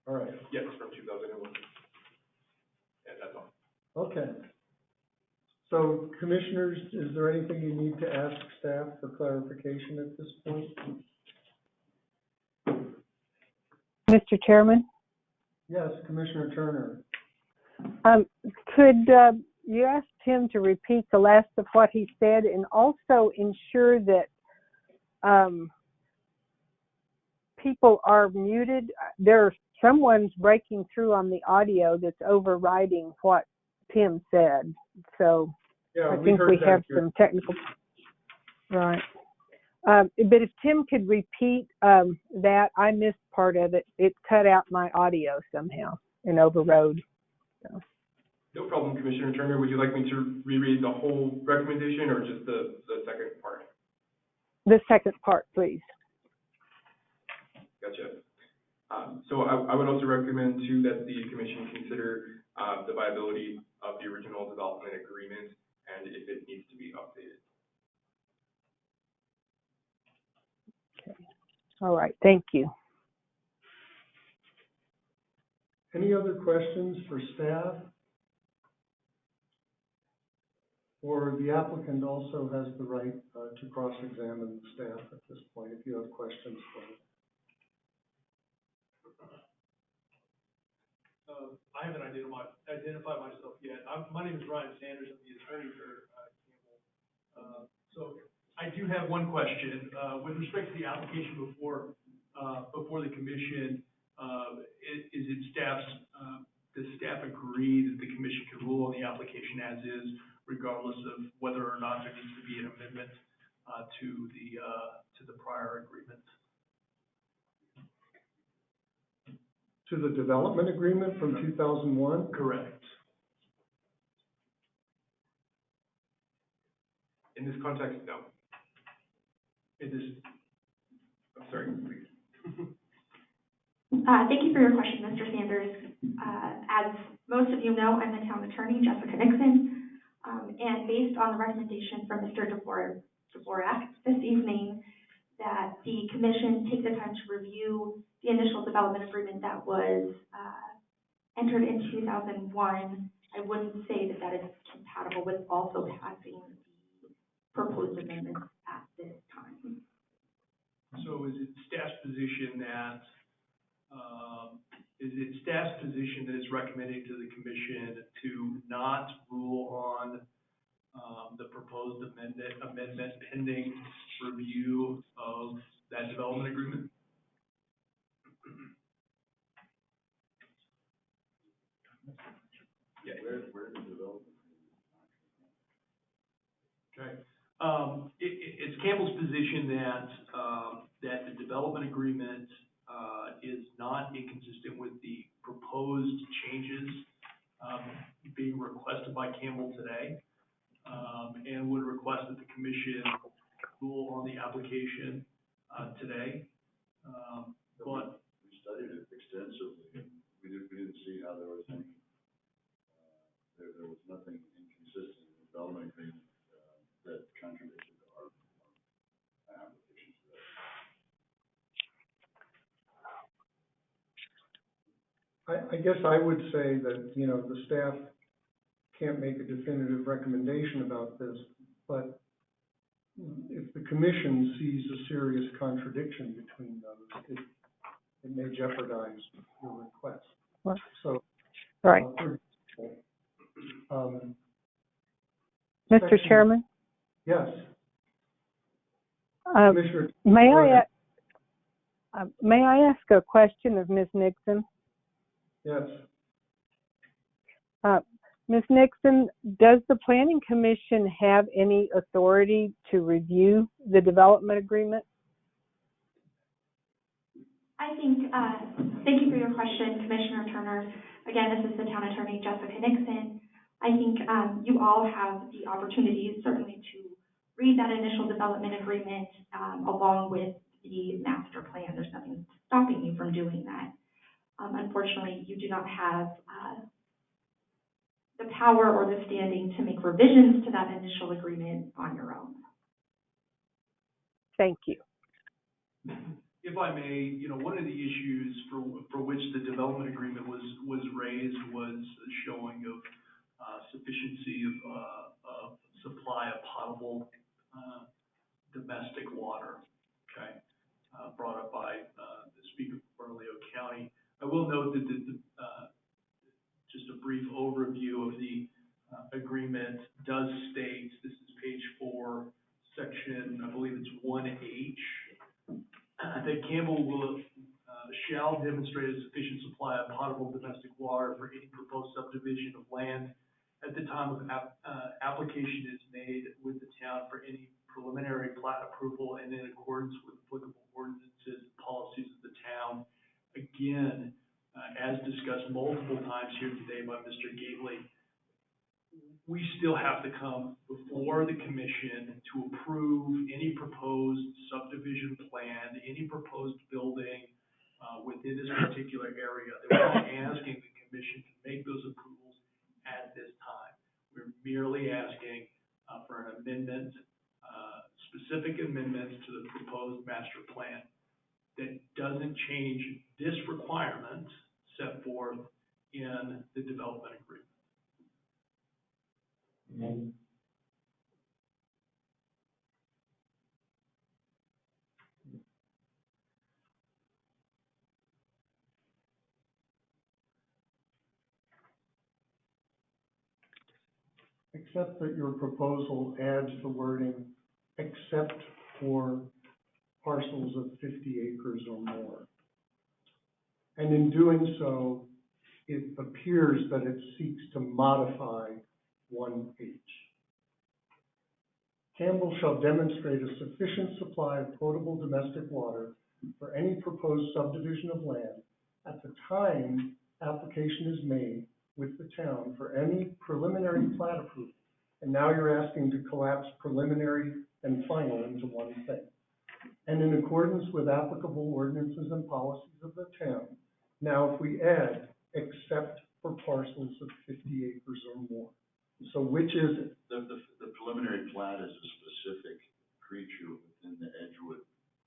All right. Yes, from 2001. Yeah, that's all. Okay. So, commissioners, is there anything you need to ask staff for clarification at this point? Mr. Chairman, Yes, Commissioner Turner. could you ask Tim to repeat the last of what he said and also ensure that people are muted? Someone's breaking through on the audio that's overriding what Tim said. So Yeah, I think we have some technical. Right. But if Tim could repeat that, I missed part of it. It cut out my audio somehow and overrode. So. No problem, Commissioner Turner. Would you like me to reread the whole recommendation or just the second part? The second part, please. Gotcha. So I would also recommend too that the commission consider the viability of the original development agreement and if it needs to be updated. Okay. All right. Thank you. Any other questions for staff? Or the applicant also has the right to cross-examine the staff at this point if you have questions for them. I haven't identified myself yet. My name is Ryan Sanders. I'm the attorney for Campbell. So I do have one question with respect to the application before the commission. Is it staff's? Does staff agree that the commission can rule on the application as is, regardless of whether or not there needs to be an amendment to the prior agreement? To the development agreement from 2001? Correct. In this context, no. I'm sorry, please. Thank you for your question, Mr. Sanders. As most of you know, I'm the town attorney, Jessica Nixon, and based on the recommendation from Mr. Dvorak this evening, that the commission take the time to review the initial development agreement that was entered in 2001. I wouldn't say that that is compatible with also passing the proposed amendments at this time. So is it staff's position that it's recommending to the commission to not rule on the proposed amendment pending review of that development agreement? Yeah. Where the development? Okay. It's Campbell's position that the development agreement is not inconsistent with the proposed changes being requested by Campbell today, and would request that the commission rule on the application today. But we studied it extensively, and we didn't see how there was any. There was nothing inconsistent in the development agreement that contradicted our application today. I guess I would say that, you know, the staff can't make a definitive recommendation about this, but if the commission sees a serious contradiction between those, it may jeopardize your request. Right. So, Right. Mr. section- Chairman, Yes. Commissioner, may I ask a question of Ms. Nixon? yes. Ms. Nixon, does the Planning Commission have any authority to review the development agreement? I think, thank you for your question, Commissioner Turner. Again, this is the Town Attorney, Jessica Nixon. I think you all have the opportunity, certainly, to read that initial development agreement along with the master plan. There's nothing stopping you from doing that. Unfortunately, you do not have the power or the standing to make revisions to that initial agreement on your own. Thank you. If I may, you know, one of the issues for which the development agreement was raised was a showing of sufficiency of supply of potable domestic water, okay, brought up by the Speaker for Bernalillo County. I will note that just a brief overview of the agreement does state, this is page 4, section, I believe it's 1H, that Campbell shall demonstrate a sufficient supply of potable domestic water for any proposed subdivision of land at the time of application is made with the town for any preliminary plat approval and in accordance with applicable ordinances and policies of the town. Again, as discussed multiple times here today by Mr. Gately, we still have to come before the commission to approve any proposed subdivision plan, any proposed building within this particular area. We're not asking the commission to make those approvals at this time. We're merely asking for an amendment, specific amendments to the proposed master plan that doesn't change this requirement set forth in the development agreement. Except that your proposal adds the wording, except for parcels of 50 acres or more. And in doing so, it appears that it seeks to modify 1H. Campbell shall demonstrate a sufficient supply of potable domestic water for any proposed subdivision of land at the time application is made with the town for any preliminary plat approval. And now you're asking to collapse preliminary and final into one thing. And in accordance with applicable ordinances and policies of the town, now if we add, except for parcels of 50 acres or more. So which is it? The preliminary plat is a specific creature within the Edgewood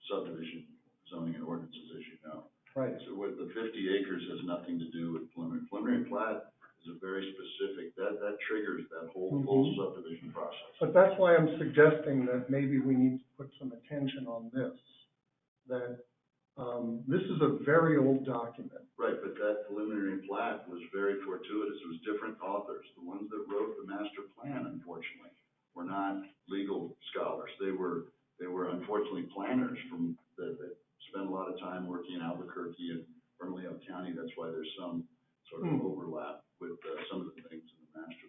subdivision zoning and ordinances, as you know. Right. So with the 50 acres has nothing to do with preliminary. Preliminary plat is a very specific, that triggers that whole subdivision process. But that's why I'm suggesting that maybe we need to put some attention on this, that this is a very old document. Right, but that preliminary plat was very fortuitous. It was different authors. The ones that wrote the master plan, unfortunately, were not legal scholars. They were unfortunately planners that spent a lot of time working in Albuquerque and Bernalillo County. That's why there's some sort of overlap with some of the things in the master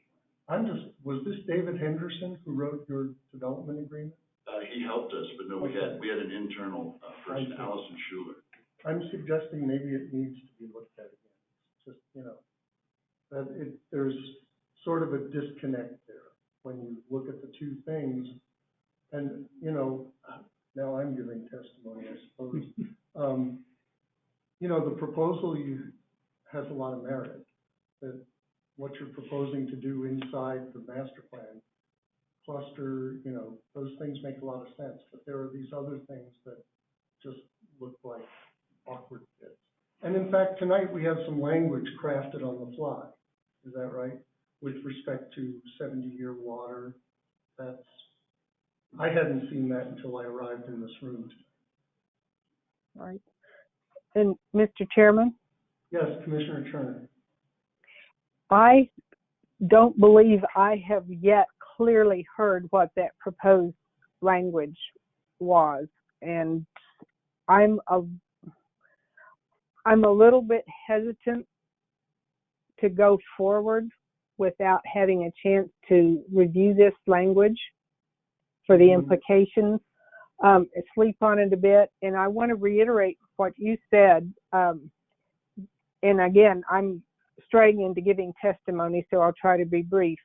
plan. Was this David Henderson who wrote your development agreement? He helped us, but no, we had an internal person, Allison Schuler. I'm suggesting maybe it needs to be looked at again. Just, that there's sort of a disconnect there when you look at the two things. And, now I'm giving testimony, I suppose. The proposal has a lot of merit, that what you're proposing to do inside the master plan, cluster, those things make a lot of sense, but there are these other things that just look like awkward fits. And in fact, tonight we have some language crafted on the fly. Is that right? With respect to 70-year water. I hadn't seen that until I arrived in this room. All right. And Mr. Chairman? Yes, Commissioner Turner. I don't believe I have yet clearly heard what that proposed language was, and I'm a little bit hesitant to go forward without having a chance to review this language for the implications, sleep on it a bit, and I want to reiterate what you said. And again, I'm straying into giving testimony, so I'll try to be brief.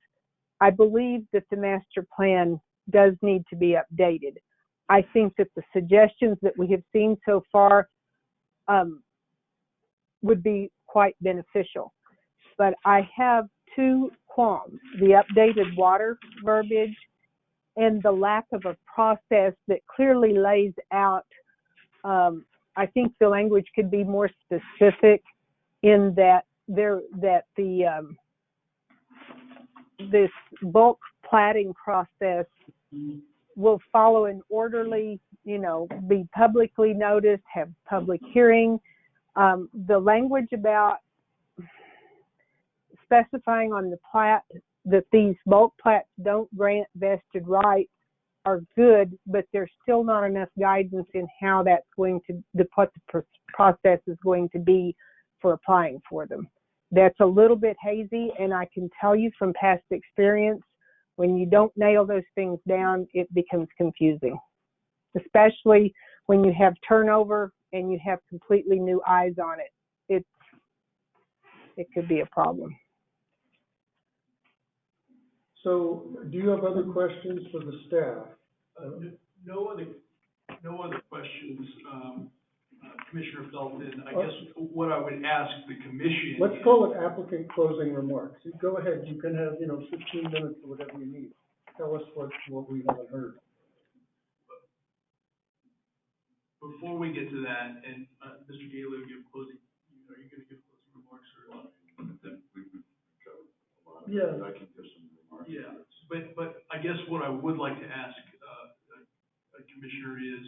I believe that the master plan does need to be updated. I think that the suggestions that we have seen so far would be quite beneficial. But I have two qualms: the updated water verbiage and the lack of a process that clearly lays out. I think the language could be more specific in that this bulk platting process will follow an orderly, be publicly noticed, have public hearing. The language about specifying on the plat that these bulk plats don't grant vested rights are good, but there's still not enough guidance in how that's going to, what the process is going to be for applying for them. That's a little bit hazy, and I can tell you from past experience, when you don't nail those things down, it becomes confusing, especially when you have turnover and you have completely new eyes on it. It could be a problem. So, do you have other questions for the staff? No other questions, Commissioner Felton. I guess what I would ask the commission. Let's call it applicant closing remarks. You go ahead. You can have 15 minutes or whatever you need. Tell us what we haven't heard. Before we get to that, and Mr. Gailey will give closing. Are you going to give closing remarks or? Yeah. I can give some remarks. Yeah, but I guess what I would like to ask Commissioner is,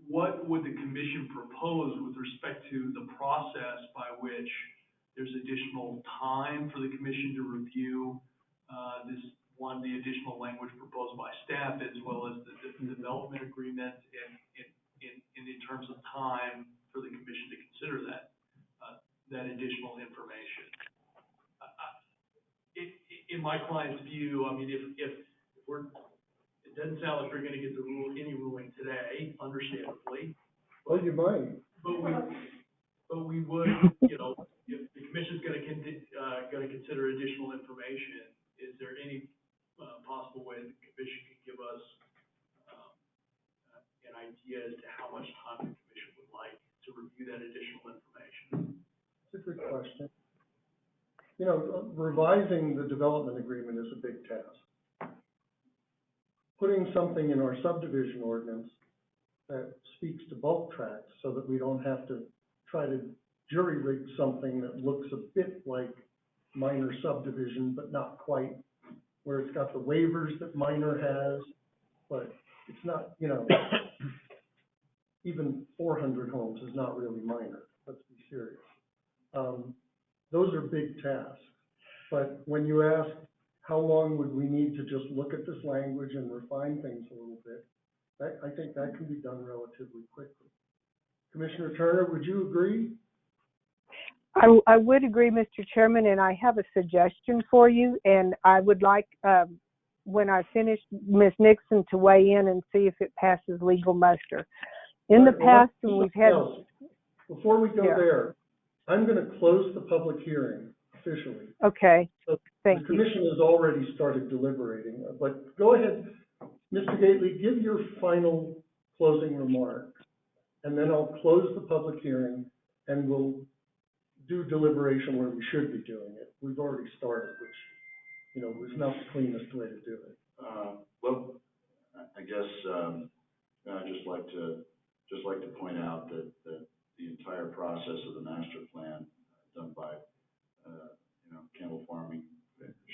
what would the commission propose with respect to the process by which there's additional time for the commission to review the additional language proposed by staff, as well as the development agreement, and in terms of time for the commission to consider that additional information. In my client's view, I mean, if we're, it doesn't sound like we're going to get any ruling today, understandably. Well, you might. But we would, if the commission's going to consider additional information, is there any possible way the commission can give us an idea as to how much time the commission would like to review that additional information? It's a good question. Revising the development agreement is a big task. Putting something in our subdivision ordinance that speaks to bulk tracts so that we don't have to try to jury rig something that looks a bit like minor subdivision, but not quite, where it's got the waivers that minor has, but it's not, even 400 homes is not really minor. Let's be serious. Those are big tasks. But when you ask how long would we need to just look at this language and refine things a little bit, I think that can be done relatively quickly. Commissioner Turner, would you agree? I would agree, Mr. Chairman, and I have a suggestion for you, and I would like, when I finish, Ms. Nixon to weigh in and see if it passes legal muster. In the past, when we've had... Before we go there, I'm going to close the public hearing officially. Okay, so thank you. The commission has already started deliberating, but go ahead, Mr. Gately, give your final closing remarks, and then I'll close the public hearing, and we'll do deliberation where we should be doing it. We've already started, which, was not the cleanest way to do it. Well, I guess I'd just like to point out that the entire process of the master plan done by, Campbell Farming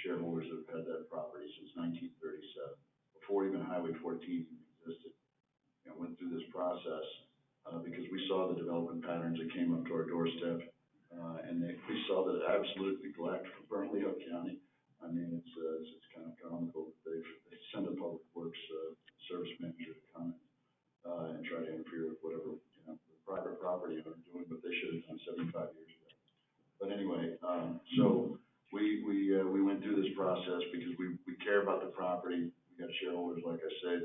shareholders that have had that property since 1937, before even Highway 14 even existed. Went through this process because we saw the development patterns that came up to our doorstep, and we saw the absolute neglect from Bernalillo County. I mean, it's kind of comical that they send a public works service manager to come and try to interfere with whatever the private property owner doing, but they should have done 75 years ago. But anyway, so we went through this process because we care about the property. We got shareholders, like I say,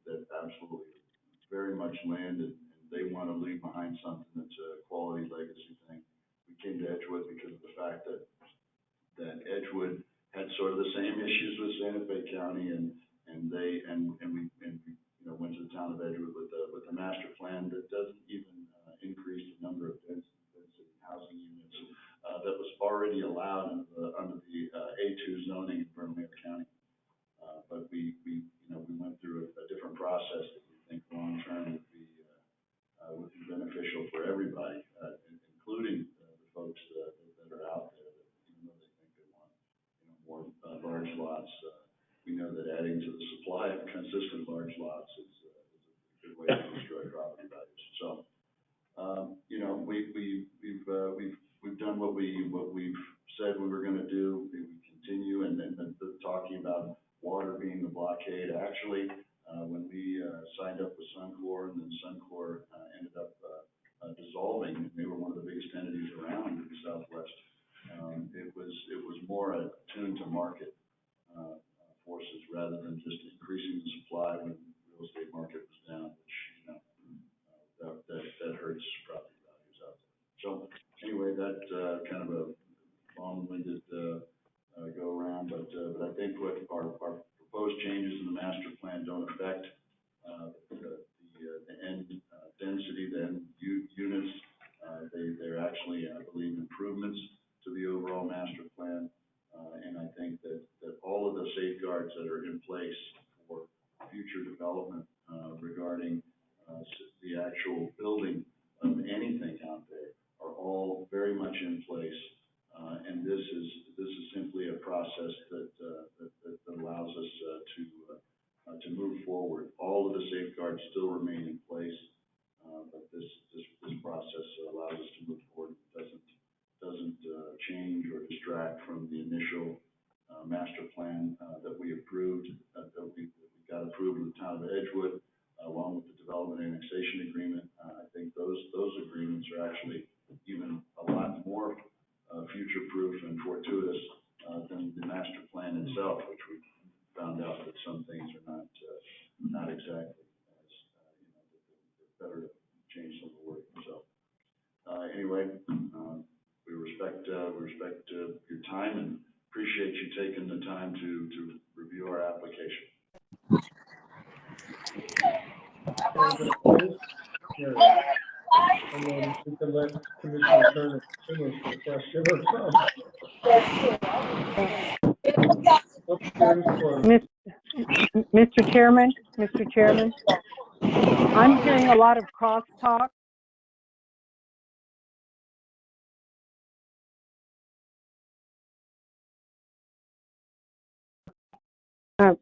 that absolutely very much land, and they want to leave behind something that's a quality legacy thing. We came to Edgewood because of the fact that Edgewood had sort of the same issues with Santa Fe County, and we went to the town of Edgewood with a master plan that doesn't even increase the number of density housing units that was already allowed under the A2 zoning in Bernalillo County. But we went through a different process that we think long term would be beneficial for everybody, including the folks that are out there that even though they think they want more large lots, we know that adding to the supply of consistent large lots is a good way to destroy property values. So we've done what we've said we were going to do. We continue, and then talking about water being the blockade. Actually, when we signed up with Suncor, and then Suncor ended up dissolving, they were one of the biggest entities around in the Southwest. It was more attuned to market forces rather than just increasing the supply when the real estate market was down, which that hurts property values out there. So anyway, that kind of a long-winded go around, but I think what our proposed changes in the master plan don't affect the end density, the end units. They're actually, I believe, improvements to the overall master plan, and I think that all of the safeguards that are in place for future development regarding the actual building of anything out there are all very much in place, and this is simply a process that allows us to move forward. All of the safeguards still remain in place, but this process allows us to move forward. It doesn't change or distract from the initial master plan that we approved, that we got approved with the town of Edgewood, along with the development annexation agreement. I think those agreements are actually even a lot more future-proof and fortuitous than the master plan itself, which we found out that some things are not exactly as better to change some of the wording. So anyway, we respect your time and appreciate you taking the time to review our application. And then we can let Commissioner Turner finish the question or comment. Mr. Chairman, I'm hearing a lot of crosstalk.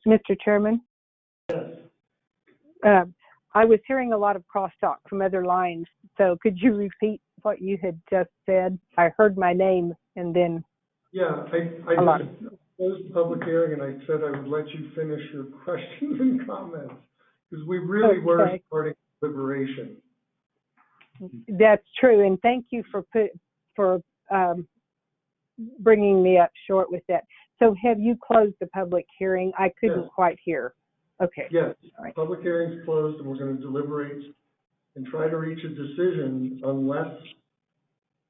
Mr. Chairman? Yes. I was hearing a lot of crosstalk from other lines, so could you repeat what you had just said? I heard my name and then... Yeah, I just closed the public hearing and I said I would let you finish your questions and comments, because we really were starting deliberation. That's true, and thank you for bringing me up short with that. So have you closed the public hearing? I couldn't quite hear. Okay. Yes, right. Public hearing's closed and we're going to deliberate and try to reach a decision unless,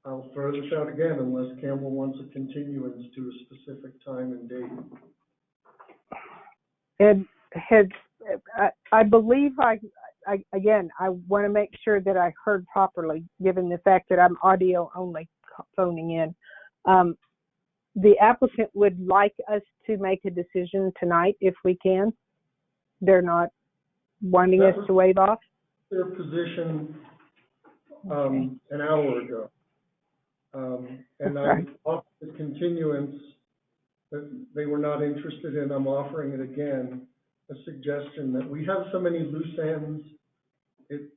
I'll throw this out again, unless Campbell wants a continuance to a specific time and date. And I believe I want to make sure that I heard properly, given the fact that I'm audio only phoning in. The applicant would like us to make a decision tonight if we can. They're not wanting us to waive off? Their position an hour ago. And I offered the continuance that they were not interested in. I'm offering it again, a suggestion that we have so many loose ends, it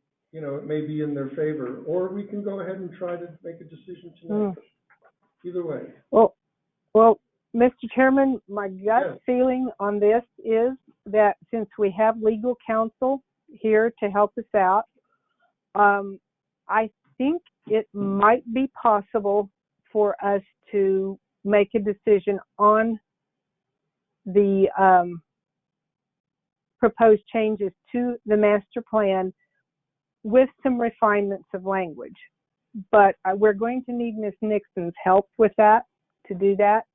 may be in their favor, or we can go ahead and try to make a decision tonight. Either way. Well, Mr. Chairman, my gut feeling on this is that since we have legal counsel here to help us out, I think it might be possible for us to make a decision on the proposed changes to the master plan with some refinements of language. But we're going to need Ms. Nixon's help with that, to do that.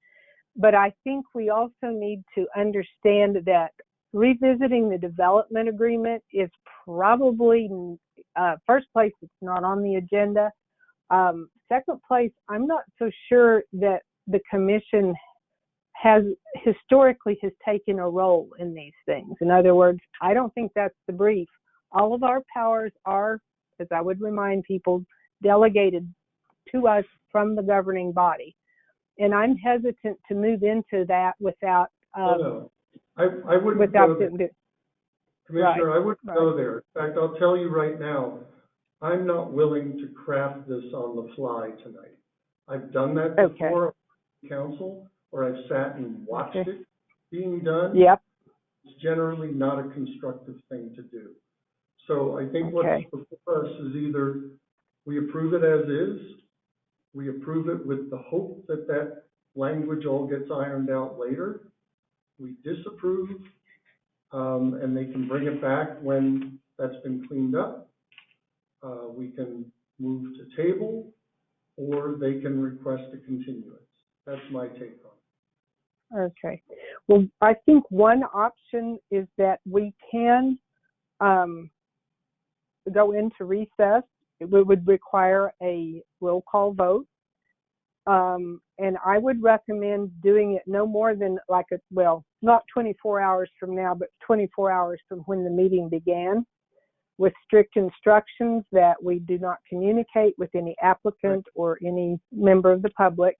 But I think we also need to understand that revisiting the development agreement is probably, first place, it's not on the agenda. Second place, I'm not so sure that the commission historically has taken a role in these things. In other words, I don't think that's the brief. All of our powers are, as I would remind people, delegated to us from the governing body. And I'm hesitant to move into that without I wouldn't go there. Commissioner, I wouldn't go there. In fact, I'll tell you right now, I'm not willing to craft this on the fly tonight. I've done that before on council, or I've sat and watched it being done. Yep. It's generally not a constructive thing to do. So I think what's before us is either we approve it as is, we approve it with the hope that that language all gets ironed out later, we disapprove, and they can bring it back when that's been cleaned up. We can move to table, or they can request a continuance. That's my take on it. Okay. Well, I think one option is that we can go into recess. It would require a roll call vote. And I would recommend doing it no more than not 24 hours from now, but 24 hours from when the meeting began, with strict instructions that we do not communicate with any applicant or any member of the public,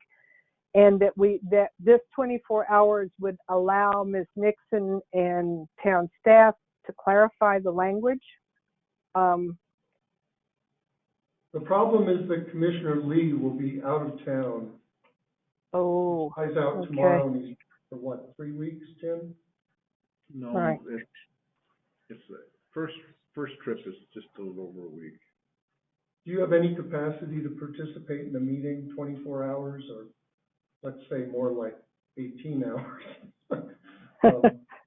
and that this 24 hours would allow Ms. Nixon and town staff to clarify the language. The problem is that Commissioner Lee will be out of town. Oh, he's out tomorrow, and he's for what, 3 weeks, Jim? No, right. it's the first trip is just a little over a week. Do you have any capacity to participate in a meeting 24 hours, or let's say more like 18 hours?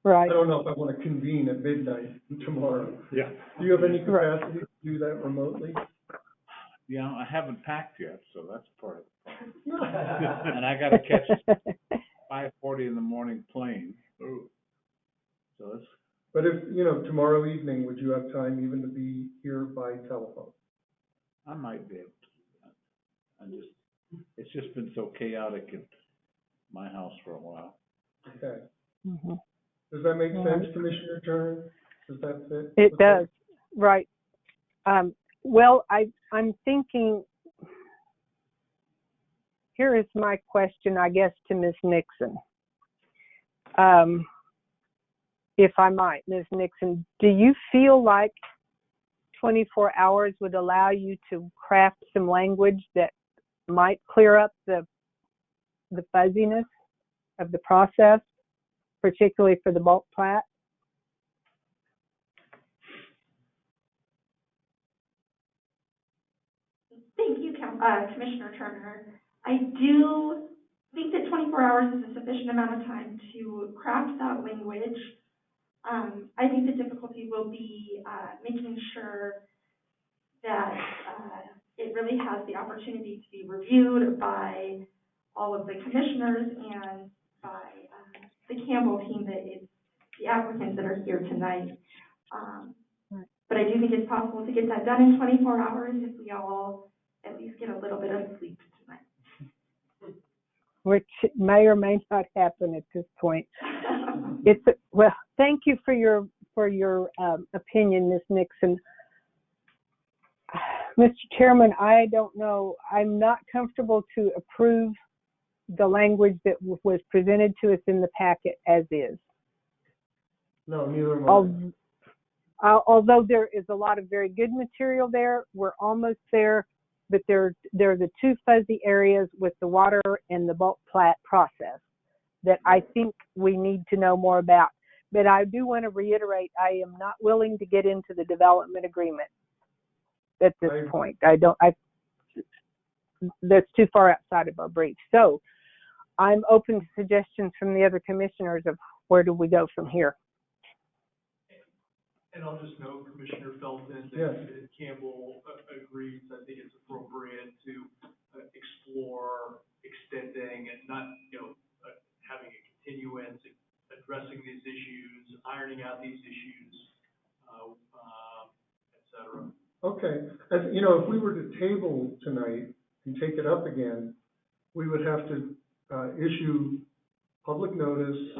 Right. I don't know if I want to convene at midnight tomorrow. Yeah. Do you have any capacity to do that remotely? Yeah, I haven't packed yet, so that's part of it. And I got to catch a 5:40 in the morning plane. Ooh. So it's. But if, tomorrow evening, would you have time even to be here by telephone? I might be able to. It's just been so chaotic at my house for a while. Okay. Mm-hmm. Does that make sense, Commissioner Turner? Does that fit? It does, right. Well, I'm thinking, here is my question, I guess, to Ms. Nixon. If I might, Ms. Nixon, do you feel like 24 hours would allow you to craft some language that might clear up the fuzziness of the process, particularly for the bulk plat? Thank you, Commissioner Turner. I do think that 24 hours is a sufficient amount of time to craft that language. I think the difficulty will be making sure that it really has the opportunity to be reviewed by all of the commissioners and by the Campbell team, that is the applicants that are here tonight. But I do think it's possible to get that done in 24 hours if we all at least get a little bit of sleep tonight. Which may or may not happen at this point. Well, thank you for your opinion, Ms. Nixon. Mr. Chairman, I don't know. I'm not comfortable to approve the language that was presented to us in the packet as is. No, neither am I. Although there is a lot of very good material there, we're almost there, but there are the two fuzzy areas with the water and the bulk plat process that I think we need to know more about. But I do want to reiterate, I am not willing to get into the development agreement at this point. That's too far outside of our brief. So I'm open to suggestions from the other commissioners of where do we go from here. And I'll just note, Commissioner Felton, Yes. that Campbell agrees. I think it's appropriate to explore extending and not, having a continuance, addressing these issues, ironing out these issues, et cetera. Okay, if we were to table tonight and take it up again, we would have to issue public notice.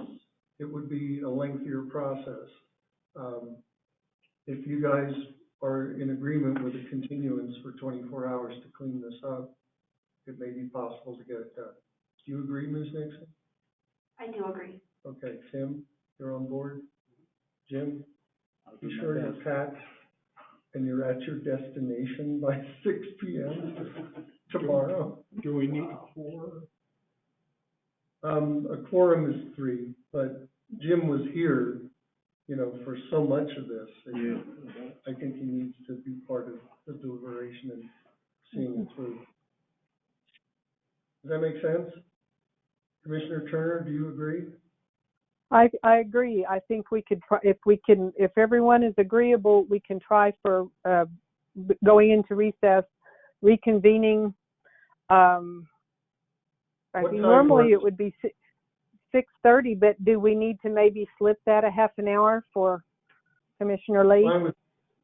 It would be a lengthier process. If you guys are in agreement with a continuance for 24 hours to clean this up, it may be possible to get it done. Do you agree, Ms. Nixon? I do agree. Okay, Tim, you're on board? Jim, you sure you're packed and you're at your destination by 6 p.m. tomorrow? Do we need a quorum? A quorum is 3, but Jim was here, for so much of this. Yeah. I think he needs to be part of the deliberation and seeing it through. Does that make sense? Commissioner Turner, do you agree? I agree. I think we could try, if everyone is agreeable, we can try for going into recess, reconvening. I think normally it would be 6:30, but do we need to maybe slip that a half an hour for Commissioner Lee?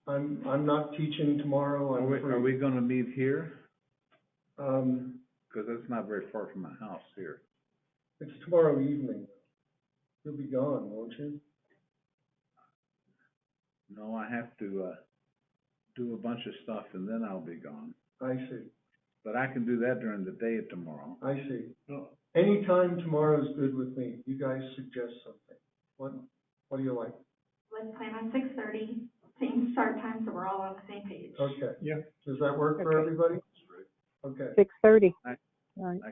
I'm not teaching tomorrow. Are we going to meet here? Because it's not very far from my house here. It's tomorrow evening. You'll be gone, won't you? No, I have to do a bunch of stuff and then I'll be gone. I see. But I can do that during the day tomorrow. I see. Anytime tomorrow is good with me. You guys suggest something. What do you like? Let's plan on 6:30, same start time, so we're all on the same page. Okay. Yeah. Does that work for everybody? Okay. 6:30. I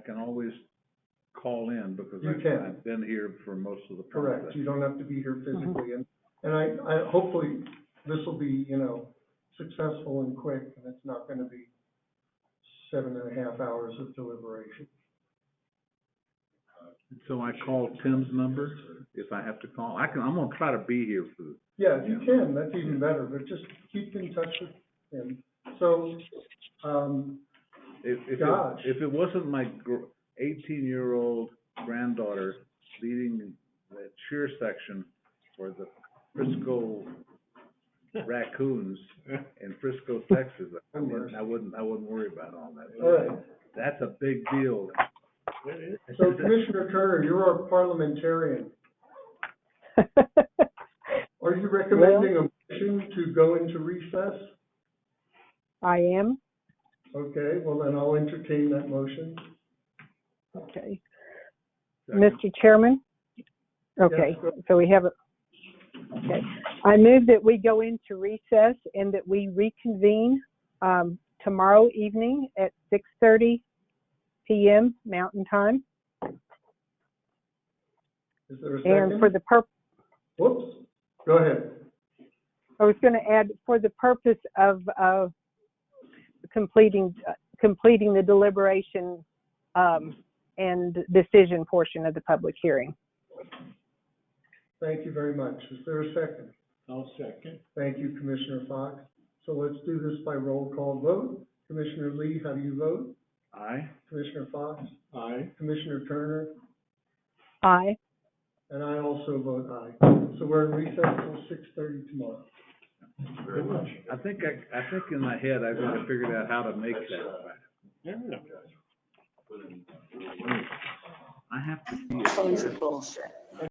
can always call in because I've been here for most of the Correct. process. You don't have to be here physically. And I hopefully this will be, successful and quick, and it's not going to be 7.5 hours of deliberation. So I call Tim's number if I have to call. I'm going to try to be here for. Yeah, if you can, that's even better. But just keep in touch with him. So, if it wasn't my 18-year-old granddaughter leading the cheer section for the Frisco Raccoons in Frisco, Texas, I wouldn't worry about all that. All right. That's a big deal. So, Commissioner Turner, you're our parliamentarian. Are you recommending a motion to go into recess? I am. Okay, well then I'll entertain that motion. Okay. Mr. Chairman? Okay, yes, so we have a, okay. I move that we go into recess and that we reconvene tomorrow evening at 6:30 p.m. Mountain Time. Is there a second? And for the purpose. Whoops, go ahead. I was going to add, for the purpose of completing the deliberation and decision portion of the public hearing. Thank you very much. Is there a second? I'll second. Thank you, Commissioner Fox. So let's do this by roll call vote. Commissioner Lee, how do you vote? Aye. Commissioner Fox? Aye. Commissioner Turner? Aye. And I also vote aye. So we're in recess till 6:30 tomorrow. Thank you very much. I think in my head I've got to figure out how to make that. I have to see it. Bullshit.